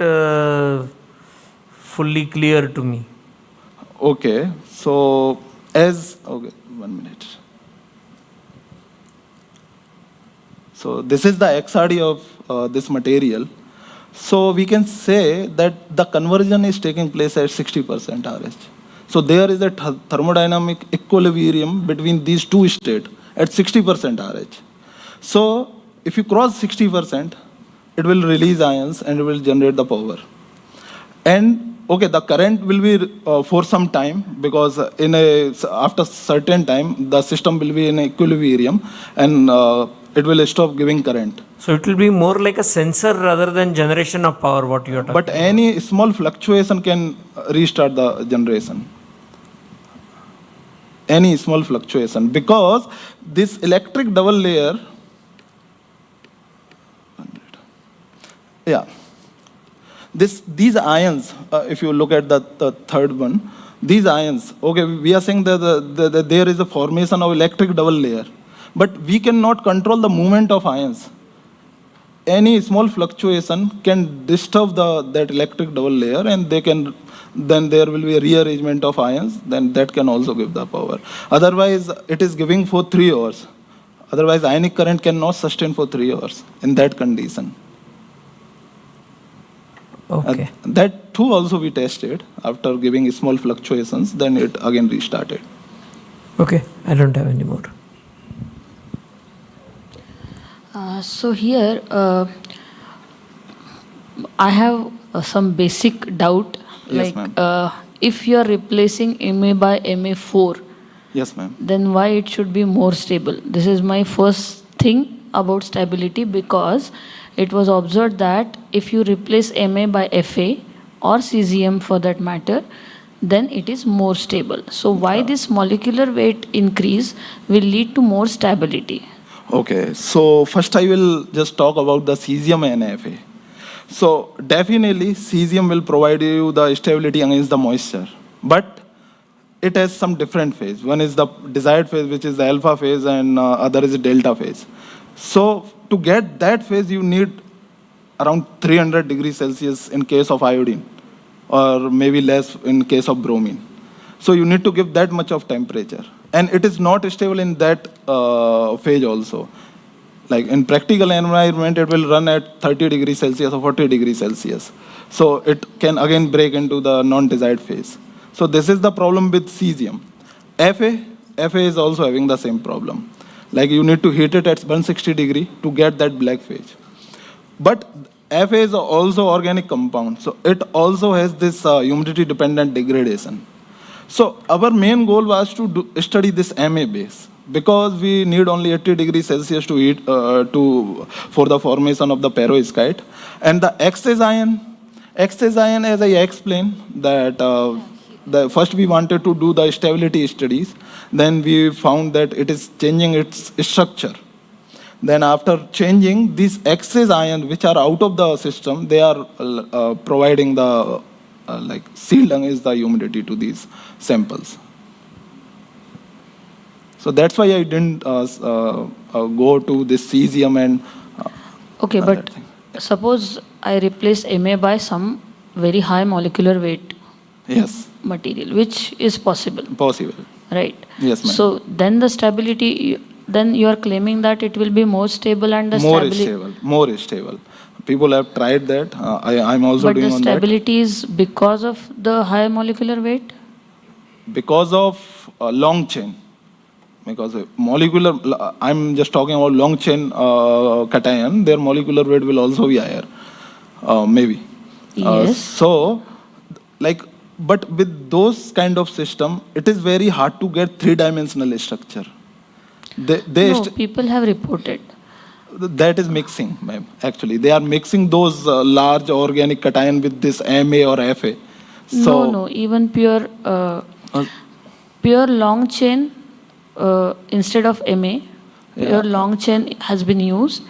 fully clear to me. Okay, so okay, 1 minute. So this is the XRD of this material. So we can say that the conversion is taking place at 60% RH. So there is a thermodynamic equilibrium between these two states at 60% RH. So if you cross 60%, it will release ions and it will generate the power. And okay, the current will be for some time because after certain time, the system will be in equilibrium and it will stop giving current. So it will be more like a sensor rather than generation of power, what you are talking about. But any small fluctuation can restart the generation. Any small fluctuation, because this electric double layer, yeah, these ions, if you look at the third one, these ions, okay, we are saying that there is a formation of electric double layer, but we cannot control the movement of ions. Any small fluctuation can disturb that electric double layer, and then there will be a rearrangement of ions, then that can also give the power. Otherwise, it is giving for 3 hours. Otherwise, ionic current cannot sustain for 3 hours in that condition. Okay. And that too also we tested. After giving small fluctuations, then it again restarted. Okay, I don't have any more. So here, I have some basic doubt. Yes, like if you are replacing MA by MA4, yes, ma'am, then why it should be more stable? This is my first thing about stability, because it was observed that if you replace MA by FA or CZM for that matter, then it is more stable. So why this molecular weight increase will lead to more stability? Okay, so first I will just talk about the cesium and FA. So definitely cesium will provide you the stability against the moisture, but it has some different phase. One is the desired phase, which is the alpha phase, and other is the delta phase. So to get that phase, you need around 300 degrees Celsius in case of iodine, or maybe less in case of bromine. So you need to give that much of temperature. And it is not stable in that phase also. Like in practical environment, it will run at 30 degrees Celsius or 40 degrees Celsius. So it can again break into the non-desired phase. So this is the problem with cesium. Fa is also having the same problem. Like you need to heat it at 160 degree to get that black phase. But Fa is also organic compound. So it also has this humidity dependent degradation. So our main goal was to study this Ma base, because we need only 80 degrees Celsius to heat for the formation of the perovskite. And the excess ion, as I explained, that first we wanted to do the stability studies. Then we found that it is changing its structure. Then after changing these excess ions which are out of the system, they are providing the like sealed is the humidity to these samples. So that's why I didn't go to this cesium and okay, but suppose I replace Ma by some very high molecular weight material, which is possible. Possible. Right. Yes, ma'am. So then the stability, then you are claiming that it will be more stable and the stability. More stable. People have tried that. I'm also doing on that. But the stability is because of the high molecular weight? Because of long chain. Because molecular, I'm just talking about long chain cation, their molecular weight will also be higher, maybe. Yes. So, like, but with those kind of system, it is very hard to get three-dimensional structure. No, people have reported. That is mixing, ma'am, actually. They are mixing those large organic cation with this Ma or Fa. So, No, even pure long chain instead of Ma, pure long chain has been used,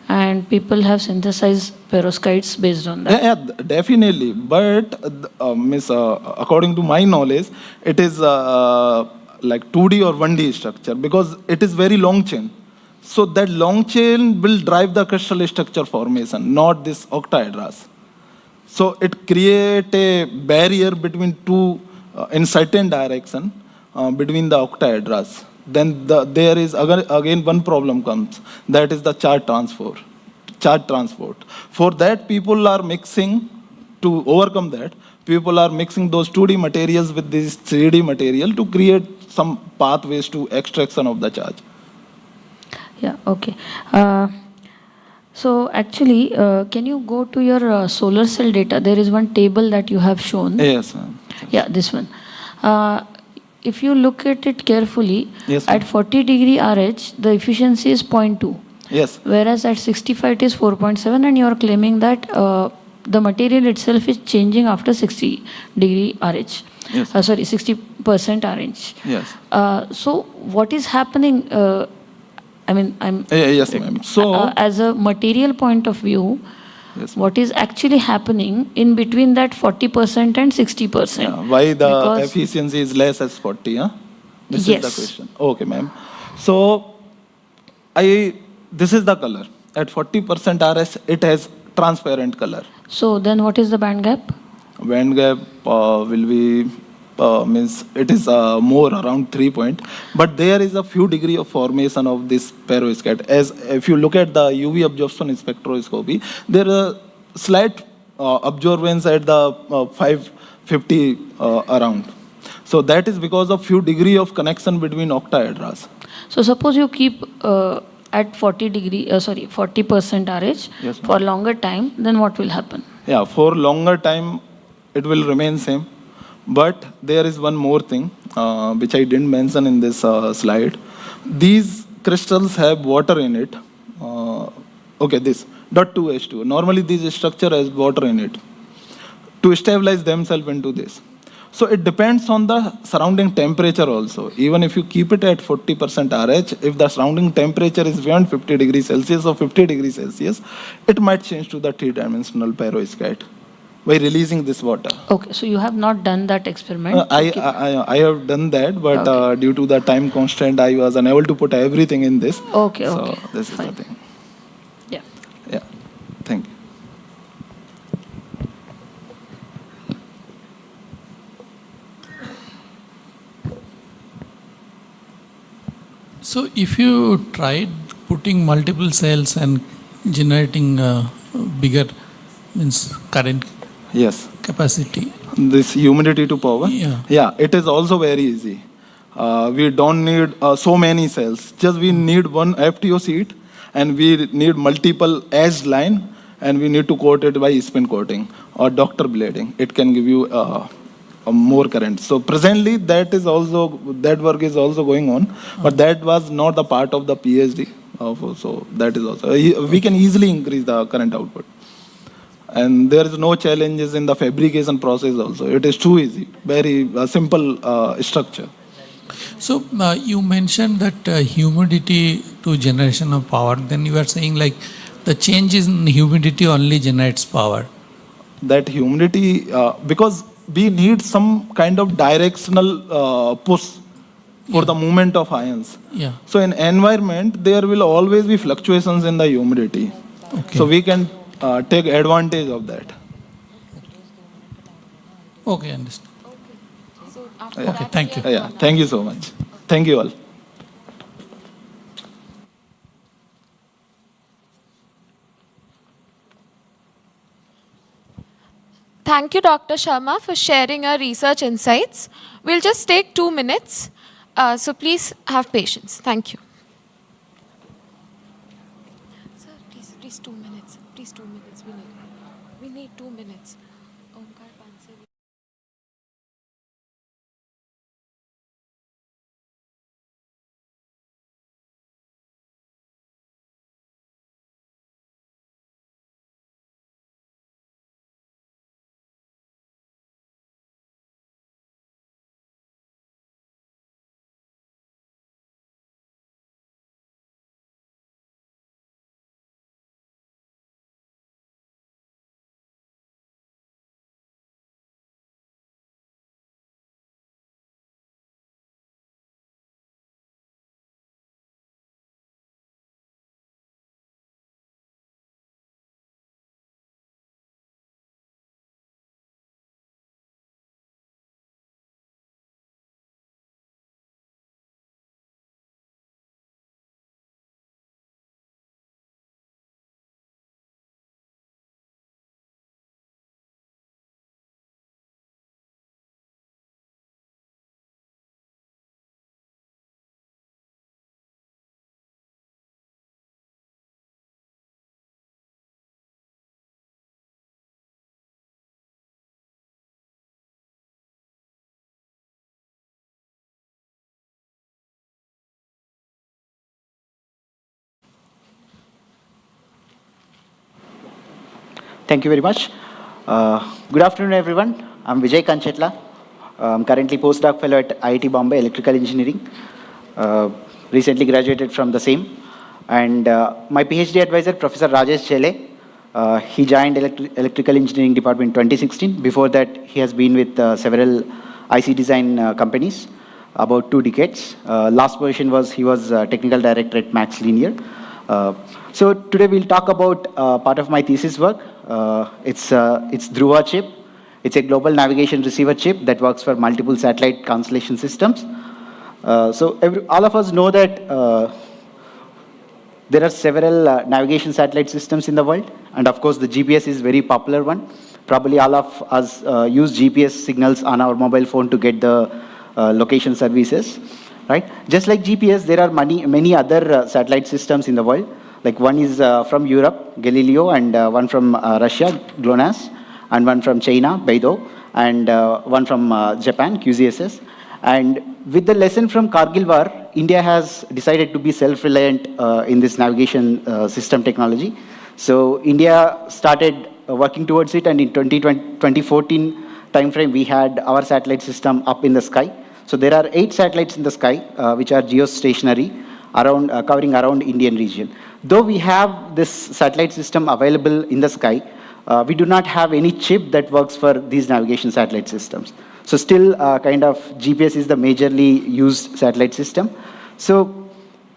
and people have synthesized perovskites based on that. Yeah, definitely. But according to my knowledge, it is like 2D or 1D structure, because it is very long chain. So that long chain will drive the crystal structure formation, not this octahedras. So it creates a barrier between two in certain direction between the octahedras. Then there is again one problem comes, that is the charge transport. For that, people are mixing, to overcome that, people are mixing those 2D materials with this 3D material to create some pathways to extraction of the charge. Yeah, okay. So actually, can you go to your solar cell data? There is one table that you have shown. Yes, ma'am. Yeah, this one. If you look at it carefully, yes, at 40 degree RH, the efficiency is 0.2. Yes. Whereas at 65 it is 4.7, and you are claiming that the material itself is changing after 60 degree RH. Yes. Sorry, 60% RH. Yes. So what is happening? I mean, yes, ma'am. So as a material point of view, what is actually happening in between that 40% and 60%? Yeah, why the efficiency is less as 40? Huh? This is the question. Okay, ma'am. So this is the color. At 40% RS, it has transparent color. So then what is the band gap? Band gap will be, means it is more around 3 point. But there is a few degree of formation of this perovskite. As if you look at the UV absorption spectroscopy, there are slight absorbance at the 550 around. So that is because of few degree of connection between octahedras. So suppose you keep at 40% RH for longer time, then what will happen? Yeah, for longer time, it will remain same. But there is one more thing which I didn't mention in this slide. These crystals have water in it. Okay, this .2H2. Normally, this structure has water in it to stabilize themselves into this. So it depends on the surrounding temperature also. Even if you keep it at 40% RH, if the surrounding temperature is beyond 50 degrees Celsius or 50 degrees Celsius, it might change to the three-dimensional perovskite. by releasing this water. Okay, so you have not done that experiment? I have done that, but due to the time constraint, I was unable to put everything in this. Okay, so okay. this is the thing. Yeah. Yeah, thank you. So if you tried putting multiple cells and generating bigger means current capacity. This humidity to power. Yeah. It is also very easy. We don't need so many cells. Just we need one FTO seat, and we need multiple edge line, and we need to coat it by spin coating or doctor blading. It can give you a more current. So presently that work is also going on, but that was not the part of the PhD. So that is also, we can easily increase the current output. And there is no challenges in the fabrication process also. It is too easy, very simple structure. So you mentioned that humidity to generation of power. Then you are saying like the change in humidity only generates power. That humidity, because we need some kind of directional push for the movement of ions. Yeah. So in environment, there will always be fluctuations in the humidity. Okay. So we can take advantage of that. Okay, understand. Okay, thank you. Yeah, thank you so much. Thank you all. Thank you, Dr. Sharma, for sharing your research insights. We'll just take 2 minutes, so please have patience. Thank you. Sir, please 2 minutes. Please 2 minutes. We need 2 minutes. Thank you very much. Good afternoon, everyone. I'm Vijay Kanchetla. I'm currently postdoc fellow at IIT Bombay, Electrical Engineering. Recently graduated from the same. And my PhD advisor, Professor Rajesh he joined Electrical Engineering Department in 2016. Before that, he has been with several IC design companies, about 2 decades. Last position was, he was technical director at Max Linear. So today we'll talk about part of my thesis work. It's Dhruva chip. It's a global navigation receiver chip that works for multiple satellite constellation systems. So all of us know that there are several navigation satellite systems in the world, and of course the GPS is a very popular one. Probably all of us use GPS signals on our mobile phone to get the location services, right? Just like GPS, there are many other satellite systems in the world. Like one is from Europe, Galileo, and one from Russia, GLONASS, and one from China, Beidou, and one from Japan, QZSS. And with the lesson from Kargil War, India has decided to be self-reliant in this navigation system technology. So India started working towards it, and in 2014 timeframe, we had our satellite system up in the sky. So there are 8 satellites in the sky, which are geostationary, covering around Indian region. Though we have this satellite system available in the sky, we do not have any chip that works for these navigation satellite systems. So still kind of GPS is the majorly used satellite system. So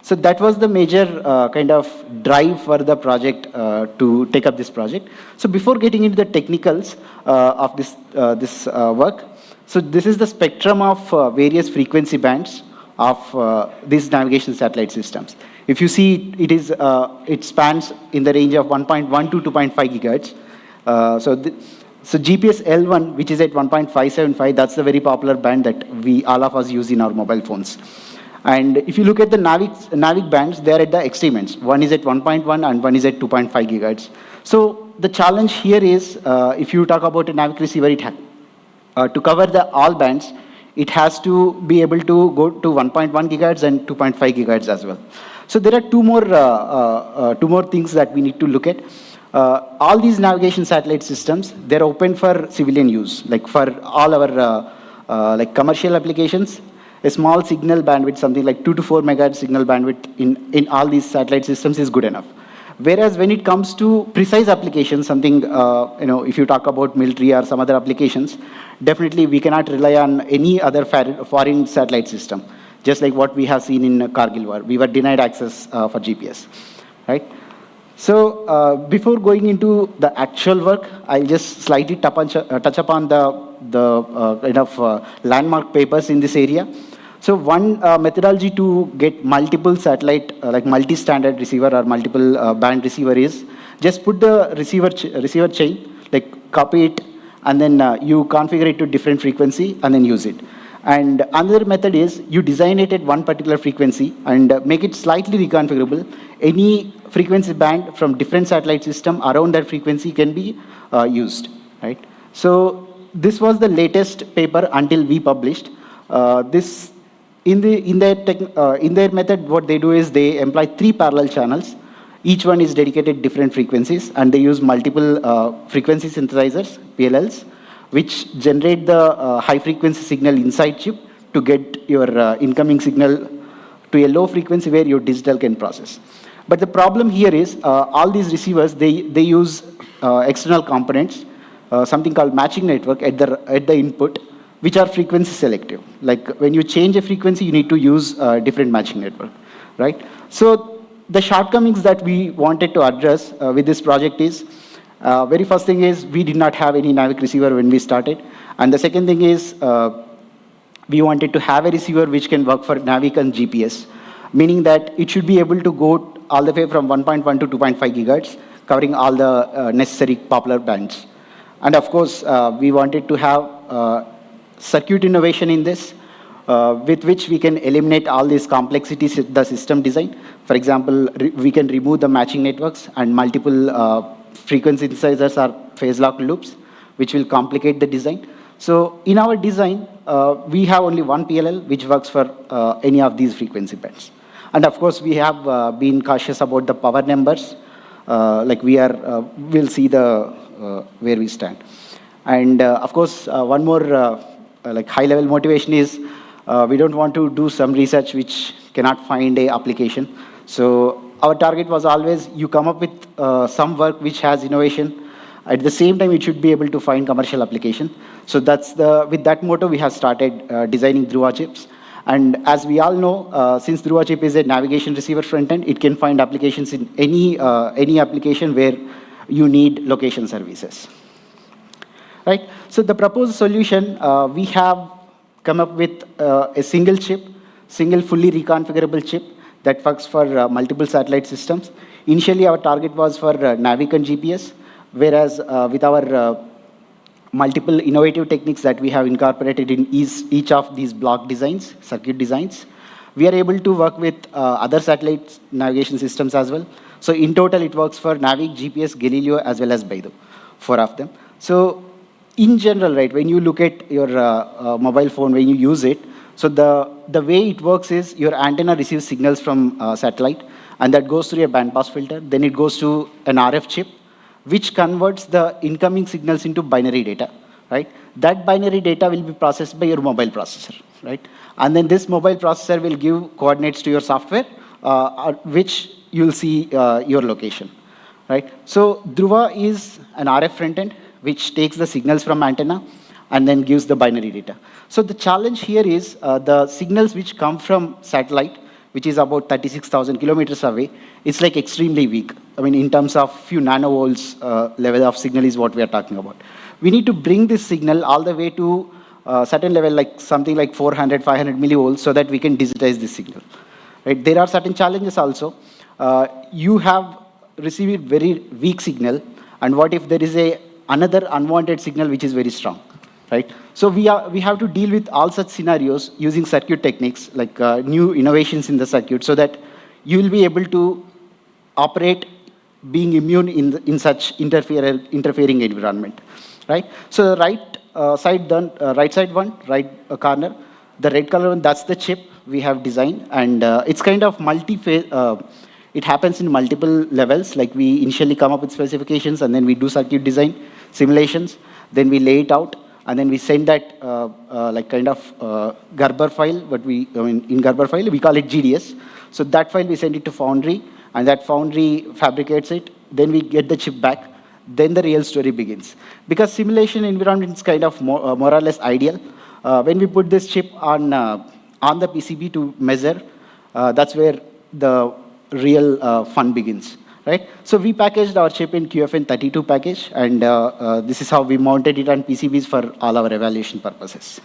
that was the major kind of drive for the project to take up this project. So before getting into the technicals of this work, so this is the spectrum of various frequency bands of these navigation satellite systems. If you see, it spans in the range of 1.1 to 2.5 gigahertz. So GPS L1, which is at 1.575, that's the very popular band that all of us use in our mobile phones. And if you look at the Navic bands, they are at the extreme ends. One is at 1.1 and one is at 2.5 gigahertz. So the challenge here is, if you talk about a Navic receiver, to cover all bands, it has to be able to go to 1.1 gigahertz and 2.5 gigahertz as well. So there are two more things that we need to look at. All these navigation satellite systems, they're open for civilian use, like for all our like commercial applications. A small signal bandwidth, something like 2 to 4 megahertz signal bandwidth in all these satellite systems is good enough. Whereas when it comes to precise applications, something, if you talk about military or some other applications, definitely we cannot rely on any other foreign satellite system, just like what we have seen in Kargil War. We were denied access for GPS, right? So before going into the actual work, I'll just slightly touch upon the kind of landmark papers in this area. So one methodology to get multiple satellite, like multi-standard receiver or multiple band receiver is just put the receiver chain, like copy it, and then you configure it to different frequency and then use it. And another method is you design it at one particular frequency and make it slightly reconfigurable. Any frequency band from different satellite system around that frequency can be used, right? So this was the latest paper until we published. In their method, what they do is they employ 3 parallel channels. Each one is dedicated different frequencies, and they use multiple frequency synthesizers, PLLs, which generate the high frequency signal inside chip to get your incoming signal to a low frequency where your digital can process. But the problem here is all these receivers, they use external components, something called matching network at the input, which are frequency selective. Like when you change a frequency, you need to use a different matching network, right? So the shortcomings that we wanted to address with this project is, very first thing is we did not have any Navic receiver when we started. And the second thing is we wanted to have a receiver which can work for Navic and GPS, meaning that it should be able to go all the way from 1.1 to 2.5 gigahertz, covering all the necessary popular bands. And of course, we wanted to have circuit innovation in this, with which we can eliminate all these complexities in the system design. For example, we can remove the matching networks and multiple frequency synthesizers or phase lock loops, which will complicate the design. So in our design, we have only one PLL which works for any of these frequency bands. And of course, we have been cautious about the power numbers. Like we'll see where we stand. And of course, one more like high-level motivation is we don't want to do some research which cannot find a application. So our target was always you come up with some work which has innovation. At the same time, it should be able to find commercial application. So with that motto, we have started designing Dhruva chips. And as we all know, since Dhruva chip is a navigation receiver front end, it can find applications in any application where you need location services. Right? So the proposed solution, we have come up with a single fully reconfigurable chip that works for multiple satellite systems. Initially, our target was for Navic and GPS, whereas with our multiple innovative techniques that we have incorporated in each of these block designs, circuit designs, we are able to work with other satellite navigation systems as well. So in total, it works for Navic, GPS, Galileo, as well as Beidou, 4 of them. So in general, right, when you look at your mobile phone, when you use it, so the way it works is your antenna receives signals from satellite, and that goes through a bandpass filter. Then it goes to an RF chip, which converts the incoming signals into binary data, right? That binary data will be processed by your mobile processor, right? And then this mobile processor will give coordinates to your software, which you'll see your location, right? So Dhruva is an RF front end which takes the signals from antenna and then gives the binary data. So the challenge here is the signals which come from satellite, which is about 36,000 kilometers away, it's like extremely weak. I mean, in terms of few nanovolts level of signal is what we are talking about. We need to bring this signal all the way to certain level, like something like 400, 500 millivolts, so that we can digitize this signal. Right? There are certain challenges also. You have received very weak signal, and what if there is another unwanted signal which is very strong? Right? So we have to deal with all such scenarios using circuit techniques, like new innovations in the circuit, so that you will be able to operate being immune in such interfering environment. Right? So the right side done, right side one, right corner, the red color one, that's the chip we have designed, and it's kind of multi-phase. It happens in multiple levels, like we initially come up with specifications, and then we do circuit design, simulations, then we lay it out, and then we send that like kind of Gerber file, in Gerber file, we call it GDS. So that file we send it to Foundry, and that Foundry fabricates it, then we get the chip back, then the real story begins. Because simulation environment is kind of more or less ideal. When we put this chip on the PCB to measure, that's where the real fun begins. Right? So we packaged our chip in QFN32 package, and this is how we mounted it on PCBs for all our evaluation purposes.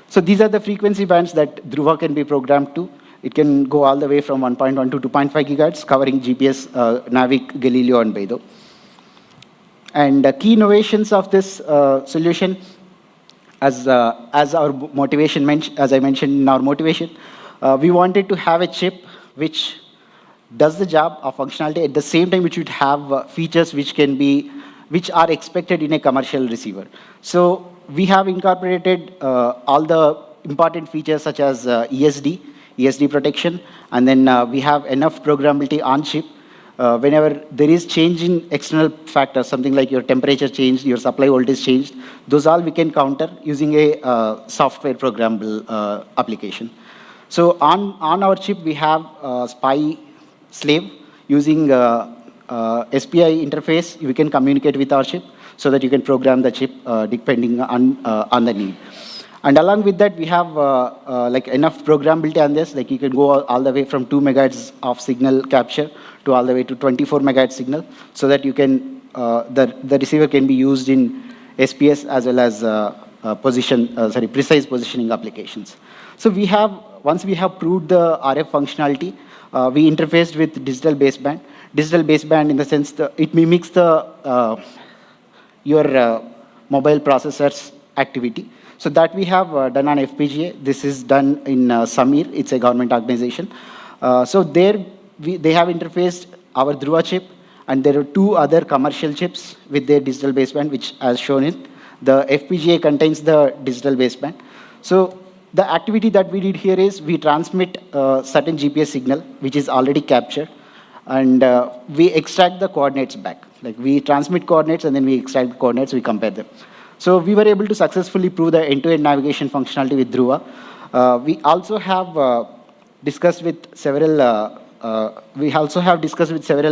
So these are the frequency bands that Dhruva can be programmed to. It can go all the way from 1.1 to 2.5 gigahertz, covering GPS, Navic, Galileo, and Beidou. And key innovations of this solution, as our motivation, as I mentioned in our motivation, we wanted to have a chip which does the job of functionality at the same time which would have features which are expected in a commercial receiver. So we have incorporated all the important features such as ESD protection, and then we have enough programmability on chip. Whenever there is change in external factors, something like your temperature changed, your supply voltage changed, those all we can counter using a software programmable application. So on our chip, we have SPI slave using SPI interface. We can communicate with our chip so that you can program the chip depending on the need. And along with that, we have like enough programmability on this. Like you can go all the way from 2 megahertz of signal capture to all the way to 24 megahertz signal, so that you can the receiver can be used in SPS as well as precise positioning applications. So once we have proved the RF functionality, we interfaced with digital baseband. Digital baseband in the sense it mimics your mobile processor's activity. So that we have done on FPGA. This is done in Samir. It's a government organization. So there they have interfaced our Dhruva chip, and there are 2 other commercial chips with their digital baseband, which as shown in the FPGA contains the digital baseband. So the activity that we did here is we transmit certain GPS signal, which is already captured, and we extract the coordinates back. Like we transmit coordinates and then we extract the coordinates, we compare them. So we were able to successfully prove the end-to-end navigation functionality with Dhruva. We also have discussed with several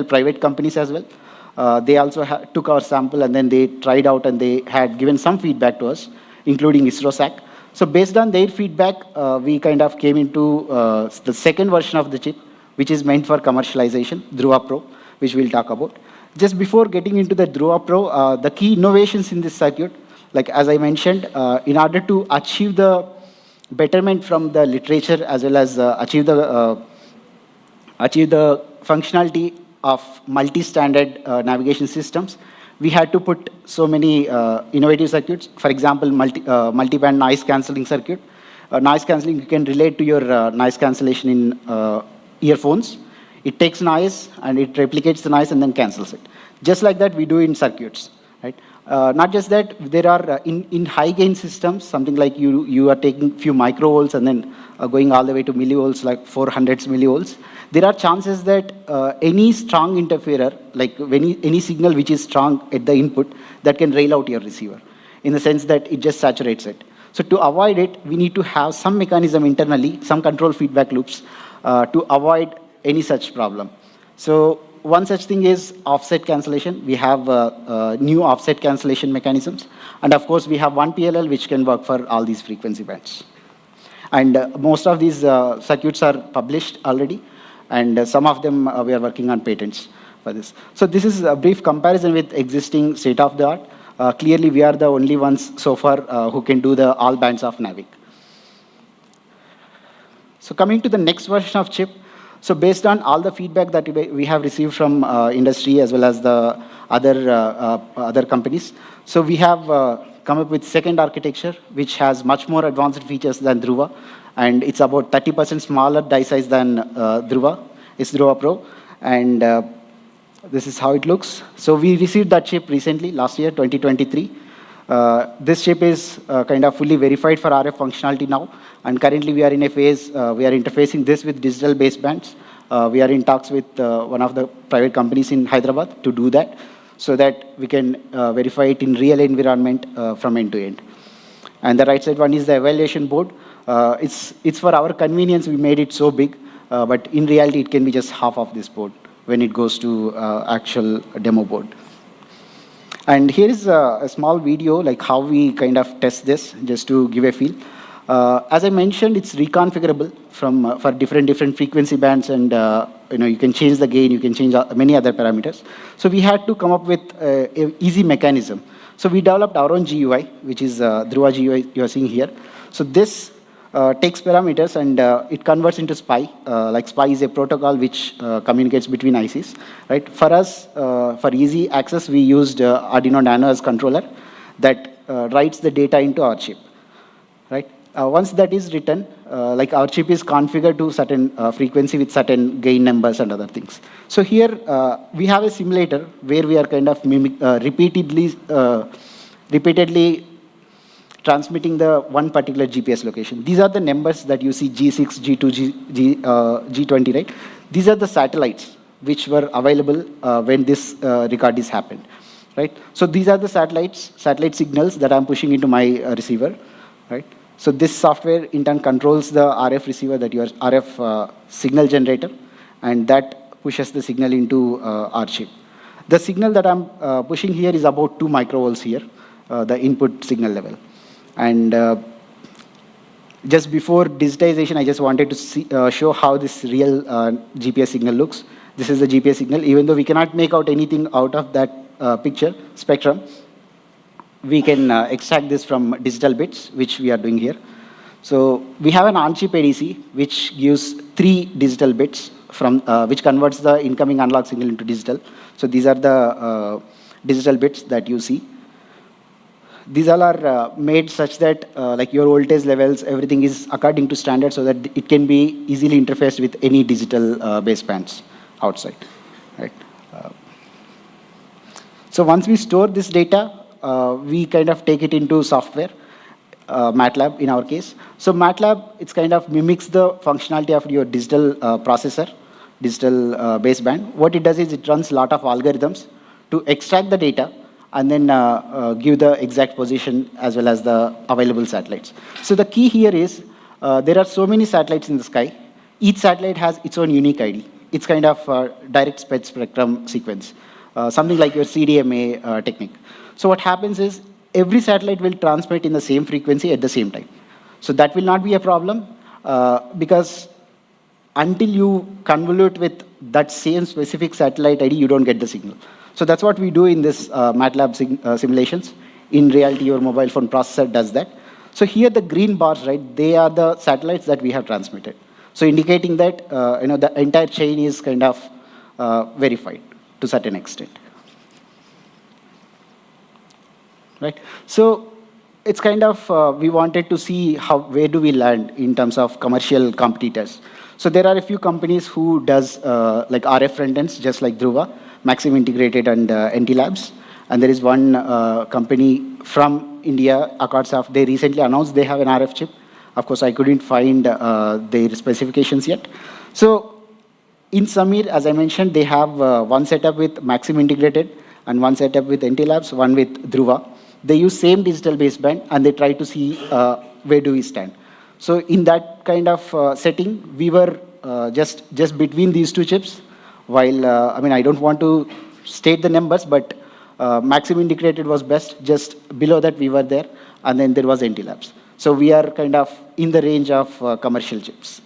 private companies as well. They also took our sample, and then they tried out, and they had given some feedback to us, including ISROSAC. So based on their feedback, we kind of came into the second version of the chip, which is meant for commercialization, Dhruva Pro, which we'll talk about. Just before getting into the Dhruva Pro, the key innovations in this circuit, like as I mentioned, in order to achieve the betterment from the literature as well as achieve the functionality of multi-standard navigation systems, we had to put so many innovative circuits. For example, multi-band noise cancelling circuit. Noise cancelling, you can relate to your noise cancellation in earphones. It takes noise and it replicates the noise and then cancels it. Just like that, we do in circuits, right? Not just that, there are in high gain systems, something like you are taking few microvolts and then going all the way to millivolts, like 400 millivolts. There are chances that any strong interferer, like any signal which is strong at the input, that can rail out your receiver, in the sense that it just saturates it. So to avoid it, we need to have some mechanism internally, some control feedback loops to avoid any such problem. So one such thing is offset cancellation. We have new offset cancellation mechanisms. And of course, we have one PLL which can work for all these frequency bands. And most of these circuits are published already. And some of them we are working on patents for this. So this is a brief comparison with existing state-of-the-art. Clearly, we are the only ones so far who can do the all bands of NAVIC. So coming to the next version of chip, so based on all the feedback that we have received from industry as well as the other companies, so we have come up with second architecture, which has much more advanced features than Dhruva, and it's about 30% smaller die size than Dhruva. It's Dhruva Pro, and this is how it looks. So we received that chip recently, last year, 2023. This chip is kind of fully verified for RF functionality now, and currently we are in a phase, we are interfacing this with digital basebands. We are in talks with one of the private companies in Hyderabad to do that, so that we can verify it in real environment from end to end. And the right side one is the evaluation board. It's for our convenience, we made it so big, but in reality it can be just half of this board when it goes to actual demo board. And here is a small video, like how we kind of test this, just to give a feel. As I mentioned, it's reconfigurable for different frequency bands, and you can change the gain, you can change many other parameters. So we had to come up with an easy mechanism. So we developed our own GUI, which is Dhruva GUI you are seeing here. So this takes parameters and it converts into SPI. Like SPI is a protocol which communicates between ICs, right? For us, for easy access, we used Arduino Nano as controller that writes the data into our chip, right? Once that is written, like our chip is configured to certain frequency with certain gain numbers and other things. So here we have a simulator where we are kind of repeatedly transmitting the one particular GPS location. These are the numbers that you see, G6, G2, G20, right? These are the satellites which were available when this record is happened, right? So these are the satellite signals that I'm pushing into my receiver, right? So this software in turn controls the RF receiver, that your RF signal generator, and that pushes the signal into our chip. The signal that I'm pushing here is about 2 microvolts here, the input signal level. And just before digitization, I just wanted to show how this real GPS signal looks. This is the GPS signal. Even though we cannot make out anything out of that picture, spectrum, we can extract this from digital bits, which we are doing here. So we have an on-chip ADC, which gives 3 digital bits, from which converts the incoming analog signal into digital. So these are the digital bits that you see. These all are made such that like your voltage levels, everything is according to standard, so that it can be easily interfaced with any digital basebands outside, right? So once we store this data, we kind of take it into software, MATLAB in our case. So MATLAB, it's kind of mimics the functionality of your digital processor, digital baseband. What it does is it runs a lot of algorithms to extract the data and then give the exact position as well as the available satellites. So the key here is there are so many satellites in the sky. Each satellite has its own unique ID. It's kind of a direct spread spectrum sequence, something like your CDMA technique. So what happens is every satellite will transmit in the same frequency at the same time. So that will not be a problem because until you convolute with that same specific satellite ID, you don't get the signal. So that's what we do in this MATLAB simulations. In reality, your mobile phone processor does that. So here the green bars, right, they are the satellites that we have transmitted. So indicating that the entire chain is kind of verified to a certain extent. Right? So it's kind of, we wanted to see where do we land in terms of commercial competitors. So there are a few companies who does like RF front ends, just like Dhruva, Maxim Integrated and NT Labs. And there is one company from India, AccordSoft. They recently announced they have an RF chip. Of course, I couldn't find their specifications yet. So in Samir, as I mentioned, they have one setup with Maxim Integrated and one setup with NT Labs, one with Dhruva. They use same digital baseband and they try to see where do we stand. So in that kind of setting, we were just between these two chips, while, I don't want to state the numbers, but maximum integrated was best. Just below that we were there, and then there was NT Labs. So we are kind of in the range of commercial chips.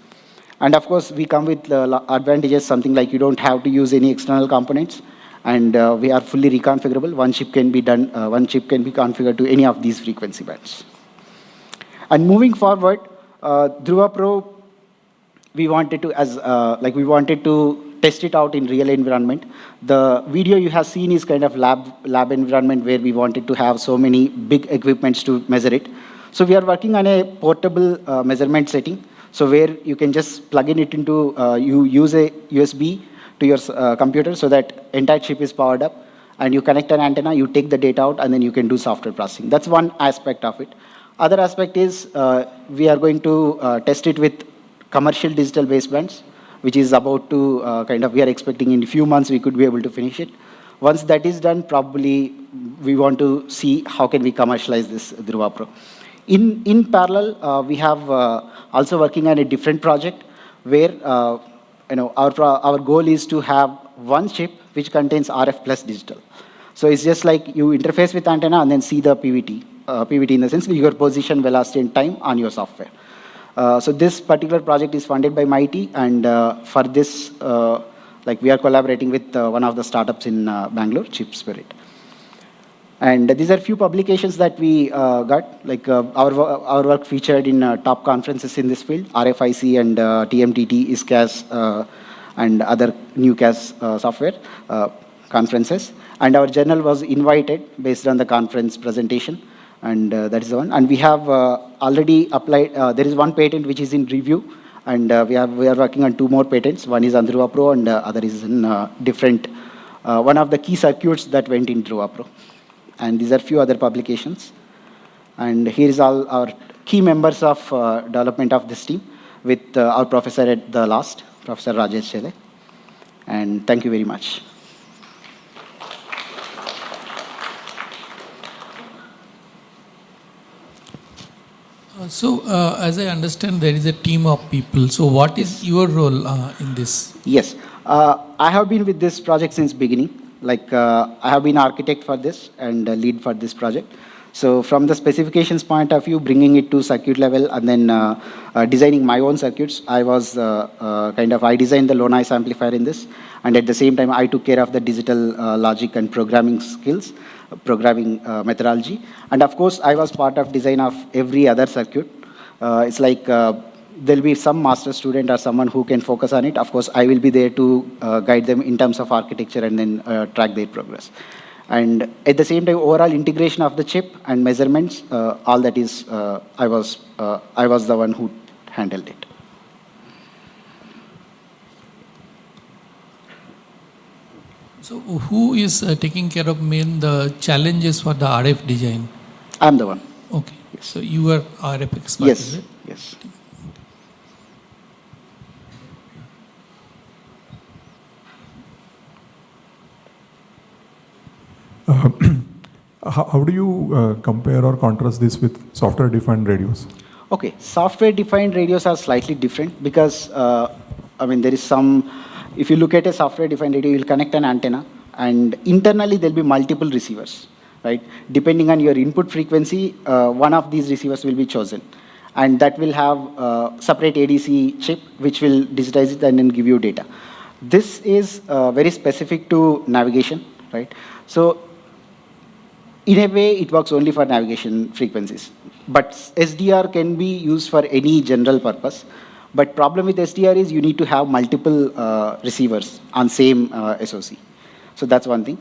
And of course, we come with advantages, something like you don't have to use any external components, and we are fully reconfigurable. One chip can be configured to any of these frequency bands. And moving forward, Dhruva Pro, we wanted to test it out in real environment. The video you have seen is kind of lab environment where we wanted to have so many big equipments to measure it. So we are working on a portable measurement setting. So where you can just plug in it into, you use a USB to your computer so that entire chip is powered up, and you connect an antenna, you take the data out, and then you can do software processing. That's one aspect of it. Other aspect is we are going to test it with commercial digital basebands, which is about to we are expecting in a few months we could be able to finish it. Once that is done, probably we want to see how can we commercialize this Dhruva Pro. In parallel, we have also working on a different project where our goal is to have one chip which contains RF plus digital. So it's just like you interface with antenna and then see the PVT. PVT in the sense your position, velocity, and time on your software. So this particular project is funded by MIT, and for this, we are collaborating with one of the startups in Bangalore, Chip Spirit. And these are few publications that we got, our work featured in top conferences in this field, RFIC and TMTT, ISCAS, and other NewCAS software conferences. And our journal was invited based on the conference presentation, and that is the one. And we have already applied, there is one patent which is in review, and we are working on 2 more patents. One is on Dhruva Pro, and the other is in different, one of the key circuits that went in Dhruva Pro. And these are few other publications. And here is all our key members of development of this team with our professor at the last, Professor Rajesh Presentation. And thank you very much. As I understand, there is a team of people. So what is your role in this? Yes. I have been with this project since beginning. I have been architect for this and lead for this project. So from the specifications point of view, bringing it to circuit level and then designing my own circuits, I was I designed the low noise amplifier in this. And at the same time, I took care of the digital logic and programming skills, programming methodology. And of course, I was part of design of every other circuit. It's like there'll be some master student or someone who can focus on it. Of course, I will be there to guide them in terms of architecture and then track their progress. And at the same time, overall integration of the chip and measurements, all that is, I was the one who handled it. So who is taking care of the challenges for the RF design? I'm the one. Okay. Yes. So you are RF expert, yes. Is it? Yes. How do you compare or contrast this with software-defined radios? Okay, software-defined radios are slightly different because, there is some, if you look at a software-defined radio, you'll connect an antenna, and internally there'll be multiple receivers, right? Depending on your input frequency, one of these receivers will be chosen. And that will have separate ADC chip, which will digitize it and then give you data. This is very specific to navigation, right? So, in a way, it works only for navigation frequencies. But SDR can be used for any general purpose. But problem with SDR is you need to have multiple receivers on same SoC. So that's one thing.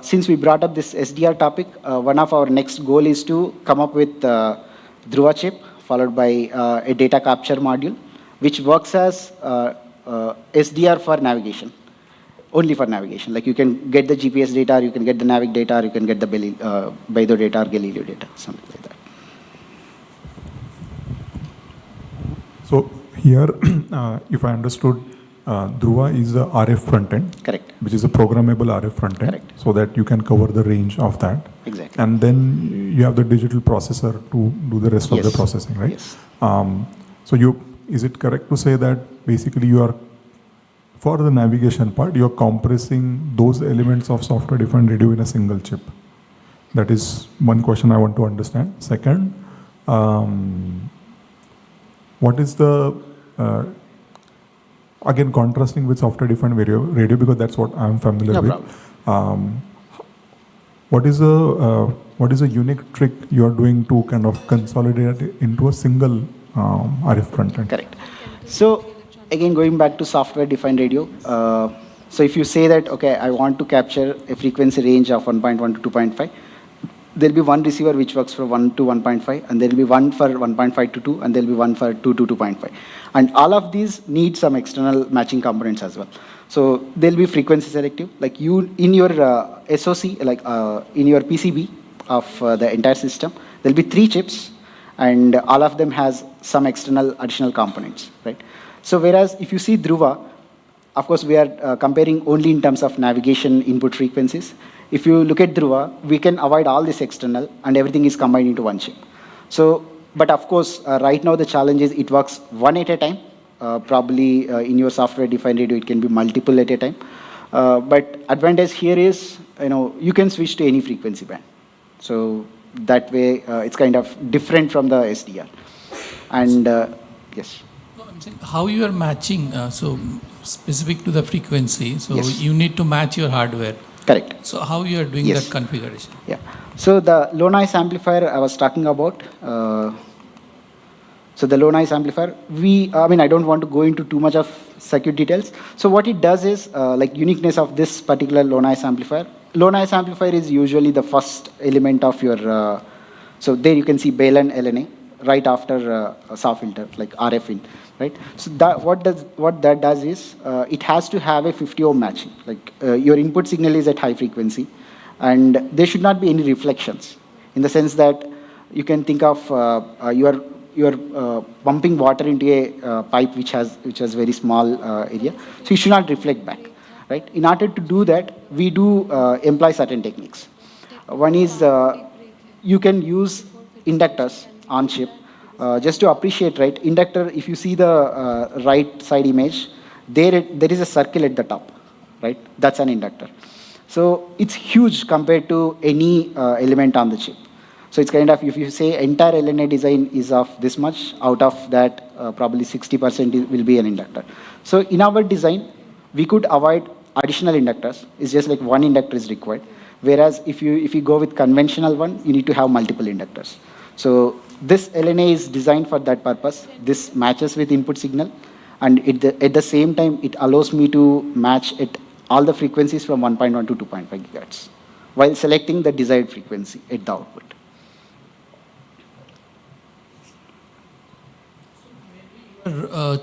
Since we brought up this SDR topic, one of our next goal is to come up with Dhruva chip, followed by a data capture module, which works as SDR for navigation. Only for navigation. Like you can get the GPS data, or you can get the Navic data, or you can get the BeiDou data or Galileo data, something like that. So here, if I understood, Dhruva is the RF front end. Correct. Which is a programmable RF front end. Correct. So that you can cover the range of that. Exactly. And then you have the digital processor to do the rest of the processing, right? Yes. So is it correct to say that basically you are for the navigation part, you're compressing those elements of software-defined radio in a single chip. That is one question I want to understand. Second, what is the, again, contrasting with software-defined radio, because that's what I'm familiar with. What is a unique trick you are doing to kind of consolidate it into a single RF front end? Correct. So again, going back to software-defined radio, so if you say that, okay, I want to capture a frequency range of 1.1 to 2.5, there'll be one receiver which works for 1 to 1.5, and there'll be one for 1.5 to 2, and there'll be one for 2 to 2.5. And all of these need some external matching components as well. So they'll be frequency selective. Like you, in your SoC, like in your PCB of the entire system, there'll be 3 chips, and all of them has some external additional components, right? So whereas if you see Dhruva, of course we are comparing only in terms of navigation input frequencies. If you look at Dhruva, we can avoid all this external and everything is combined into one chip. So, but of course, right now the challenge is it works one at a time. Probably in your software-defined radio, it can be multiple at a time. But advantage here is, you can switch to any frequency band. So that way, it's kind of different from the SDR. And yes. No, I'm saying how you are matching, so specific to the frequency, so Yes. you need to match your hardware. Correct. So how you are doing Yes. that configuration? Yeah. So the low noise amplifier I was talking about. So the low noise amplifier, I don't want to go into too much of circuit details. So what it does is, like uniqueness of this particular low noise amplifier. Low noise amplifier is usually the first element of your, so there you can see BAL and LNA right after a SAW filter, like RF in, right? So that, what that does is, it has to have a 50 ohm matching. Like your input signal is at high frequency, and there should not be any reflections, in the sense that you can think of you're pumping water into a pipe which has very small area, so you should not reflect back, right? In order to do that, we do employ certain techniques. One is you can use inductors on chip. Just to appreciate, right, inductor, if you see the right side image, there is a circle at the top, right? That's an inductor. So it's huge compared to any element on the chip. So it's kind of, if you say entire LNA design is of this much, out of that probably 60% will be an inductor. So in our design, we could avoid additional inductors. It's just like one inductor is required. Whereas if you go with conventional one, you need to have multiple inductors. So this LNA is designed for that purpose. This matches with input signal, and at the same time, it allows me to match at all the frequencies from 1.1 to 2.5 gigahertz, while selecting the desired frequency at the output.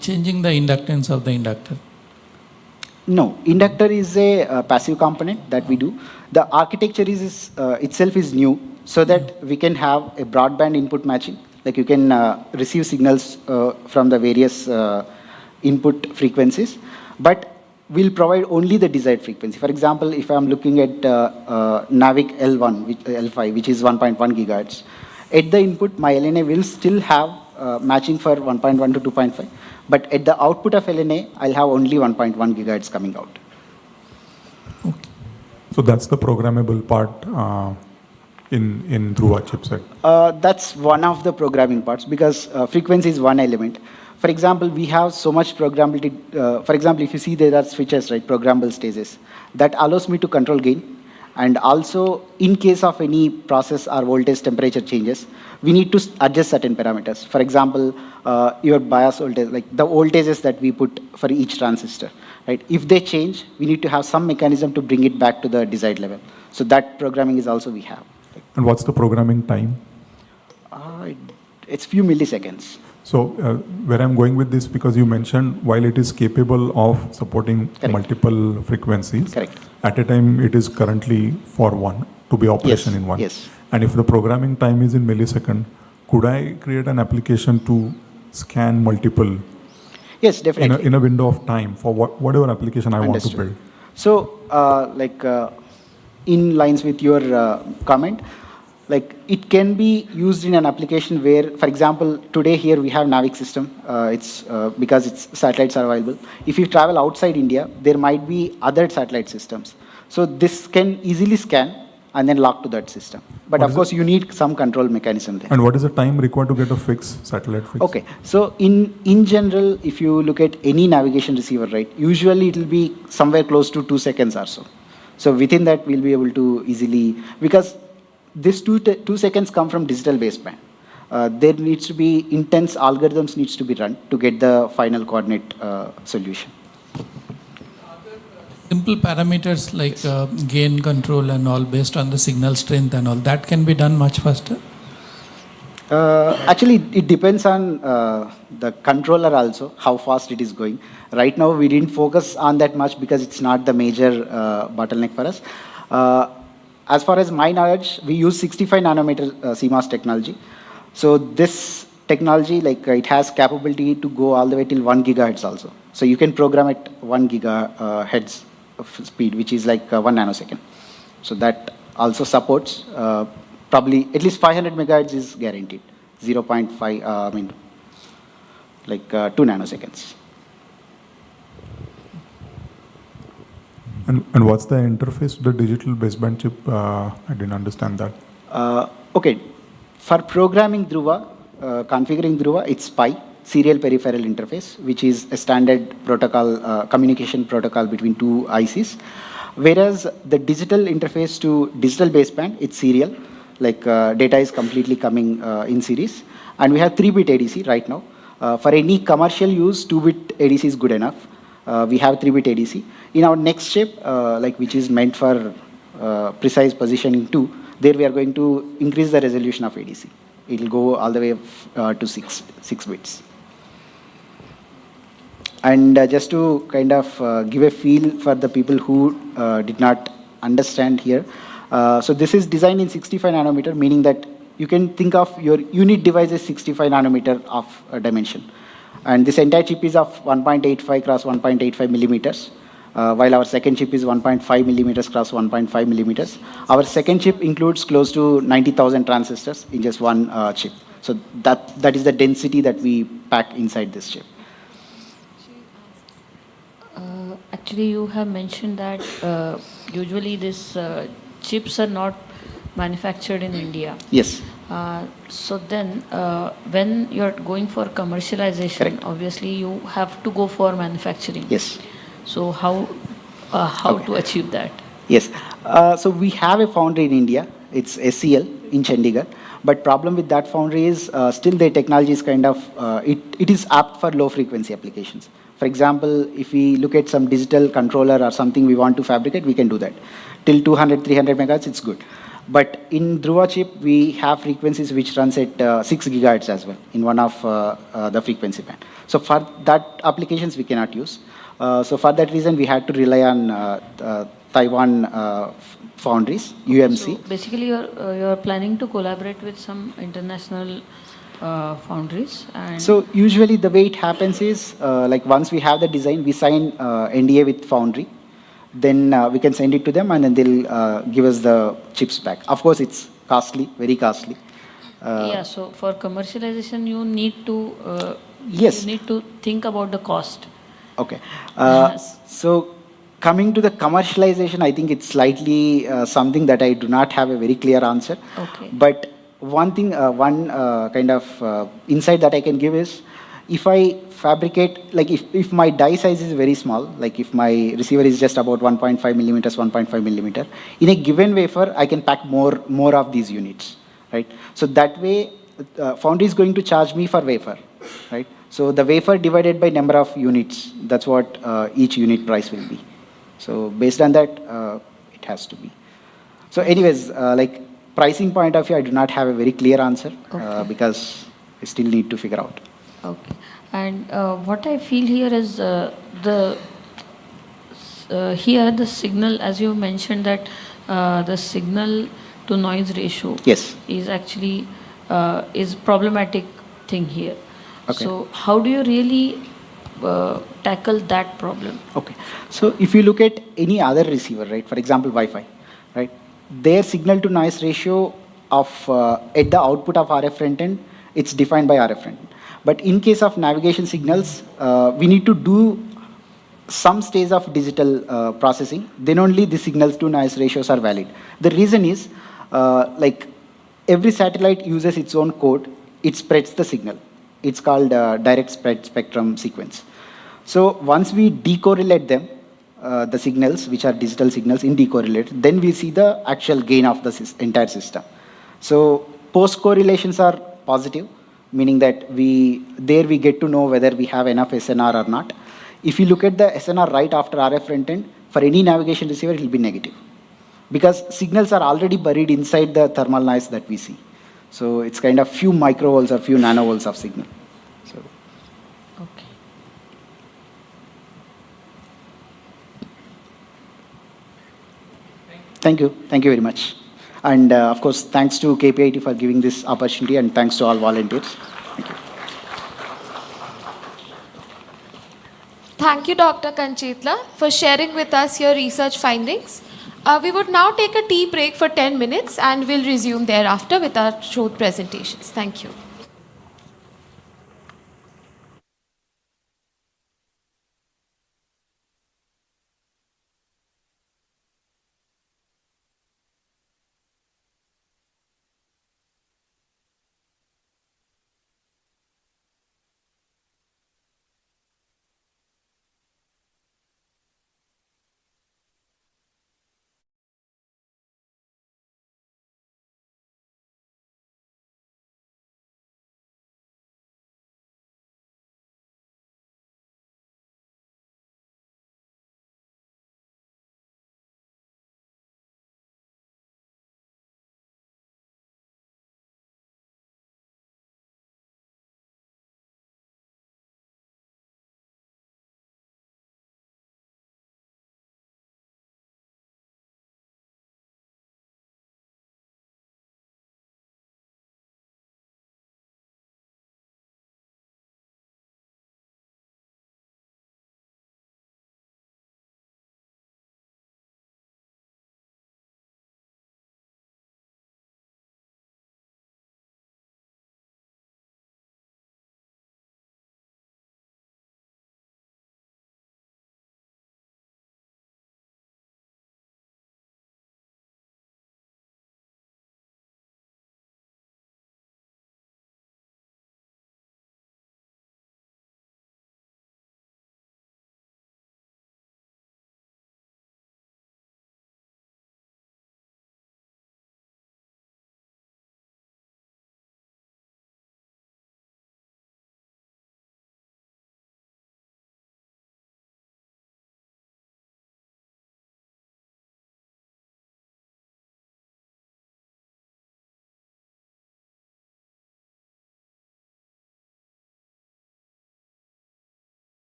Changing the inductance of the inductor. No, inductor is a passive component that we do. The architecture is itself is new, so that we can have a broadband input matching. Like you can receive signals from the various input frequencies, but we'll provide only the desired frequency. For example, if I'm looking at NAVIC L5, which is 1.1 gigahertz, at the input, my LNA will still have matching for 1.1 to 2.5, but at the output of LNA, I'll have only 1.1 gigahertz coming out. Okay. So that's the programmable part in Dhruva chipset. That's one of the programming parts, because frequency is one element. For example, we have so much programmability. For example, if you see there are switches, right, programmable stages, that allows me to control gain. And also, in case of any process or voltage temperature changes, we need to adjust certain parameters. For example, your bias voltage, like the voltages that we put for each transistor, right? If they change, we need to have some mechanism to bring it back to the desired level. So that programming is also we have. And what's the programming time? It's few milliseconds. So where I'm going with this, because you mentioned while it is capable of supporting multiple frequencies, at a time it is currently for one, to be operation in one. Yes. And if the programming time is in millisecond, could I create an application to scan multiple? Yes, definitely. In a window of time for whatever application I want to build. So in lines with your comment, Like it can be used in an application where, for example, today here we have Navic system. Because its satellites are available. If you travel outside India, there might be other satellite systems. So this can easily scan and then lock to that system. But of course, you need some control mechanism there. And what is the time required to get a fix, satellite fix? Okay, so in general, if you look at any navigation receiver, right, usually it will be somewhere close to 2 seconds or so. So within that, we'll be able to easily, because this 2 seconds come from digital baseband. There needs to be intense algorithms needs to be run to get the final coordinate solution. Simple parameters like gain control and all based on the signal strength and all, that can be done much faster? Actually, it depends on the controller also, how fast it is going. Right now, we didn't focus on that much because it's not the major bottleneck for us. As far as my knowledge, we use 65 nanometer CMOS technology. So this technology, like it has capability to go all the way till 1 gigahertz also. So you can program at 1 gigahertz of speed, which is like 1 nanosecond. So that also supports probably at least 500 megahertz is guaranteed. 0.5, like 2 nanoseconds. And what's the interface to the digital baseband chip? I didn't understand that. Okay, for programming Dhruva, configuring Dhruva, it's SPI, Serial Peripheral Interface, which is a standard protocol, communication protocol between two ICs. Whereas the digital interface to digital baseband, it's serial, like data is completely coming in series. And we have 3-bit ADC right now. For any commercial use, 2-bit ADC is good enough. We have 3-bit ADC. In our next chip, which is meant for precise positioning 2, there we are going to increase the resolution of ADC. It will go all the way to 6 bits. And just to kind of give a feel for the people who did not understand here, so this is designed in 65 nanometer, meaning that you can think of your unit device as 65 nanometer of dimension. And this entire chip is of 1.85 cross 1.85 millimeters, while our second chip is 1.5 millimeters cross 1.5 millimeters. Our second chip includes close to 90,000 transistors in just one chip. So that is the density that we pack inside this chip. Actually, you have mentioned that usually these chips are not manufactured in India. Yes. So then, when you're going for commercialization, Correct. obviously you have to go for manufacturing. Yes. So how to achieve that? Yes. So we have a foundry in India. It's SCL in Chandigarh. But problem with that foundry is still the technology is kind of, it is apt for low frequency applications. For example, if we look at some digital controller or something we want to fabricate, we can do that. Till 200, 300 megahertz, it's good. But in Dhruva chip, we have frequencies which runs at 6 gigahertz as well in one of the frequency band. So for that applications, we cannot use. So for that reason, we had to rely on Taiwan foundries, UMC. So basically, you're planning to collaborate with some international foundries. And So usually the way it happens is, like once we have the design, we sign NDA with foundry. Then we can send it to them and then they'll give us the chips back. Of course, it's costly, very costly. yeah. So for commercialization, you need to Yes. you need to think about the cost. Okay. So coming to the commercialization, I think it's slightly something that I do not have a very clear answer. Okay. But one thing, kind of insight that I can give is, if I fabricate, like if my die size is very small, like if my receiver is just about 1.5 millimeters, 1.5 millimeter, in a given wafer, I can pack more of these units, right? So that way, foundry is going to charge me for wafer, right? So the wafer divided by number of units, that's what each unit price will be. So based on that, it has to be. So anyways, like pricing point of view, I do not have a very clear answer because I still need to figure out. Okay. And what I feel here is here the signal, as you mentioned that the signal to noise ratio Yes. is actually is problematic thing here. Okay. So how do you really tackle that problem? Okay. So if you look at any other receiver, right, for example, Wi-Fi, right, their signal to noise ratio of at the output of RF front end, it's defined by RF front end. But in case of navigation signals, we need to do some stage of digital processing, then only the signals to noise ratios are valid. The reason is, like every satellite uses its own code, it spreads the signal. It's called direct spread spectrum sequence. So once we decorrelate them, the signals, which are digital signals, in decorrelate, then we see the actual gain of the entire system. So post correlations are positive, meaning that we get to know whether we have enough SNR or not. If you look at the SNR right after RF front end, for any navigation receiver, it will be negative, because signals are already buried inside the thermal noise that we see. So it's kind of few microvolts or few nanovolts of signal. So. Okay. Thank you very much. And of course, thanks to KPIT for giving this opportunity, and thanks to all volunteers. Thank you. Thank you, Dr. Kanchitla, for sharing with us your research findings. We would now take a tea break for 10 minutes and we'll resume thereafter with our short presentations. Thank you.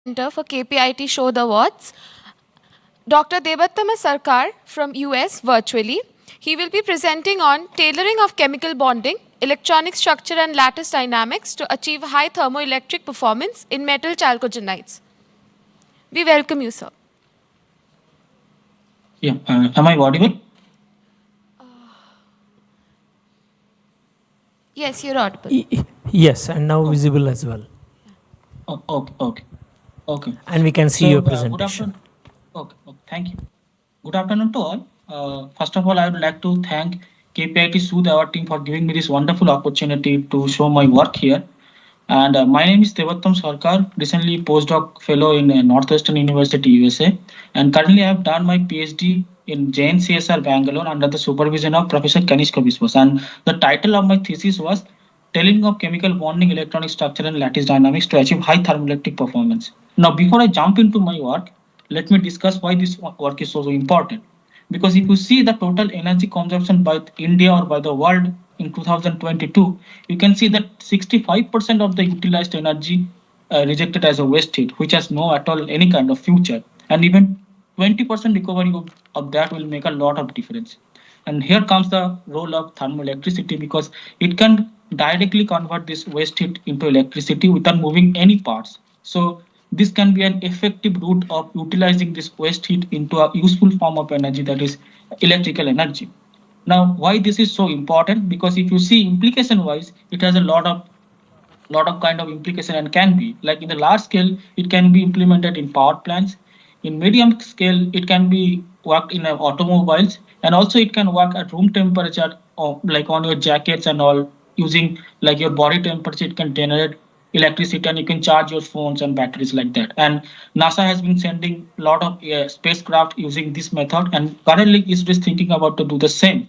Center for KPIT Showed Awards. Dr. Debrata Sarkar from US virtually. He will be presenting on tailoring of chemical bonding, electronic structure and lattice dynamics to achieve high thermoelectric performance in metal chalcogenides. We welcome you, sir. Yeah, am I audible? Yes, you're audible. Yes, and now visible as well. Oh, okay. And we can see So, your good presentation. afternoon. Okay, thank you. Good afternoon to all. First of all, I would like to thank KPIT Sood our team for giving me this wonderful opportunity to show my work here. And my name is Debrata Sarkar, recently postdoc fellow in Northwestern University, USA. And currently I have done my PhD in JNCSR Bangalore under the supervision of Professor Kanishka Biswas. And the title of my thesis was Tailoring of Chemical Bonding, Electronic Structure and Lattice Dynamics to Achieve High Thermoelectric Performance. Now, before I jump into my work, let me discuss why this work is so important. Because if you see the total energy consumption by India or by the world in 2022, you can see that 65% of the utilized energy rejected as a waste heat, which has no at all any kind of future. And even 20% recovery of that will make a lot of difference. And here comes the role of thermoelectricity because it can directly convert this waste heat into electricity without moving any parts. So this can be an effective route of utilizing this waste heat into a useful form of energy, that is electrical energy. Now, why this is so important? Because if you see implication wise, it has a lot of kind of implication and can be like in the large scale, it can be implemented in power plants. In medium scale, it can be worked in automobiles, and also it can work at room temperature, or like on your jackets and all, using like your body temperature. It can generate electricity, and you can charge your phones and batteries like that. And NASA has been sending a lot of spacecraft using this method, and currently is just thinking about to do the same.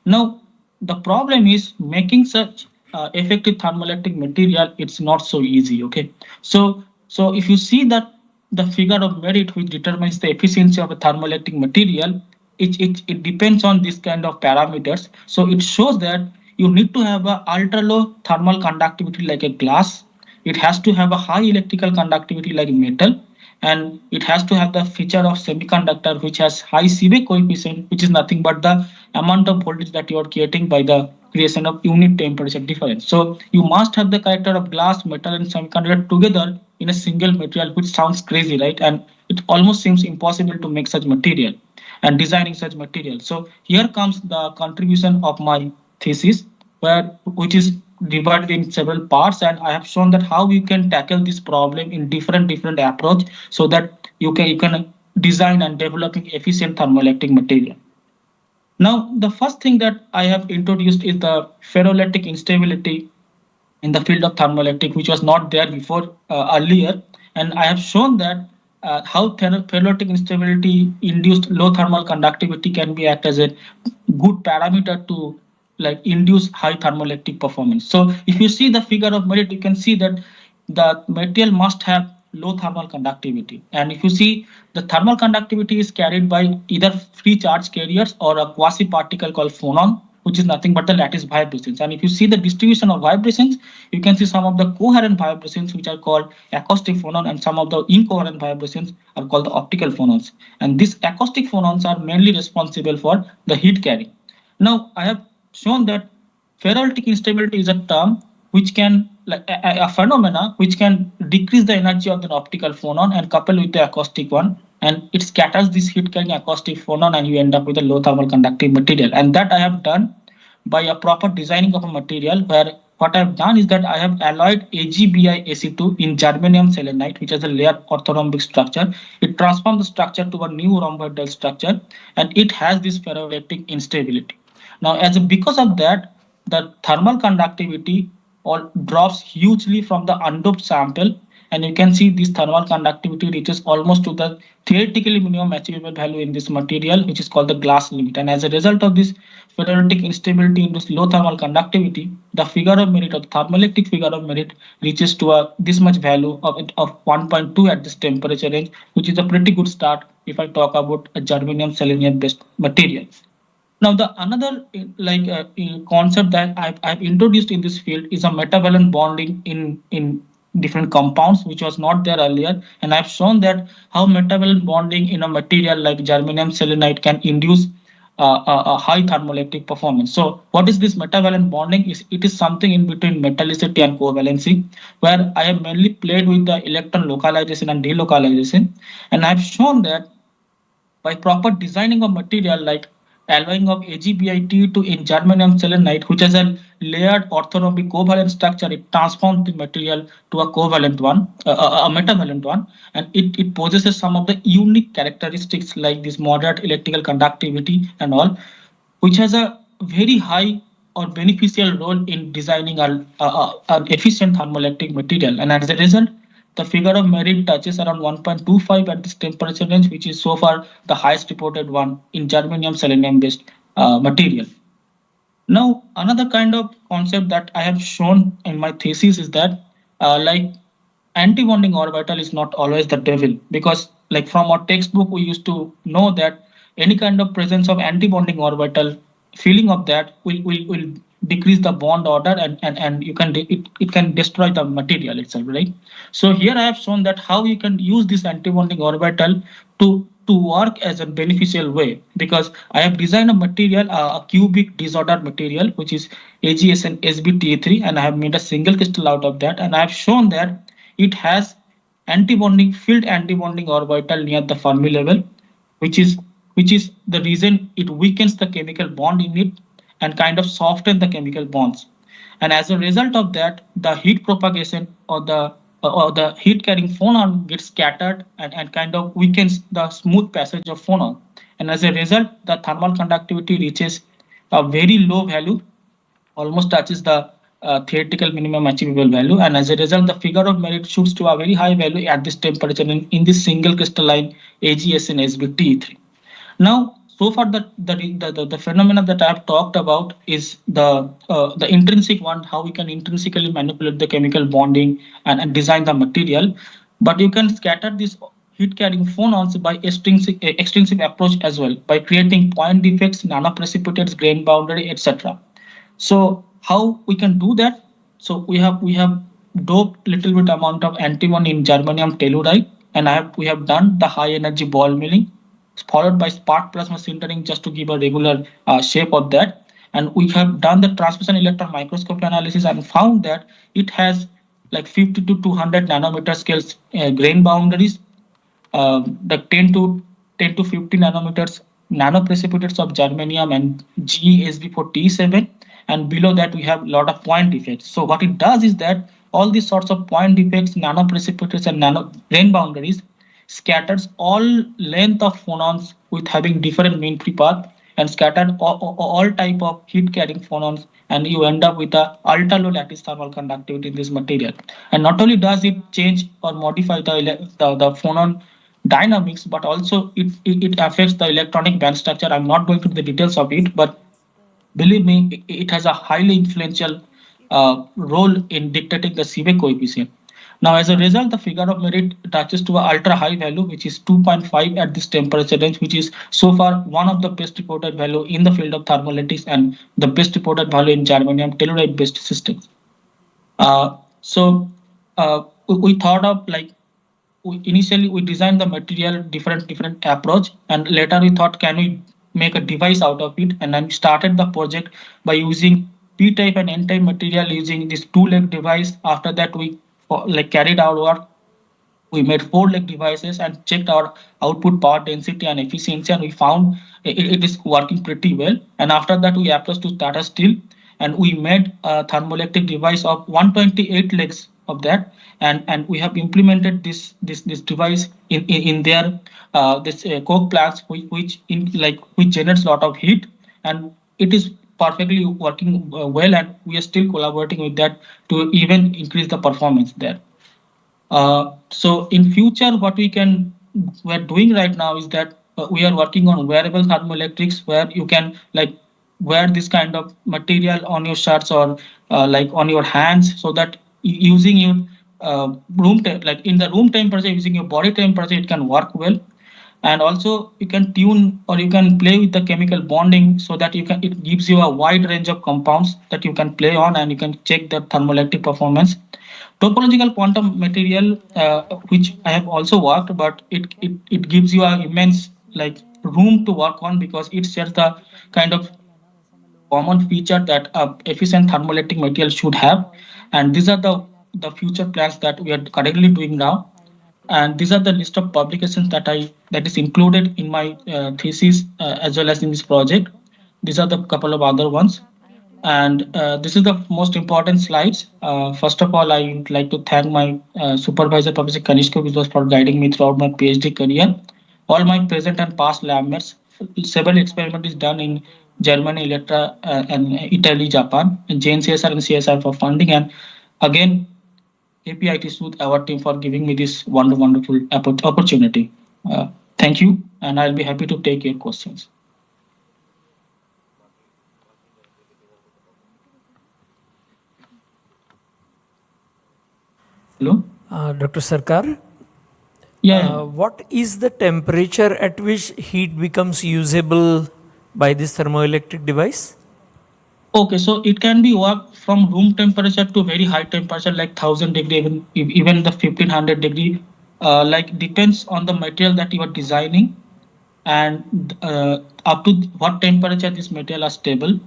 Now, the problem is making such effective thermoelectric material. It's not so easy. Okay, so if you see that the figure of merit which determines the efficiency of a thermoelectric material, it depends on this kind of parameters. So it shows that you need to have a ultra low thermal conductivity like a glass. It has to have a high electrical conductivity like metal, and it has to have the feature of semiconductor which has high Seebeck coefficient, which is nothing but the amount of voltage that you are creating by the creation of unit temperature difference. So you must have the character of glass, metal and semiconductor together in a single material, which sounds crazy, right? And it almost seems impossible to make such material and designing such material. So here comes the contribution of my thesis, which is divided in several parts, and I have shown that how you can tackle this problem in different approach, so that you can design and developing efficient thermoelectric material. Now, the first thing that I have introduced is the ferroelectric instability in the field of thermoelectric, which was not there before earlier. And I have shown that how ferroelectric instability induced low thermal conductivity can be act as a good parameter to like induce high thermoelectric performance. So if you see the figure of merit, you can see that the material must have low thermal conductivity. And if you see, the thermal conductivity is carried by either free charge carriers or a quasi particle called phonon, which is nothing but the lattice vibrations. And if you see the distribution of vibrations, you can see some of the coherent vibrations, which are called acoustic phonon, and some of the incoherent vibrations are called the optical phonons. And these acoustic phonons are mainly responsible for the heat carry. Now, I have shown that ferroelectric instability is a term which can, like a phenomena which can decrease the energy of the optical phonon and couple with the acoustic one, and it scatters this heat carrying acoustic phonon, and you end up with a low thermal conductive material. And that I have done by a proper designing of a material, where what I have done is that I have alloyed AgBiAc2 in germanium selenide, which has a layered orthorhombic structure. It transforms the structure to a new rhomboidal structure, and it has this ferroelectric instability. Now, because of that, the thermal conductivity all drops hugely from the undoped sample, and you can see this thermal conductivity reaches almost to the theoretically minimum achievable value in this material, which is called the glass limit. And as a result of this ferroelectric instability in this low thermal conductivity, the figure of merit, or the thermoelectric figure of merit, reaches to this much value of 1.2 at this temperature range, which is a pretty good start if I talk about a germanium selenium based material. Now, the another concept that I've introduced in this field is a metavalent bonding in different compounds, which was not there earlier. And I've shown that how metavalent bonding in a material like germanium selenide can induce a high thermoelectric performance. So what is this metavalent bonding? It is something in between metallicity and covalency, where I have mainly played with the electron localization and delocalization. And I've shown that by proper designing of material like alloying of AgBit to in germanium selenide, which has a layered orthorhombic covalent structure, it transforms the material to a covalent one, a metavalent one, and it possesses some of the unique characteristics like this moderate electrical conductivity and all, which has a very high or beneficial role in designing an efficient thermoelectric material. And as a result, the figure of merit touches around 1.25 at this temperature range, which is so far the highest reported one in germanium selenium based material. Now, another kind of concept that I have shown in my thesis is that like anti-bonding orbital is not always the devil, because like from our textbook, we used to know that any kind of presence of anti-bonding orbital, feeling of that will decrease the bond order and you can it can destroy the material itself, right? So here I have shown that how you can use this anti-bonding orbital to work as a beneficial way, because I have designed a material, a cubic disordered material, which is AgSN SbTA3, and I have made a single crystal out of that, and I have shown that it has anti-bonding field anti-bonding orbital near the Fermi level, which is the reason it weakens the chemical bond in it and kind of soften the chemical bonds. And as a result of that, the heat propagation or the heat carrying phonon gets scattered and kind of weakens the smooth passage of phonon. And as a result, the thermal conductivity reaches a very low value, almost touches the theoretical minimum achievable value. And as a result, the figure of merit shoots to a very high value at this temperature in this single crystalline AgSN SbTA3. Now, so far the phenomena that I have talked about is the intrinsic one, how we can intrinsically manipulate the chemical bonding and design the material. But you can scatter these heat carrying phonons by extrinsic approach as well, by creating point defects, nanoprecipitates, grain boundary, etc. So how we can do that? So we have doped little bit amount of antimony in germanium telluride, and we have done the high energy ball milling, followed by spark plasma sintering just to give a regular shape of that. And we have done the transmission electron microscopy analysis and found that it has like 50 to 200 nanometer scales grain boundaries, the 10 to 50 nanometers nanoprecipitates of germanium and GeSB4T7, and below that we have a lot of point defects. So what it does is that all these sorts of point defects, nanoprecipitates and nano grain boundaries scatters all length of phonons with having different mean free path and scattered all type of heat carrying phonons, and you end up with a ultra low lattice thermal conductivity in this material. And not only does it change or modify the phonon dynamics, but also it affects the electronic band structure. I'm not going into the details of it, but believe me, it has a highly influential role in dictating the Seebeck coefficient. Now, as a result, the figure of merit touches to an ultra high value, which is 2.5 at this temperature range, which is so far one of the best reported value in the field of thermoelectrics and the best reported value in germanium telluride based systems. We thought of like, initially we designed the material different approach, and later we thought, can we make a device out of it? And then started the project by using P-type and N-type material using this 2-leg device. After that, we carried our work. We made 4-leg devices and checked our output power density and efficiency, and we found it is working pretty well. And after that, we approached to Tata Steel, and we made a thermoelectric device of 128 legs of that, and we have implemented this device in their coke plants, which generates a lot of heat, and it is perfectly working well, and we are still collaborating with that to even increase the performance there. So in future, what we're doing right now is that we are working on wearable thermoelectrics, where you can wear this kind of material on your shirts or on your hands, so that using your in the room temperature, using your body temperature, it can work well. And also you can tune or you can play with the chemical bonding, so that it gives you a wide range of compounds that you can play on, and you can check their thermoelectric performance. Topological quantum material, which I have also worked, but it gives you an immense like room to work on because it shares the kind of common feature that efficient thermoelectric material should have. And these are the future plans that we are currently doing now. And these are the list of publications that is included in my thesis as well as in this project. These are the couple of other ones. And this is the most important slides. First of all, I would like to thank my supervisor, Professor Kanishka Vijay, for guiding me throughout my PhD career. All my present and past lab mates, several experiments is done in Germany, Electra, and Italy, Japan, and JNCSR and CSR for funding. And again, KPIT Sud our team for giving me this wonderful opportunity. Thank you, and I'll be happy to take your questions. Hello? Dr. Sarkar? Yeah. What is the temperature at which heat becomes usable by this thermoelectric device? Okay, so it can be worked from room temperature to very high temperature, like 1000 degree, even the 1500 degree. Like depends on the material that you are designing, and up to what temperature this material are stable,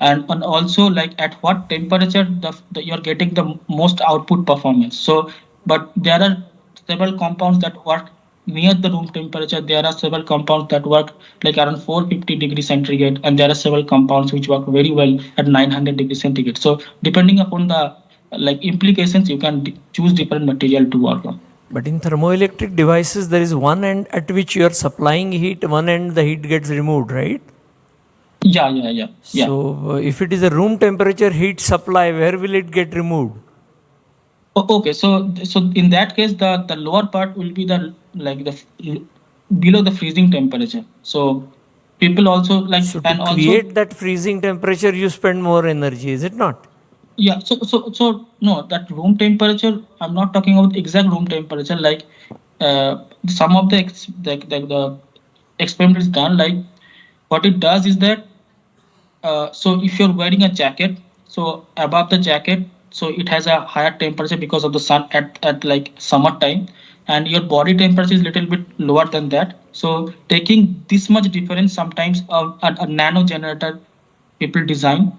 and also like at what temperature you're getting the most output performance. So, but there are several compounds that work near the room temperature. There are several compounds that work like around 450 degrees centigrade, and there are several compounds which work very well at 900 degrees centigrade. So, depending upon the like implications, you can choose different material to work on. But in thermoelectric devices, there is one end at which you are supplying heat, one end the heat gets removed, right? Yeah. So, if it is a room temperature heat supply, where will it get removed? Okay, so in that case, the lower part will be the below the freezing temperature. So people also like so to create that freezing temperature, you spend more energy, is it not? Yeah. So no, that room temperature. I'm not talking about exact room temperature. Like some of the experiment is done. Like what it does is that so if you're wearing a jacket, so above the jacket, so it has a higher temperature because of the sun at like summertime, and your body temperature is a little bit lower than that. So taking this much difference, sometimes a nano generator people design,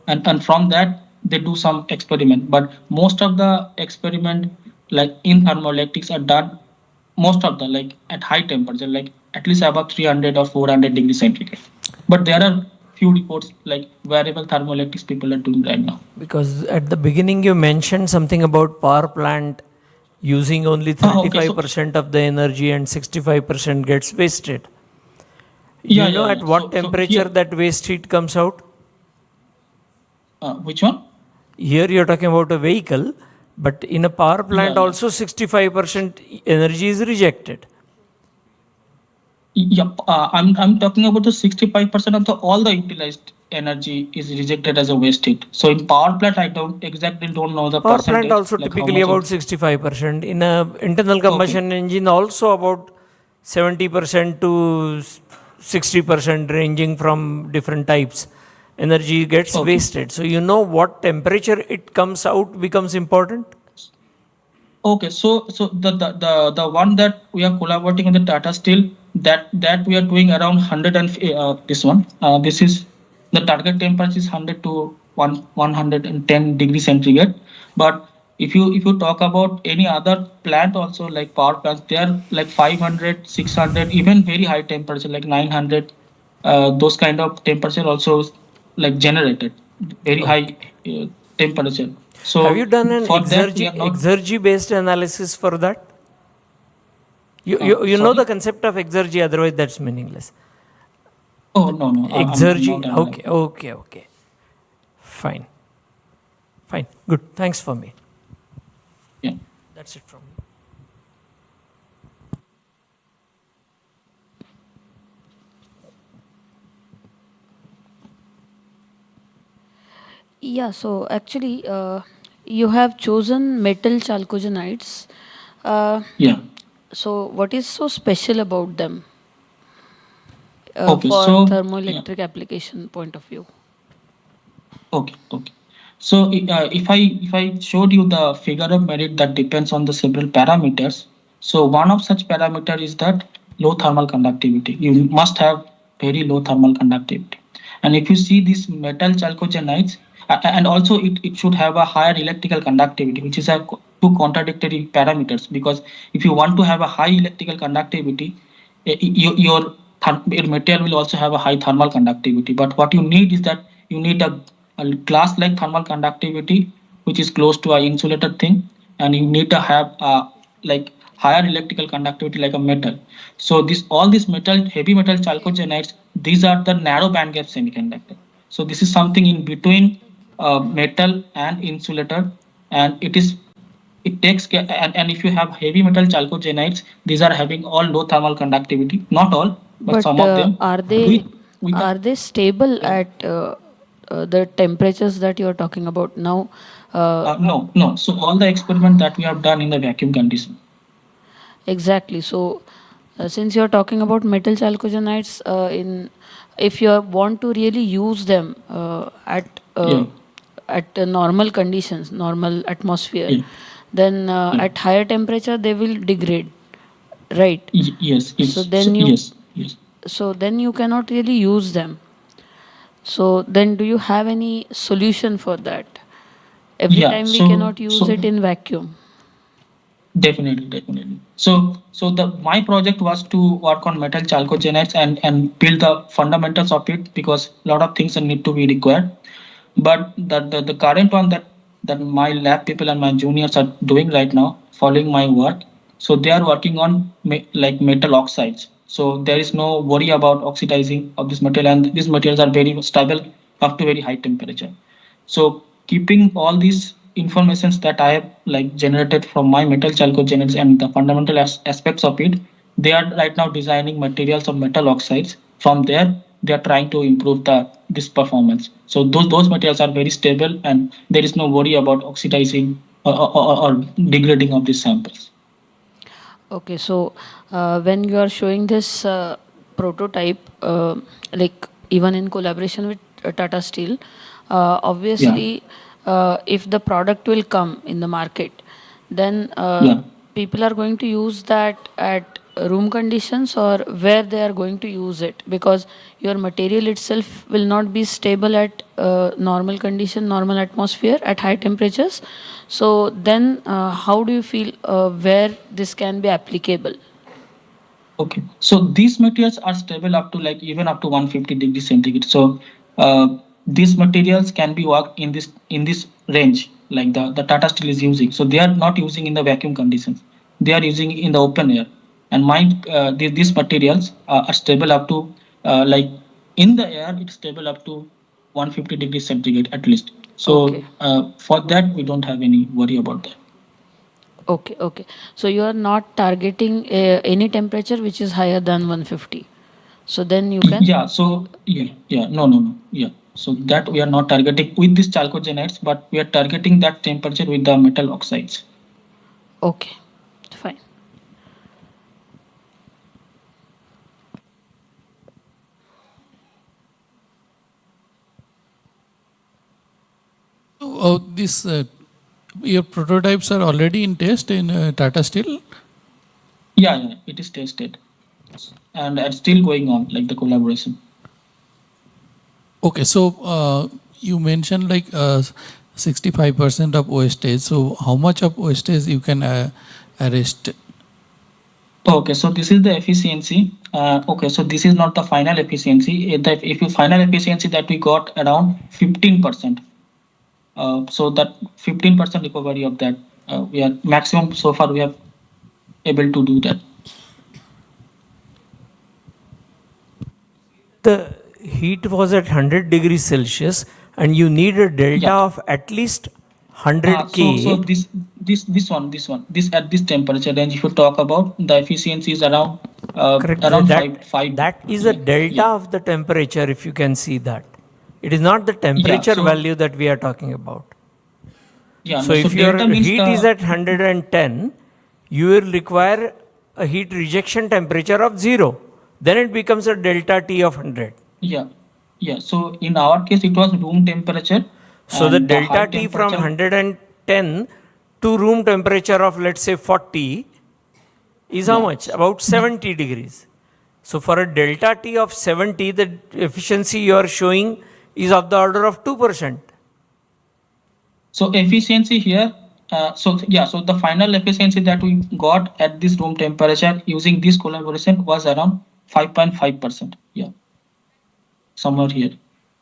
and from that they do some experiment. But most of the experiment like in thermoelectrics are done most of the like at high temperature, like at least above 300 or 400 degrees centigrade. But there are few reports like variable thermoelectrics people are doing right now. Because at the beginning you mentioned something about power plant using only 35% of the energy and 65% gets wasted. You know at what temperature that waste heat comes out? Which one? Here you're talking about a vehicle, but in a power plant also 65% energy is rejected. Yeah, I'm talking about the 65% of all the utilized energy is rejected as a waste heat. So in power plant, I don't know the power percentage. Plant also like typically about 65%. In a internal combustion engine also about 70% to 60% ranging from different types. Energy gets wasted. So you know what temperature it comes out becomes important. Okay, so the one that we are collaborating on the Tata Steel that we are doing around 100 and this one. This is the target temperature is 100 to 110 degrees centigrade. But if you talk about any other plant also like power plants, they are like 500, 600, even very high temperature like 900. Those kind of temperature also like generated very high temperature. So have you done an exergy based analysis for that? You know the concept of exergy, otherwise that's meaningless. Oh no. Exergy. Okay. Fine. Good. Thanks for me. Yeah. That's it from me. Yeah, so actually, you have chosen metal chalcogenides. Yeah. So, what is so special about them Okay, for so, thermoelectric application point of view? Okay. So if I showed you the figure of merit that depends on the several parameters, so one of such parameter is that low thermal conductivity. You must have very low thermal conductivity. And if you see these metal chalcogenides, and also it should have a higher electrical conductivity, which is a two contradictory parameters, because if you want to have a high electrical conductivity, your material will also have a high thermal conductivity. But what you need is that you need a glass-like thermal conductivity, which is close to an insulator thing, and you need to have like higher electrical conductivity like a metal. So all these heavy metal chalcogenides, these are the narrow bandgap semiconductor. So this is something in between metal and insulator, and it takes care. And if you have heavy metal chalcogenides, these are having all low thermal conductivity. Not all, but some of them. Are they stable at the temperatures that you are talking about now? No. So all the experiment that we have done in the vacuum condition. Exactly. So since you are talking about metal chalcogenides, if you want to really use them at normal conditions, normal atmosphere, then at higher temperature they will degrade, right? Yes. So then you cannot really use them. So then do you have any solution for that? Every time we cannot use it in vacuum. Definitely. So my project was to work on metal chalcogenides and build the fundamentals of it, because a lot of things need to be required. But the current one that my lab people and my juniors are doing right now, following my work, so they are working on like metal oxides. So there is no worry about oxidizing of this material, and these materials are very stable up to very high temperature. So keeping all these informations that I have like generated from my metal chalcogenides and the fundamental aspects of it, they are right now designing materials of metal oxides. From there, they are trying to improve this performance. So those materials are very stable, and there is no worry about oxidizing or degrading of these samples. Okay, so when you are showing this prototype, like even in collaboration with Tata Steel, obviously, if the product will come in the market, then people are going to use that at room conditions, or where they are going to use it, because your material itself will not be stable at normal condition, normal atmosphere at high temperatures. So then how do you feel where this can be applicable? Okay, so these materials are stable up to like even up to 150 degrees centigrade. So these materials can be worked in this range, like the Tata Steel is using. So they are not using in the vacuum conditions. They are using in the open air. And these materials are stable up to like in the air, it's stable up to 150 degrees centigrade at least. So for that, we don't have any worry about that. Okay. So you are not targeting any temperature which is higher than 150. So then you can. No. So that we are not targeting with these chalcogenides, but we are targeting that temperature with the metal oxides. Okay, fine. Your prototypes are already in test in Tata Steel? Yeah, it is tested. And it's still going on, like the collaboration. Okay, so you mentioned like 65% of wastage. So how much of wastage you can arrest? Okay, so this is the efficiency. Okay, so this is not the final efficiency. If you final efficiency that we got around 15%. So that 15% recovery of that, we are maximum so far we have able to do that. The heat was at 100 degrees Celsius, and you need a delta of at least 100 K. So this at this temperature range, if you talk about, the efficiency is around around five. That is a delta of the temperature, if you can see that. It is not the temperature value that we are talking about. So if your heat is at 110, you will require a heat rejection temperature of 0. Then it becomes a delta T of 100. Yeah. So in our case, it was room temperature. So the And the high delta T from temperature, 110 to room temperature of let's say 40 is how Yeah. much? About 70 degrees. So for a delta T of 70, the efficiency you are showing is of the order of 2%. so efficiency here, so the final efficiency that we got at this room temperature using this collaboration was around 5.5%. Yeah, somewhere here,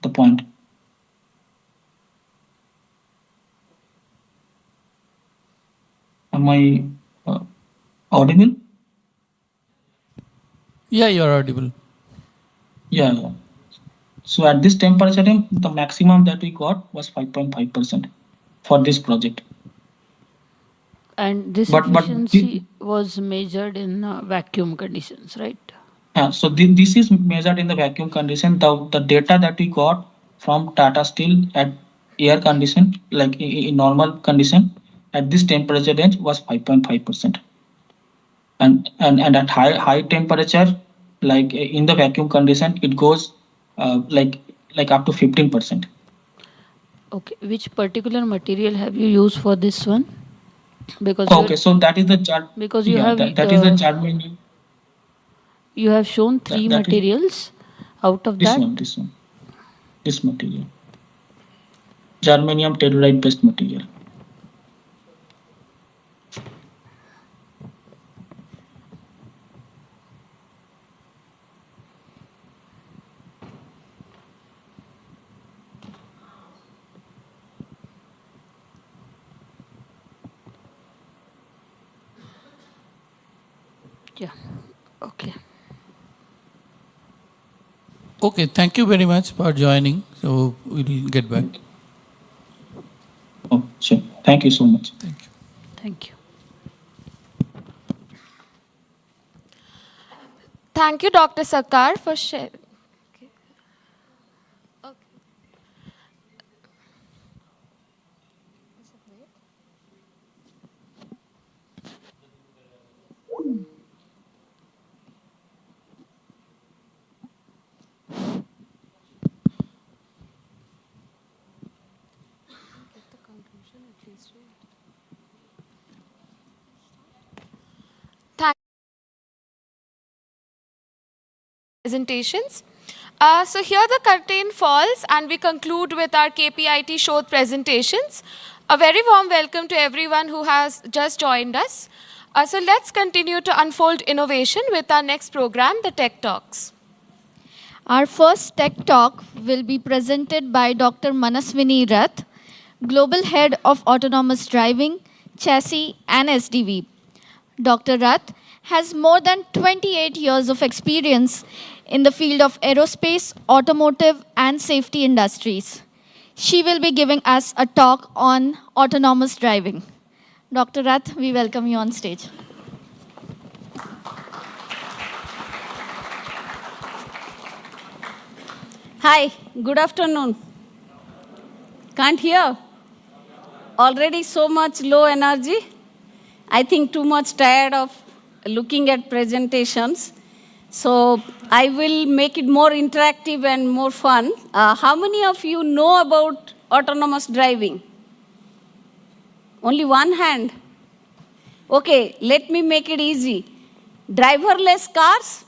the point. Am I audible? Yeah, you are audible. Yeah. So at this temperature, the maximum that we got was 5.5% for this project. And this But efficiency was measured in vacuum conditions, right? so this is measured in the vacuum condition. The data that we got from Tata Steel at air condition, like in normal condition, at this temperature range was 5.5%. And at high temperature, like in the vacuum condition, it goes like up to 15%. Okay, which particular material have you used for this one? Because so that is the because you have that is the germanium. You have shown three That is- materials. Out of This that, one, this material, germanium telluride based material. yeah. Okay. Okay, thank you very much for joining. So we'll get back. Oh, sure. Thank you so much. Thank you. Thank you, Dr. Sarkar, for sharing. Presentations. So here the curtain falls and we conclude with our KPIT showed presentations. A very warm welcome to everyone who has just joined us. So let's continue to unfold innovation with our next program, the Tech Talks. Our first tech talk will be presented by Dr. Manaswini Rath, Global Head of Autonomous Driving, Chassis and SDV. Dr. Rath has more than 28 years of experience in the field of aerospace, automotive and safety industries. She will be giving us a talk on autonomous driving. Dr. Rath, we welcome you on stage. Hi, good afternoon. Can't hear? Already so much low energy? I think too much tired of looking at presentations. So I will make it more interactive and more fun. How many of you know about autonomous driving? Only one hand? Okay, let me make it easy. Driverless cars?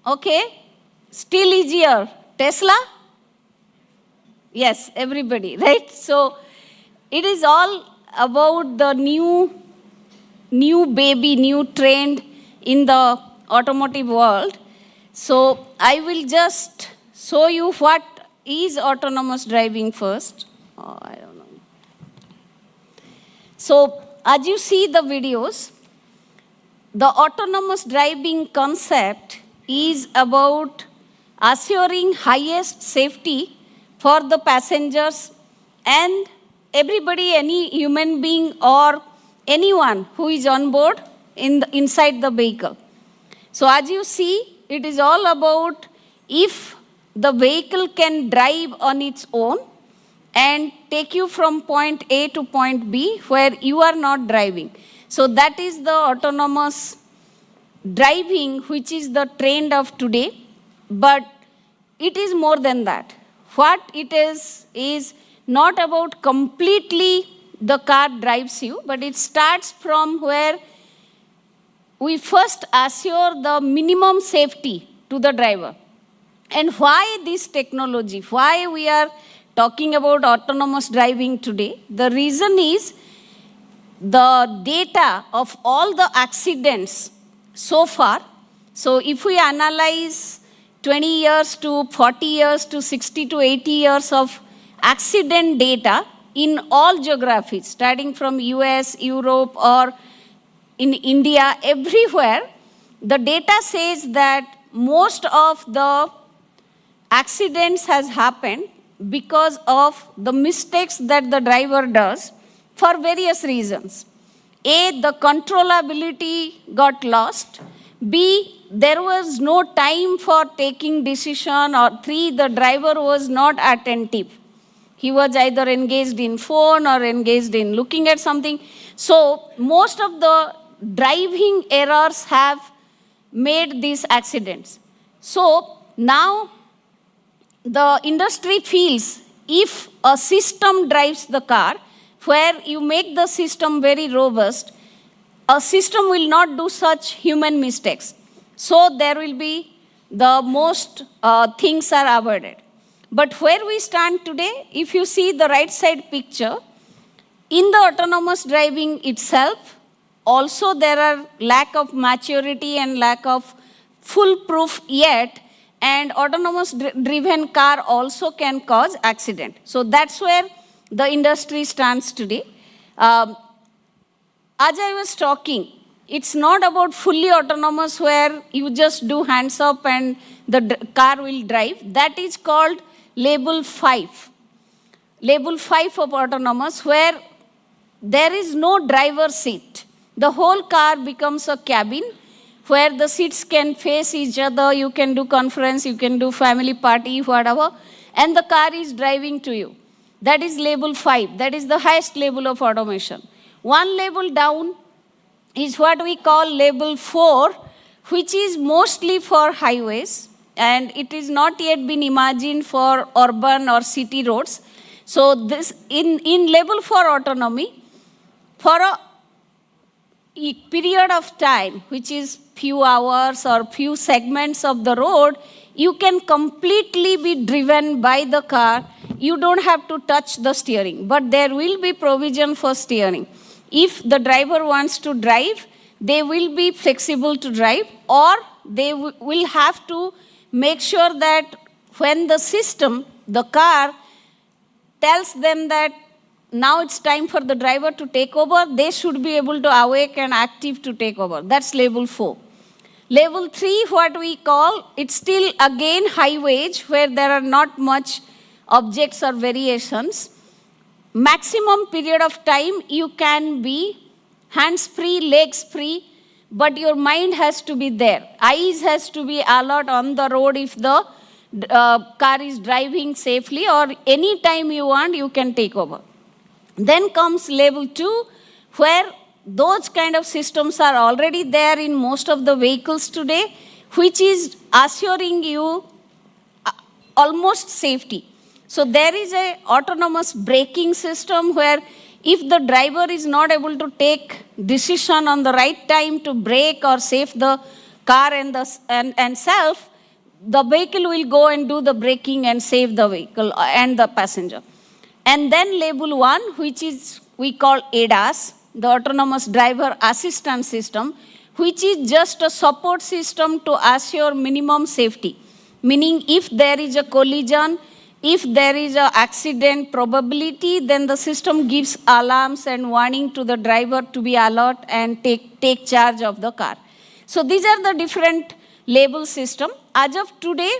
Okay. Still easier. Tesla? Yes, everybody, right? So it is all about the new baby, new trend in the automotive world. So I will just show you what is autonomous driving first. Oh, I don't know. So as you see the videos, the autonomous driving concept is about assuring highest safety for the passengers and everybody, any human being or anyone who is on board inside the vehicle. So as you see, it is all about if the vehicle can drive on its own and take you from point A to point B where you are not driving. So that is the autonomous driving, which is the trend of today. But it is more than that. what it is not about completely the car drives you, but it starts from where we first assure the minimum safety to the driver. And why this technology? Why we are talking about autonomous driving today? The reason is the data of all the accidents so far. So if we analyze 20 years to 40 years to 60 to 80 years of accident data in all geographies, starting from US, Europe, or in India, everywhere, the data says that most of the accidents has happened because of the mistakes that the driver does for various reasons. A, the controllability got lost. B, there was no time for taking decision. Or 3, the driver was not attentive. He was either engaged in phone or engaged in looking at something. So most of the driving errors have made these accidents. So now the industry feels if a system drives the car, where you make the system very robust, a system will not do such human mistakes. So there will be the most things are avoided. But where we stand today, if you see the right side picture, in the autonomous driving itself, also there are lack of maturity and lack of foolproof yet, and autonomous driven car also can cause accident. So that's where the industry stands today. As I was talking, it's not about fully autonomous where you just do hands up and the car will drive. That is called level 5. Level 5 of autonomous, where there is no driver seat. The whole car becomes a cabin where the seats can face each other, you can do conference, you can do family party, whatever, and the car is driving to you. That is level 5. That is the highest level of automation. One level down is what we call level 4, which is mostly for highways, and it is not yet been imagined for urban or city roads. So this in level 4 autonomy, for a period of time, which is few hours or few segments of the road, you can completely be driven by the car. You don't have to touch the steering, but there will be provision for steering. If the driver wants to drive, they will be flexible to drive, or they will have to make sure that when the system, the car, tells them that now it's time for the driver to take over, they should be able to awake and active to take over. That's level 4. Level 3, what we call, it's still again high wage, where there are not much objects or variations. Maximum period of time you can be hands-free, legs-free, but your mind has to be there. Eyes has to be alert on the road if the car is driving safely, or any time you want, you can take over. Then comes level 2, where those kind of systems are already there in most of the vehicles today, which is assuring you almost safety. So there is a autonomous braking system where if the driver is not able to take decision on the right time to brake or save the car and self, the vehicle will go and do the braking and save the vehicle and the passenger. And then level 1, which is we call ADAS, the Autonomous Driver Assistance System, which is just a support system to assure minimum safety. Meaning if there is a collision, if there is an accident probability, then the system gives alarms and warning to the driver to be alert and take charge of the car. So these are the different label system. As of today,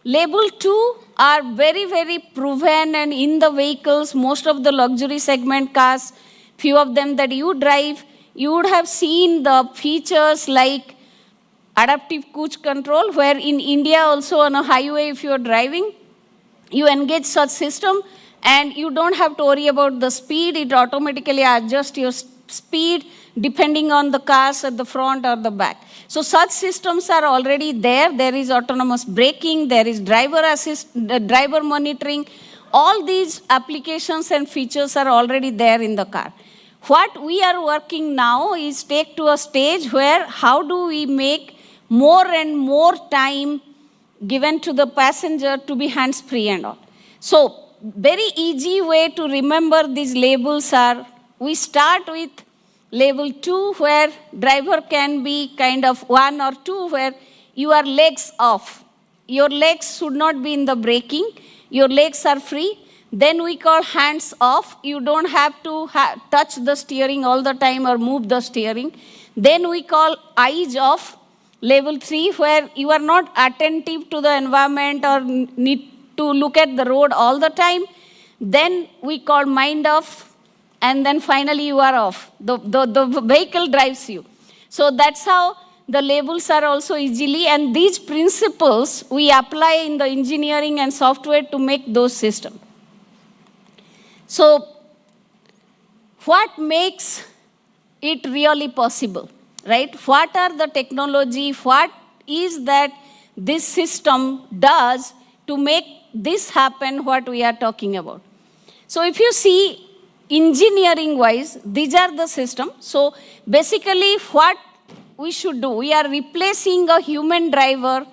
level 2 are very, very proven, and in the vehicles, most of the luxury segment cars, few of them that you drive, you would have seen the features like adaptive cruise control, where in India also on a highway, if you are driving, you engage such system and you don't have to worry about the speed. It automatically adjusts your speed, depending on the cars at the front or the back. So such systems are already there. There is autonomous braking, there is driver monitoring. All these applications and features are already there in the car. What we are working now is take to a stage where how do we make more and more time given to the passenger to be hands-free and all. So very easy way to remember these labels are, we start with label 2 where driver can be kind of 1 or 2 where your legs off. Your legs should not be in the braking. Your legs are free. Then we call hands off. You don't have to touch the steering all the time or move the steering. Then we call eyes off. Level 3 where you are not attentive to the environment or need to look at the road all the time. Then we call mind off. And then finally you are off. The vehicle drives you. So that's how the labels are also easily. And these principles we apply in the engineering and software to make those systems. So what makes it really possible, right? What are the technology, what is that this system does to make this happen, what we are talking about? So if you see engineering-wise, these are the systems. So basically what we should do, we are replacing a human driver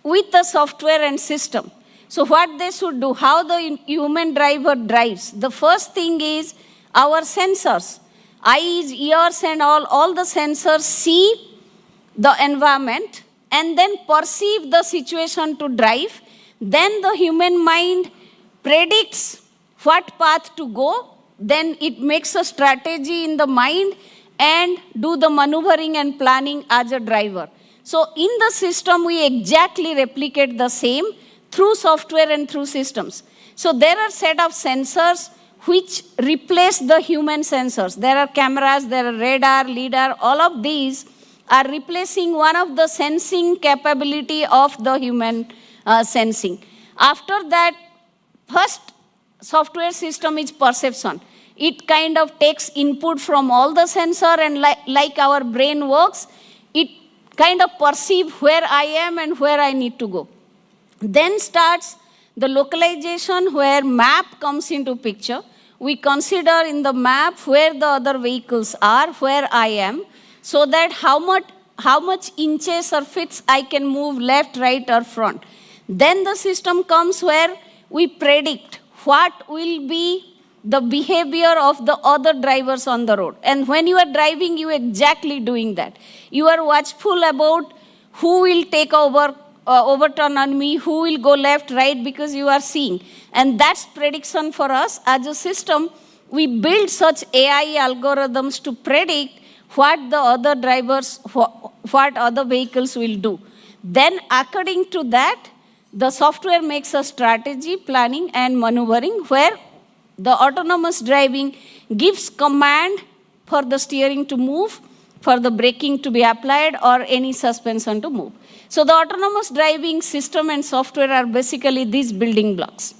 with a software and system. So what they should do, how the human driver drives. The first thing is our sensors, eyes, ears and all the sensors see the environment and then perceive the situation to drive. Then the human mind predicts what path to go. Then it makes a strategy in the mind and do the maneuvering and planning as a driver. So in the system, we exactly replicate the same through software and through systems. So there are set of sensors which replace the human sensors. There are cameras, there are radar, lidar, all of these are replacing one of the sensing capability of the human sensing. After that, first software system is perception. It kind of takes input from all the sensor and like our brain works, it kind of perceive where I am and where I need to go. Then starts the localization where map comes into picture. We consider in the map where the other vehicles are, where I am, so that how much inches or feet I can move left, right, or front. Then the system comes where we predict what will be the behavior of the other drivers on the road. And when you are driving, you are exactly doing that. You are watchful about who will take over, overturn on me, who will go left, right, because you are seeing. And that's prediction for us. As a system, we build such AI algorithms to predict what the other drivers, what other vehicles will do. Then according to that, the software makes a strategy, planning, and maneuvering where the autonomous driving gives command for the steering to move, for the braking to be applied, or any suspension to move. So the autonomous driving system and software are basically these building blocks.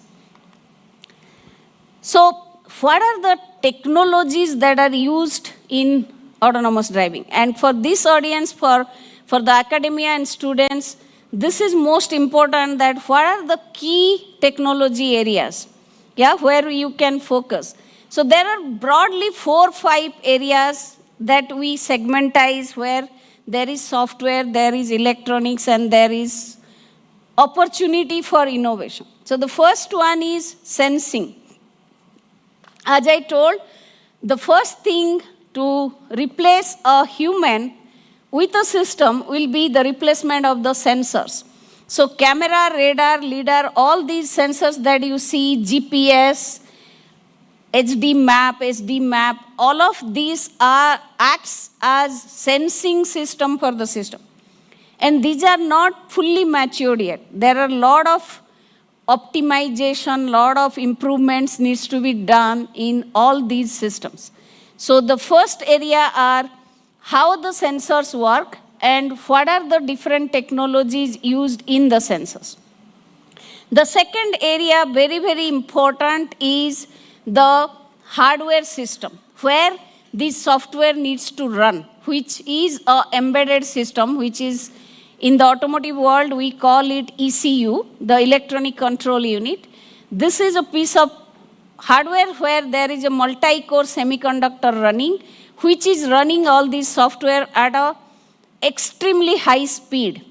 So what are the technologies that are used in autonomous driving? And for this audience, for the academia and students, this is most important, that what are the key technology areas, where you can focus. So there are broadly 4 or 5 areas that we segmentize where there is software, there is electronics, and there is opportunity for innovation. So the first one is sensing. As I told, the first thing to replace a human with a system will be the replacement of the sensors. So camera, radar, lidar, all these sensors that you see, GPS, HD map, all of these acts as sensing system for the system. And these are not fully matured yet. There are a lot of optimization, lot of improvements needs to be done in all these systems. So the first area are how the sensors work and what are the different technologies used in the sensors. The second area, very, very important, is the hardware system, where this software needs to run, which is a embedded system, which is in the automotive world, we call it ECU, the electronic control unit. This is a piece of hardware where there is a multi-core semiconductor running, which is running all this software at a extremely high speed,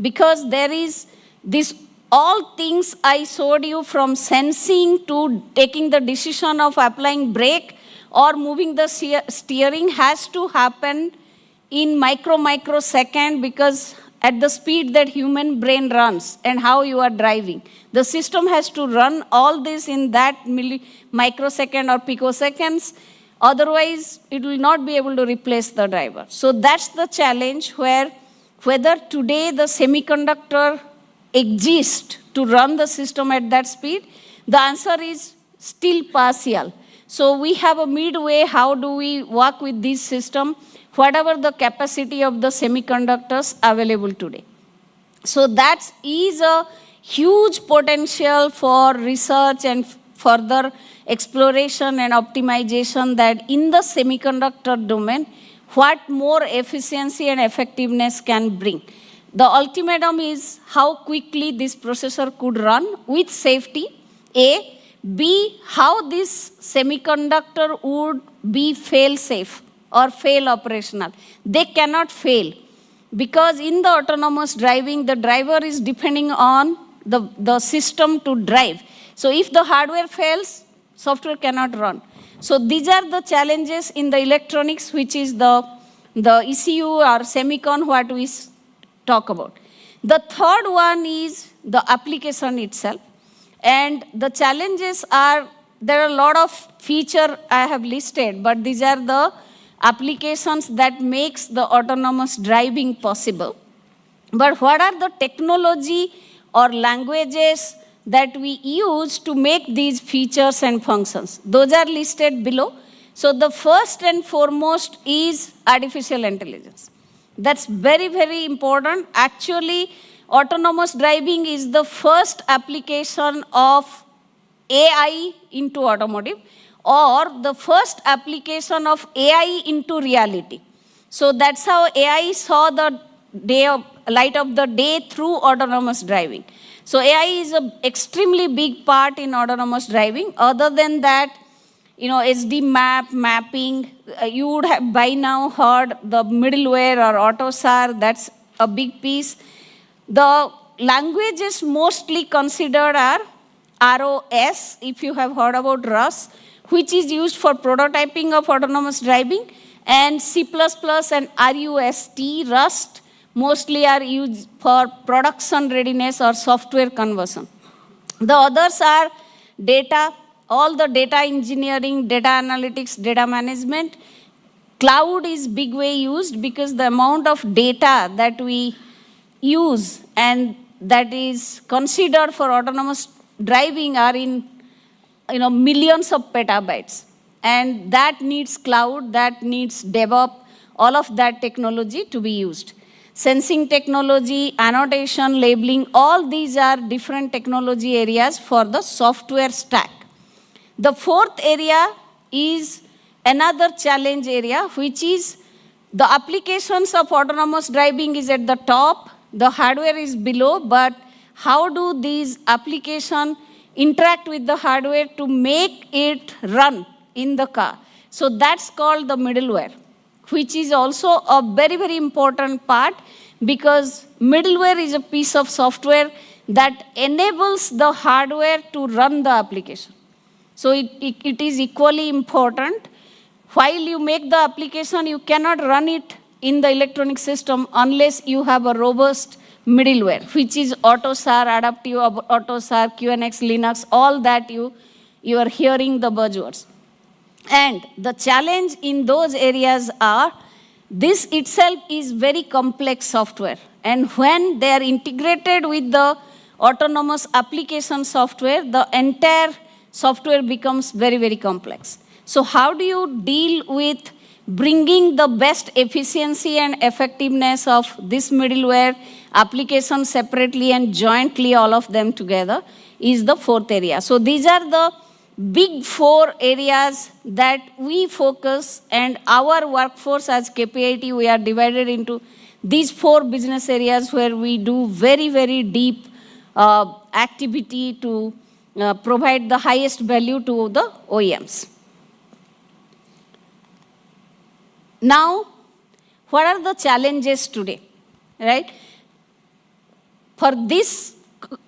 because there is this all things I showed you, from sensing to taking the decision of applying brake or moving the steering, has to happen in microsecond, because at the speed that human brain runs and how you are driving, the system has to run all this in that microsecond or picoseconds. Otherwise, it will not be able to replace the driver. So that's the challenge, where whether today the semiconductor exists to run the system at that speed, the answer is still partial. So we have a midway. How do we work with this system, whatever the capacity of the semiconductors available today? So that is a huge potential for research and further exploration and optimization, that in the semiconductor domain, what more efficiency and effectiveness can bring. The ultimatum is how quickly this processor could run with safety, A. B, how this semiconductor would be fail-safe or fail operational. They cannot fail, because in the autonomous driving, the driver is depending on the system to drive. So if the hardware fails, software cannot run. So these are the challenges in the electronics, which is the ECU or semicon what we talk about. The third one is the application itself. And the challenges are, there are a lot of features I have listed, but these are the applications that makes the autonomous driving possible. But what are the technology or languages that we use to make these features and functions? Those are listed below. So the first and foremost is artificial intelligence. That's very, very important. Actually, autonomous driving is the first application of AI into automotive, or the first application of AI into reality. So that's how AI saw the light of the day, through autonomous driving. So AI is an extremely big part in autonomous driving. Other than that, SD mapping, you would have by now heard the middleware or AutoSAR, that's a big piece. The languages mostly considered are ROS, if you have heard about ROS, which is used for prototyping of autonomous driving, and C++ and Rust mostly are used for production readiness or software conversion. The others are data, all the data engineering, data analytics, data management. Cloud is big way used, because the amount of data that we use and that is considered for autonomous driving are in millions of petabytes. And that needs cloud, that needs DevOps, all of that technology to be used. Sensing technology, annotation, labeling, all these are different technology areas for the software stack. The fourth area is another challenge area, which is the applications of autonomous driving is at the top, the hardware is below, but how do these applications interact with the hardware to make it run in the car? So that's called the middleware, which is also a very, very important part, because middleware is a piece of software that enables the hardware to run the application. So it is equally important. While you make the application, you cannot run it in the electronic system unless you have a robust middleware, which is AutoSAR, Adaptive AutoSAR, QNX, Linux, all that you are hearing the buzzwords. And the challenge in those areas are, this itself is very complex software. And when they are integrated with the autonomous application software, the entire software becomes very, very complex. So how do you deal with bringing the best efficiency and effectiveness of this middleware application separately and jointly, all of them together, is the fourth area. So these are the big 4 areas that we focus, and our workforce as KPIT, we are divided into these 4 business areas where we do very, very deep activity to provide the highest value to the OEMs. Now, what are the challenges today, right? For this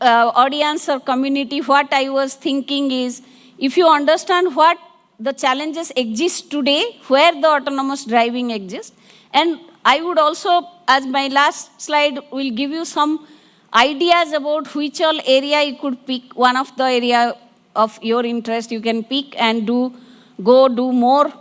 audience or community, what I was thinking is, if you understand what the challenges exist today, where the autonomous driving exists, and I would also, as my last slide, will give you some ideas about which all area you could pick, one of the area of your interest you can pick and go do more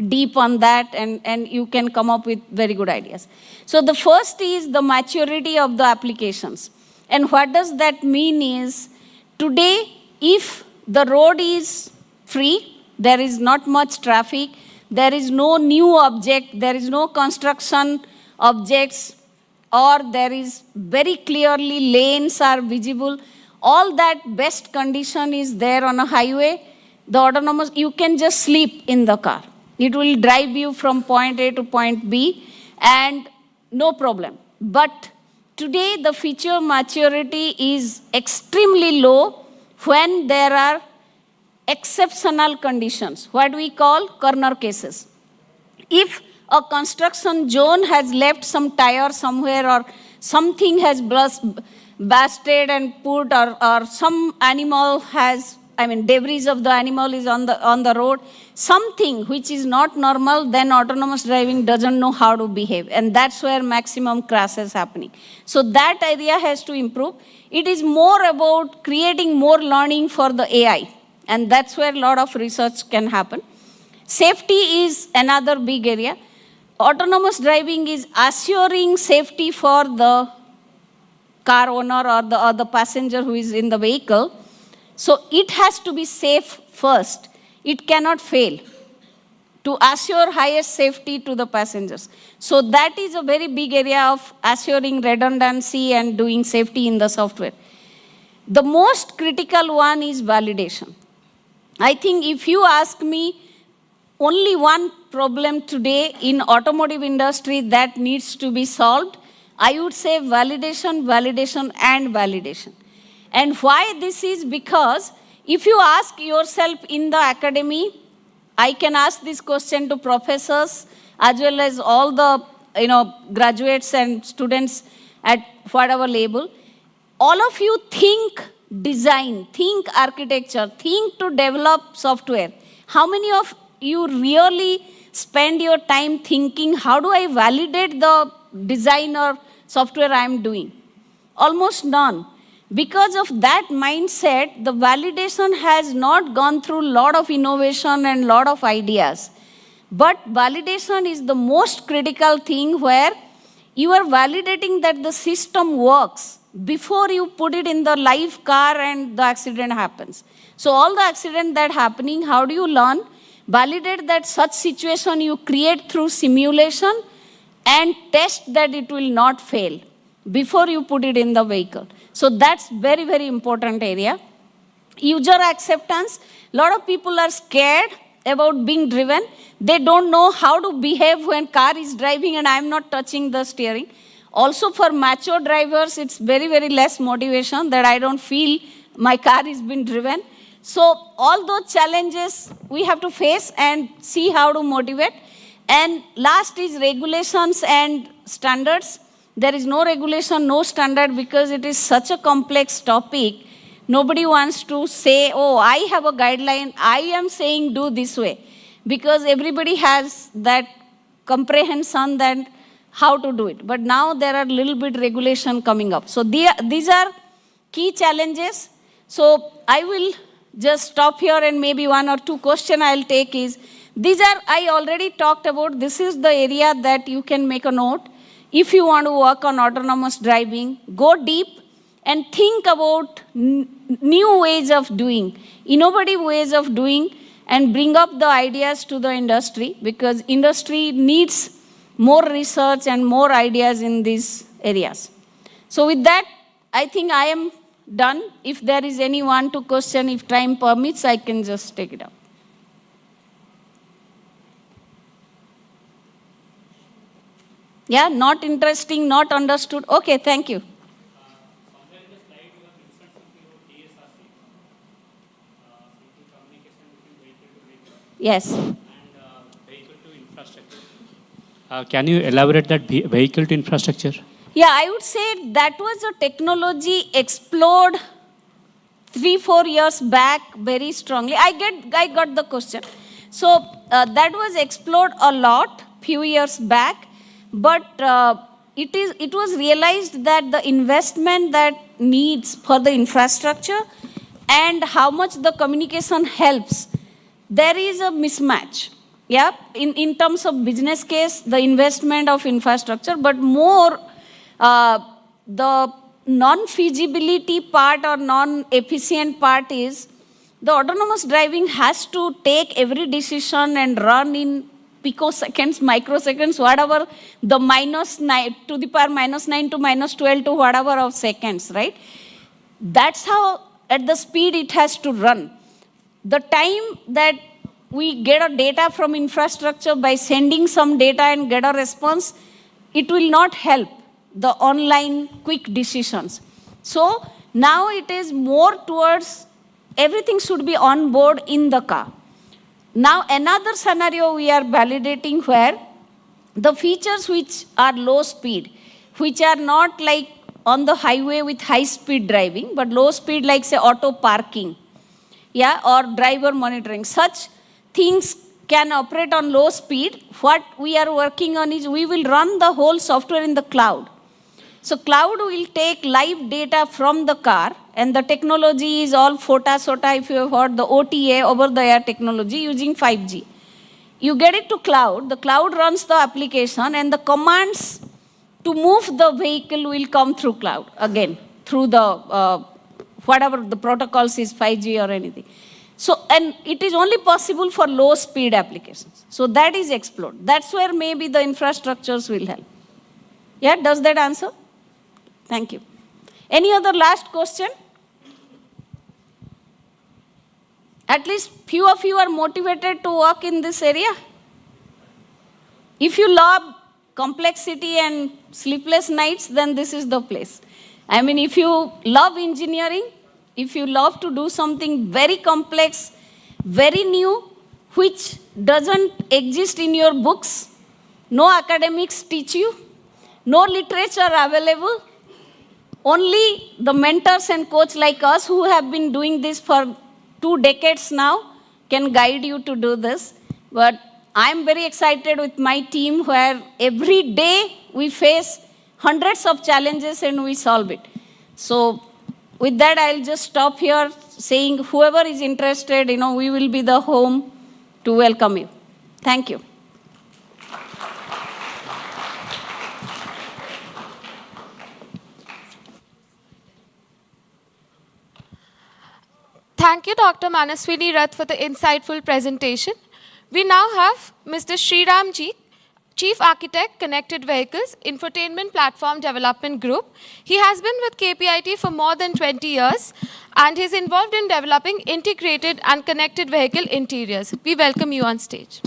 deep on that, and you can come up with very good ideas. So the first is the maturity of the applications. And what does that mean is, today, if the road is free, there is not much traffic, there is no new object, there is no construction objects, or there is very clearly lanes are visible, all that best condition is there on a highway, the autonomous, you can just sleep in the car. It will drive you from point A to point B and no problem. But today the feature maturity is extremely low when there are exceptional conditions, what we call corner cases. If a construction zone has left some tire somewhere, or something has busted and put, or some animal has, debris of the animal is on the road, something which is not normal, then autonomous driving doesn't know how to behave. And that's where maximum crash is happening. So that area has to improve. It is more about creating more learning for the AI. And that's where a lot of research can happen. Safety is another big area. Autonomous driving is assuring safety for the car owner or the passenger who is in the vehicle. So it has to be safe first. It cannot fail to assure highest safety to the passengers. So that is a very big area of assuring redundancy and doing safety in the software. The most critical one is validation. I think if you ask me, only one problem today in automotive industry that needs to be solved, I would say validation, validation, and validation. And why this is because if you ask yourself in the academy, I can ask this question to professors as well as all the graduates and students at whatever level. All of you think design, think architecture, think to develop software. How many of you really spend your time thinking, how do I validate the design or software I am doing? Almost none. Because of that mindset, the validation has not gone through a lot of innovation and a lot of ideas. But validation is the most critical thing, where you are validating that the system works before you put it in the live car and the accident happens. So all the accident that happening, how do you learn? Validate that such situation you create through simulation and test that it will not fail before you put it in the vehicle. So that's very, very important area. User acceptance. A lot of people are scared about being driven. They don't know how to behave when car is driving and I'm not touching the steering. Also for mature drivers, it's very, very less motivation that I don't feel my car is being driven. So all those challenges we have to face and see how to motivate. And last is regulations and standards. There is no regulation, no standard, because it is such a complex topic. Nobody wants to say, oh, I have a guideline, I am saying do this way. Because everybody has that comprehension that how to do it. But now there are little bit regulation coming up. So these are key challenges. So I will just stop here, and maybe one or two questions I'll take is, these are, I already talked about, this is the area that you can make a note. If you want to work on autonomous driving, go deep and think about new ways of doing, innovative ways of doing, and bring up the ideas to the industry, because industry needs more research and more ideas in these areas. So with that, I think I am done. If there is anyone to question, if time permits, I can just take it up. Yeah, not interesting, not understood. Okay, thank you. Yes. Can you elaborate that vehicle to infrastructure? Yeah, I would say that was a technology explode 3-4 years back very strongly. I got the question. So that was explored a lot few years back, but it was realized that the investment that needs for the infrastructure and how much the communication helps, there is a mismatch. Yeah, in terms of business case, the investment of infrastructure, but more the non-feasibility part or non-efficient part is the autonomous driving has to take every decision and run in picoseconds, microseconds, whatever the -9 to the power -9 to -12 to whatever of seconds, right? That's how at the speed it has to run. The time that we get a data from infrastructure by sending some data and get a response, it will not help the online quick decisions. So now it is more towards everything should be on board in the car. Now another scenario we are validating where the features which are low speed, which are not like on the highway with high speed driving, but low speed like say auto parking, yeah, or driver monitoring, such things can operate on low speed. What we are working on is we will run the whole software in the cloud. So cloud will take live data from the car, and the technology is all FOTA, if you have heard, the OTA, over the air technology using 5G. You get it to cloud, the cloud runs the application, and the commands to move the vehicle will come through cloud, again, through the whatever the protocols is, 5G or anything. So, and it is only possible for low speed applications. So that is explored. That's where maybe the infrastructures will help. Yeah, does that answer? Thank you. Any other last question? At least few of you are motivated to work in this area. If you love complexity and sleepless nights, then this is the place. I mean, if you love engineering, if you love to do something very complex, very new, which doesn't exist in your books, no academics teach you, no literature available, only the mentors and coach like us who have been doing this for 2 decades now can guide you to do this. But I'm very excited with my team where every day we face hundreds of challenges and we solve it. So with that, I'll just stop here saying whoever is interested, we will be the home to welcome you. Thank you. Thank you, Dr. Manaswini Rath, for the insightful presentation. We now have Mr. Sriram Ji, Chief Architect, Connected Vehicles, Infotainment Platform Development Group. He has been with KPIT for more than 20 years and is involved in developing integrated and connected vehicle interiors. We welcome you on stage.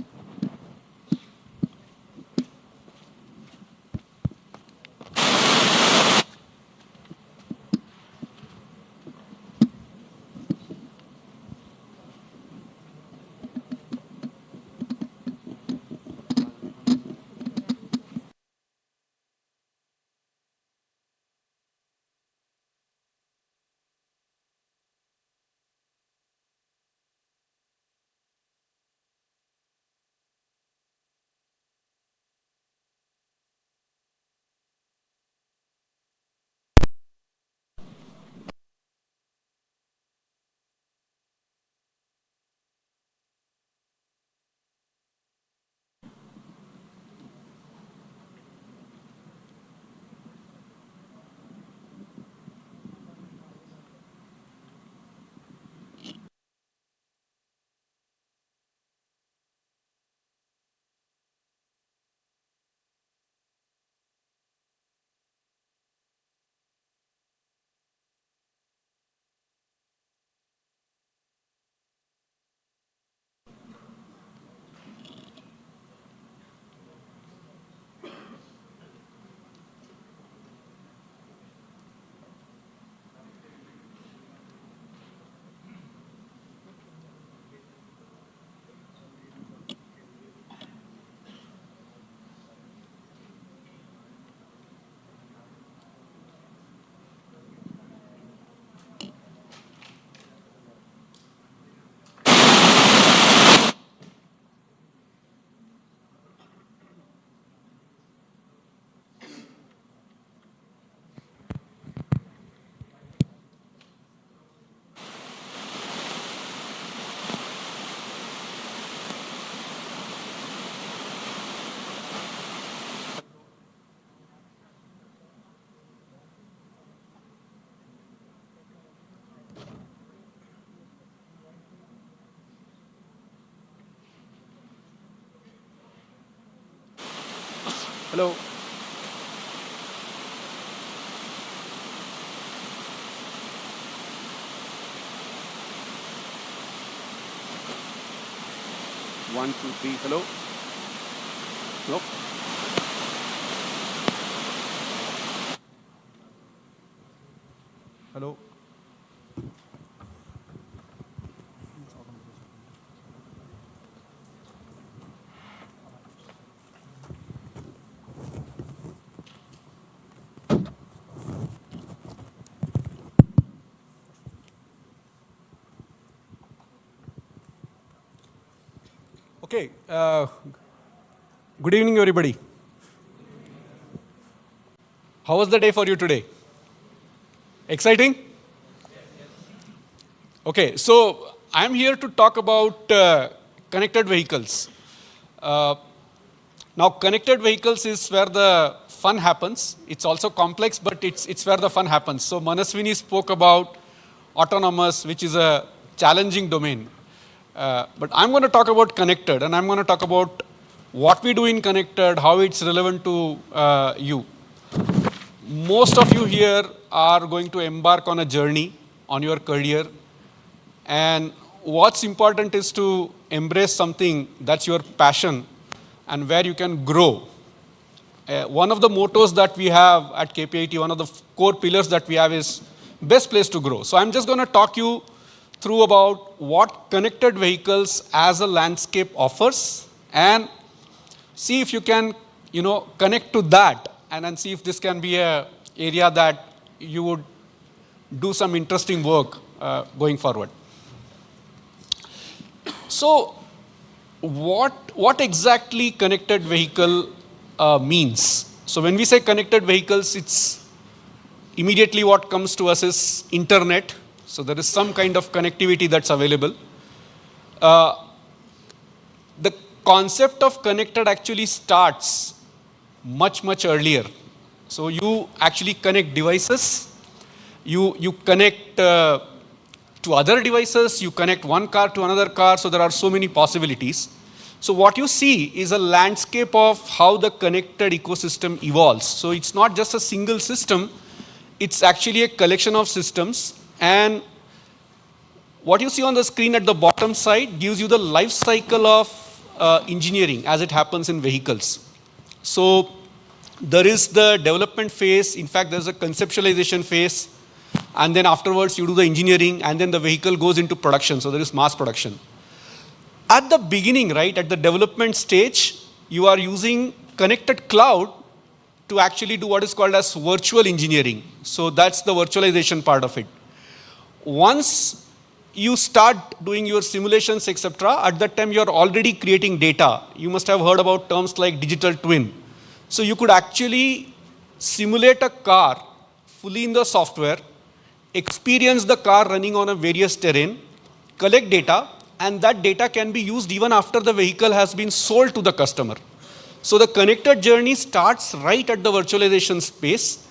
Hello. One, two, three. Hello. Nope. Hello. Okay. Good evening, everybody. How was the day for you today? Exciting? Okay, so I'm here to talk about connected vehicles. Now, connected vehicles is where the fun happens. It's also complex, but it's where the fun happens. So Manaswini spoke about autonomous, which is a challenging domain. But I'm going to talk about connected, and I'm going to talk about what we do in connected, how it's relevant to you. Most of you here are going to embark on a journey on your career. And what's important is to embrace something that's your passion and where you can grow. One of the mottos that we have at KPIT, one of the core pillars that we have is best place to grow. So I'm just going to talk you through about what connected vehicles as a landscape offers and see if you can, connect to that and then see if this can be an area that you would do some interesting work going forward. So what exactly connected vehicle means? So when we say connected vehicles, it's immediately what comes to us is internet. So there is some kind of connectivity that's available. The concept of connected actually starts much, much earlier. So you actually connect devices, you connect to other devices, you connect one car to another car, so there are so many possibilities. So what you see is a landscape of how the connected ecosystem evolves. So it's not just a single system, it's actually a collection of systems. And what you see on the screen at the bottom side gives you the life cycle of engineering as it happens in vehicles. So there is the development phase. In fact, there's a conceptualization phase. And then afterwards, you do the engineering, and then the vehicle goes into production. So there is mass production. At the beginning, right, at the development stage, you are using connected cloud to actually do what is called as virtual engineering. So that's the virtualization part of it. Once you start doing your simulations, etc., at that time you're already creating data. You must have heard about terms like digital twin. So you could actually simulate a car fully in the software, experience the car running on a various terrain, collect data, and that data can be used even after the vehicle has been sold to the customer. So the connected journey starts right at the virtualization space.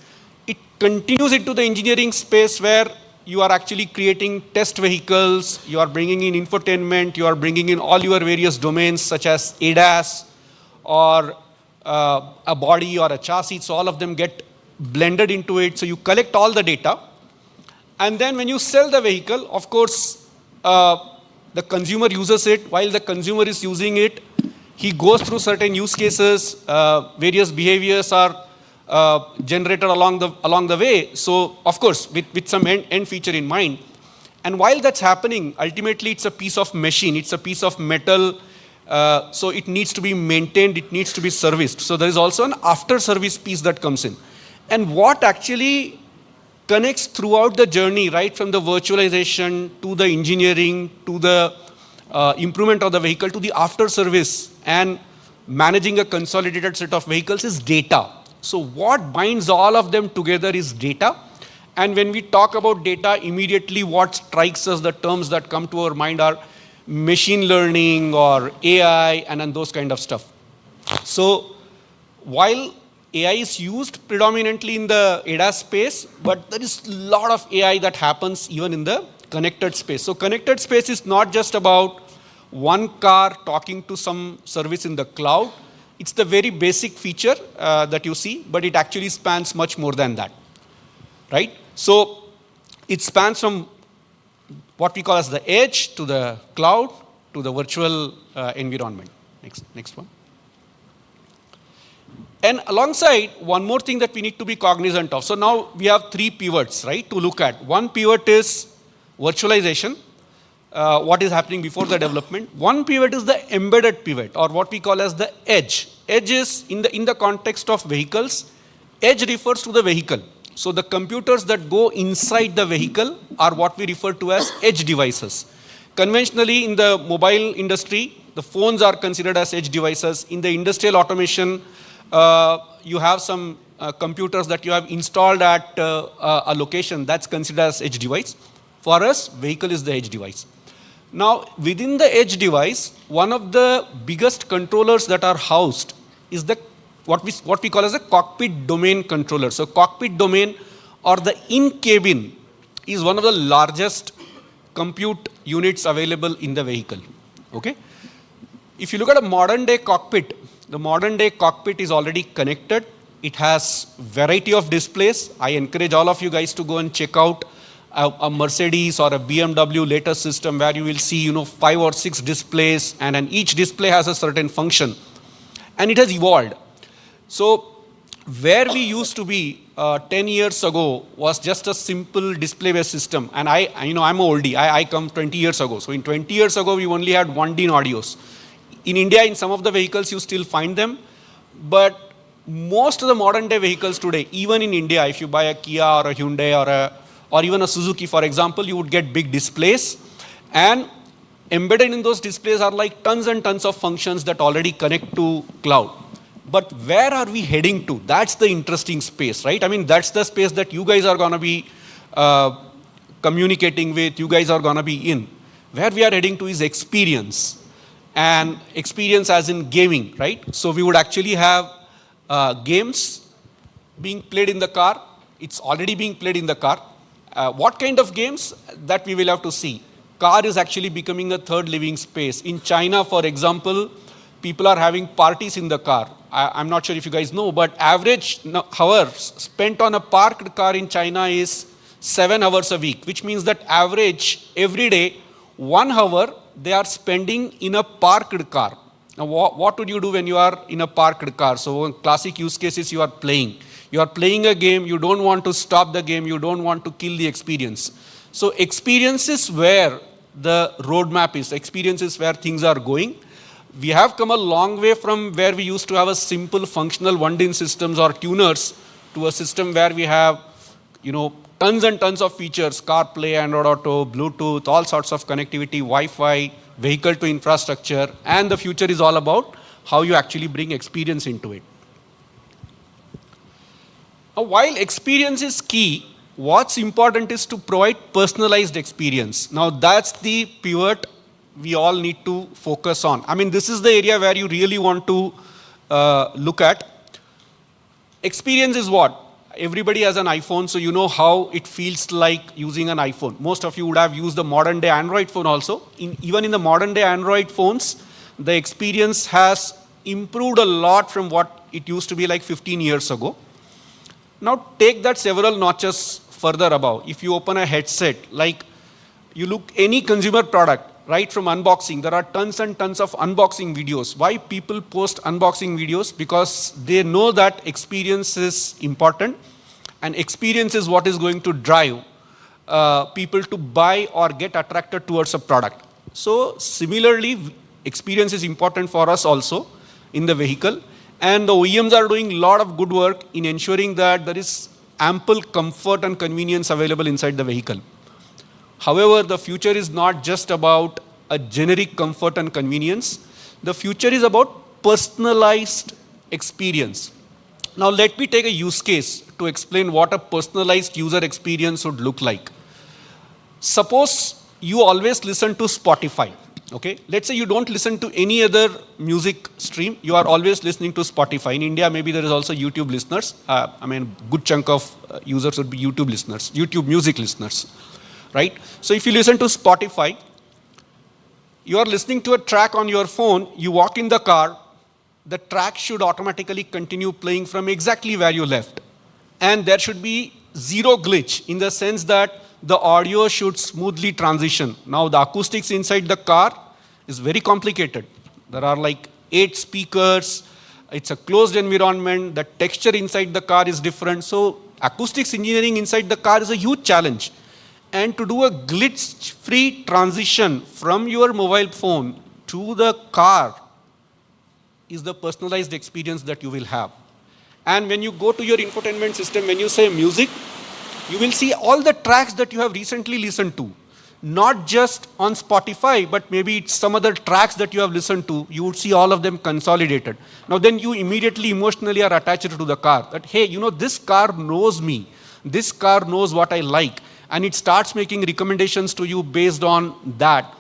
It continues into the engineering space where you are actually creating test vehicles, you are bringing in infotainment, you are bringing in all your various domains such as ADAS or a body or a chassis. So all of them get blended into it. So you collect all the data. And then when you sell the vehicle, of course, the consumer uses it. While the consumer is using it, he goes through certain use cases, various behaviors are generated along the way. So, of course, with some end feature in mind. And while that's happening, ultimately it's a piece of machine, it's a piece of metal, so it needs to be maintained, it needs to be serviced. So there is also an after-service piece that comes in. And what actually connects throughout the journey, right from the virtualization to the engineering to the improvement of the vehicle to the after service and managing a consolidated set of vehicles is data. So what binds all of them together is data. And when we talk about data, immediately what strikes us, the terms that come to our mind are machine learning or AI and then those kind of stuff. So while AI is used predominantly in the ADAS space, but there is a lot of AI that happens even in the connected space. So connected space is not just about one car talking to some service in the cloud. It's the very basic feature that you see, but it actually spans much more than that, right? So it spans from what we call as the edge to the cloud to the virtual environment. Next one. And alongside, one more thing that we need to be cognizant of. So now we have 3 pivots, right, to look at. One pivot is virtualization, what is happening before the development. One pivot is the embedded pivot, or what we call as the edge. Edge is, in the context of vehicles, edge refers to the vehicle. So the computers that go inside the vehicle are what we refer to as edge devices. Conventionally, in the mobile industry, the phones are considered as edge devices. In the industrial automation, you have some computers that you have installed at a location that's considered as edge device. For us, vehicle is the edge device. Now, within the edge device, one of the biggest controllers that are housed is the what we call as a cockpit domain controller. So cockpit domain, or the in-cabin, is one of the largest compute units available in the vehicle. Okay? If you look at a modern day cockpit, the modern day cockpit is already connected. It has variety of displays. I encourage all of you guys to go and check out a Mercedes or a BMW latest system where you will see 5 or 6 displays, and each display has a certain function. And it has evolved. So where we used to be 10 years ago was just a simple display-based system. And I'm an oldie. I come 20 years ago. So in 20 years ago, we only had 1DIN audios. In India, in some of the vehicles, you still find them. But most of the modern day vehicles today, even in India, if you buy a Kia or a Hyundai or even a Suzuki, for example, you would get big displays. And embedded in those displays are like tons and tons of functions that already connect to cloud. But where are we heading to? That's the interesting space, right? I mean, that's the space that you guys are going to be communicating with, you guys are going to be in. Where we are heading to is experience. And experience as in gaming, right? So we would actually have games being played in the car. It's already being played in the car. What kind of games? That we will have to see. Car is actually becoming a third living space. In China, for example, people are having parties in the car. I'm not sure if you guys know, but average hours spent on a parked car in China is 7 hours a week, which means that average every day, 1 hour they are spending in a parked car. Now, what would you do when you are in a parked car? So classic use cases, you are playing. You are playing a game, you don't want to stop the game, you don't want to kill the experience. So experience is where the roadmap is, experience is where things are going. We have come a long way from where we used to have a simple functional 1DIN systems or tuners to a system where we have, tons and tons of features, CarPlay, Android Auto, Bluetooth, all sorts of connectivity, Wi-Fi, vehicle to infrastructure, and the future is all about how you actually bring experience into it. Now, while experience is key, what's important is to provide personalized experience. Now, that's the pivot we all need to focus on. I mean, this is the area where you really want to look at. Experience is what? Everybody has an iPhone, so you know how it feels like using an iPhone. Most of you would have used the modern day Android phone also. Even in the modern day Android phones, the experience has improved a lot from what it used to be like 15 years ago. Now take that several notches further above. If you open a headset, like you look any consumer product, right from unboxing, there are tons and tons of unboxing videos. Why people post unboxing videos? Because they know that experience is important, and experience is what is going to drive people to buy or get attracted towards a product. So similarly, experience is important for us also in the vehicle, and the OEMs are doing a lot of good work in ensuring that there is ample comfort and convenience available inside the vehicle. However, the future is not just about a generic comfort and convenience. The future is about personalized experience. Now, let me take a use case to explain what a personalized user experience would look like. Suppose you always listen to Spotify. Okay? Let's say you don't listen to any other music stream. You are always listening to Spotify. In India, maybe there is also YouTube listeners. A good chunk of users would be YouTube listeners, YouTube music listeners. Right? So if you listen to Spotify, you are listening to a track on your phone, you walk in the car, the track should automatically continue playing from exactly where you left. And there should be zero glitch in the sense that the audio should smoothly transition. Now the acoustics inside the car is very complicated. There are like 8 speakers, it's a closed environment, the texture inside the car is different. So acoustics engineering inside the car is a huge challenge. And to do a glitch-free transition from your mobile phone to the car is the personalized experience that you will have. And when you go to your infotainment system, when you say music, you will see all the tracks that you have recently listened to. Not just on Spotify, but maybe it's some other tracks that you have listened to. You would see all of them consolidated. Now then you immediately emotionally are attached to the car. That, hey, you know, this car knows me. This car knows what I like. And it starts making recommendations to you based on that.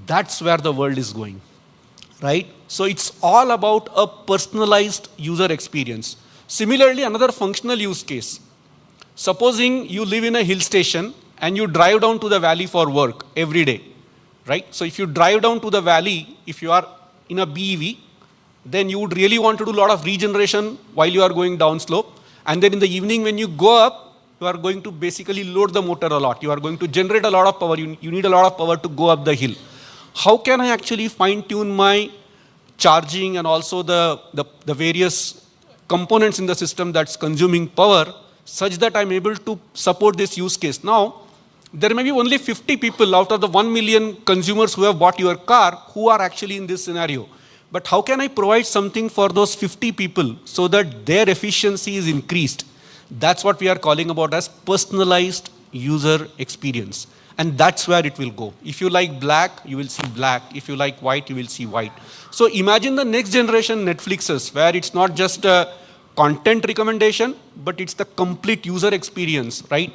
That's where the world is going, right? So it's all about a personalized user experience. Similarly, another functional use case. Supposing you live in a hill station and you drive down to the valley for work every day, right? So if you drive down to the valley, if you are in a BEV, then you would really want to do a lot of regeneration while you are going down slope. And then in the evening when you go up, you are going to basically load the motor a lot. You are going to generate a lot of power. You need a lot of power to go up the hill. How can I actually fine tune my charging and also the various components in the system that's consuming power such that I'm able to support this use case? Now, there may be only 50 people out of the 1 million consumers who have bought your car who are actually in this scenario. But how can I provide something for those 50 people so that their efficiency is increased? That's what we are calling about as personalized user experience. And that's where it will go. If you like black, you will see black. If you like white, you will see white. So imagine the next generation Netflixes where it's not just a content recommendation, but it's the complete user experience, right?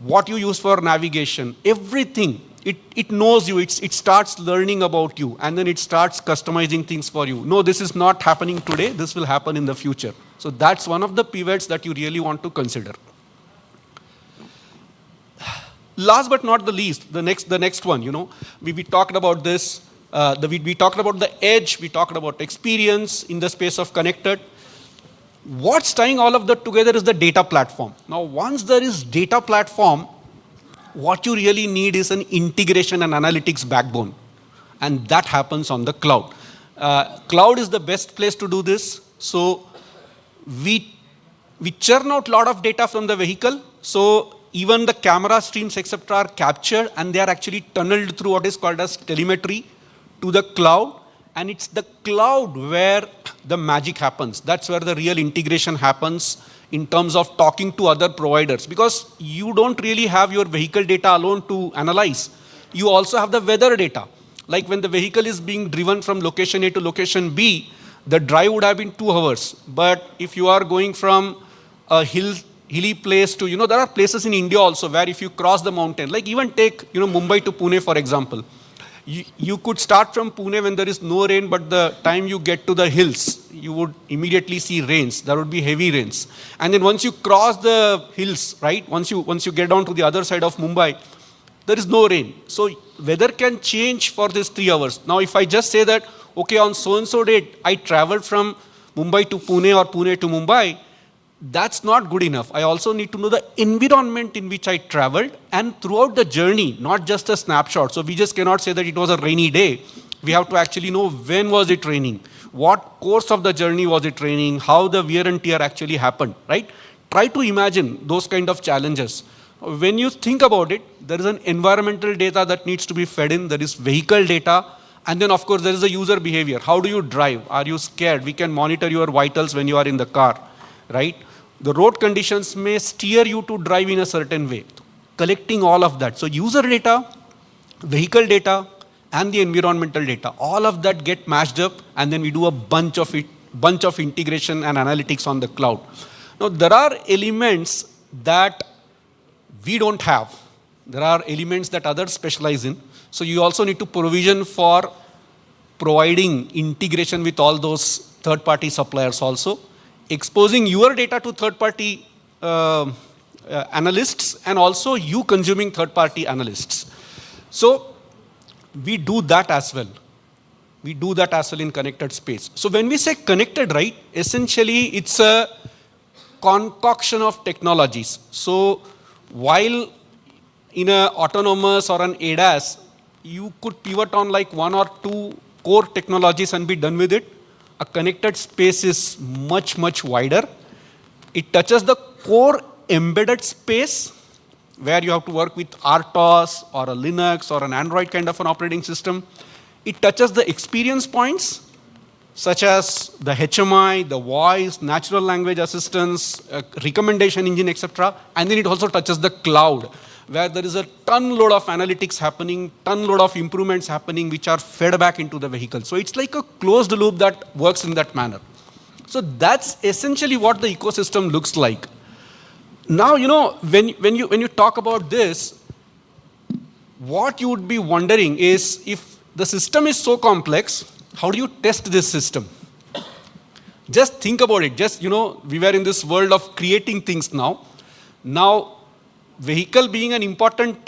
What you use for navigation, everything. It knows you, it starts learning about you, and then it starts customizing things for you. No, this is not happening today, this will happen in the future. So that's one of the pivots that you really want to consider. Last but not the least, the next one, you know, we talked about this, we talked about the edge, we talked about experience in the space of connected. What's tying all of that together is the data platform. Now, once there is data platform, what you really need is an integration and analytics backbone. And that happens on the cloud. Cloud is the best place to do this. So we churn out a lot of data from the vehicle. So even the camera streams, etc., are captured and they are actually tunneled through what is called as telemetry to the cloud. And it's the cloud where the magic happens. That's where the real integration happens in terms of talking to other providers. Because you don't really have your vehicle data alone to analyze. You also have the weather data. Like when the vehicle is being driven from location A to location B, the drive would have been 2 hours. But if you are going from a hilly place to, you know, there are places in India also where if you cross the mountain, like even take, you know, Mumbai to Pune, for example. You could start from Pune when there is no rain, but the time you get to the hills, you would immediately see rains. There would be heavy rains. And then once you cross the hills, right, once you get down to the other side of Mumbai, there is no rain. So weather can change for these 3 hours. Now, if I just say that, okay, on so-and-so date, I traveled from Mumbai to Pune or Pune to Mumbai, that's not good enough. I also need to know the environment in which I traveled and throughout the journey, not just a snapshot. So we just cannot say that it was a rainy day. We have to actually know when was it raining, what course of the journey was it raining, how the wear and tear actually happened, right? Try to imagine those kind of challenges. When you think about it, there is an environmental data that needs to be fed in, there is vehicle data, and then of course there is a user behavior. How do you drive? Are you scared? We can monitor your vitals when you are in the car, right? The road conditions may steer you to drive in a certain way. Collecting all of that. So user data, vehicle data, and the environmental data, all of that get mashed up, and then we do a bunch of integration and analytics on the cloud. Now, there are elements that we don't have. There are elements that others specialize in. So you also need to provision for providing integration with all those third-party suppliers also. Exposing your data to third-party analysts and also you consuming third-party analysts. So we do that as well. We do that as well in connected space. So when we say connected, right, essentially it's a concoction of technologies. So while in a autonomous or an ADAS, you could pivot on like one or two core technologies and be done with it. A connected space is much, much wider. It touches the core embedded space where you have to work with RTOS or a Linux or an Android kind of an operating system. It touches the experience points such as the HMI, the voice, natural language assistance, recommendation engine, etc. And then it also touches the cloud, where there is a ton load of analytics happening, ton load of improvements happening, which are fed back into the vehicle. So it's like a closed loop that works in that manner. So that's essentially what the ecosystem looks like. Now, when you talk about this, what you would be wondering is, if the system is so complex, how do you test this system? Just think about it. Just, we were in this world of creating things now. Now, vehicle being an important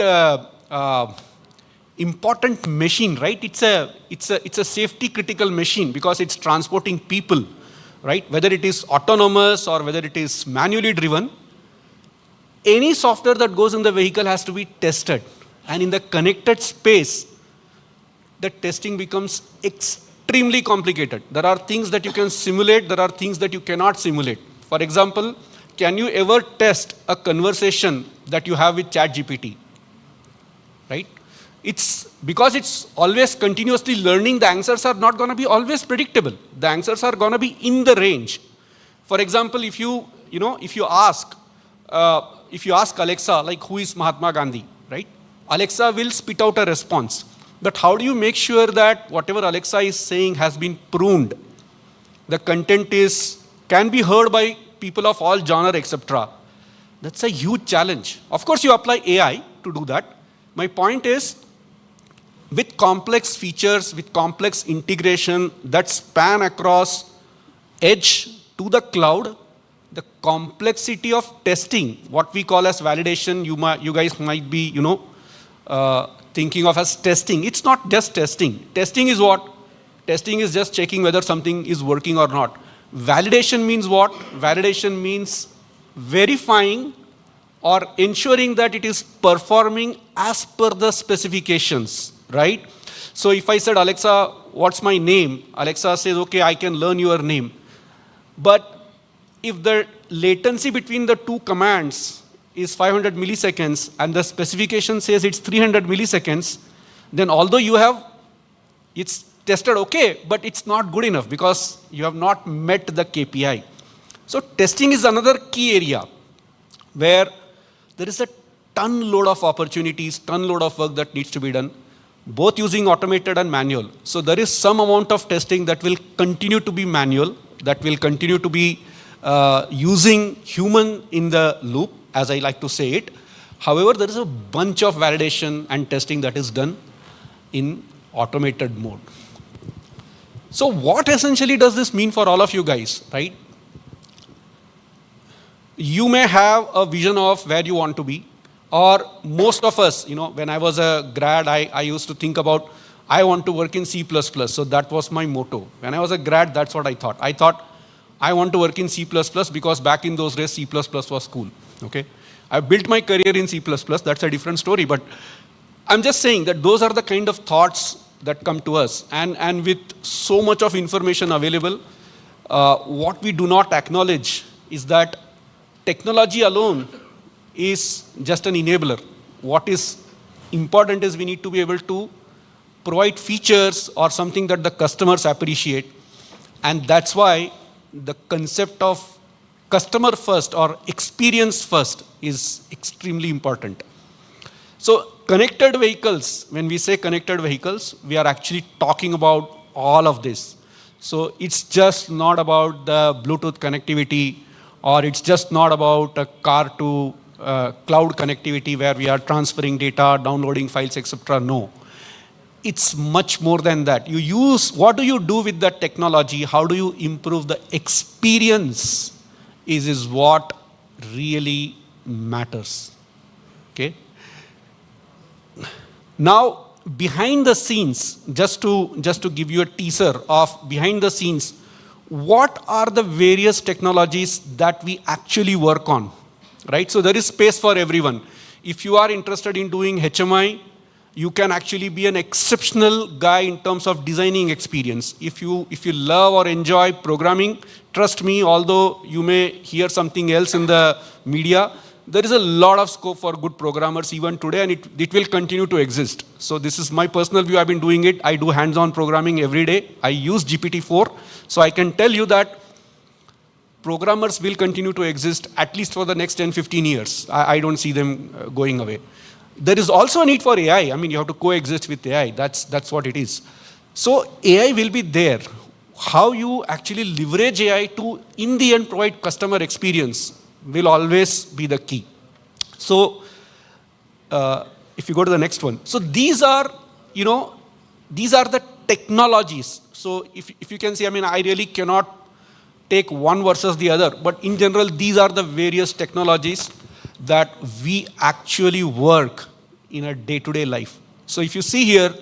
machine, right? It's a safety critical machine because it's transporting people, right? Whether it is autonomous or whether it is manually driven, any software that goes in the vehicle has to be tested. And in the connected space, the testing becomes extremely complicated. There are things that you can simulate, there are things that you cannot simulate. For example, can you ever test a conversation that you have with ChatGPT? Right? It's because it's always continuously learning, the answers are not going to be always predictable. The answers are going to be in the range. For example, if you ask Alexa, like, who is Mahatma Gandhi, right? Alexa will spit out a response. But how do you make sure that whatever Alexa is saying has been pruned? The content can be heard by people of all genre, etc. That's a huge challenge. Of course, you apply AI to do that. My point is, with complex features, with complex integration that span across edge to the cloud, the complexity of testing, what we call as validation, you guys might be, thinking of as testing. It's not just testing. Testing is what? Testing is just checking whether something is working or not. Validation means what? Validation means verifying or ensuring that it is performing as per the specifications, right? So if I said, Alexa, what's my name? Alexa says, okay, I can learn your name. But if the latency between the two commands is 500 milliseconds and the specification says it's 300 milliseconds, then although it's tested okay, but it's not good enough because you have not met the KPI. So testing is another key area where there is a ton load of opportunities, ton load of work that needs to be done, both using automated and manual. So there is some amount of testing that will continue to be manual, that will continue to be using human in the loop, as I like to say it. However, there is a bunch of validation and testing that is done in automated mode. So what essentially does this mean for all of you guys, right? You may have a vision of where you want to be, or most of us, when I was a grad, I used to think about, I want to work in C++. So that was my motto. When I was a grad, that's what I thought. I thought, I want to work in C++ because back in those days, C++ was cool. Okay, I built my career in C++. That's a different story. But I'm just saying that those are the kind of thoughts that come to us. And with so much of information available, what we do not acknowledge is that technology alone is just an enabler. What is important is we need to be able to provide features or something that the customers appreciate. And that's why the concept of customer first or experience first is extremely important. So connected vehicles, when we say connected vehicles, we are actually talking about all of this. So it's just not about the Bluetooth connectivity, or it's just not about a car to cloud connectivity where we are transferring data, downloading files, etc. No. It's much more than that. What do you do with that technology? How do you improve the experience is what really matters. Okay. Now, behind the scenes, just to give you a teaser of behind the scenes, what are the various technologies that we actually work on, right? So there is space for everyone. If you are interested in doing HMI, you can actually be an exceptional guy in terms of designing experience. If you love or enjoy programming, trust me, although you may hear something else in the media, there is a lot of scope for good programmers even today, and it will continue to exist. So this is my personal view. I've been doing it. I do hands-on programming every day. I use GPT-4. So I can tell you that programmers will continue to exist at least for the next 10, 15 years. I don't see them going away. There is also a need for AI. I mean, you have to coexist with AI. That's what it is. So AI will be there. How you actually leverage AI to, in the end, provide customer experience will always be the key. So if you go to the next one. So these are the technologies. So if you can see, I mean, I really cannot take one versus the other, but in general, these are the various technologies that we actually work in a day-to-day life. So if you see here,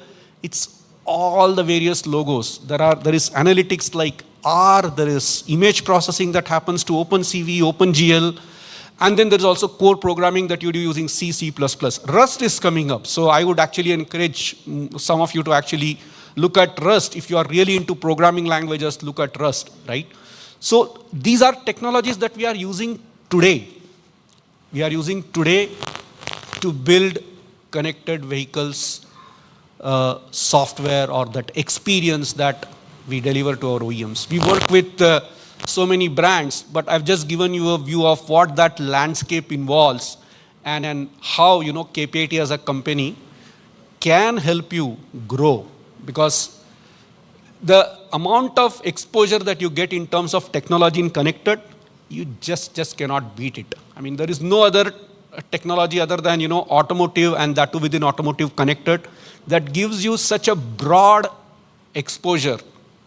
it's all the various logos. There is analytics like R, there is image processing that happens to OpenCV, OpenGL, and then there's also core programming that you do using C, C++. Rust is coming up, so I would actually encourage some of you to actually look at Rust. If you are really into programming languages, look at Rust, right? So these are technologies that we are using today. We are using today to build connected vehicles, software, or that experience that we deliver to our OEMs. We work with so many brands, but I've just given you a view of what that landscape involves and how KPIT as a company can help you grow, because the amount of exposure that you get in terms of technology in connected, you just cannot beat it. I mean, there is no other technology other than automotive, and that too within automotive connected, that gives you such a broad exposure,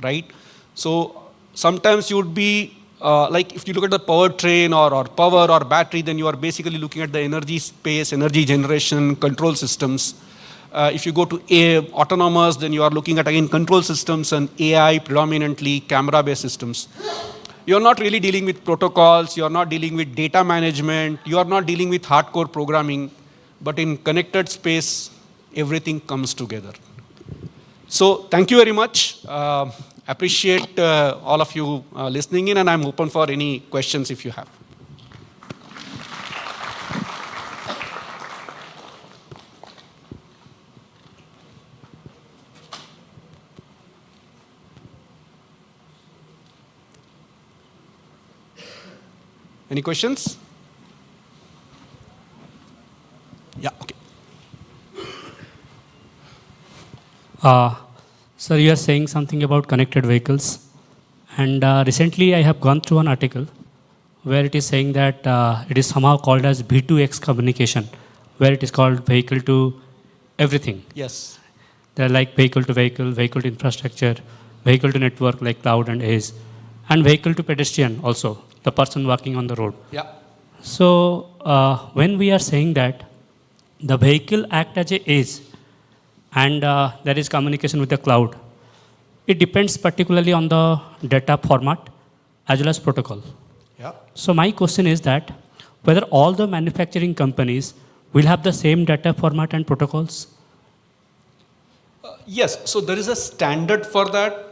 right? So sometimes you would be like, if you look at the powertrain or power or battery, then you are basically looking at the energy space, energy generation, control systems. If you go to autonomous, then you are looking at, again, control systems and AI, predominantly camera-based systems. You're not really dealing with protocols, you're not dealing with data management, you are not dealing with hardcore programming, but in connected space, everything comes together. So thank you very much. Appreciate all of you listening in, and I'm open for any questions if you have. Any questions? Yeah, okay. Sir, you are saying something about connected vehicles. And recently I have gone through an article where it is saying that it is somehow called as V2X communication, where it is called vehicle to everything. Yes. They're like vehicle to infrastructure, vehicle to network like cloud and edge, and vehicle to pedestrian also, the person walking on the road. Yeah. So when we are saying that the vehicle act as a edge and there is communication with the cloud, it depends particularly on the data format as well as protocol. Yeah. So my question is that whether all the manufacturing companies will have the same data format and protocols? Yes, so there is a standard for that,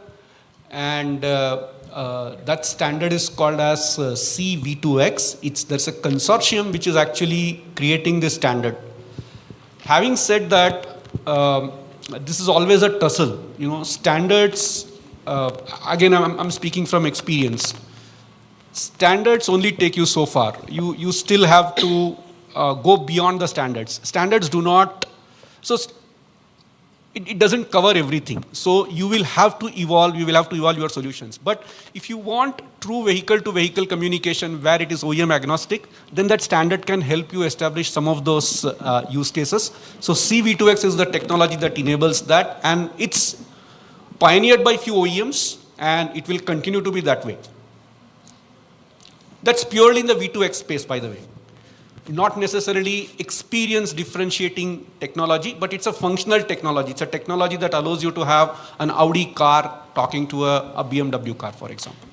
and that standard is called as CV2X. There's a consortium which is actually creating this standard. Having said that, this is always a tussle. Standards, again, I'm speaking from experience. Standards only take you so far. You still have to go beyond the standards. Standards do not, so it doesn't cover everything. So you will have to evolve, your solutions. But if you want true vehicle-to-vehicle communication where it is OEM agnostic, then that standard can help you establish some of those use cases. So CV2X is the technology that enables that, and it's pioneered by few OEMs, and it will continue to be that way. That's purely in the V2X space, by the way. not necessarily experience differentiating technology, but it's a functional technology. It's a technology that allows you to have an Audi car talking to a BMW car, for example.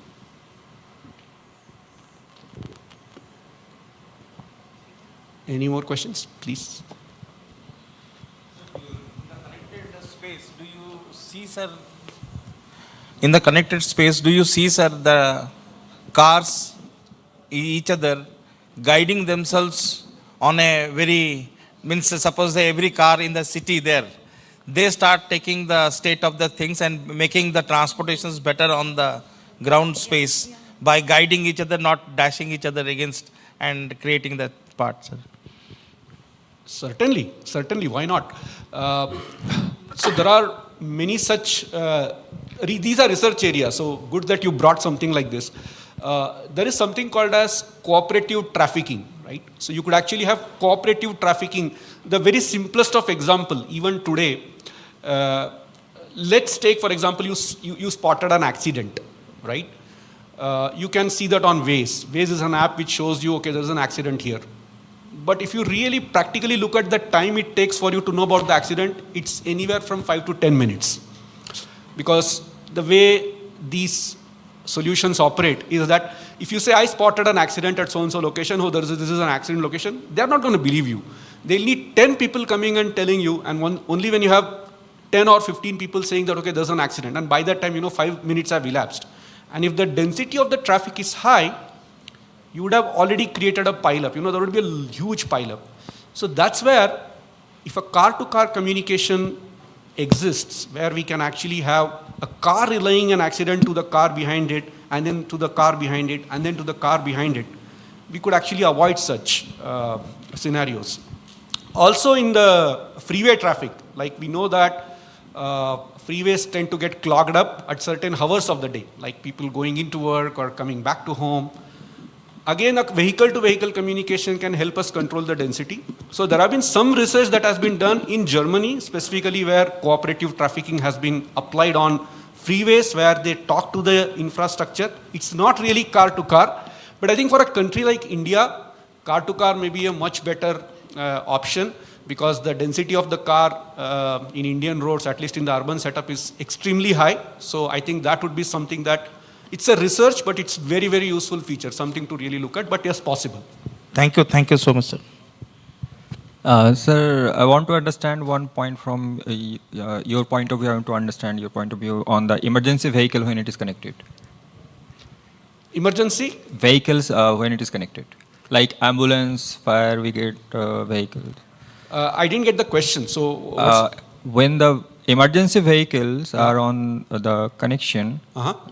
Any more questions, please? In the connected space, do you see, sir, the cars, each other, guiding themselves on a very, means suppose every car in the city there, they start taking the state of the things and making the transportations better on the ground space by guiding each other, not dashing each other against and creating that part, sir. Certainly, certainly, why not? So there are many such, these are research areas, so good that you brought something like this. There is something called as cooperative trafficking, right? So you could actually have cooperative trafficking. The very simplest of example, even today, let's take, for example, you spotted an accident, right? You can see that on Waze. Waze is an app which shows you, okay, there's an accident here. But if you really practically look at the time it takes for you to know about the accident, it's anywhere from 5 to 10 minutes. Because the way these solutions operate is that if you say, I spotted an accident at so-and-so location, oh, this is an accident location, they're not going to believe you. They'll need 10 people coming and telling you, and only when you have 10 or 15 people saying that, okay, there's an accident, and by that time, 5 minutes have elapsed. And if the density of the traffic is high, you would have already created a pile-up. There would be a huge pile-up. So that's where, if a car-to-car communication exists, where we can actually have a car relaying an accident to the car behind it, and then to the car behind it, and then to the car behind it, we could actually avoid such scenarios. Also in the freeway traffic, like we know that freeways tend to get clogged up at certain hours of the day, like people going into work or coming back to home. Again, a vehicle-to-vehicle communication can help us control the density. So there have been some research that has been done in Germany, specifically where cooperative trafficking has been applied on freeways where they talk to the infrastructure. It's not really car-to-car, but I think for a country like India, car-to-car may be a much better option because the density of the car in Indian roads, at least in the urban setup, is extremely high. So I think that would be something that it's a research, but it's very, very useful feature, something to really look at, but yes, possible. Thank you so much, sir. Sir, I want to understand one point from your point of view. I want to understand your point of view on the emergency vehicle when it is connected. Emergency? Vehicles when it is connected. Like ambulance, fire brigade vehicles. I didn't get the question. So when the emergency vehicles are on the connection,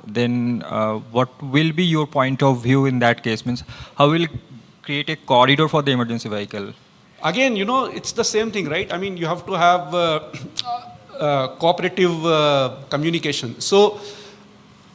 then what will be your point of view in that case? Means how will create a corridor for the emergency vehicle? Again, it's the same thing, right? I mean, you have to have cooperative communication. So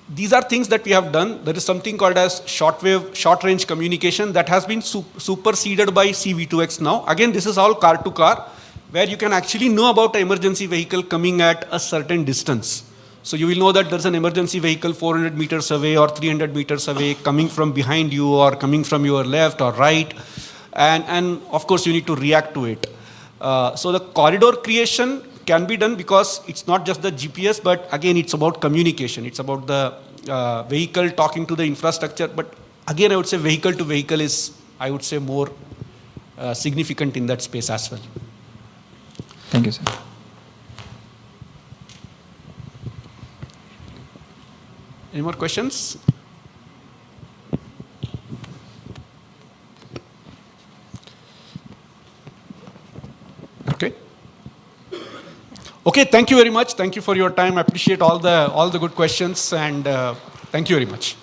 these are things that we have done. There is something called as short-range communication that has been superseded by CV2X now. Again, this is all car-to-car, where you can actually know about an emergency vehicle coming at a certain distance. So you will know that there's an emergency vehicle 400 meters away or 300 meters away coming from behind you or coming from your left or right. And of course, you need to react to it. So the corridor creation can be done because it's not just the GPS, but again, it's about communication. It's about the vehicle talking to the infrastructure. But again, I would say vehicle to vehicle is, I would say, more significant in that space as well. Thank you, sir. Any more questions? Okay. Okay, thank you very much. Thank you for your time. I appreciate all the good questions, and thank you very much.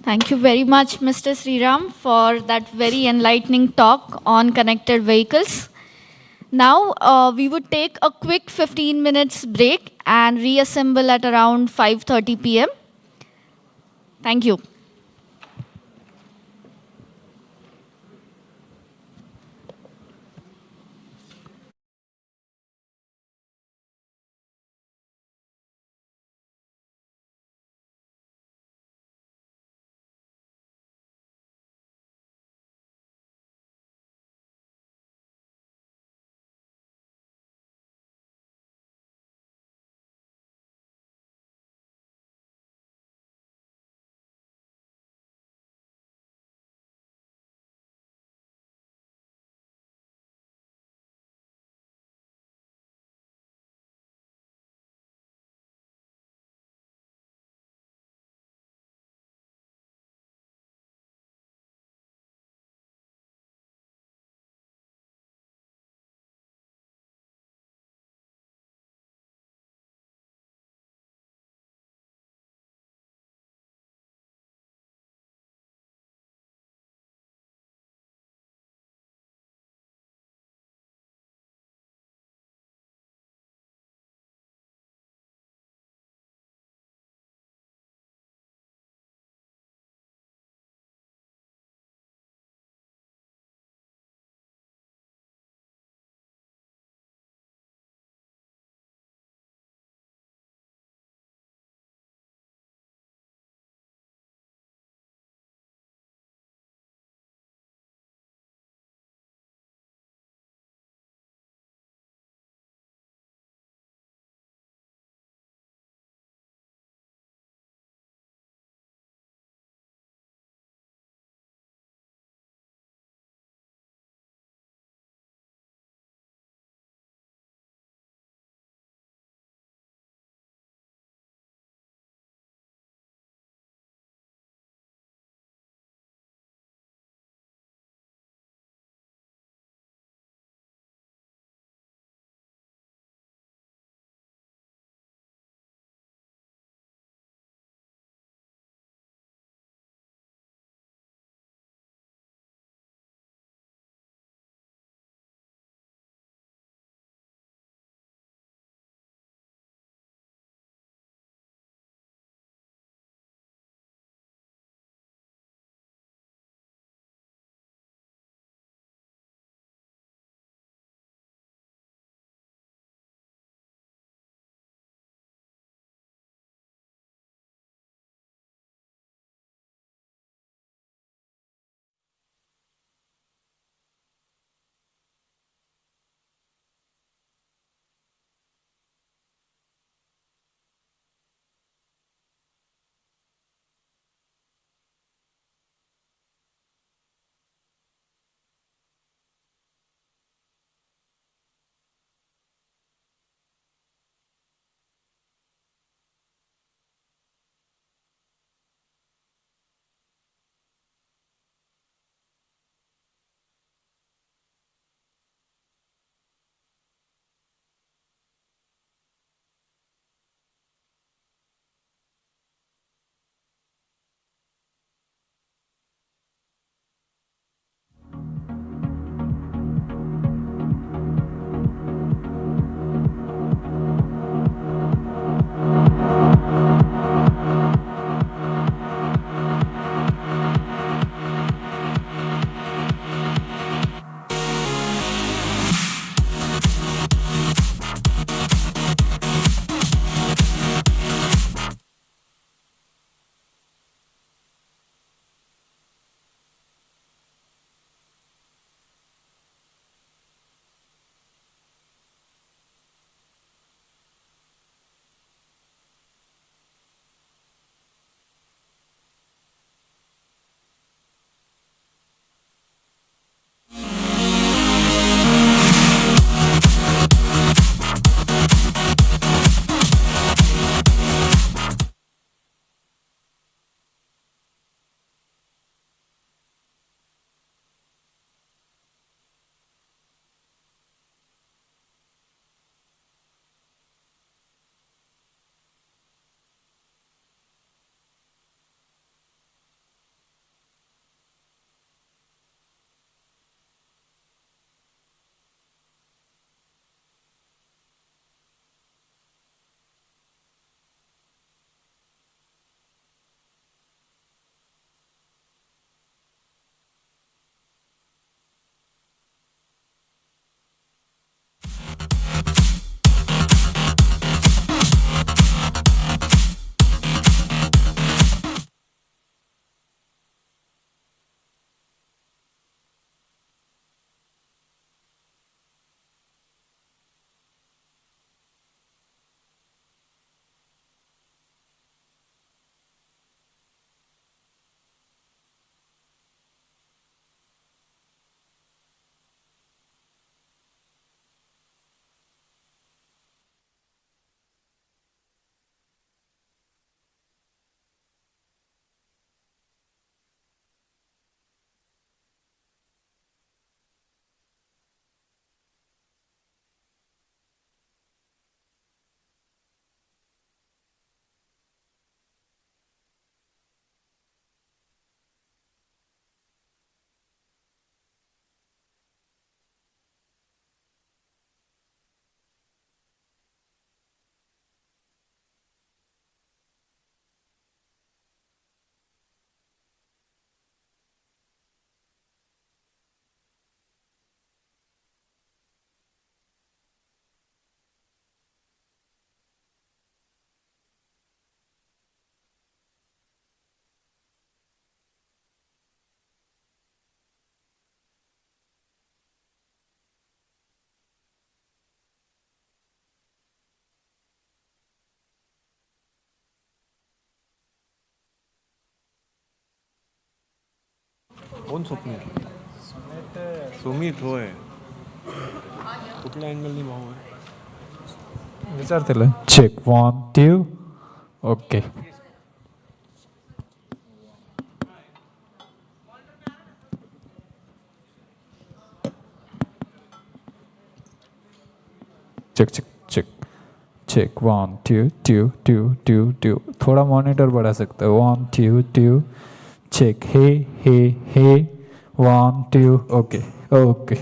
Thank you very much, Mr. Sriram, for that very enlightening talk on connected vehicles. Now, we would take a quick 15 minutes break and reassemble at around 5:30 p.m. Thank you. कोण स्वप्नील सुमित होय कुठल्या अँगलनी भाऊ आहे विचारतील check 1 2 okay check check check check 1 2 2 2 2 2 थोड़ा monitor बढ़ा सकते हो 1 2 2 चेक हे 1 2 okay okay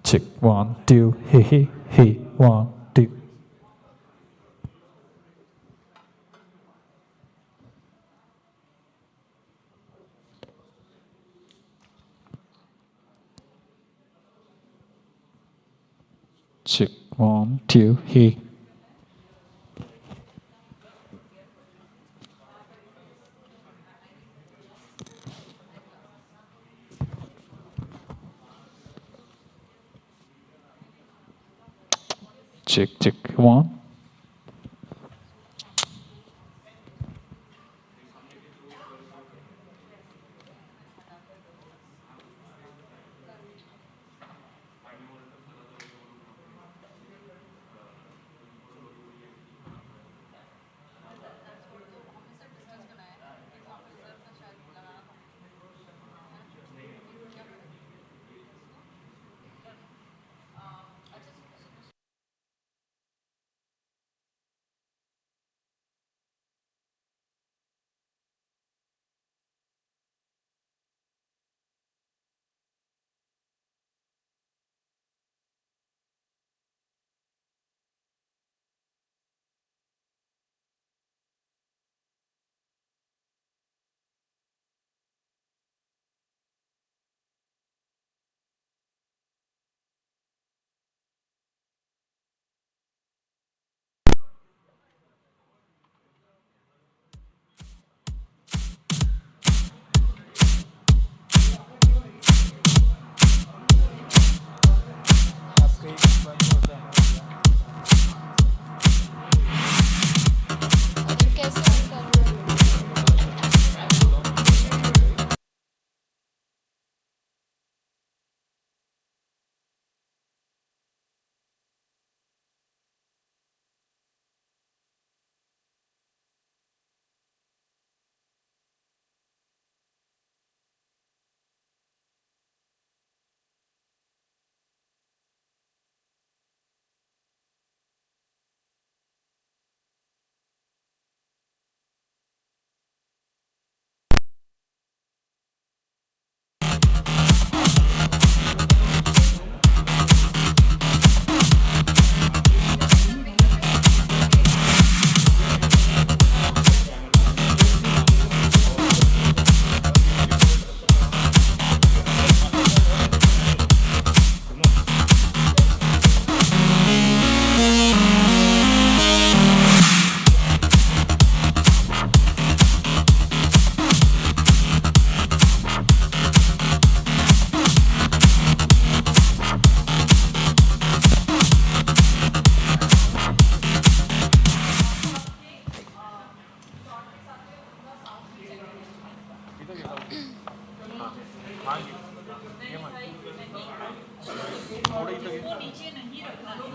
check 1 2 hey 1 2 check 1 2 hey check 1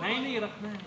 नहीं रखना है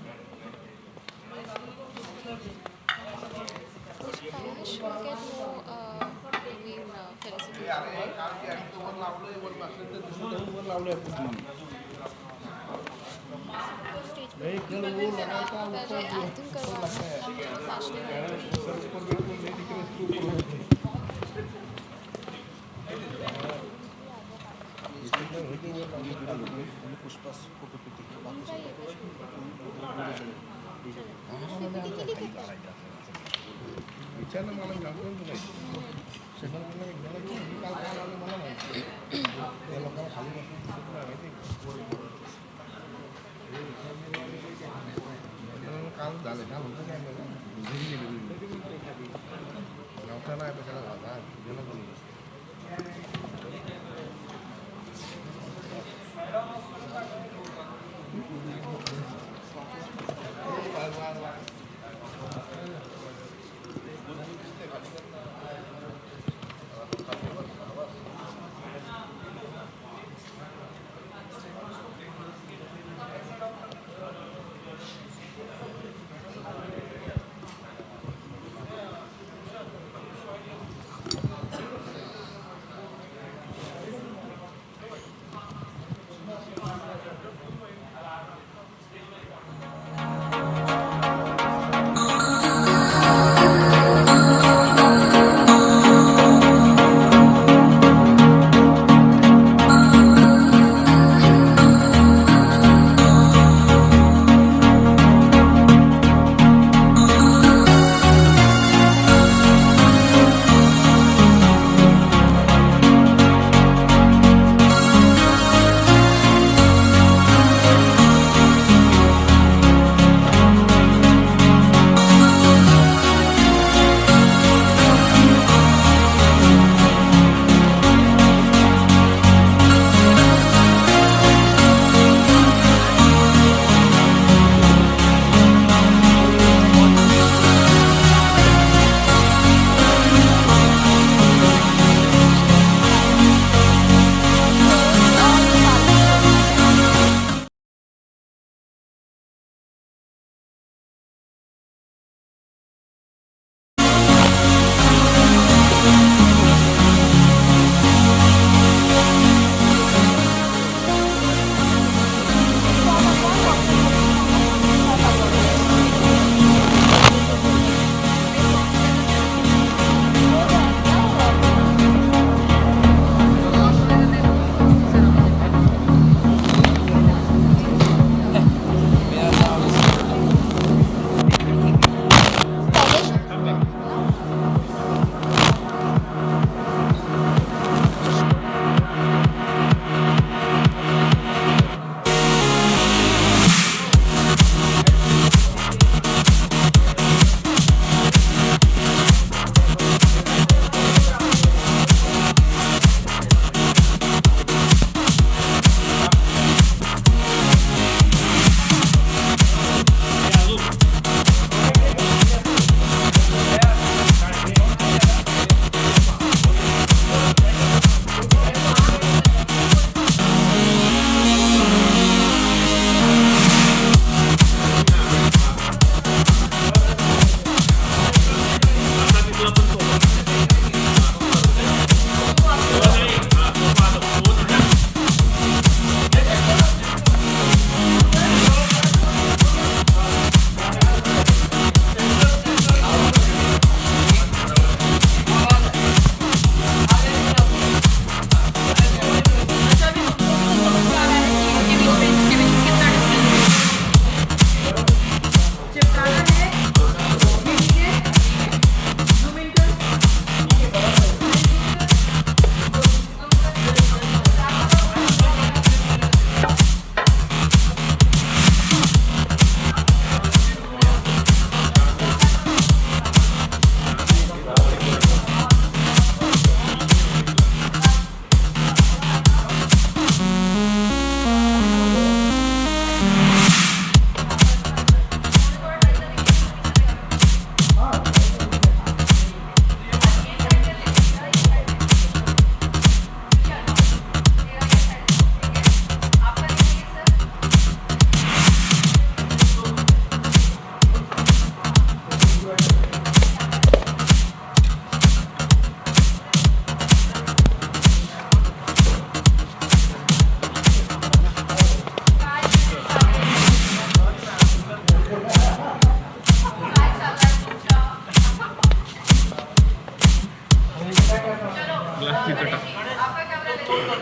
तिथं टाक.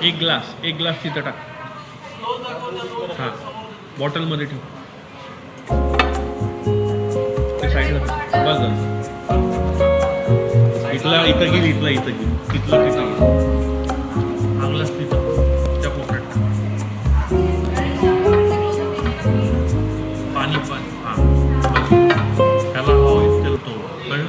एक ग्लास तिथं टाक. हां, बॉटलमध्ये ठेव. ते साईडला बस झालं. इथं गेली. हा ग्लास तिथं त्या कोपऱ्यात टाक. पाणी हां, बस. त्याला हवं इतकं तो कळलं.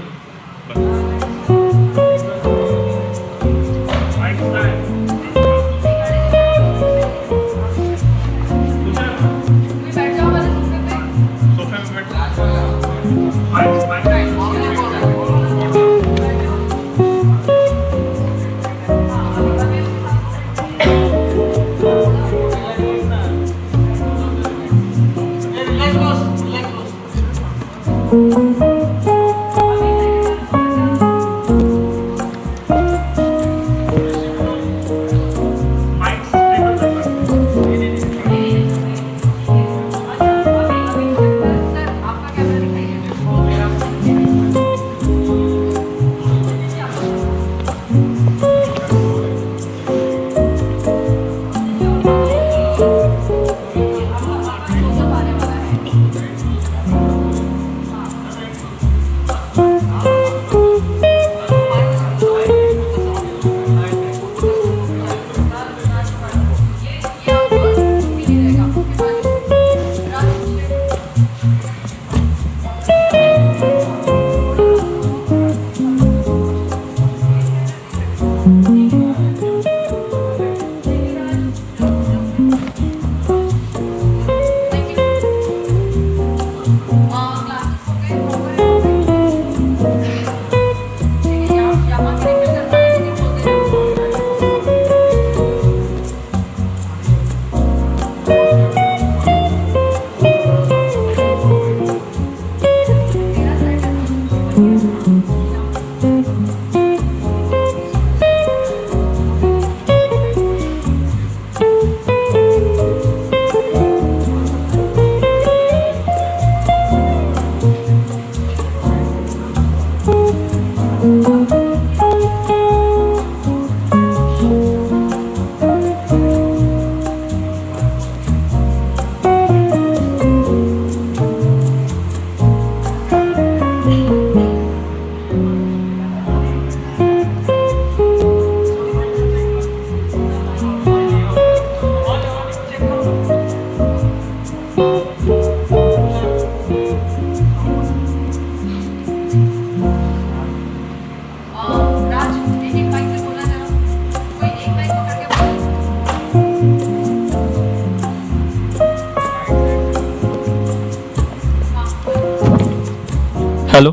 Hello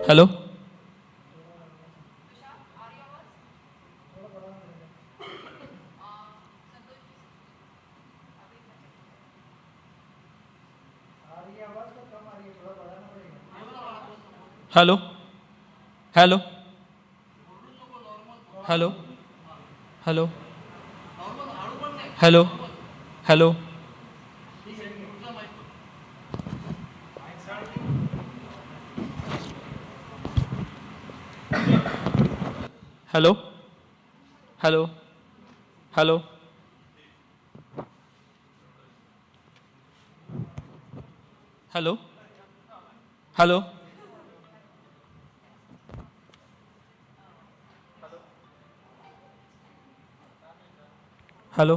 hello hello hello hello hello hello hello hello hello hello hello hello hello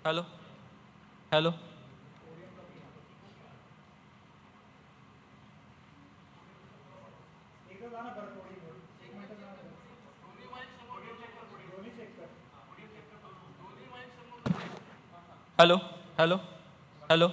hello hello hello hello hello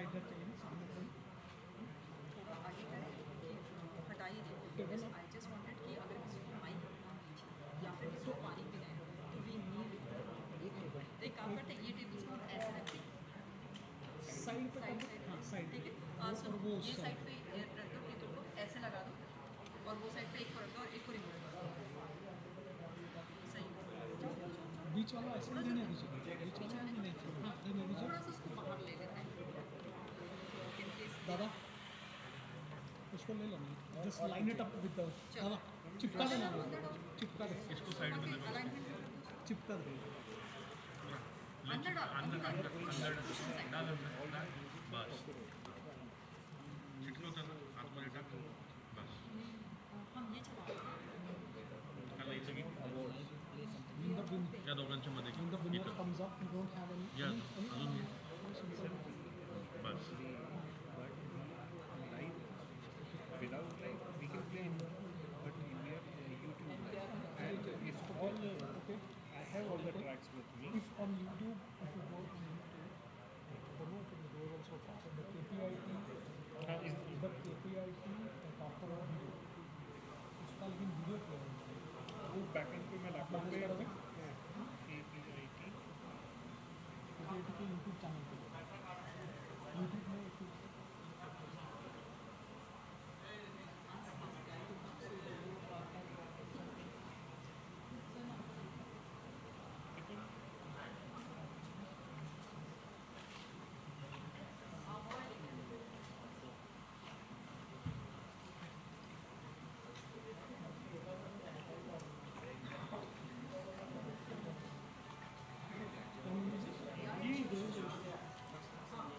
इधर चाहिए सामने कोई थोड़ा आगे करें कि हटा ही दें बिकॉज आई जस्ट वांटेड कि अगर किसी को माइक या फिर किसी को पानी पीना है तो वी नीड एक टेबल तो एक काम करते हैं ये टेबल्स को हम ऐसे रखते हैं साइड पे साइड ठीक है सो ये साइड पे रख दो ये को ऐसे लगा दो और वो साइड पे एक को रख दो और एक को रिमूव कर दो सही बीच वाला ऐसे नहीं रहने दीजिए बीच वाला नहीं रहने दीजिए थोड़ा सा उसको बाहर ले लेते हैं दादा उसको ले लेना just line it up with दादा चिपका देना चिपका दे इसको साइड में लगा चिपका दे अंदर अंदर बस चिटलो तर आतमध्ये टाक बस हम ये चला त्याला इथं घे या दोघांच्या मध्ये when the winner comes up you don't have any या अजून घे बस without like we can play indoor but in YouTube and it's all okay I have all the tracks with me if on YouTube if you go on YouTube the door also part of the KPIT is the KPIT part of video उसका लेकिन video player वो backend पे मैं laptop पे KPIT के YouTube channel पे YouTube में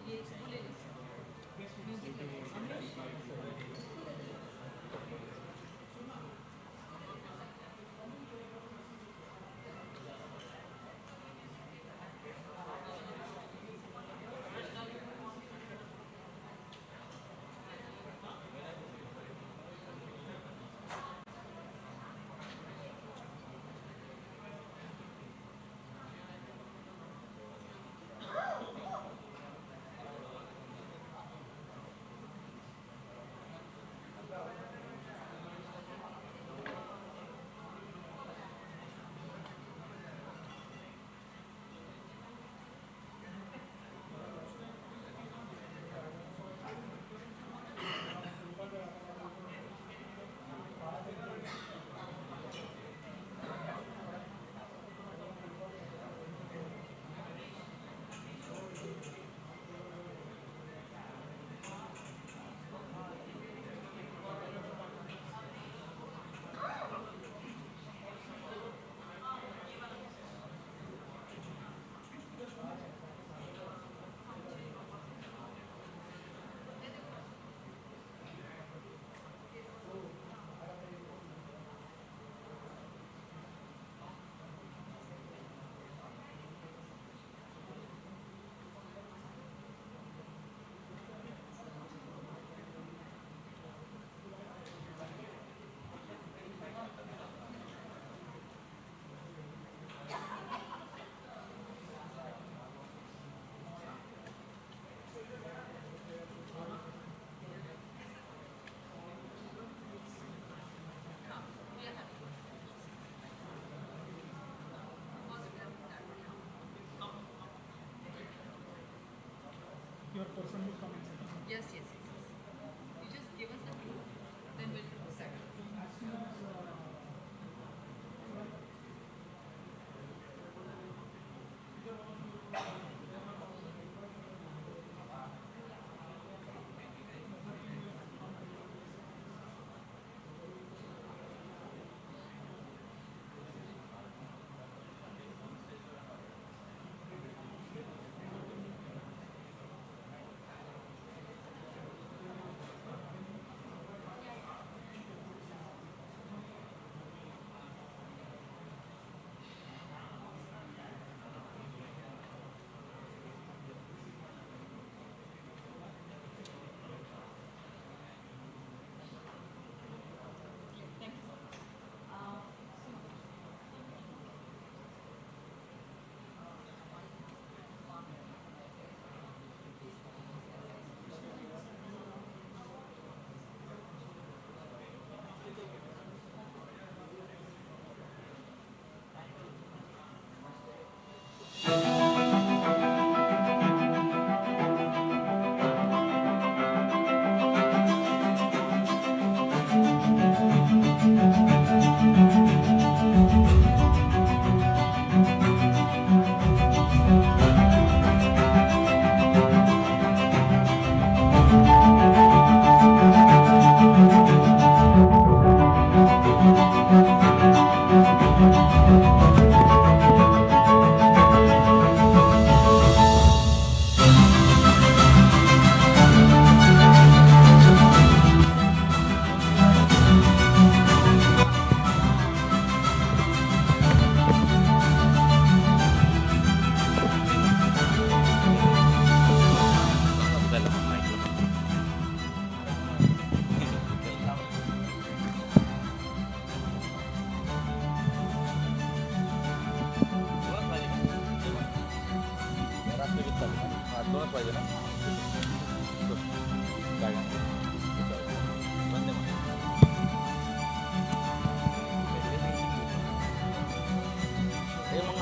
ये इसको ले लीजिए your person will come and sit down. Yes, yes, yes. You just give us the clue, then we'll set. As soon as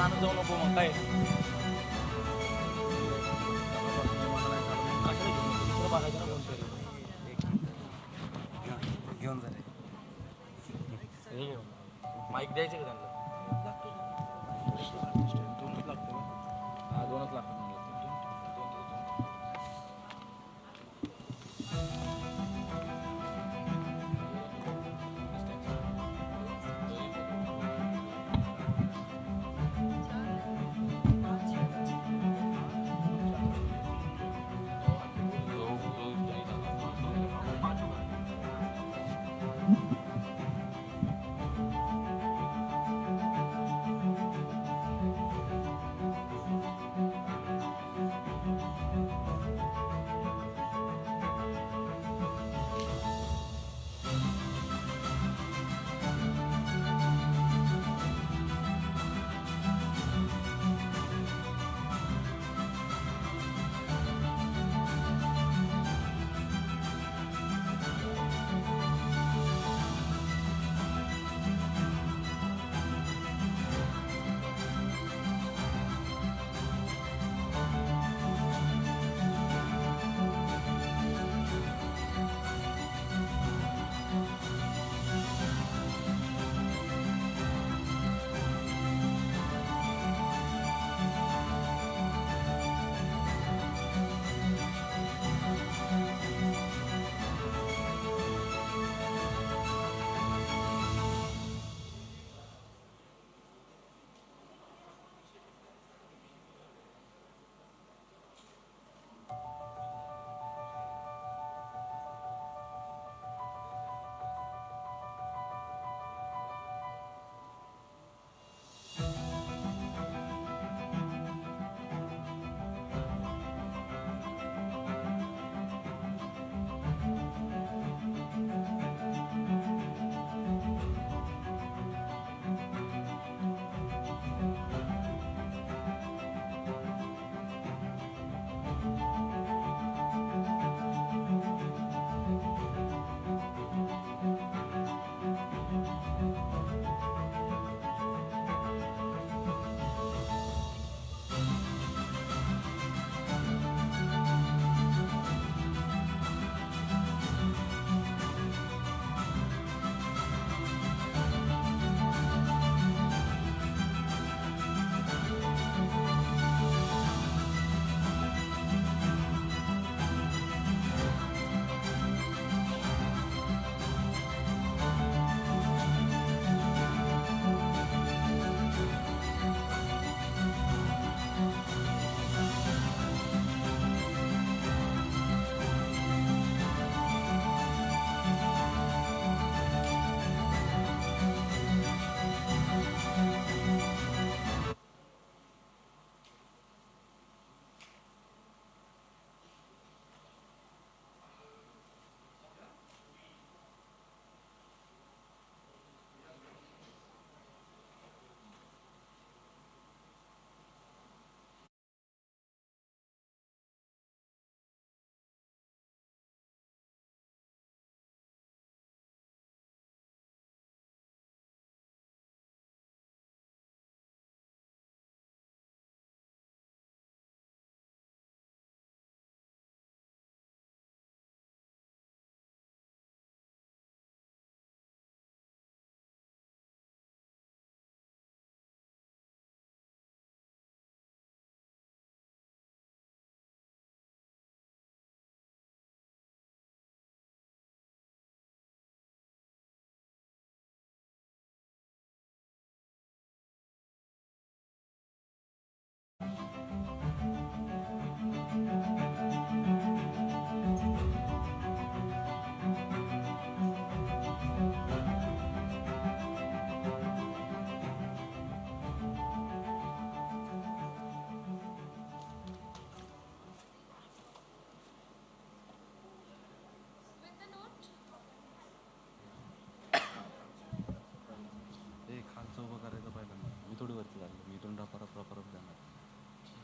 माणूस जाऊ नको मग काय घेऊन झाले माईक द्यायचे का त्यांना दोनच लागतं हा दोनच लागतं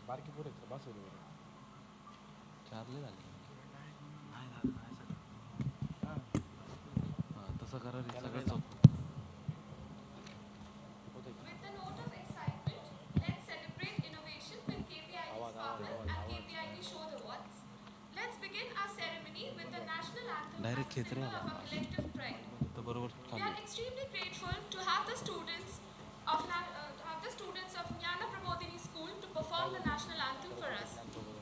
बारकी पोरं आहेत बसवले बरं चारले झाले तसं करा रे सगळंच With the note of excitement, let's collective pride. We are extremely grateful to have the students of Jnana Prabodhini School to perform the national anthem for us.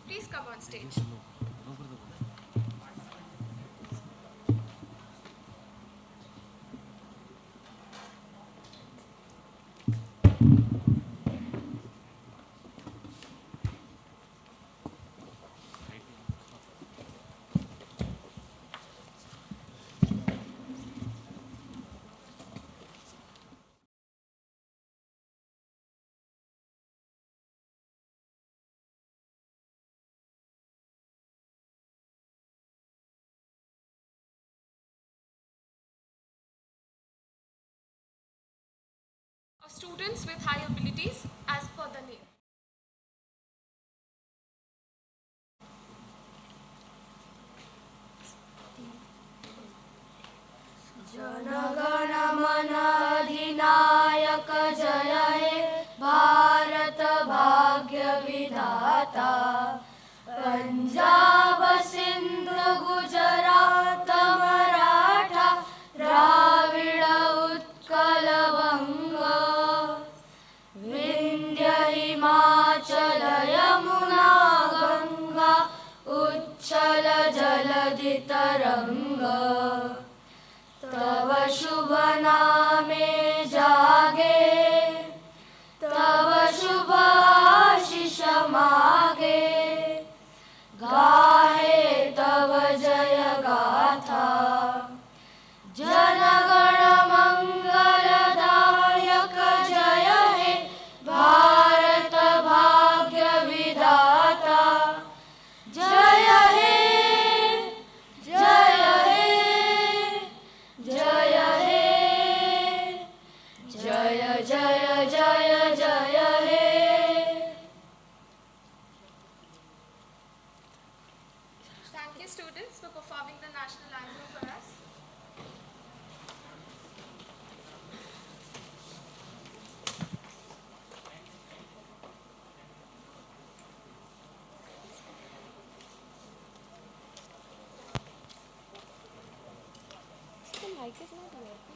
Please come on stage. Of students with high abilities as per the name. जनगण मन अधिनायक जय हे भारत भाग्य विधाता पंजाब सिंध गुजरात मराठा द्राविड उत्कल बंग विंध्य हिमाचल यमुना गंगा उच्छल जलधि तरंग तव शुभ नामे जागे तव शुभ आशीष मागे गाहे तव जय गाथा जनगण मंगलदायक जय हे भारत भाग्य विधाता जय हे जय हे जय हे जय जय जय जय हे Thank you students for performing the national anthem for us. The mic is not working.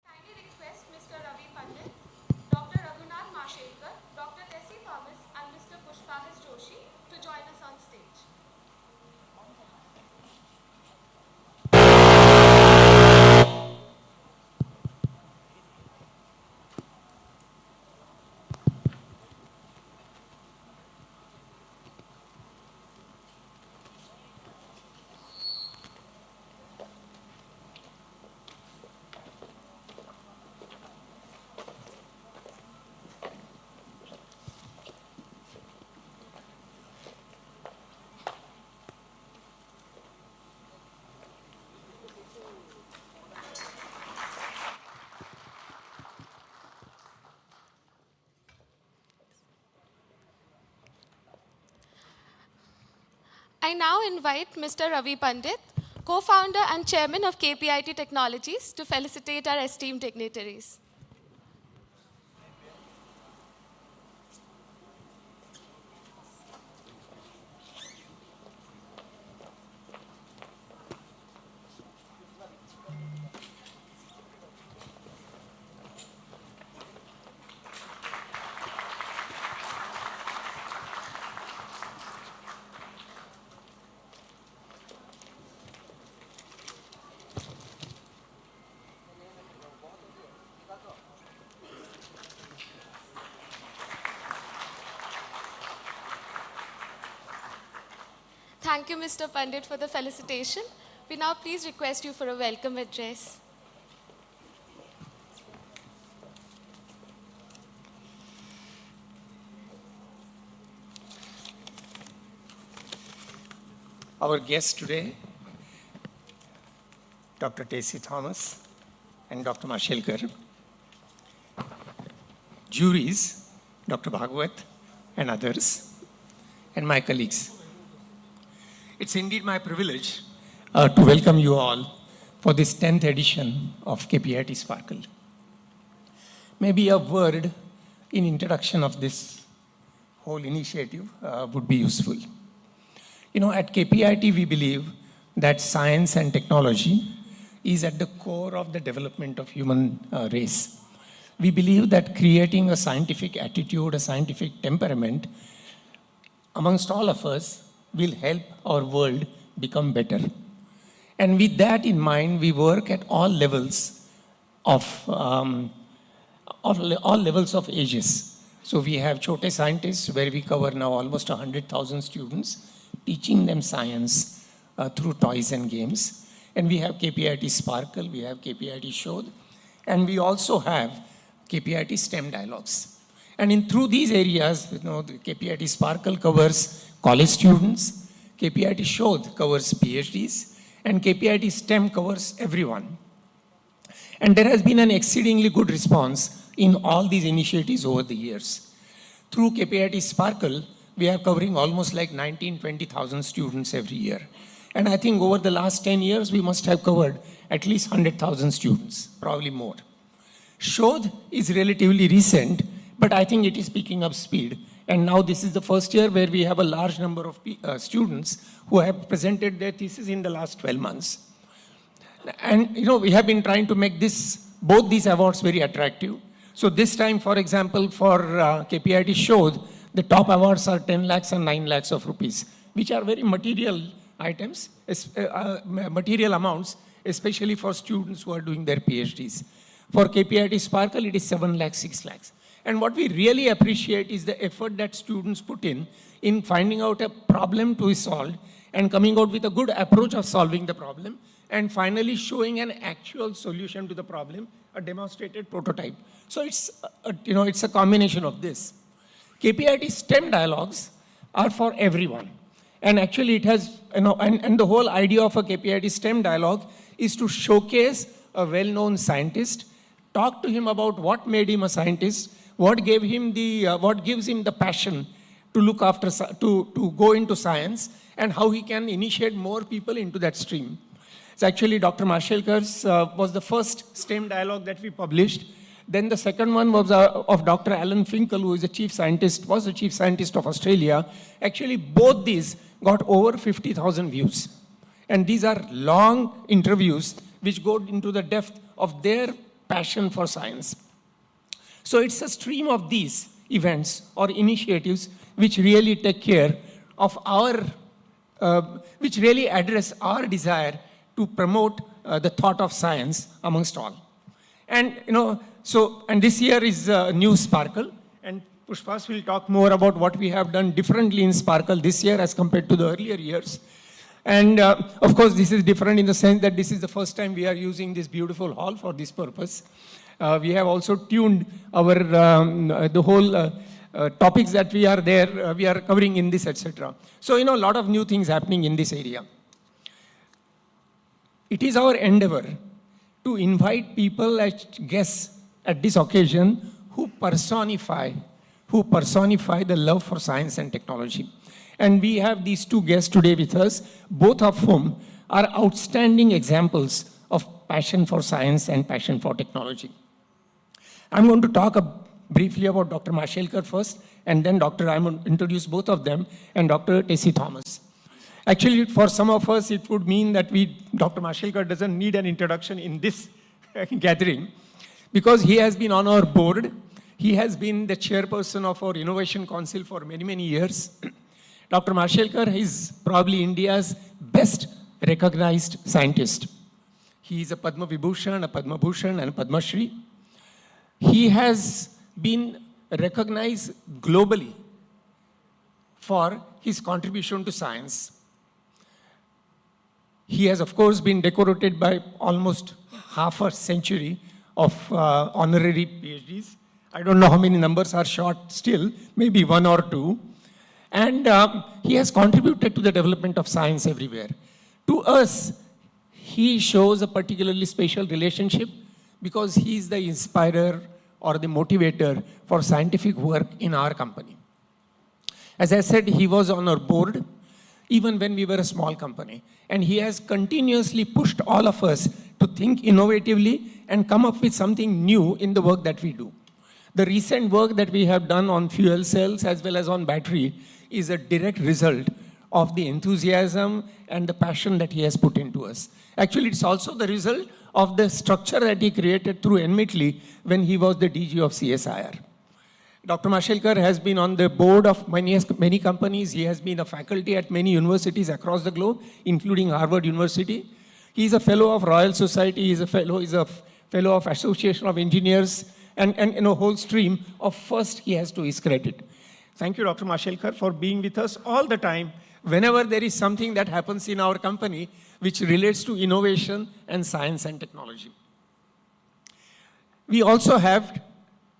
Kindly request Mr. Ravi Pandit, Dr. Raghunath Mashelkar, Dr. Tessie Thomas and Mr. Pushpahas Joshi to join us on stage. I now invite Mr. Ravi Pandit, co-founder and chairman of KPIT Technologies, to felicitate our esteemed dignitaries. Thank you, Mr. Pandit, for the felicitation. We now please request you for a welcome address. Our guests today, Dr. Tessie Thomas and Dr. Mashelkar. juries, Dr. Bhagwat and others, and my colleagues. It's indeed my privilege to welcome you all for this 10th edition of KPIT Sparkle. Maybe a word in introduction of this whole initiative would be useful. You know, at KPIT we believe that science and technology is at the core of the development of human race. We believe that creating a scientific attitude, a scientific temperament amongst all of us will help our world become better. And with that in mind, we work at all levels of ages. So we have Chote Scientists, where we cover now almost 100,000 students, teaching them science through toys and games. And we have KPIT Sparkle, we have KPIT Shodh, and we also have KPIT STEM Dialogues. And through these areas, you know, the KPIT Sparkle covers college students, KPIT Shodh covers PhDs, and KPIT STEM covers everyone. And there has been an exceedingly good response in all these initiatives over the years. Through KPIT Sparkle, we are covering almost like 19,000-20,000 students every year. And I think over the last 10 years, we must have covered at least 100,000 students, probably more. Shodh is relatively recent, but I think it is picking up speed. And now this is the first year where we have a large number of students who have presented their thesis in the last 12 months. And you know, we have been trying to make both these awards very attractive. So this time, for example, for KPIT Shodh, the top awards are 10 lakhs and 9 lakhs of rupees, which are very material items, material amounts, especially for students who are doing their PhDs. For KPIT Sparkle, it is 7 lakhs, 6 lakhs. And what we really appreciate is the effort that students put in finding out a problem to be solved and coming out with a good approach of solving the problem and finally showing an actual solution to the problem, a demonstrated prototype. So it's a combination of this. KPIT STEM Dialogues are for everyone. And actually it has, and the whole idea of a KPIT STEM Dialogue is to showcase a well-known scientist, talk to him about what made him a scientist, what gives him the passion to look after, to go into science, and how he can initiate more people into that stream. So actually, Dr. Mashelkar's was the first STEM dialogue that we published. Then the second one was of Dr. Alan Finkel, who is the chief scientist of Australia. Actually, both these got over 50,000 views. And these are long interviews which go into the depth of their passion for science. So it's a stream of these events or initiatives which really take care of which really address our desire to promote the thought of science amongst all. And and this year is new Sparkle, and Pushpas will talk more about what we have done differently in Sparkle this year as compared to the earlier years. And of course, this is different in the sense that this is the first time we are using this beautiful hall for this purpose. We have also tuned our the whole topics that we are covering in this, etc. So a lot of new things happening in this area. It is our endeavor to invite people as guests at this occasion who personify the love for science and technology. And we have these two guests today with us, both of whom are outstanding examples of passion for science and passion for technology. I'm going to talk briefly about Dr. Mashelkar first, and then I'm going to introduce both of them, and Dr. Tessie Thomas. Actually, for some of us, it would mean that Dr. Mashelkar doesn't need an introduction in this gathering, because he has been on our board. He has been the chairperson of our Innovation Council for many, many years. Dr. Mashelkar is probably India's best recognized scientist. He is a Padma Vibhushan, a Padma Bhushan, and a Padma Shri. He has been recognized globally for his contribution to science. He has, of course, been decorated by almost half a century of honorary PhDs. I don't know how many numbers are short still, maybe one or two. And he has contributed to the development of science everywhere. To us, he shows a particularly special relationship because he is the inspirer or the motivator for scientific work in our company. As I said, he was on our board even when we were a small company. And he has continuously pushed all of us to think innovatively and come up with something new in the work that we do. The recent work that we have done on fuel cells as well as on battery is a direct result of the enthusiasm and the passion that he has put into us. Actually, it's also the result of the structure that he created through Enmitly when he was the DG of CSIR. Dr. Mashelkar has been on the board of many companies. He has been a faculty at many universities across the globe, including Harvard University. He is a fellow of Royal Society. He is a fellow of Association of Engineers, and in a whole stream of first he has to his credit. Thank you, Dr. Mashelkar, for being with us all the time whenever there is something that happens in our company which relates to innovation and science and technology. We also have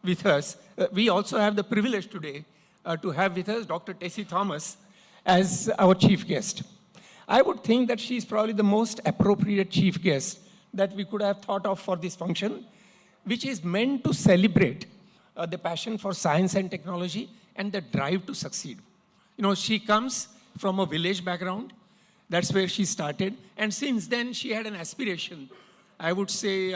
with us, we also have the privilege today to have with us Dr. Tessie Thomas as our chief guest. I would think that she is probably the most appropriate chief guest that we could have thought of for this function, which is meant to celebrate the passion for science and technology and the drive to succeed. You know, she comes from a village background. That's where she started. And since then, she had an aspiration, I would say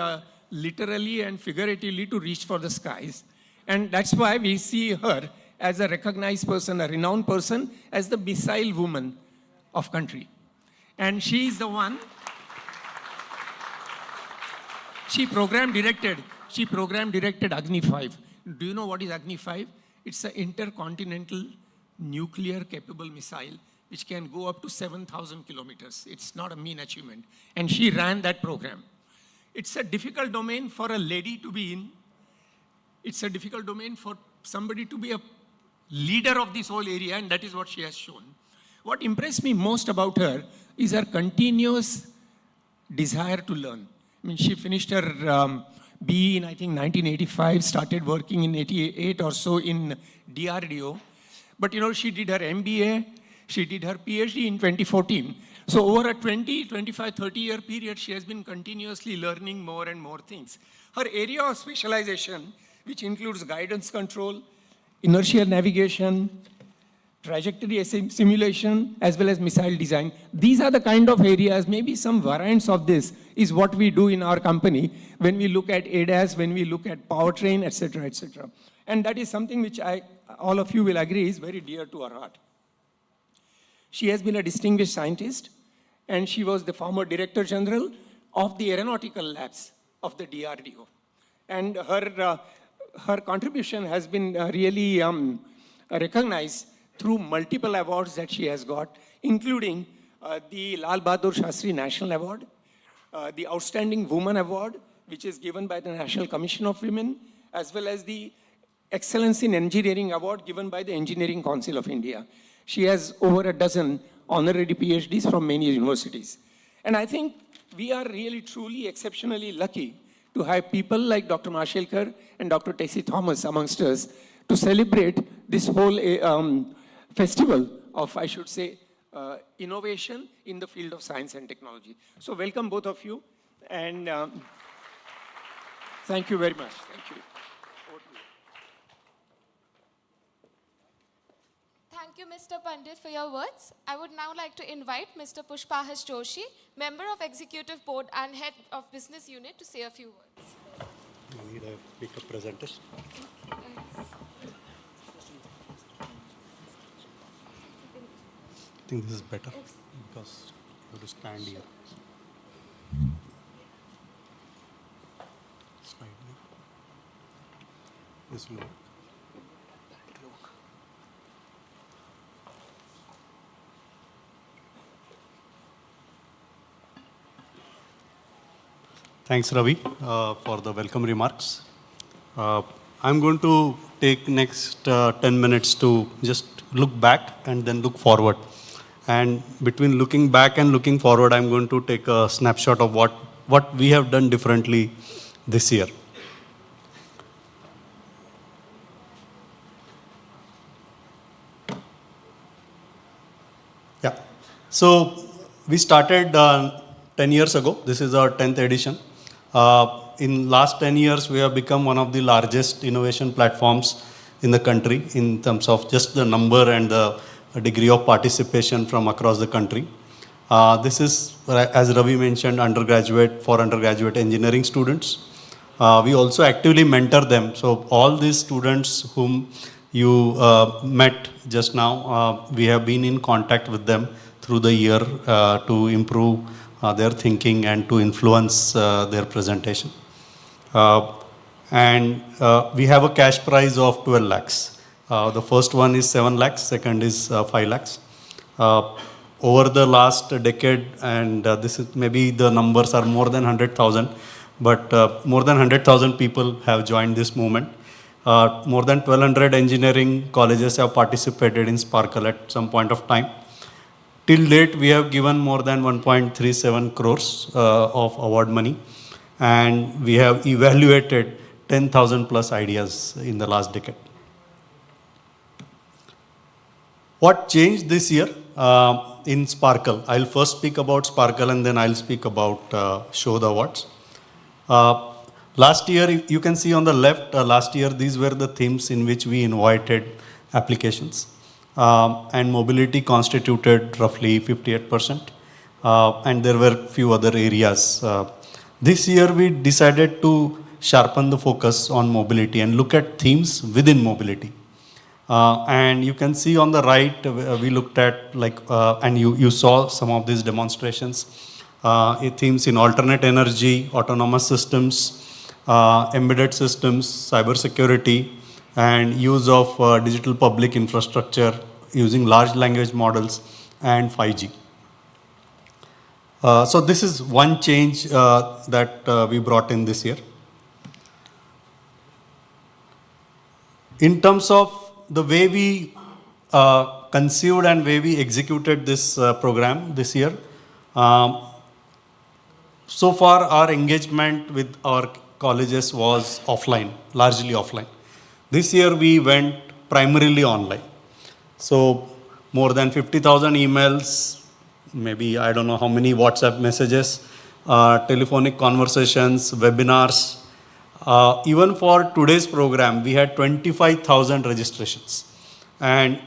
literally and figuratively, to reach for the skies. And that's why we see her as a recognized person, a renowned person, as the missile woman of country. And she is the one, she program directed Agni 5. Do you know what is Agni 5? It's an intercontinental nuclear capable missile which can go up to 7,000 kilometers. It's not a mean achievement. And she ran that program. It's a difficult domain for a lady to be in. It's a difficult domain for somebody to be a leader of this whole area, and that is what she has shown. What impressed me most about her is her continuous desire to learn. I mean, she finished her BE in, I think, 1985, started working in 88 or so in DRDO. But, you know, she did her MBA, she did her PhD in 2014. So over a 20, 25, 30-year period, she has been continuously learning more and more things. Her area of specialization, which includes guidance control, inertial navigation, trajectory simulation, as well as missile design. These are the kind of areas, maybe some variants of this is what we do in our company when we look at ADAS, when we look at powertrain, etc., etc. And that is something which all of you will agree is very dear to our heart. She has been a distinguished scientist, and she was the former Director General of the Aeronautical Labs of the DRDO. And her contribution has been really recognized through multiple awards that she has got, including the Lal Bahadur Shastri National Award, the Outstanding Woman Award, which is given by the National Commission of Women, as well as the Excellence in Engineering Award given by the Engineering Council of India. She has over a dozen honorary PhDs from many universities. And I think we are really, truly, exceptionally lucky to have people like Dr. Mashelkar and Dr. Tessie Thomas amongst us to celebrate this whole festival of, I should say, innovation in the field of science and technology. So welcome both of you, and thank you very much. Thank you. Thank you, Mr. Pandit, for your words. I would now like to invite Mr. Pushpahas Joshi, Member of Executive Board and Head of Business Unit, to say a few words. I need a bigger presentation. I think this is better because you have to stand here. Slide me. This will work. Thanks, Ravi, for the welcome remarks. I'm going to take next 10 minutes to just look back and then look forward. And between looking back and looking forward, I'm going to take a snapshot of what we have done differently this year. Yeah. So we started 10 years ago. This is our 10th edition. In last 10 years, we have become one of the largest innovation platforms in the country in terms of just the number and the degree of participation from across the country. This is, as Ravi mentioned, for undergraduate engineering students. We also actively mentor them. So all these students whom you met just now, we have been in contact with them through the year to improve their thinking and to influence their presentation. We have a cash prize of 12 lakhs. The first one is 7 lakhs, second is 5 lakhs. Over the last decade, and this is maybe the numbers are more than 100,000, but more than 100,000 people have joined this movement. More than 1,200 engineering colleges have participated in Sparkle at some point of time. Till date, we have given more than 1.37 crores of award money, and we have evaluated 10,000 plus ideas in the last decade. What changed this year in Sparkle? I'll first speak about Sparkle and then I'll speak about show the awards. Last year, you can see on the left, last year, these were the themes in which we invited applications. And mobility constituted roughly 58%. And there were few other areas. This year, we decided to sharpen the focus on mobility and look at themes within mobility. And you can see on the right, we looked at and you saw some of these demonstrations. Themes in alternate energy, autonomous systems, embedded systems, cybersecurity, and use of digital public infrastructure using large language models and 5G. So this is one change that we brought in this year. In terms of the way we conceived and way we executed this program this year, so far our engagement with our colleges was offline, largely offline. This year we went primarily online. So more than 50,000 emails, maybe I don't know how many WhatsApp messages, telephonic conversations, webinars. Even for today's program, we had 25,000 registrations. And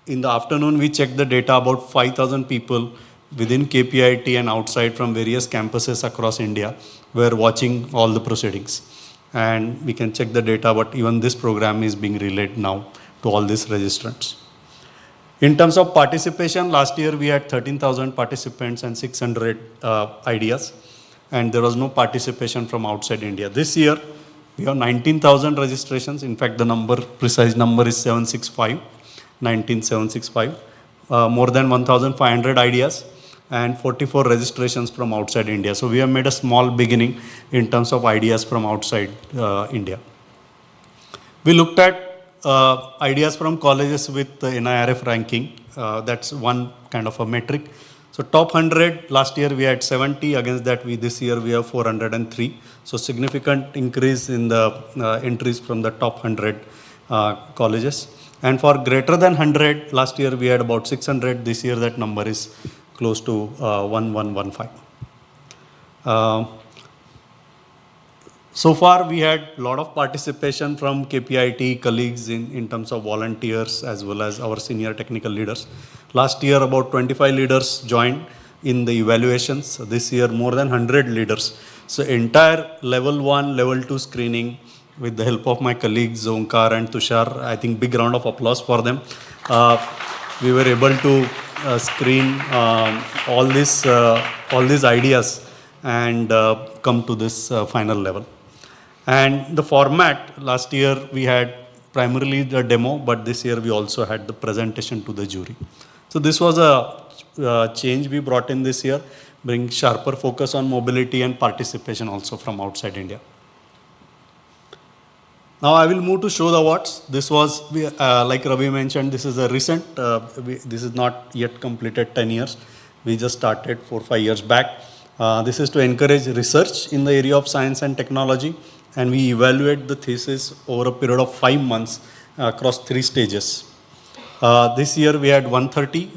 in the afternoon, we checked the data, about 5,000 people within KPIT and outside from various campuses across India were watching all the proceedings. And we can check the data, but even this program is being relayed now to all these registrants. In terms of participation, last year we had 13,000 participants and 600 ideas, and there was no participation from outside India. This year, we have 19,000 registrations. In fact, the precise number is 19,765. More than 1,500 ideas and 44 registrations from outside India. So we have made a small beginning in terms of ideas from outside India. We looked at ideas from colleges with NIRF ranking. That's one kind of a metric. So top 100, last year we had 70. Against that, this year we have 403. So significant increase in the entries from the top 100 colleges. And for greater than 100, last year we had about 600. This year that number is close to 1115. So far, we had a lot of participation from KPIT colleagues in terms of volunteers as well as our senior technical leaders. Last year, about 25 leaders joined in the evaluations. This year, more than 100 leaders. So entire level 1, level 2 screening with the help of my colleagues Onkar and Tushar. I think big round of applause for them. We were able to screen all these ideas and come to this final level. And the format, last year we had primarily the demo, but this year we also had the presentation to the jury. So this was a change we brought in this year, bring sharper focus on mobility and participation also from outside India. Now I will move to show the awards. This was, like Ravi mentioned, this is a recent, this is not yet completed 10 years. We just started 4-5 years back. This is to encourage research in the area of science and technology, and we evaluate the thesis over a period of 5 months across 3 stages. This year we had 130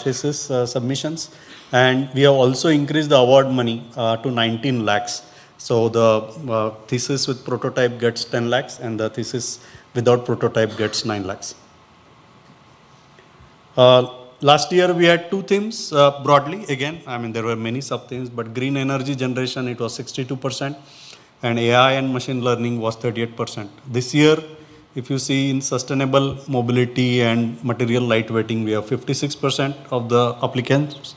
thesis submissions, and we have also increased the award money to 19 lakhs. So the thesis with prototype gets 10 lakhs and the thesis without prototype gets 9 lakhs. Last year we had two themes broadly. Again, I mean, there were many sub-themes, but green energy generation, it was 62%, and AI and machine learning was 38%. This year, if you see in sustainable mobility and material lightweighting, we have 56% of the applicants.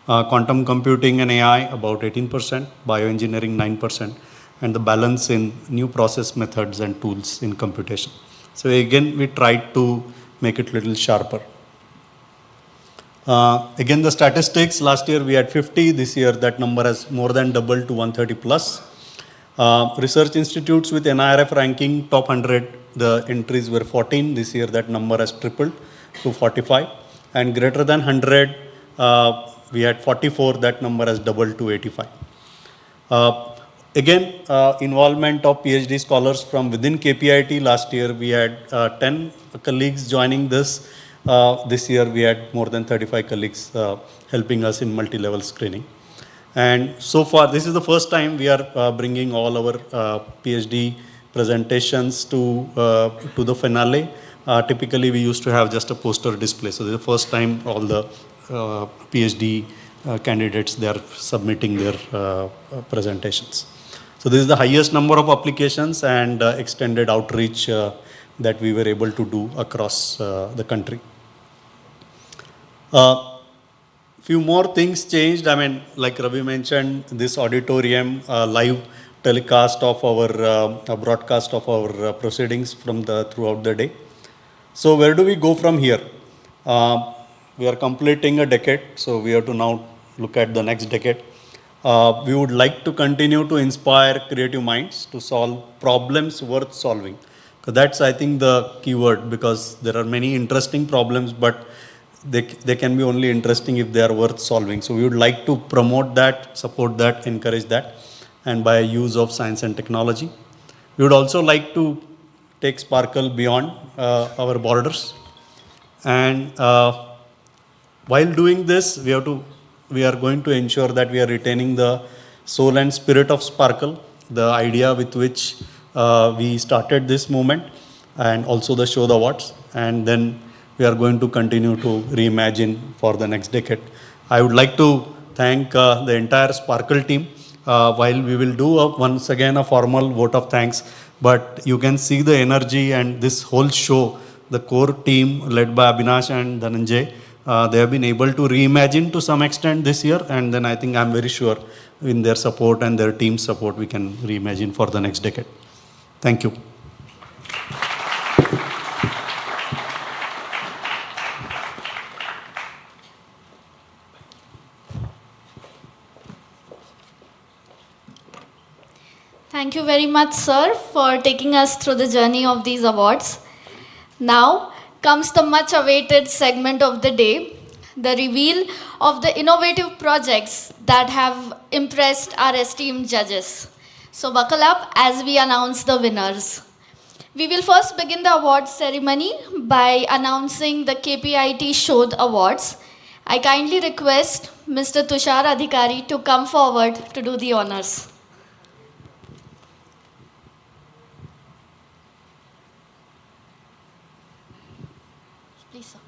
Quantum computing and AI, about 18%, bioengineering 9%, and the balance in new process methods and tools in computation. So again, we tried to make it a little sharper. Again, the statistics, last year we had 50, this year that number has more than doubled to 130 plus. Research institutes with NIRF ranking top 100, the entries were 14, this year that number has tripled to 45. And greater than 100, we had 44, that number has doubled to 85. Again, involvement of PhD scholars from within KPIT, last year we had 10 colleagues joining this. This year we had more than 35 colleagues helping us in multi-level screening. And so far, this is the first time we are bringing all our PhD presentations to the finale. Typically, we used to have just a poster display. So this is the first time all the PhD candidates, they are submitting their presentations. So this is the highest number of applications and extended outreach that we were able to do across the country. Few more things changed. I mean, like Ravi mentioned, this auditorium, live telecast of our broadcast of our proceedings from throughout the day. So where do we go from here? We are completing a decade, so we have to now look at the next decade. We would like to continue to inspire creative minds to solve problems worth solving. So that's, I think, the key word, because there are many interesting problems, but they can be only interesting if they are worth solving. So we would like to promote that, support that, encourage that, and by use of science and technology. We would also like to take Sparkle beyond our borders. And while doing this, we are going to ensure that we are retaining the soul and spirit of Sparkle, the idea with which we started this movement, and also the show the awards. And then we are going to continue to reimagine for the next decade. I would like to thank the entire Sparkle team. While we will do once again a formal vote of thanks, but you can see the energy and this whole show, the core team led by Abhinash and Dhananjay, they have been able to reimagine to some extent this year, and then I think I'm very sure in their support and their team's support, we can reimagine for the next decade. Thank you. Thank you very much, sir, for taking us through the journey of these awards. Now comes the much awaited segment of the day, the reveal of the innovative projects that have impressed our esteemed judges. So buckle up as we announce the winners. We will first begin the awards ceremony by announcing the KPIT Shodh Awards. I kindly request Mr. Tushar Adhikari to come forward to do the honors. Please, sir.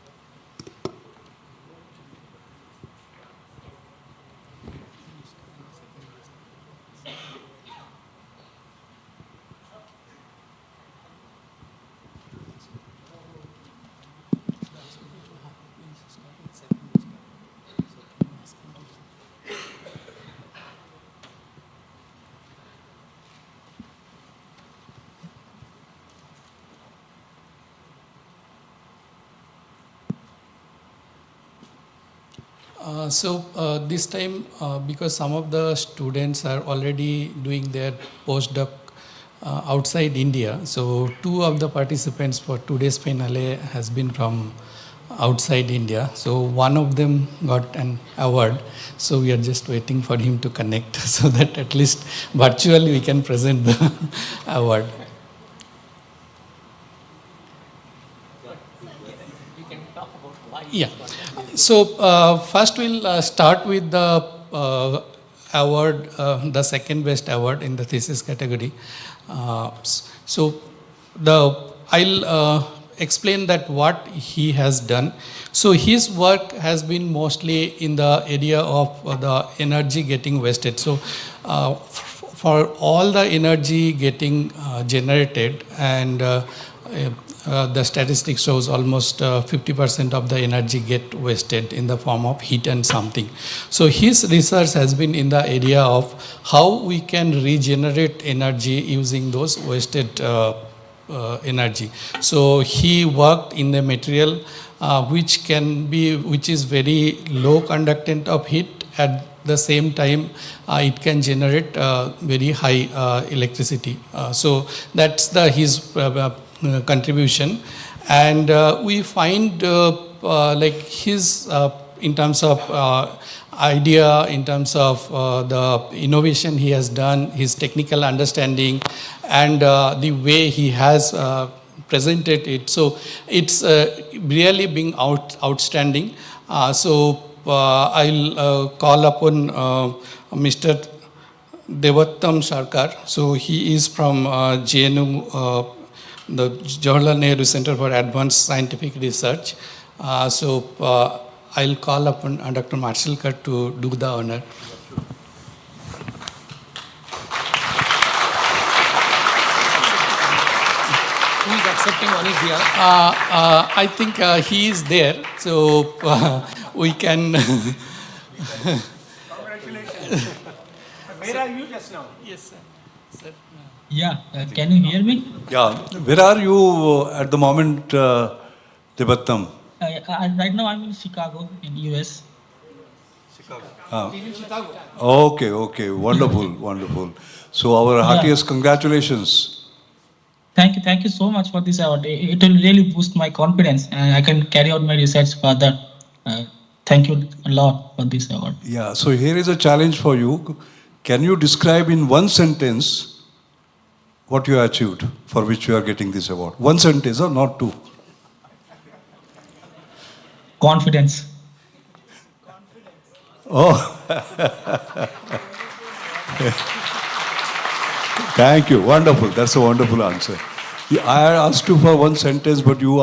This time, because some of the students are already doing their postdoc outside India, so two of the participants for today's finale has been from outside India. So one of them got an award. So we are just waiting for him to connect so that at least virtually we can present the award. Yeah. So first we'll start with the award, the second best award in the thesis category. I'll explain that what he has done. So his work has been mostly in the area of the energy getting wasted. So for all the energy getting generated, and the statistics shows almost 50% of the energy get wasted in the form of heat and something. So his research has been in the area of how we can regenerate energy using those wasted energy. So he worked in the material which is very low conductant of heat. At the same time, it can generate very high electricity. So that's his contribution. And we find like his, in terms of idea, in terms of the innovation he has done, his technical understanding, and the way he has presented it. So it's really being outstanding. I'll call upon Mr. Debrata Sarkar. So he is from JNU, the Jawaharlal Nehru Center for Advanced Scientific Research. I'll call upon Dr. Marshallkar to do the honor. Who is accepting on his behalf? I think he is there, so we can. Congratulations. Where are you just now? Yes, sir. Yeah, can you hear me? Yeah, where are you at the moment, Debrata? Right now I'm in Chicago, in US. In Chicago. Okay, wonderful. So our heartiest congratulations. Thank you so much for this award. It will really boost my confidence and I can carry out my research further. Thank you a lot for this award. Yeah, so here is a challenge for you. Can you describe in one sentence what you achieved for which you are getting this award? One sentence or not two? Confidence. Oh. Thank you. Wonderful. That's a wonderful answer. I asked you for one sentence, but you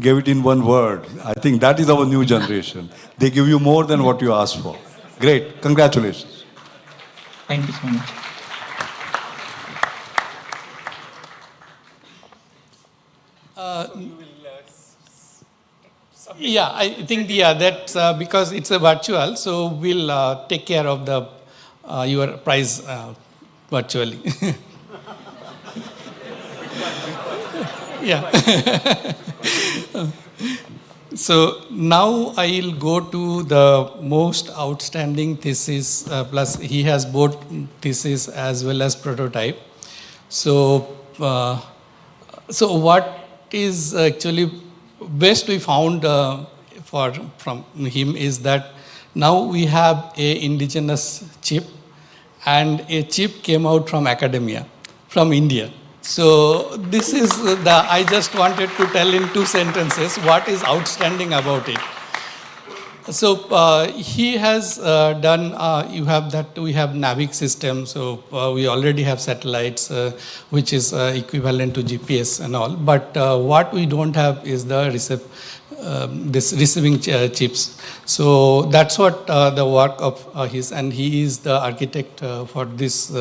gave it in one word. I think that is our new generation. They give you more than what you asked for. Great. Congratulations. Thank you so much. Yeah, I think that's because it's a virtual, so we'll take care of the your prize virtually. Yeah. So now I'll go to the most outstanding thesis, plus he has both thesis as well as prototype. So what is actually best we found from him is that now we have a indigenous chip, and a chip came out from academia, from India. So this is I just wanted to tell in 2 sentences what is outstanding about it. So he has done, we have NAVIC system, so we already have satellites, which is equivalent to GPS and all. But what we don't have is the receiving chips. So that's what the work of his, and he is the architect for this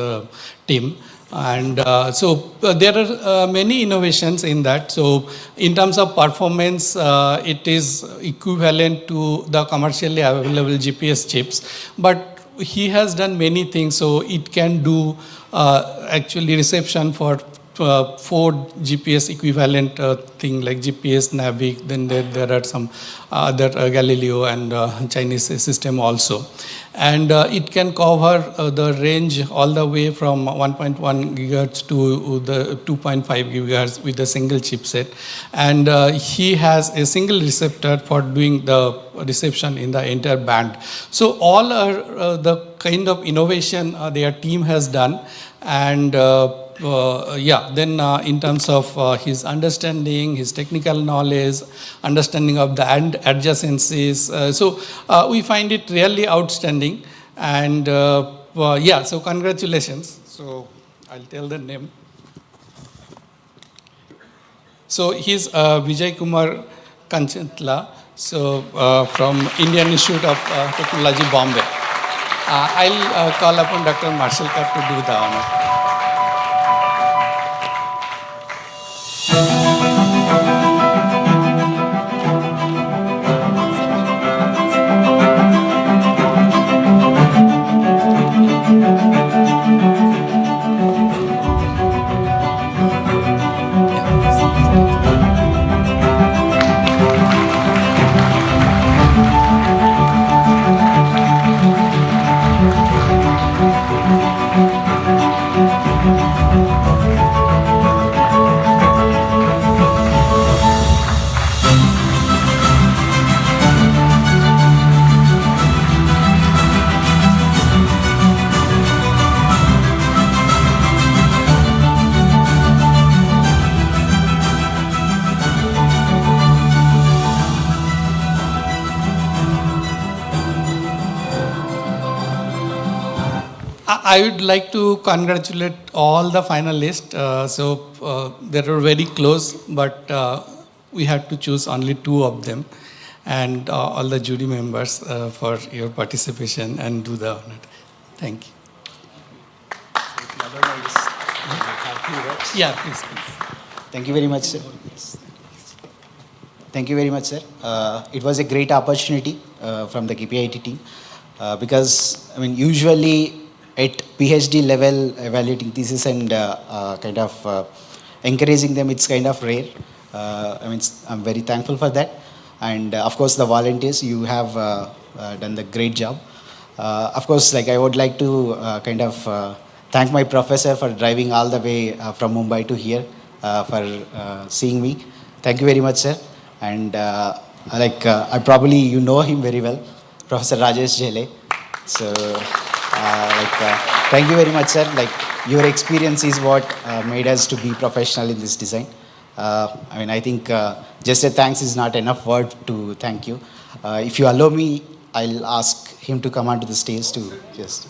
team. And so there are many innovations in that. So in terms of performance, it is equivalent to the commercially available GPS chips. But he has done many things. So it can do actually reception for 4 GPS equivalent thing like GPS, NAVIC, then there are some other Galileo and Chinese system also. And it can cover the range all the way from 1.1 gigahertz to the 2.5 gigahertz with a single chipset. And he has a single receptor for doing the reception in the entire band. So all are the kind of innovation their team has done. And then in terms of his understanding, his technical knowledge, understanding of the adjacencies, so we find it really outstanding. And yeah, so congratulations. So I'll tell the name. So he's Vijay Kumar Kanchantla, so from Indian Institute of Technology, Bombay. I'll call upon Dr. Marshall Kar to do the honor. I would like to congratulate all the finalists. They were very close, but we had to choose only 2 of them, and all the jury members for your participation and do the honor. Thank you. Yeah, please. Thank you very much, sir. Thank you very much, sir. It was a great opportunity from the KPIT team because, I mean, usually at PhD level, evaluating thesis and kind of encouraging them, it's kind of rare. I'm very thankful for that. And of course, the volunteers, you have done the great job. Of course, I would like to thank my professor for driving all the way from Mumbai to here for seeing me. Thank you very much, sir. And I probably, you know him very well, Professor Rajesh Jele. So, thank you very much, sir. Your experience is what made us to be professional in this design. I think just a thanks is not enough word to thank you. If you allow me, I'll ask him to come onto the stage to just...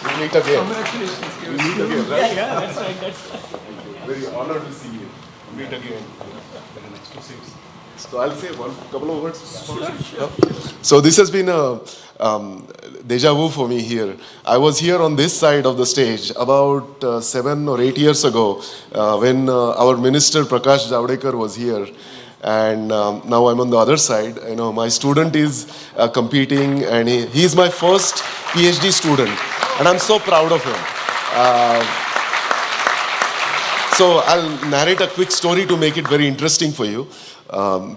We'll meet again. Congratulations. We'll meet again, right? Yeah, that's right. Very honored to see you. Meet again. Very nice to see you. So I'll say couple of words. Sure. So this has been a deja vu for me here. I was here on this side of the stage about 7 or 8 years ago when our minister Prakash Javadekar was here. And now I'm on the other side. My student is competing, and he's my first PhD student, and I'm so proud of him. So I'll narrate a quick story to make it very interesting for you.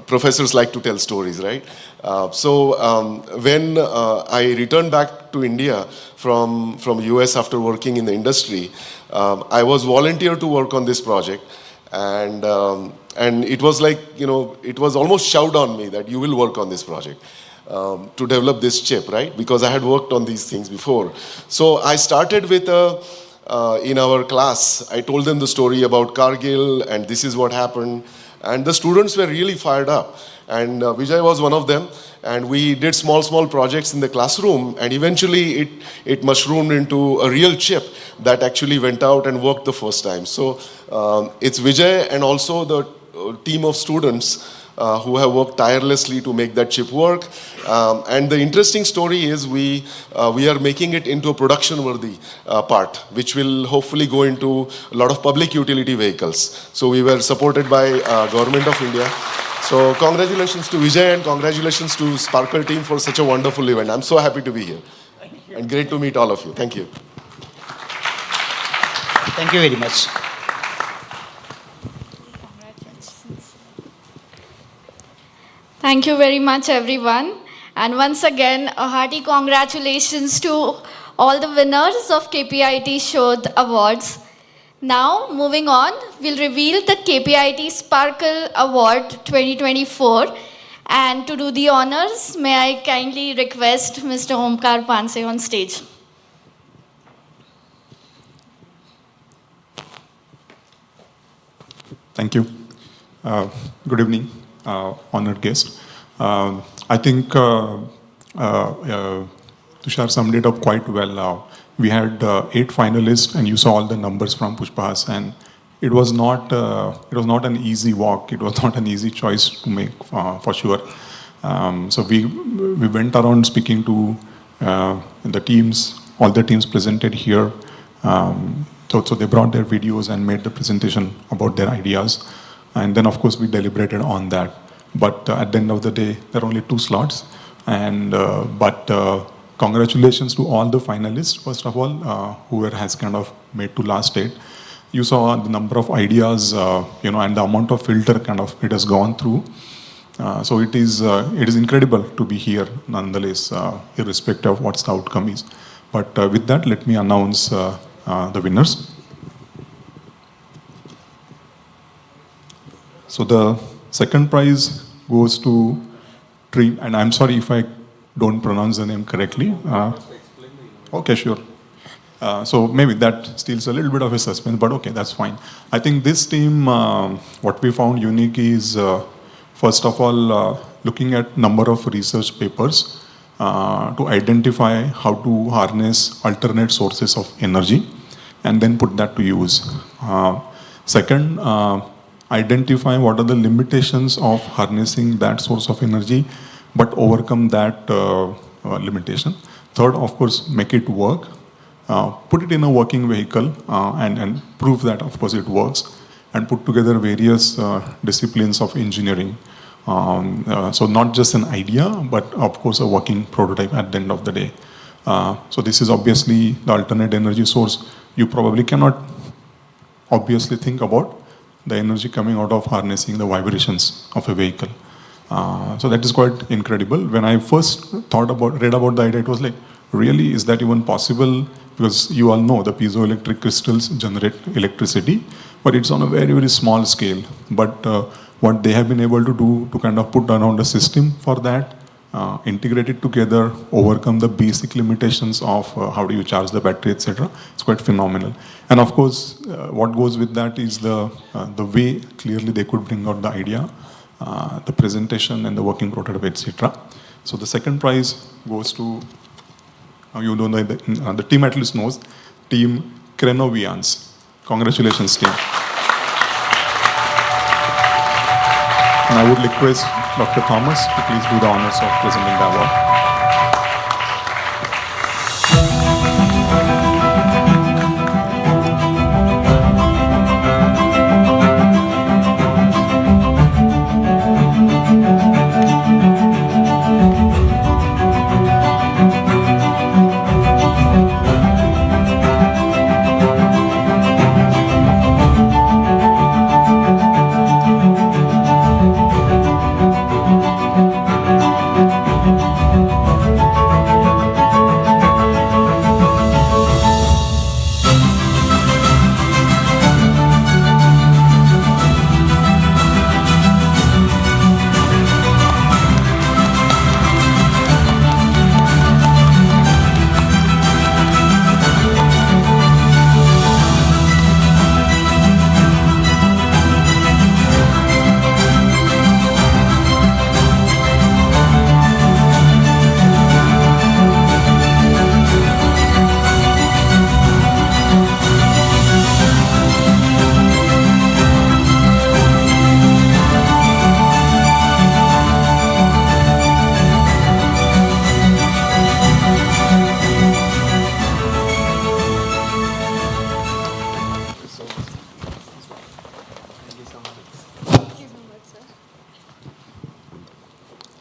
Professors like to tell stories, right? When I returned back to India from US after working in the industry, I was volunteered to work on this project. And it was it was almost shouted on me that you will work on this project to develop this chip, right? Because I had worked on these things before. So I started with in our class, I told them the story about Kargil, and this is what happened. And the students were really fired up. And Vijay was one of them. And we did small projects in the classroom. And eventually it mushroomed into a real chip that actually went out and worked the first time. So it's Vijay and also the team of students who have worked tirelessly to make that chip work. And the interesting story is we are making it into a production-worthy part, which will hopefully go into a lot of public utility vehicles. So we were supported by Government of India. So congratulations to Vijay and congratulations to Sparkle team for such a wonderful event. I'm so happy to be here. And great to meet all of you. Thank you. Thank you very much. Thank you very much, everyone. And once again, a hearty congratulations to all the winners of KPIT Shodh Awards. Now, moving on, we'll reveal the KPIT Sparkle Award 2024. And to do the honors, may I kindly request Mr. Omkar Panse on stage. Thank you. Good evening, honored guest. I think Tushar summed it up quite well. We had 8 finalists, and you saw all the numbers from Pushpahas, and it was not an easy walk. It was not an easy choice to make for sure. So we went around speaking to the teams. All the teams presented here. So they brought their videos and made the presentation about their ideas. And then, of course, we deliberated on that. But at the end of the day, there are only 2 slots. And congratulations to all the finalists, first of all, whoever has kind of made to last date. You saw the number of ideas, and the amount of filter kind of it has gone through. So it is incredible to be here, nonetheless, irrespective of what the outcome is. But with that, let me announce the winners. So the second prize goes to Dream, and I'm sorry if I don't pronounce the name correctly. Okay, sure. So maybe that steals a little bit of a suspense, but okay, that's fine. I think this team, what we found unique is, first of all, looking at number of research papers to identify how to harness alternate sources of energy and then put that to use. Second, identify what are the limitations of harnessing that source of energy, but overcome that limitation. Third, of course, make it work. Put it in a working vehicle and prove that, of course, it works, and put together various disciplines of engineering. So not just an idea, but of course a working prototype at the end of the day. So this is obviously the alternate energy source. You probably cannot obviously think about the energy coming out of harnessing the vibrations of a vehicle. So that is quite incredible. When I first read about the idea, it was like, really, is that even possible? Because you all know the piezoelectric crystals generate electricity, but it's on a very, very small scale. But what they have been able to do to kind of put around a system for that, integrate it together, overcome the basic limitations of how do you charge the battery, etc. It's quite phenomenal. And of course, what goes with that is the way clearly they could bring out the idea, the presentation and the working prototype, etc. So the second prize goes to, you know, the team at least knows, Team Krenovians. Congratulations, team. And I would request Dr. Thomas to please do the honors of presenting the award.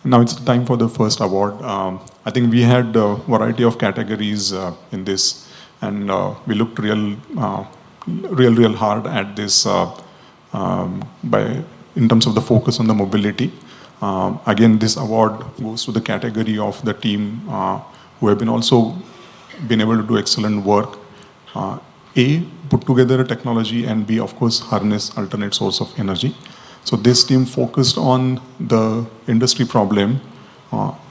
Now it's time for the first award. I think we had a variety of categories in this, and we looked real hard at this in terms of the focus on the mobility. Again, this award goes to the category of the team who have been able to do excellent work. A, put together a technology, and B, of course, harness alternate source of energy. So this team focused on the industry problem,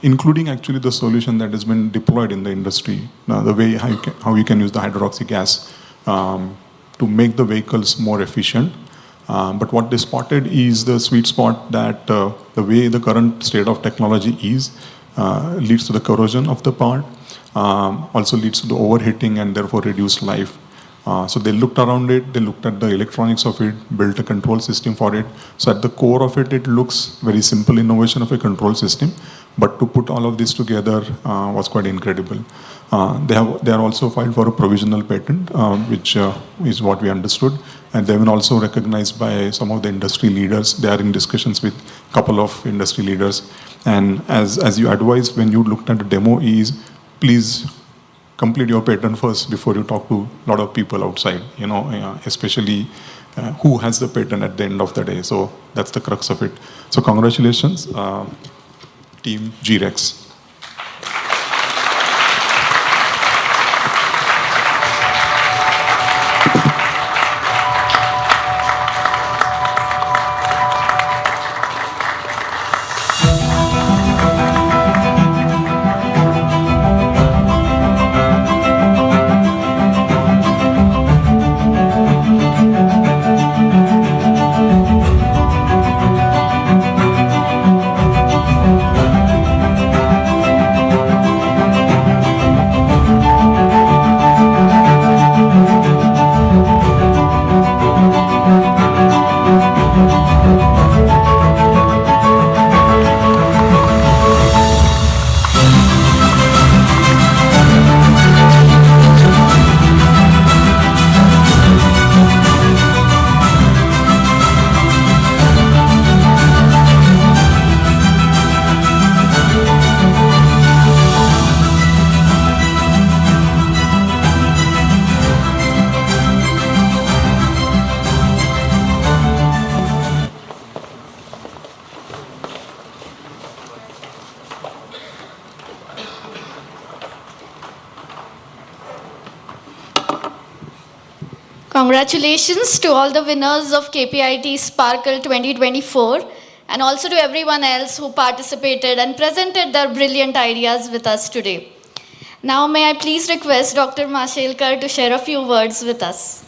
including actually the solution that has been deployed in the industry. Now, the way how you can use the hydroxy gas to make the vehicles more efficient. But what they spotted is the sweet spot that the way the current state of technology is leads to the corrosion of the part, also leads to the overheating and therefore reduced life. So they looked around it, they looked at the electronics of it, built a control system for it. So at the core of it, it looks very simple innovation of a control system, but to put all of this together was quite incredible. They are also filed for a provisional patent, which is what we understood, and they've been also recognized by some of the industry leaders. They are in discussions with a couple of industry leaders. And as you advised when you looked at the demo is, please complete your patent first before you talk to a lot of people outside, especially who has the patent at the end of the day. So that's the crux of it. So congratulations, team G-Rex. Congratulations to all the winners of KPIT Sparkle 2024 and also to everyone else who participated and presented their brilliant ideas with us today. Now may I please request Dr. Mashelkar to share a few words with us.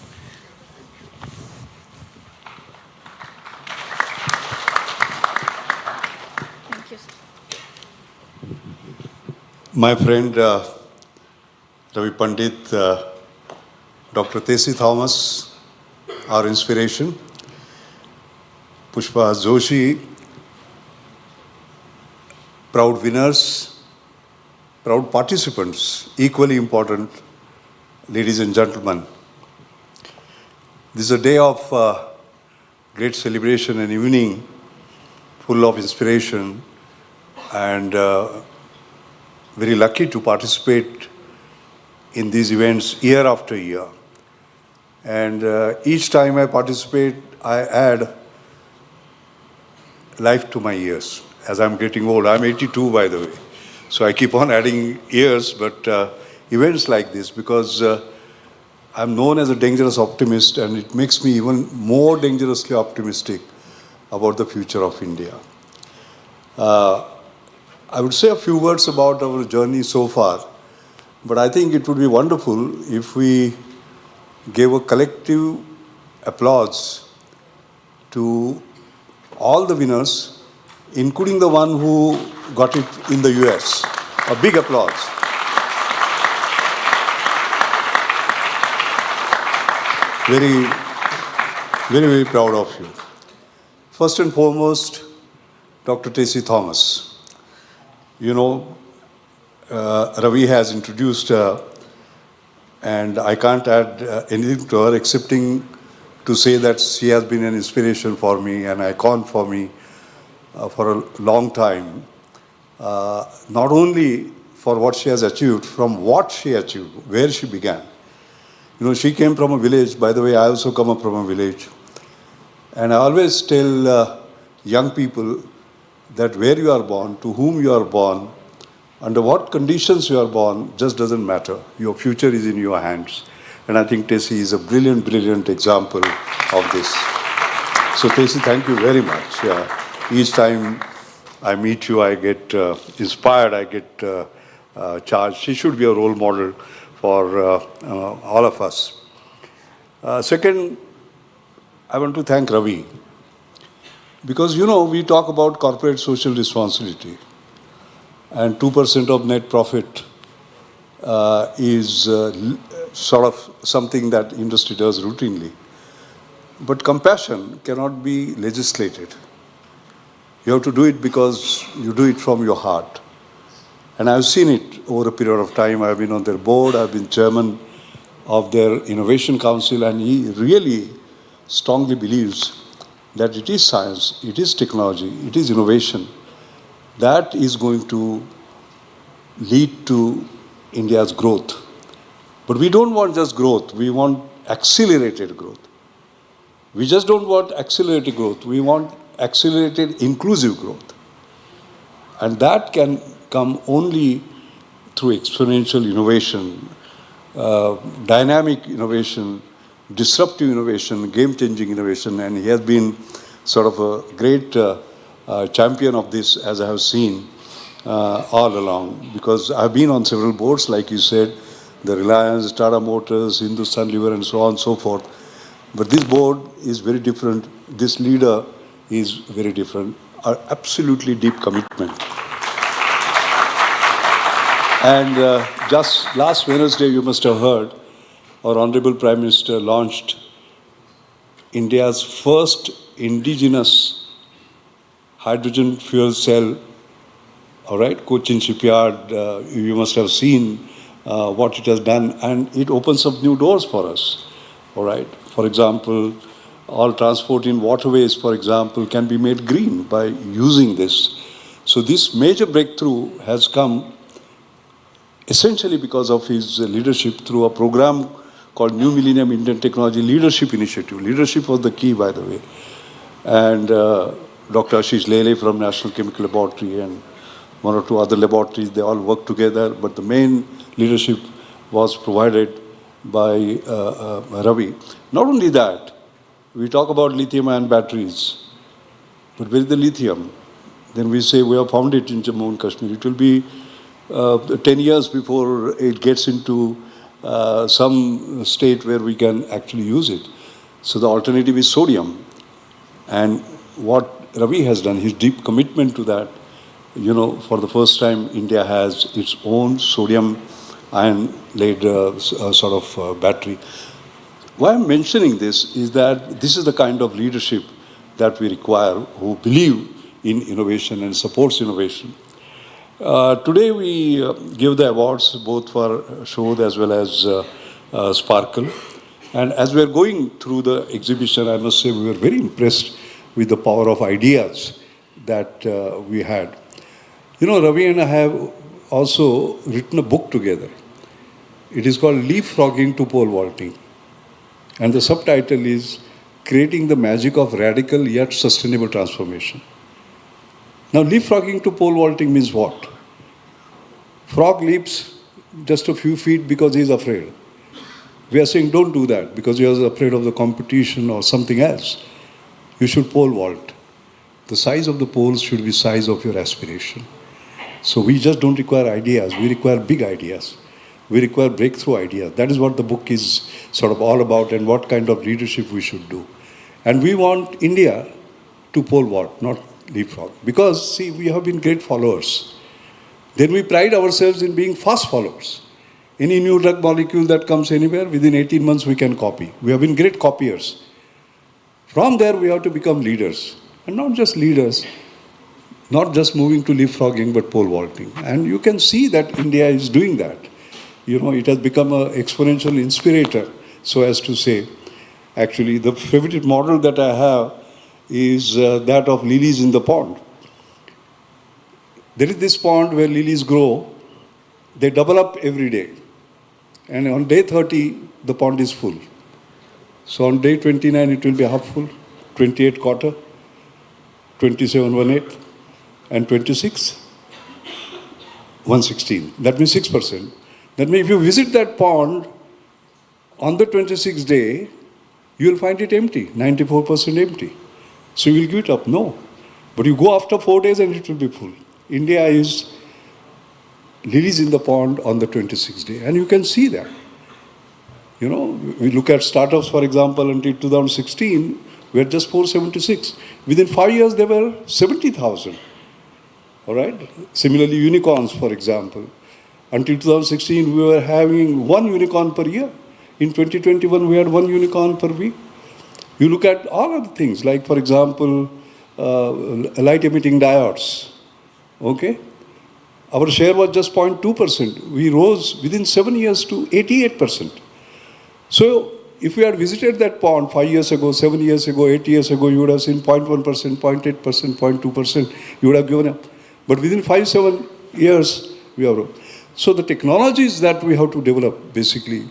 Thank you, sir. My friend Ravi Pandit, Dr. Tesi Thomas, our inspiration, Pushpa Joshi, proud winners, proud participants, equally important, ladies and gentlemen. This is a day of great celebration and evening full of inspiration, and very lucky to participate in these events year after year. And each time I participate, I add life to my years. As I'm getting old, I'm 82 by the way, so I keep on adding years, but events like this, because I'm known as a dangerous optimist, and it makes me even more dangerously optimistic about the future of India. I would say a few words about our journey so far, but I think it would be wonderful if we gave a collective applause to all the winners, including the one who got it in the US. A big applause. Very, very, very proud of you. First and foremost, Dr. Tesi Thomas. You know, Ravi has introduced her, and I can't add anything to her excepting to say that she has been an inspiration for me, an icon for me for a long time. Not only for what she has achieved, from what she achieved, where she began. You know, she came from a village. By the way, I also come up from a village. And I always tell young people that where you are born, to whom you are born, under what conditions you are born, just doesn't matter. Your future is in your hands. And I think Tesi is a brilliant, brilliant example of this. So Tesi, thank you very much. Each time I meet you, I get inspired, I get charged. She should be a role model for all of us. Second, I want to thank Ravi. Because, we talk about corporate social responsibility. And 2% of net profit is sort of something that industry does routinely. But compassion cannot be legislated. You have to do it because you do it from your heart. And I've seen it over a period of time. I've been on their board, I've been chairman of their innovation council, and he really strongly believes that it is science, it is technology, it is innovation that is going to lead to India's growth. But we don't want just growth, we want accelerated growth. We just don't want accelerated growth, we want accelerated inclusive growth. And that can come only through exponential innovation, dynamic innovation, disruptive innovation, game-changing innovation, and he has been sort of a great champion of this, as I have seen all along, because I've been on several boards, like you said, the Reliance, Tata Motors, Hindustan Lever, and so on and so forth. But this board is very different. This leader is very different. Absolutely deep commitment. And just last Wednesday, you must have heard, our Honorable Prime Minister launched India's first indigenous hydrogen fuel cell. All right, Cochin Shipyard, you must have seen what it has done, and it opens up new doors for us. All right, for example, all transport in waterways, for example, can be made green by using this. So this major breakthrough has come essentially because of his leadership through a program called New Millennium Indian Technology Leadership Initiative. Leadership was the key, by the way. And Dr. Ashish Lele from National Chemical Laboratory and one or two other laboratories, they all worked together, but the main leadership was provided by Ravi. Not only that, we talk about lithium-ion batteries, but where is the lithium? Then we say we have found it in Jammu and Kashmir. It will be 10 years before it gets into some state where we can actually use it. So the alternative is sodium. And what Ravi has done, his deep commitment to that, for the first time, India has its own sodium ion-laid sort of battery. Why I'm mentioning this is that this is the kind of leadership that we require, who believe in innovation and supports innovation. Today we give the awards both for Shodh as well as Sparkle. And as we are going through the exhibition, I must say we were very impressed with the power of ideas that we had. Ravi and I have also written a book together. It is called Leapfrogging to Pole Vaulting. And the subtitle is Creating the Magic of Radical Yet Sustainable Transformation. Now, leapfrogging to pole vaulting means what? Frog leaps just a few feet because he is afraid. We are saying don't do that because you are afraid of the competition or something else. You should pole vault. The size of the poles should be size of your aspiration. So we just don't require ideas, we require big ideas. We require breakthrough ideas. That is what the book is sort of all about and what kind of leadership we should do. And we want India to pole vault, not leapfrog. Because, see, we have been great followers. Then we pride ourselves in being fast followers. Any new drug molecule that comes anywhere, within 18 months we can copy. We have been great copiers. From there we have to become leaders. And not just leaders, not just moving to leapfrogging, but pole vaulting. And you can see that India is doing that. It has become an exponential inspirator, so as to say. Actually, the favorite model that I have is that of lilies in the pond. There is this pond where lilies grow. They double up every day. And on day 30, the pond is full. So on day 29, it will be half full, 28 quarter, 27 1/8, and 26 1/16. That means 6%. That means if you visit that pond on the 26th day, you will find it empty, 94% empty. So you will give it up? No. But you go after 4 days and it will be full. India is lilies in the pond on the 26th day. And you can see that. We look at startups, for example, until 2016, We had just 476. Within 5 years, there were 70,000. All right? Similarly, unicorns, for example. Until 2016, we were having 1 unicorn per year. In 2021, we had 1 unicorn per week. You look at all other things, like, for example, light-emitting diodes. Okay? Our share was just 0.2%. We rose within 7 years to 88%. So, if we had visited that pond 5 years ago, 7 years ago, 8 years ago, you would have seen 0.1%, 0.8%, 0.2%. You would have given up. But within 5-7 years, we are. So the technologies that we have to develop basically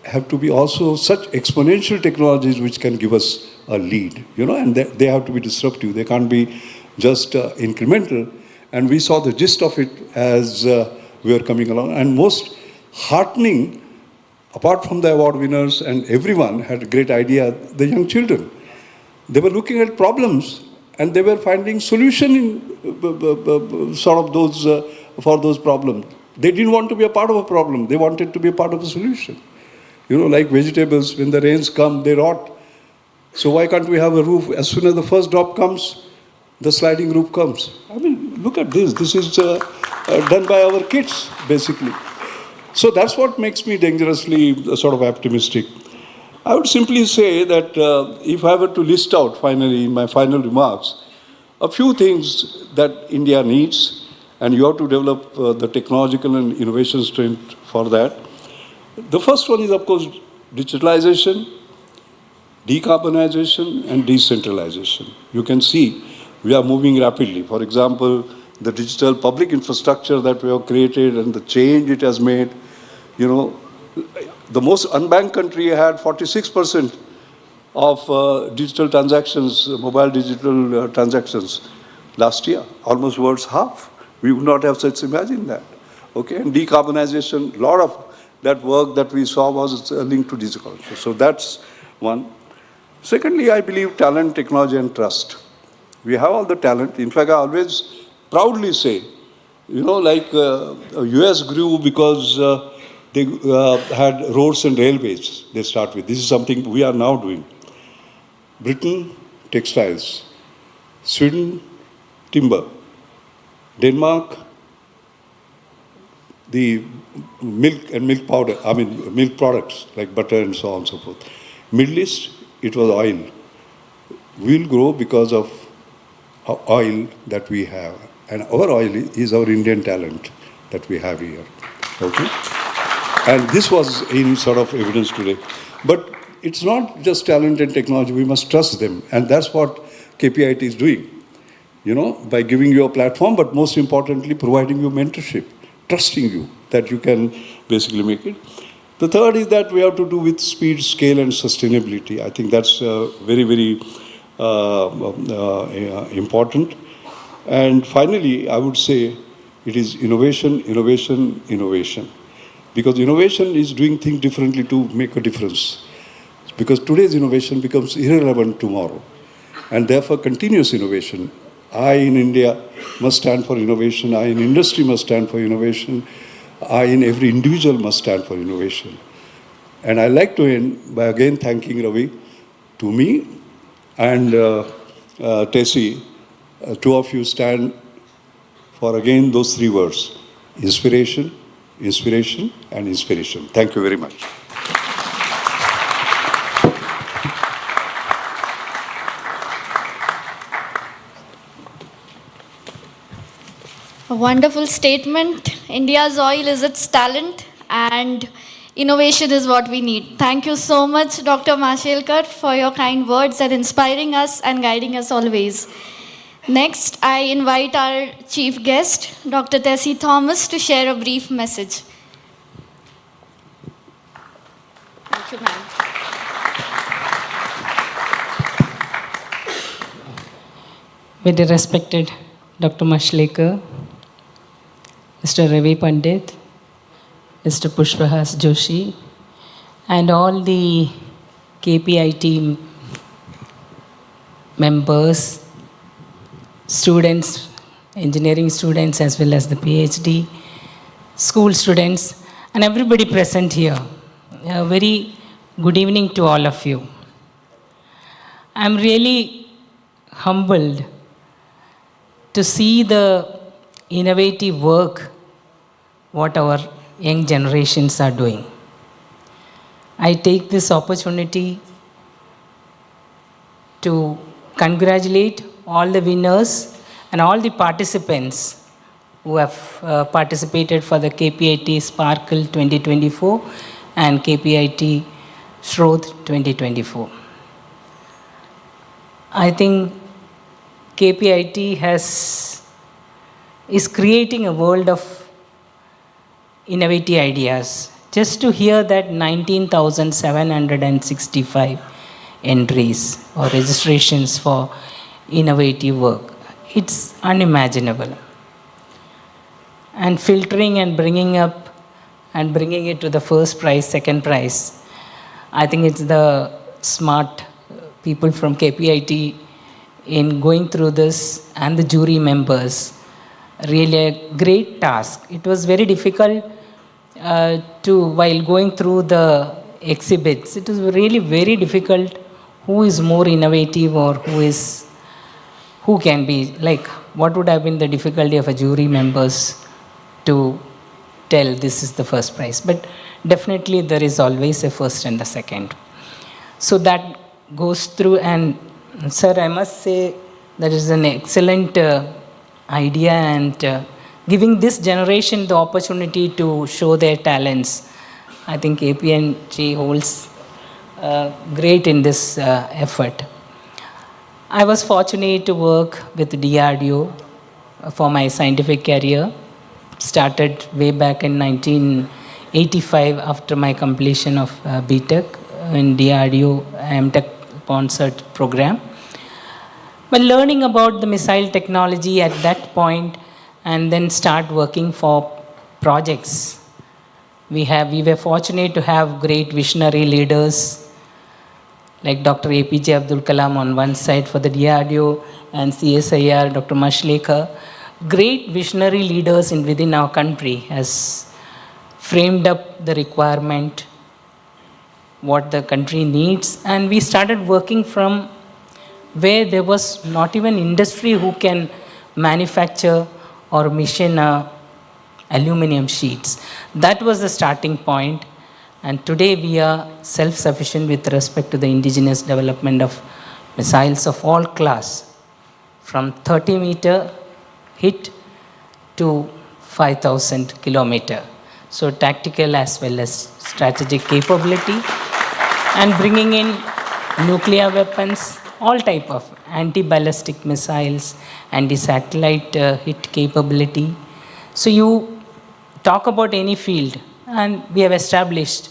have to be also such exponential technologies which can give us a lead, and they have to be disruptive. They can't be just incremental. And we saw the gist of it as we were coming along. And most heartening, apart from the award winners and everyone had a great idea, the young children. They were looking at problems and they were finding solution in sort of those, for those problems. They didn't want to be a part of a problem. They wanted to be a part of a solution. Like vegetables, when the rains come, they rot. So why can't we have a roof? As soon as the first drop comes, the sliding roof comes. I mean, look at this. This is done by our kids, basically. So that's what makes me dangerously sort of optimistic. I would simply say that if I were to list out finally in my final remarks, a few things that India needs, and you have to develop the technological and innovation strength for that. The first one is, of course, digitalization, decarbonization, and decentralization. You can see we are moving rapidly. For example, the digital public infrastructure that we have created and the change it has made, the most unbanked country had 46% of digital transactions, mobile digital transactions last year, almost world's half. We would not have such imagined that. Okay, and decarbonization, a lot of that work that we saw was linked to digital culture. So that's one. Secondly, I believe talent, technology, and trust. We have all the talent. In fact, I always proudly say, US grew because they had roads and railways, they start with. This is something we are now doing. Britain, textiles. Sweden, timber. Denmark, the milk and milk powder, milk products like butter and so on and so forth. Middle East, it was oil. We'll grow because of oil that we have. And our oil is our Indian talent that we have here. Okay? And this was in sort of evidence today. But it's not just talent and technology, we must trust them. And that's what KPIT is doing. By giving you a platform, but most importantly, providing you mentorship, trusting you that you can basically make it. The third is that we have to do with speed, scale, and sustainability. I think that's very, very important. And finally, I would say it is innovation, innovation, innovation. Because innovation is doing things differently to make a difference. Because today's innovation becomes irrelevant tomorrow. And therefore, continuous innovation. I in India must stand for innovation. I in industry must stand for innovation. I in every individual must stand for innovation. And I'd like to end by again thanking Ravi, to me, and Tessie. Two of you stand for again those three words: inspiration, inspiration, and inspiration. Thank you very much. A wonderful statement. India's oil is its talent and innovation is what we need. Thank you so much, Dr. Mashelkar, for your kind words and inspiring us and guiding us always. Next, I invite our chief guest, Dr. Tessie Thomas, to share a brief message. Thank you, ma'am. Very respected Dr. Mashelkar, Mr. Ravi Pandit, Mr. Pushpahas Joshi, and all the KPIT members, students, engineering students, as well as the PhD, school students, and everybody present here. A very good evening to all of you. I'm really humbled to see the innovative work what our young generations are doing. I take this opportunity to congratulate all the winners and all the participants who have participated for the KPIT Sparkle 2024 and KPIT Shroth 2024. I think KPIT is creating a world of innovative ideas. Just to hear that 19,765 entries or registrations for innovative work, it's unimaginable. And filtering and bringing up and bringing it to the first prize, second prize, I think it's the smart people from KPIT in going through this and the jury members. Really a great task. It was very difficult while going through the exhibits, it was really very difficult who is more innovative or who can be, like, what would have been the difficulty of a jury members to tell this is the first prize. But definitely there is always a first and a second. So that goes through, and sir, I must say that is an excellent idea, and giving this generation the opportunity to show their talents. I think KPIT holds great in this effort. I was fortunate to work with DRDO for my scientific career. Started way back in 1985 after my completion of BTech in DRDO MTech sponsored program. But learning about the missile technology at that point, and then start working for projects. We were fortunate to have great visionary leaders like Dr. APJ Abdul Kalam on one side for the DRDO and CSIR, Dr. Mashlekar. Great visionary leaders within our country has framed up the requirement, what the country needs, and we started working from where there was not even industry who can manufacture or machine aluminum sheets. That was the starting point, and today we are self-sufficient with respect to the indigenous development of missiles of all class, from 30-meter hit to 5,000 kilometer. So tactical as well as strategic capability, and bringing in nuclear weapons, all type of anti-ballistic missiles, anti-satellite hit capability. So you talk about any field, and we have established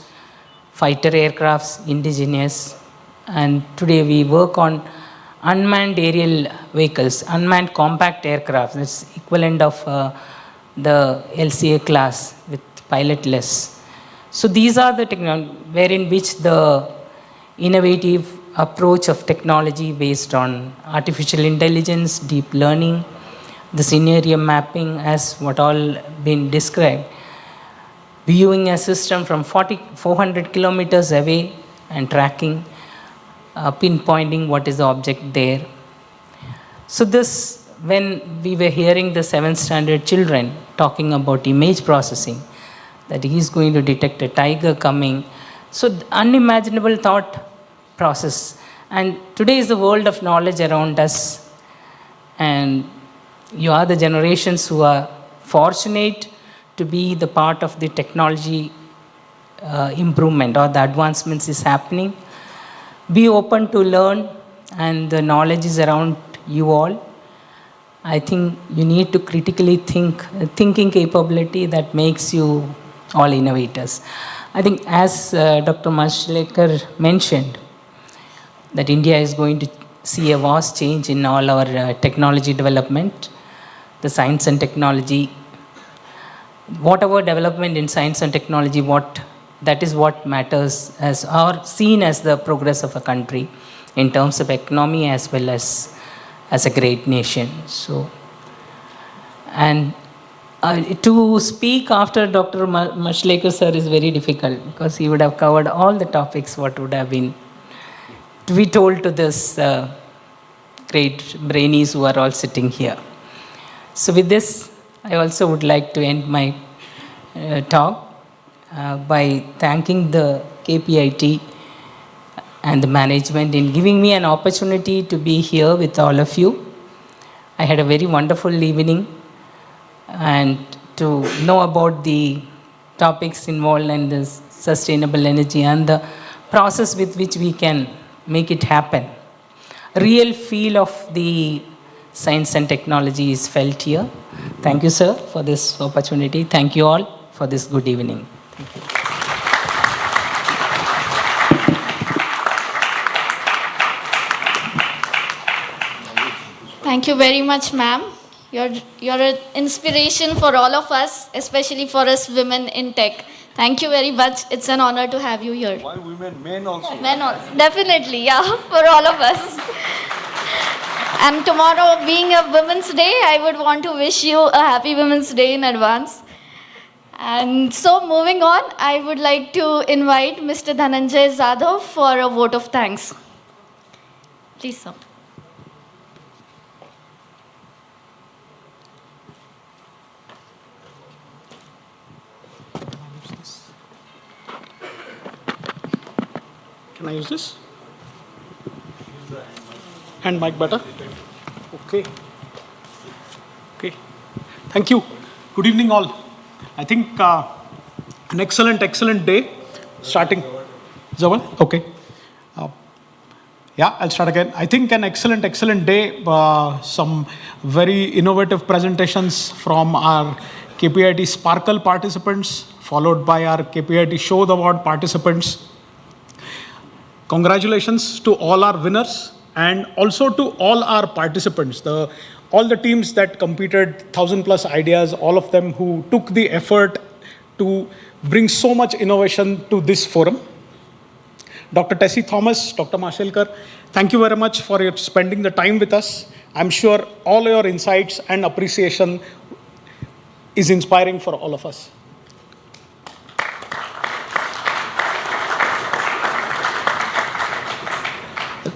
fighter aircrafts, indigenous, and today we work on unmanned aerial vehicles, unmanned compact aircraft. That's equivalent of the LCA class with pilotless. So these are the technology wherein which the innovative approach of technology based on artificial intelligence, deep learning, the scenario mapping, as what all been described, viewing a system from 400 kilometers away and tracking, pinpointing what is the object there. So this, when we were hearing the 7th standard children talking about image processing, that he is going to detect a tiger coming, so unimaginable thought process. And today is the world of knowledge around us, and you are the generations who are fortunate to be the part of the technology improvement or the advancements is happening. Be open to learn, and the knowledge is around you all. I think you need to critically think, thinking capability that makes you all innovators. I think as Dr. Mashlekar mentioned, that India is going to see a vast change in all our technology development, the science and technology. Whatever development in science and technology, that is what matters as or seen as the progress of a country in terms of economy as well as a great nation. So, and to speak after Dr. Mashlekar sir is very difficult, because he would have covered all the topics what would have been to be told to this great brainies who are all sitting here. So with this, I also would like to end my talk by thanking the KPIT and the management in giving me an opportunity to be here with all of you. I had a very wonderful evening, and to know about the topics involved in this sustainable energy and the process with which we can make it happen. Real feel of the science and technology is felt here. Thank you, sir, for this opportunity. Thank you all for this good evening. Thank you very much, ma'am. You're an inspiration for all of us, especially for us women in tech. Thank you very much. It's an honor to have you here. Why women? Men also. Men also. Definitely, yeah, for all of us. And tomorrow being a Women's Day, I would want to wish you a happy Women's Day in advance. And so moving on, I would like to invite Mr. Dhananjay Zadhav for a vote of thanks. Please, sir. Can I use this? Hand mic better? Okay. Okay. Thank you. Good evening, all. I think an excellent day starting. Zawal? Okay. Yeah, I'll start again. I think an excellent day. Some very innovative presentations from our KPIT Sparkle participants, followed by our KPIT Show the Award participants. Congratulations to all our winners and also to all our participants, all the teams that competed, 1,000+ ideas, all of them who took the effort to bring so much innovation to this forum. Dr. Tessie Thomas, Dr. Mashelkar, thank you very much for spending the time with us. I'm sure all your insights and appreciation is inspiring for all of us.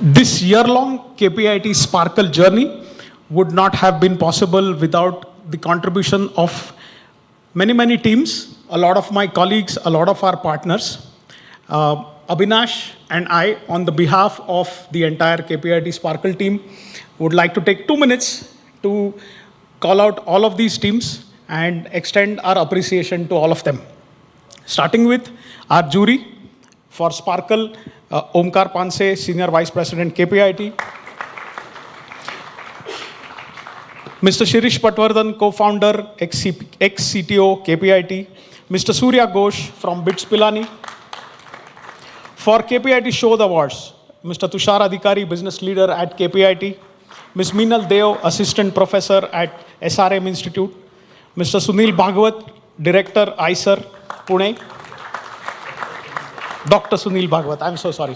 This year-long KPIT Sparkle journey would not have been possible without the contribution of many teams, a lot of my colleagues, a lot of our partners. Abhinash and I, on the behalf of the entire KPIT Sparkle team, would like to take 2 minutes to call out all of these teams and extend our appreciation to all of them. Starting with our jury for Sparkle, Omkar Panse, Senior Vice President, KPIT. Mr. Shirish Patwardhan, Co-founder, ex-CTO, KPIT. Mr. Surya Ghosh from BITS Pilani. For KPIT Show the Awards, Mr. Tushar Adhikari, Business Leader at KPIT. Ms. Meenal Deo, Assistant Professor at SRM Institute. Mr. Sunil Bhagwat, Director, ICER, Pune. Dr. Sunil Bhagwat, I'm so sorry.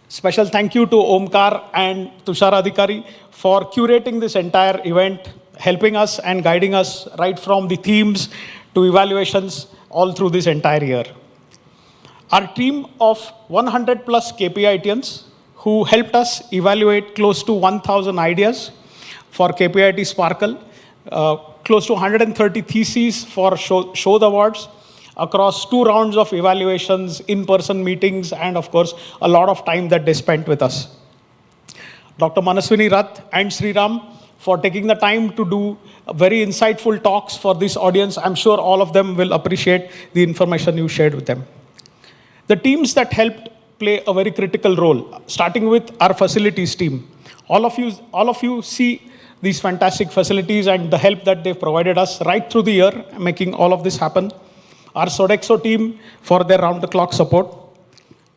Special thank you to Omkar and Tushar Adhikari for curating this entire event, helping us and guiding us right from the themes to evaluations all through this entire year. Our team of 100+ KPITians who helped us evaluate close to 1,000 ideas for KPIT Sparkle, close to 130 theses for Show the Awards, across 2 rounds of evaluations, in-person meetings, and of course, a lot of time that they spent with us. Dr. Manaswini Rath and Sriram for taking the time to do very insightful talks for this audience. I'm sure all of them will appreciate the information you shared with them. The teams that helped play a very critical role, starting with our facilities team. All of you see these fantastic facilities and the help that they've provided us right through the year, making all of this happen. Our Sodexo team for their round-the-clock support.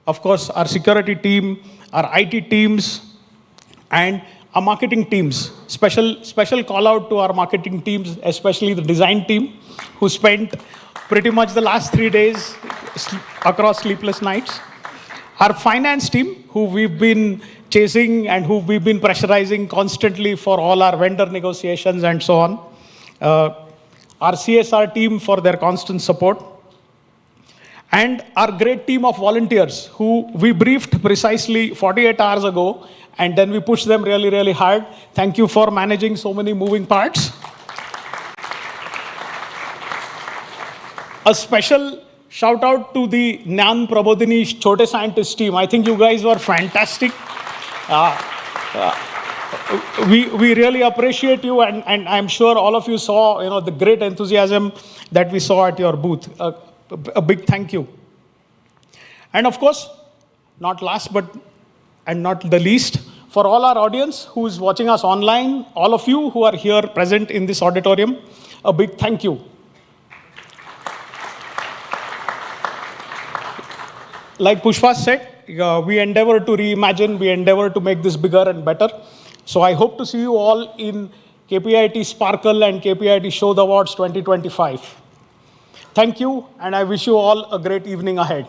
Of course, our security team, our IT teams, and our marketing teams. Special call out to our marketing teams, especially the design team, who spent pretty much the last 3 days across sleepless nights. Our finance team, who we've been chasing and who we've been pressurizing constantly for all our vendor negotiations and so on. Our CSR team for their constant support. and our great team of volunteers who we briefed precisely 48 hours ago, and then we pushed them really, really hard. Thank you for managing so many moving parts. A special shout out to the Gnan Prabodhini Chote Scientist team. I think you guys were fantastic. We really appreciate you, and I'm sure all of you saw the great enthusiasm that we saw at your booth. A big thank you. And of course, not last but and not the least, for all our audience who is watching us online, all of you who are here present in this auditorium, a big thank you. Like Pushpa said, we endeavor to reimagine, we endeavor to make this bigger and better. So I hope to see you all in KPIT Sparkle and KPIT Show the Awards 2025. Thank you, and I wish you all a great evening ahead.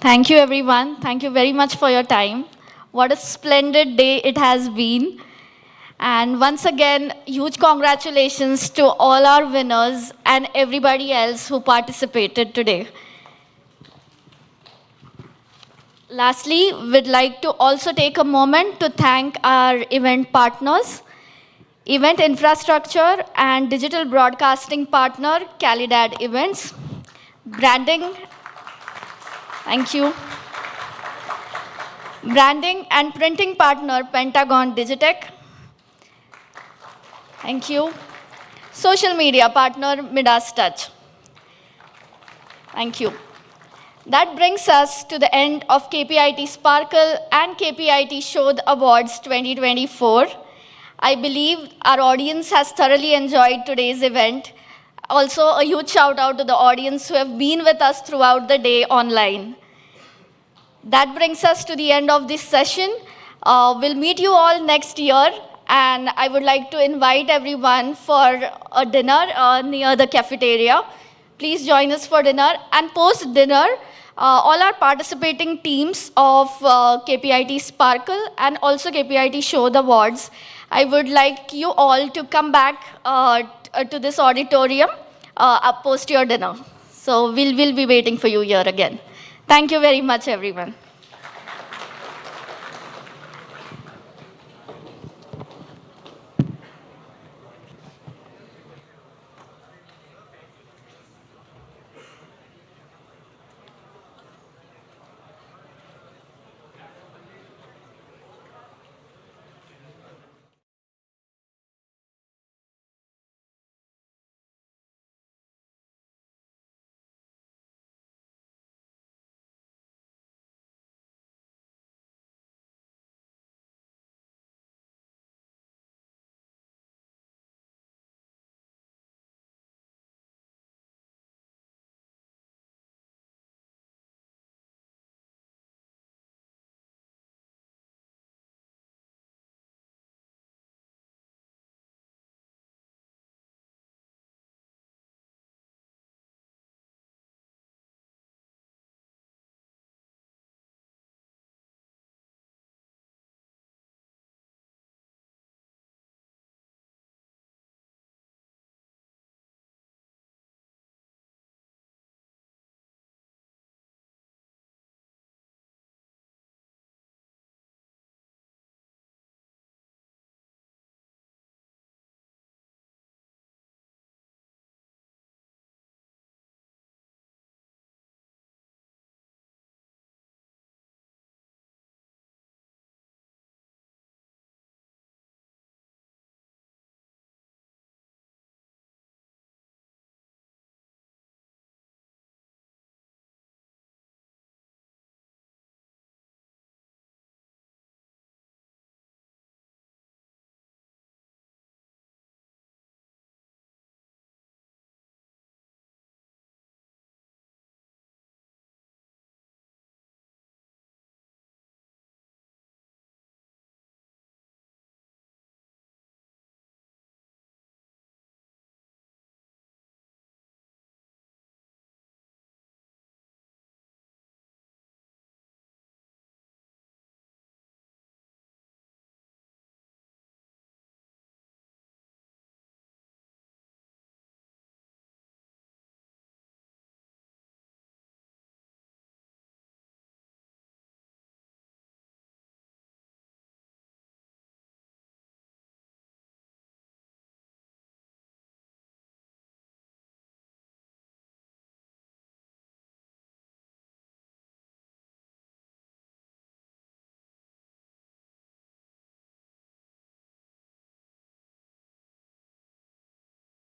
Thank you, everyone. Thank you very much for your time. What a splendid day it has been. And once again, huge congratulations to all our winners and everybody else who participated today. Lastly, we'd like to also take a moment to thank our event partners, event infrastructure and digital broadcasting partner, Calidad Events, branding, thank you, branding and printing partner, Pentagon Digitech, thank you, social media partner, Midas Touch, thank you. That brings us to the end of KPIT Sparkle and KPIT Show the Awards 2024. I believe our audience has thoroughly enjoyed today's event. Also, a huge shout out to the audience who have been with us throughout the day online. That brings us to the end of this session. We'll meet you all next year, and I would like to invite everyone for a dinner near the cafeteria. Please join us for dinner, and post-dinner, all our participating teams of KPIT Sparkle and also KPIT Show the Awards, I would like you all to come back to this auditorium post your dinner. So we'll be waiting for you here again. Thank you very much, everyone.